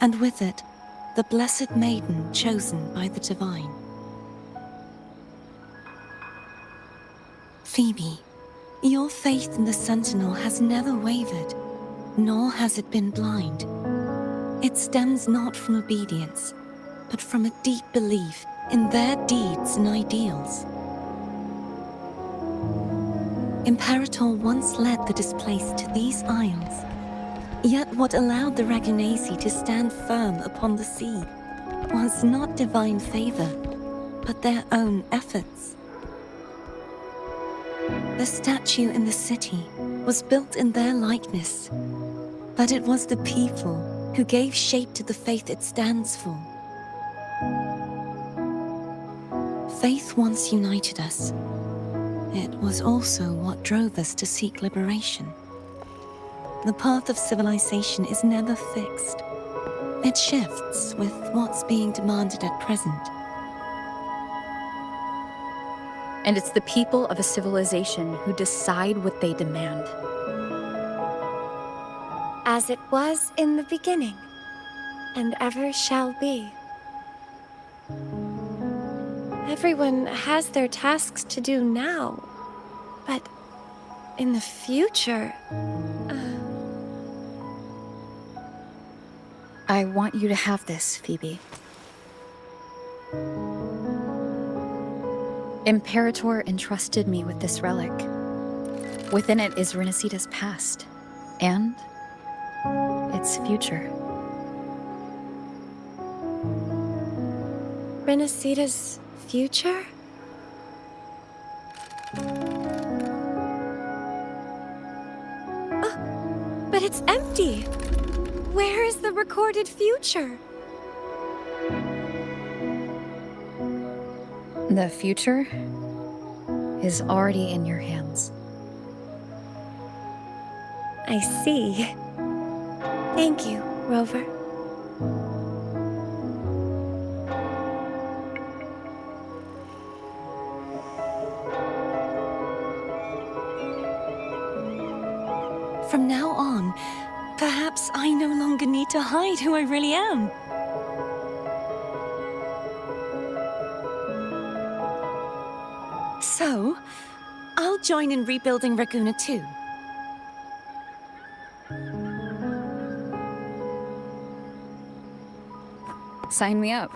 and with it, the Blessed Maiden chosen by the Divine. Phoebe, your faith in the Sentinel has never wavered, nor has it been blind. It stems not from obedience, but from a deep belief in their deeds and ideals. Imperator once led the displaced to these isles, yet what allowed the Ragunasi to stand firm upon the sea was not divine favor, but their own efforts. The statue in the city was built in their likeness, but it was the people who gave shape to the faith it stands for. Faith once united us. It was also what drove us to seek liberation. The path of civilization is never fixed. It shifts with what's being demanded at present. And it's the people of a civilization who decide what they demand. As it was in the beginning, and ever shall be. Everyone has their tasks to do now, but in the future... I want you to have this, Phoebe. Imperator entrusted me with this relic. Within it is Renacita's past, and its future. Renacita's future? Oh, but it's empty! Where is the recorded future? The future is already in your hands. I see. Thank you, Rover. From now on, perhaps I no longer need to hide who I really am. So, I'll join in rebuilding Raguna too. Sign me up.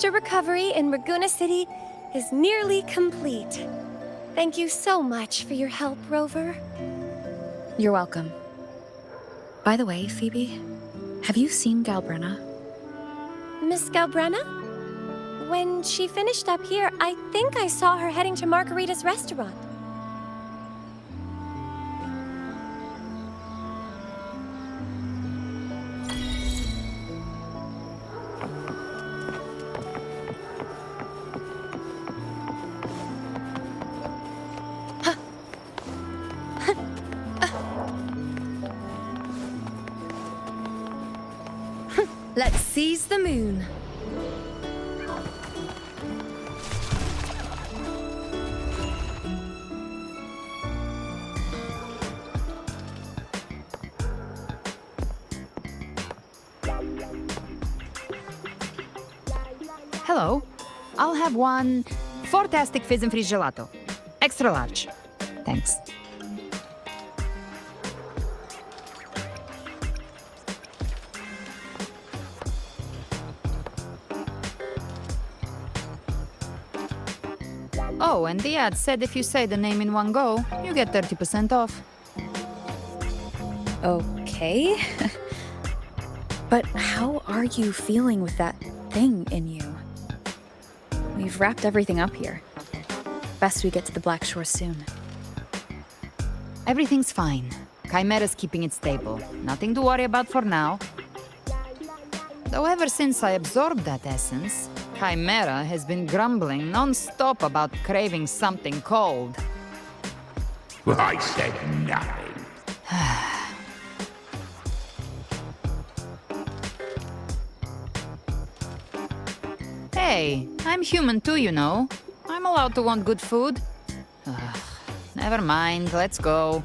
Monster recovery in Raguna City is nearly complete. Thank you so much for your help, Rover. You're welcome. By the way, Phoebe, have you seen Galbrenna? Miss Galbrenna? When she finished up here, I think I saw her heading to Margarita's restaurant. Let's seize the moon. Hello. I'll have one fantastic fizz and freeze gelato. Extra large. Thanks. Oh, and the ad said if you say the name in one go, you get 30% off. Okay. But how are you feeling with that thing in you? We've wrapped everything up here. Best we get to the Black Shore soon. Everything's fine. Chimera's keeping it stable. Nothing to worry about for now. Though ever since I absorbed that essence, Chimera has been grumbling non-stop about craving something cold. I said nothing. Hey, I'm human too, you know. I'm allowed to want good food. Ugh, never mind, let's go.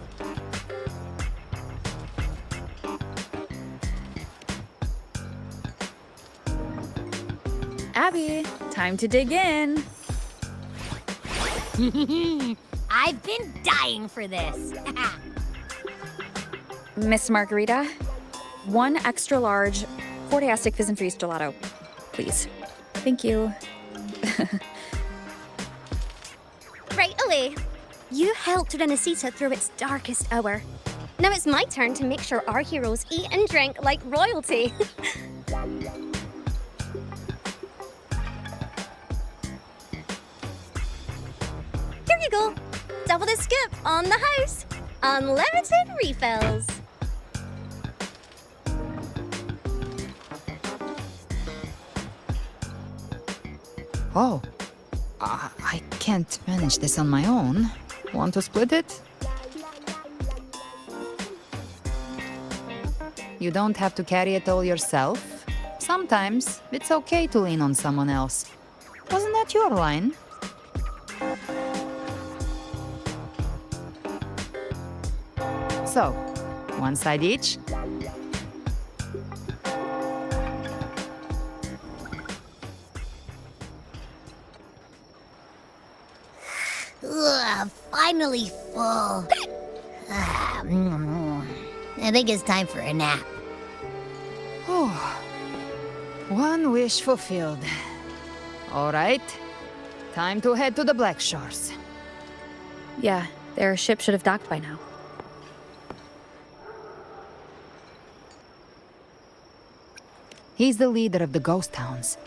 Abby, time to dig in. I've been dying for this. Miss Margarita, one extra large Fortastic Fizz and Freeze gelato, please. Thank you. Right away. You helped Renesita through its darkest hour. Now it's my turn to make sure our heroes eat and drink like royalty. Here you go. Double the scoop on the house. Unlimited refills. Oh, I can't manage this on my own. Want to split it? You don't have to carry it all yourself. Sometimes it's okay to lean on someone else. Wasn't that your line? So, one side each. Ugh, finally full. I think it's time for a nap. Oh, one wish fulfilled. All right, time to head to the Black Shores. Yeah, their ship should have docked by now. He's the leader of the Ghost Hounds.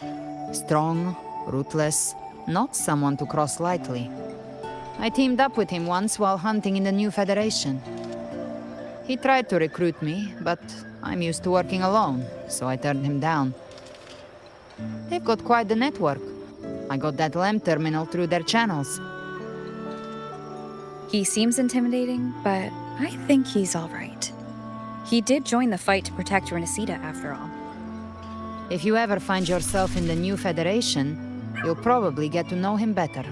Strong, ruthless, not someone to cross lightly. I teamed up with him once while hunting in the New Federation. He tried to recruit me, but I'm used to working alone, so I turned him down. They've got quite the network. I got that LEM terminal through their channels. He seems intimidating, but I think he's all right. He did join the fight to protect Renesita, after all. If you ever find yourself in the New Federation, you'll probably get to know him better.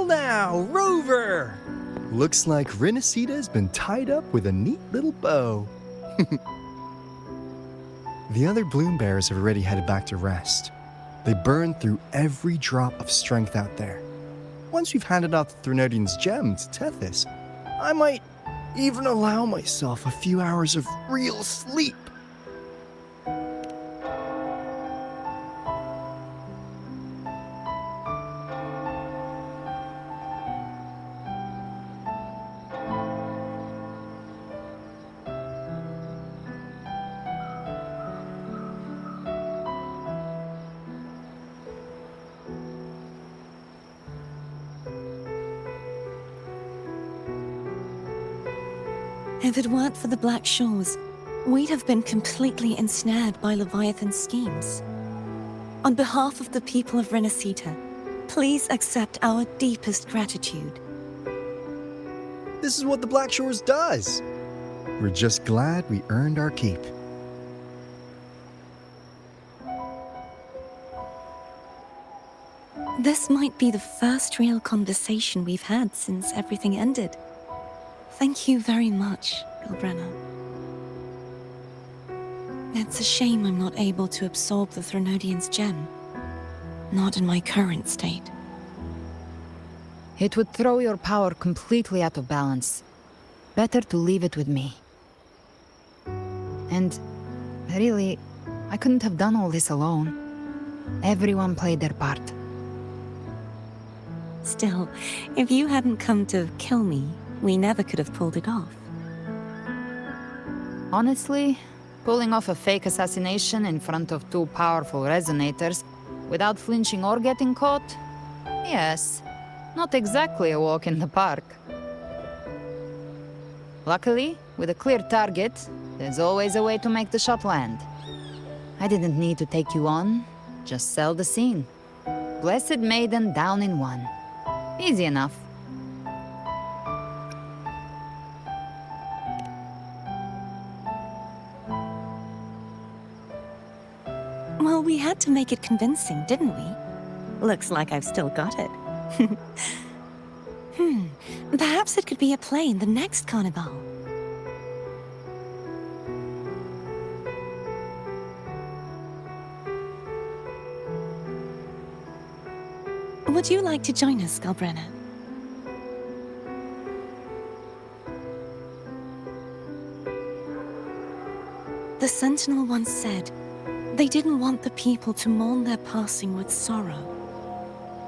Well now, Rover! Looks like Renacita's been tied up with a neat little bow. The other bloom bearers have already headed back to rest. They burned through every drop of strength out there. Once we've handed out the Threnodian's gem to Tethys, I might even allow myself a few hours of real sleep. If it weren't for the Black Shores, we'd have been completely ensnared by Leviathan's schemes. On behalf of the people of Renacita, please accept our deepest gratitude. This is what the Black Shores does. We're just glad we earned our keep. This might be the first real conversation we've had since everything ended. Thank you very much, Galbrenna. It's a shame I'm not able to absorb the Threnodian's gem. Not in my current state. It would throw your power completely out of balance. Better to leave it with me. And really, I couldn't have done all this alone. Everyone played their part. Still, if you hadn't come to kill me, we never could have pulled it off. Honestly, pulling off a fake assassination in front of two powerful resonators without flinching or getting caught? Yes, not exactly a walk in the park. Luckily, with a clear target, there's always a way to make the shot land. I didn't need to take you on, just sell the scene. Blessed Maiden down in one. Easy enough. Well, we had to make it convincing, didn't we? Looks like I've still got it. Perhaps it could be a play in the next carnival. Would you like to join us, Galbrenna? The Sentinel once said, they didn't want the people to mourn their passing with sorrow.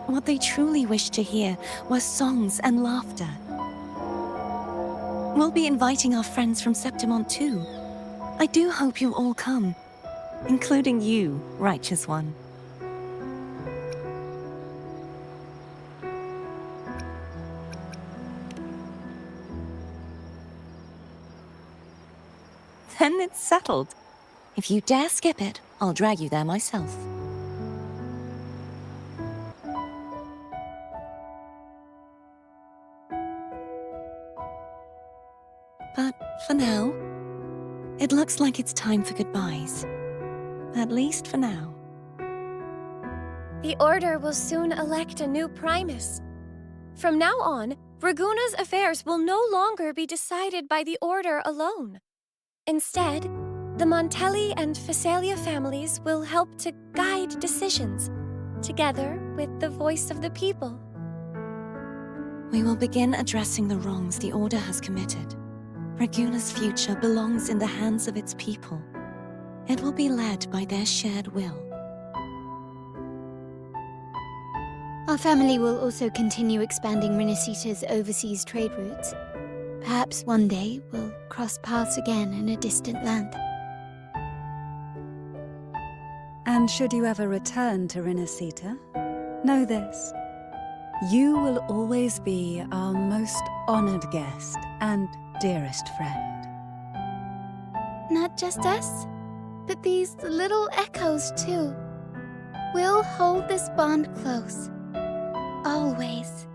What they truly wished to hear were songs and laughter. We'll be inviting our friends from Septimont too. I do hope you'll all come, including you, Righteous One. Then it's settled. If you dare skip it, I'll drag you there myself. But for now, it looks like it's time for goodbyes. At least for now. The Order will soon elect a new Primus. From now on, Raguna's affairs will no longer be decided by the Order alone. Instead, the Montelli and Phasalia families will help to guide decisions, together with the voice of the people. We will begin addressing the wrongs the Order has committed. Raguna's future belongs in the hands of its people. It will be led by their shared will. Our family will also continue expanding Renacita's overseas trade routes. Perhaps one day we'll cross paths again in a distant land. And should you ever return to Renacita, know this. You will always be our most honored guest and dearest friend. Not just us, but these little echoes too. We'll hold this bond close. Always.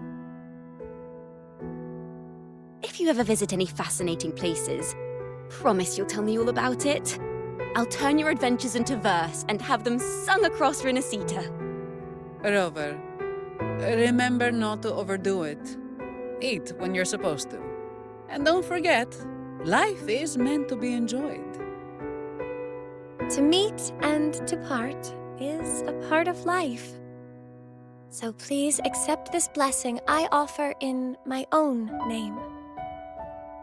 If you ever visit any fascinating places, promise you'll tell me all about it. I'll turn your adventures into verse and have them sung across Renacita. Rover, Remember not to overdo it. Eat when you're supposed to. And don't forget, life is meant to be enjoyed. To meet and to part is a part of life. So please accept this blessing I offer in my own name.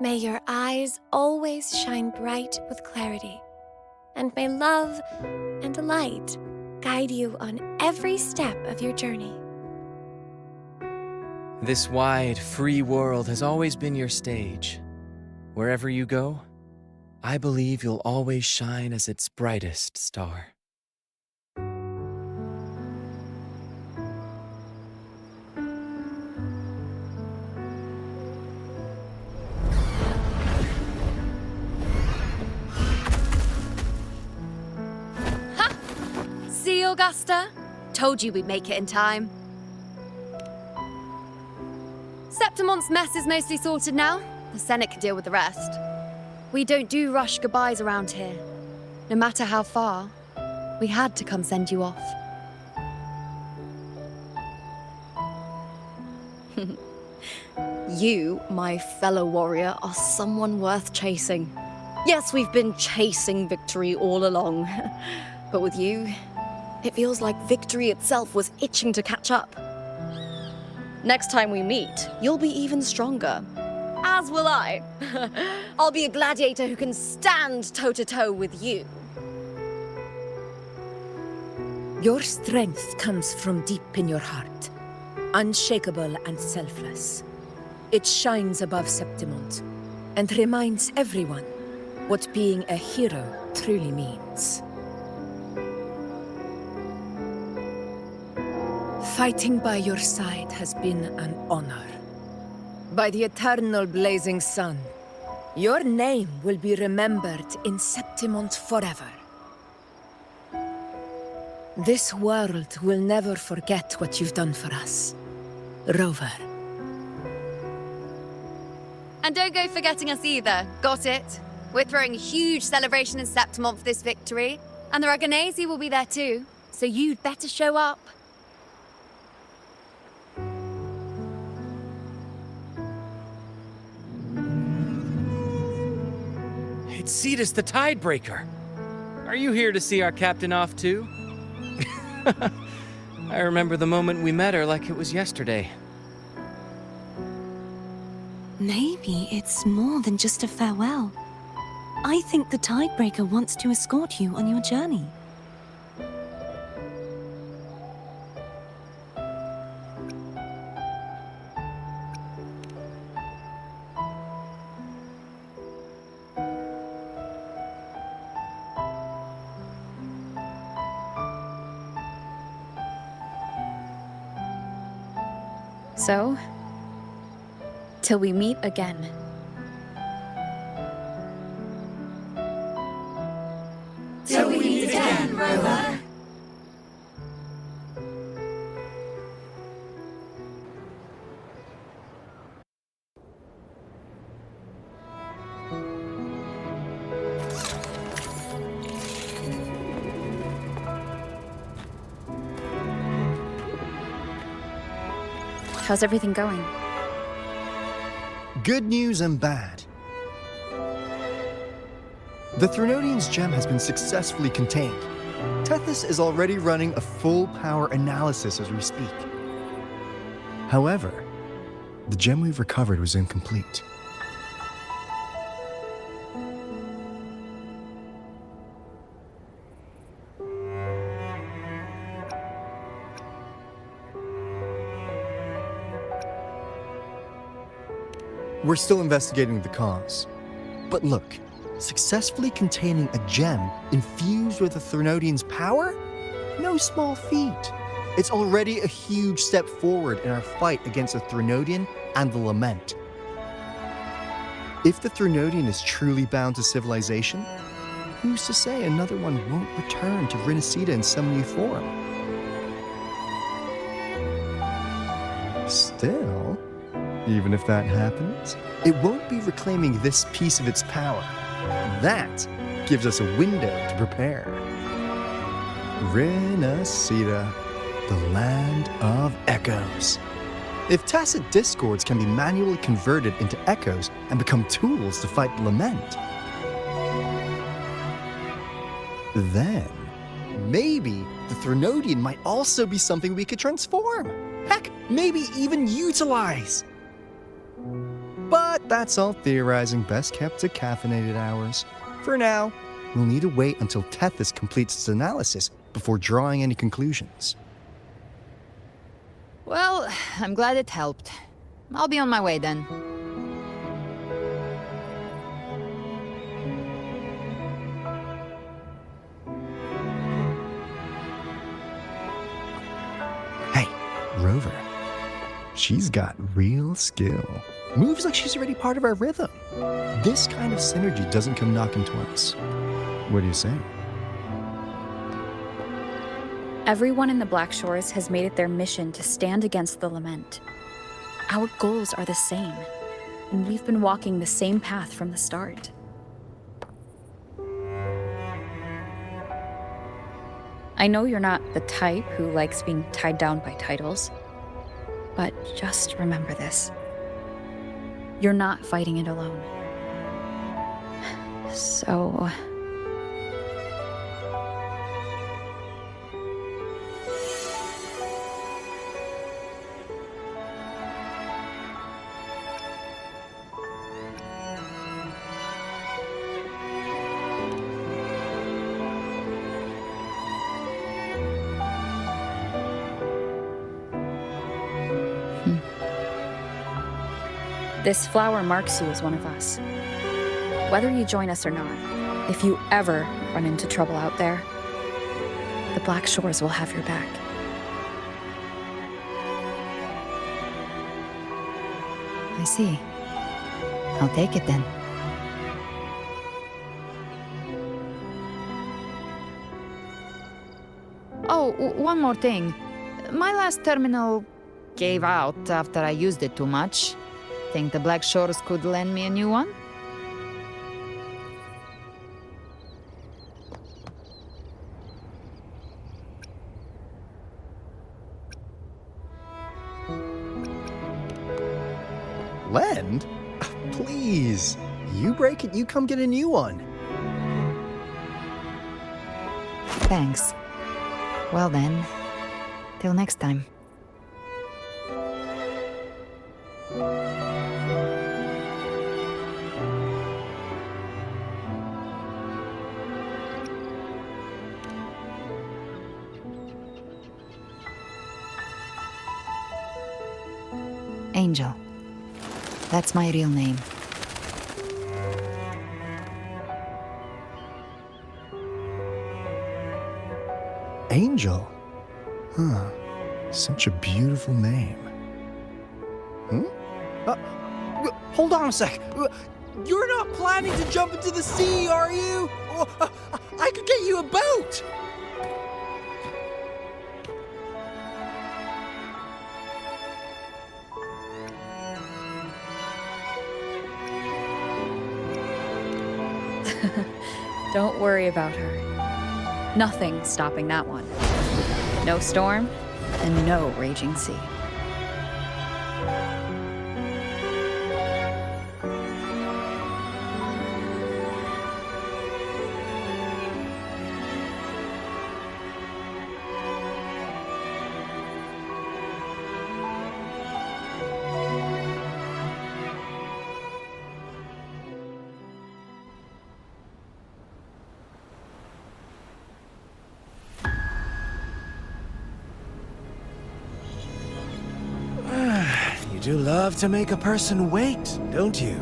May your eyes always shine bright with clarity, and may love and light guide you on every step of your journey. This wide, free world has always been your stage. Wherever you go, I believe you'll always shine as its brightest star. See, Augusta? Told you we'd make it in time. Septimon's mess is mostly sorted now. The Senate can deal with the rest. We don't do rush goodbyes around here. No matter how far, we had to come send you off. You, my fellow warrior, are someone worth chasing. Yes, we've been chasing victory all along. But with you, it feels like victory itself was itching to catch up. Next time we meet, you'll be even stronger. As will I. I'll be a gladiator who can stand toe-to-toe with you. Your strength comes from deep in your heart, unshakable and selfless. It shines above Septimont and reminds everyone what being a hero truly means. Fighting by your side has been an honor. By the eternal blazing sun, your name will be remembered in Septimont forever. This world will never forget what you've done for us, Rover. And don't go forgetting us either, got it? We're throwing a huge celebration in Septimont for this victory, and the Aragonese will be there too, so you'd better show up. It's Cetus the Tidebreaker. Are you here to see our captain off too? I remember the moment we met her like it was yesterday. Maybe it's more than just a farewell. I think the Tidebreaker wants to escort you on your journey. So, till we meet again. Till we meet again, Rover. How's everything going? Good news and bad. The Threnodian's gem has been successfully contained. Tethys is already running a full power analysis as we speak. However, the gem we've recovered was incomplete. We're still investigating the cause. But look, successfully containing a gem infused with the Threnodian's power? No small feat. It's already a huge step forward in our fight against the Threnodian and the Lament. If the Threnodian is truly bound to civilization, who's to say another one won't return to Rinascita in some new form? Still, even if that happens, it won't be reclaiming this piece of its power. That gives us a window to prepare. Rinascita. the land of echoes. If tacit discords can be manually converted into echoes and become tools to fight lament, then maybe the Threnodian might also be something we could transform. Heck, maybe even utilize. But that's all theorizing best kept to caffeinated hours. For now, we'll need to wait until Tethys completes its analysis before drawing any conclusions. Well, I'm glad it helped. I'll be on my way then. Hey, Rover. She's got real skill. Moves like she's already part of our rhythm. This kind of synergy doesn't come knocking twice. What do you say? Everyone in the Black Shores has made it their mission to stand against the lament. Our goals are the same, and we've been walking the same path from the start. I know you're not the type who likes being tied down by titles, but just remember this. You're not fighting it alone. So... This flower marks you as one of us. Whether you join us or not, if you ever run into trouble out there, the Black Shores will have your back. I see. I'll take it then. Oh, one more thing. My last terminal gave out after I used it too much. Think the Black Shores could lend me a new one? Lend? Please. You break it, you come get a new one. Thanks. Well then, till next time. Angel. That's my real name. Angel? Huh. Such a beautiful name. Hold on a sec. You're not planning to jump into the sea, are you? I could get you a boat! Don't worry about her. Nothing stopping that one. No storm, and no raging sea. You do love to make a person wait, don't you?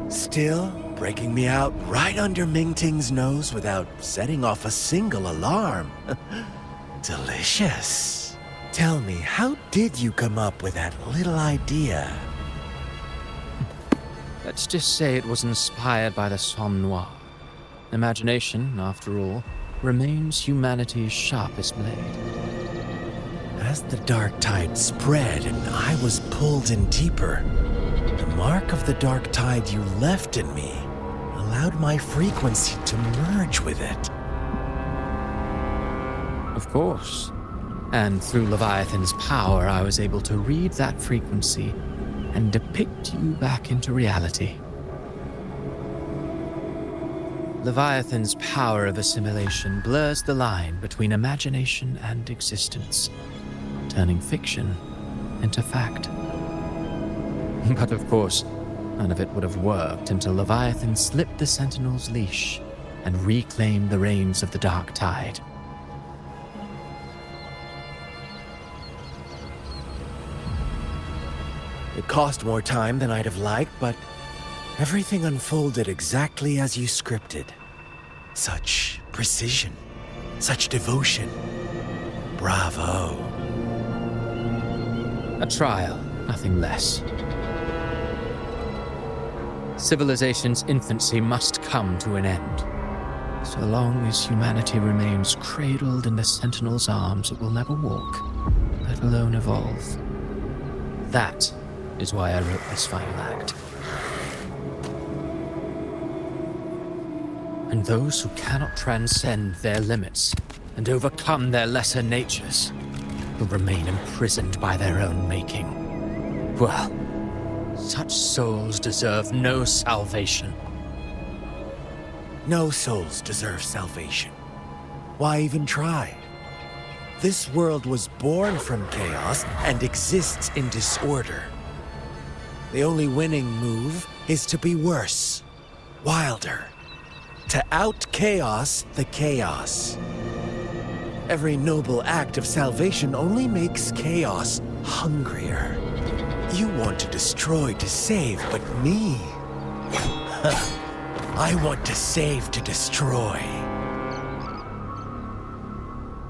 Still breaking me out right under Mingting's nose without setting off a single alarm. Delicious. Tell me, how did you come up with that little idea? Let's just say it was inspired by the Somme Noire. Imagination, after all, remains humanity's sharpest blade. As the dark tide spread and I was pulled in deeper, the mark of the dark tide you left in me allowed my frequency to merge with it. Of course. And through Leviathan's power, I was able to read that frequency and depict you back into reality. Leviathan's power of assimilation blurs the line between imagination and existence, turning fiction into fact. But of course, none of it would have worked until Leviathan slipped the Sentinel's leash and reclaimed the reins of the Dark Tide. It cost more time than I'd have liked, but everything unfolded exactly as you scripted. Such precision, such devotion. Bravo. A trial, nothing less. Civilization's infancy must come to an end. So long as humanity remains cradled in the Sentinel's arms, it will never walk, let alone evolve. That is why I wrote this final act. And those who cannot transcend their limits and overcome their lesser natures will remain imprisoned by their own making. Well, such souls deserve no salvation. No souls deserve salvation. Why even try? This world was born from chaos and exists in disorder. The only winning move is to be worse, wilder, to out-chaos the chaos. Every noble act of salvation only makes chaos hungrier. You want to destroy to save, but me? I want to save to destroy.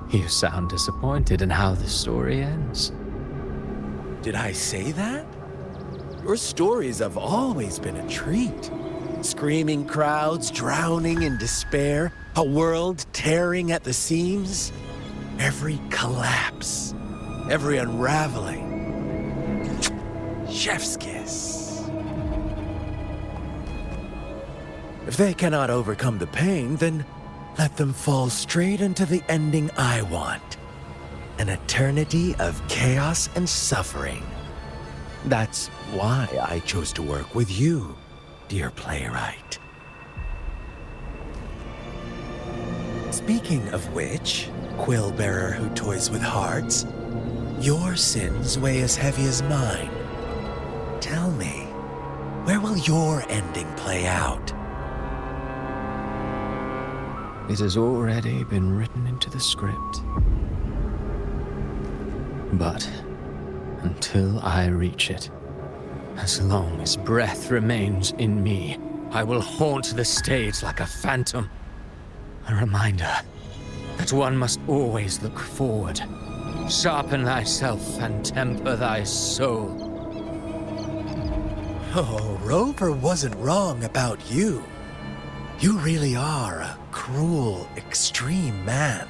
You sound disappointed in how the story ends. Did I say that? Your stories have always been a treat. Screaming crowds drowning in despair, a world tearing at the seams. Every collapse, every unraveling. Chef's kiss. If they cannot overcome the pain, then let them fall straight into the ending I want. An eternity of chaos and suffering. That's why I chose to work with you, dear playwright. Speaking of which, quill bearer who toys with hearts, your sins weigh as heavy as mine. Tell me, where will your ending play out? It has already been written into the script. But until I reach it, as long as breath remains in me, I will haunt the stage like a phantom. A reminder that one must always look forward. Sharpen thyself and temper thy soul. Oh, Rover wasn't wrong about you. You really are a cruel, extreme man.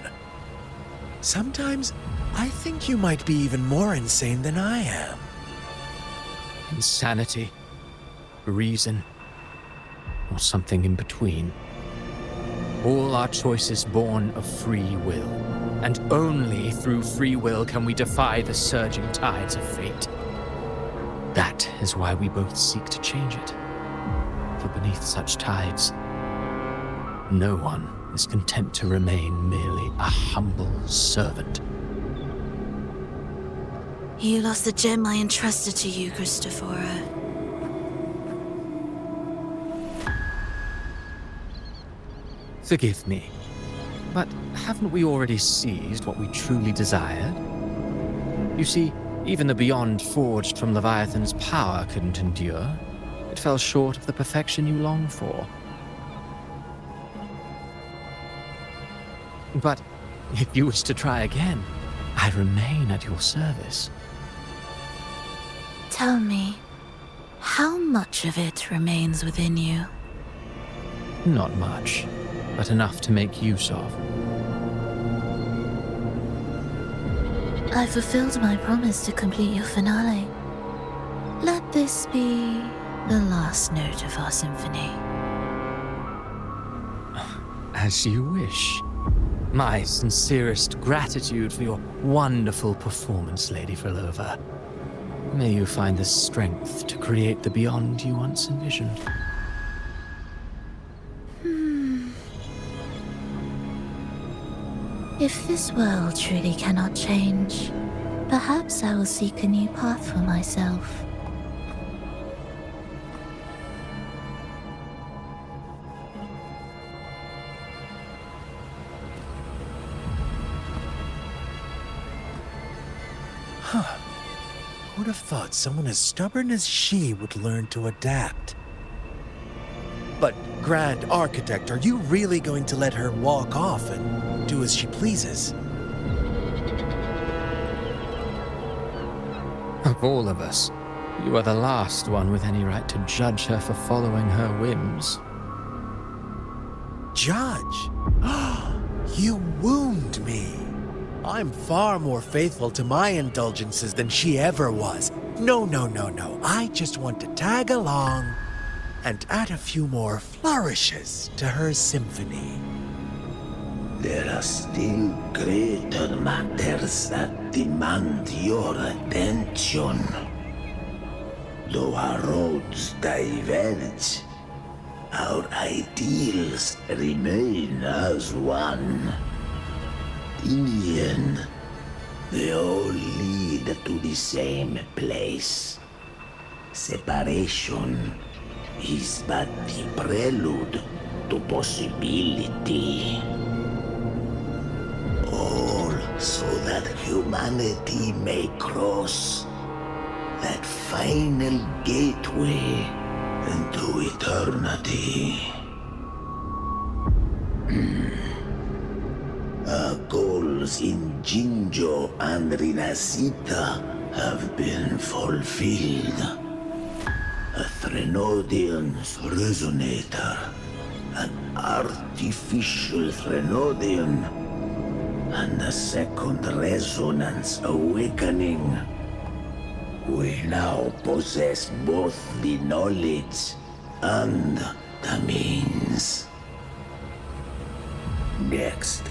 Sometimes I think you might be even more insane than I am. Insanity, reason, or something in between. All our choices born of free will, and only through free will can we defy the surging tides of fate. That is why we both seek to change it. For beneath such tides, no one is content to remain merely a humble servant. You lost the gem I entrusted to you, Christophora. Forgive me, but haven't we already seized what we truly desired? You see, even the beyond forged from Leviathan's power couldn't endure. It fell short of the perfection you long for. But if you wish to try again, I remain at your service. Tell me, how much of it remains within you? Not much, but enough to make use of. I fulfilled my promise to complete your finale. Let this be the last note of our symphony. As you wish. My sincerest gratitude for your wonderful performance, Lady Frolova. May you find the strength to create the beyond you once envisioned. If this world truly cannot change, perhaps I will seek a new path for myself. Huh. Who'd have thought someone as stubborn as she would learn to adapt? But, Grand Architect, are you really going to let her walk off and do as she pleases? Of all of us, you are the last one with any right to judge her for following her whims. Judge? You wound me. I'm far more faithful to my indulgences than she ever was. No. I just want to tag along and add a few more flourishes to her symphony. There are still greater matters that demand your attention. Though our roads diverge, our ideals remain as one. In the end, they all lead to the same place. Separation is but the prelude to possibility. All so that humanity may cross that final gateway into eternity. Our goals in Jinjo and Rinasita have been fulfilled. A Threnodian's resonator, an artificial Threnodian, and a second resonance awakening. We now possess both the knowledge and the means. Next,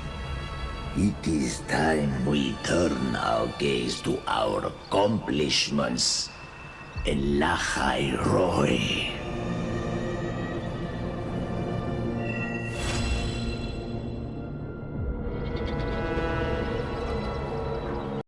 it is time we turn our gaze to our accomplishments in Lahai Roy.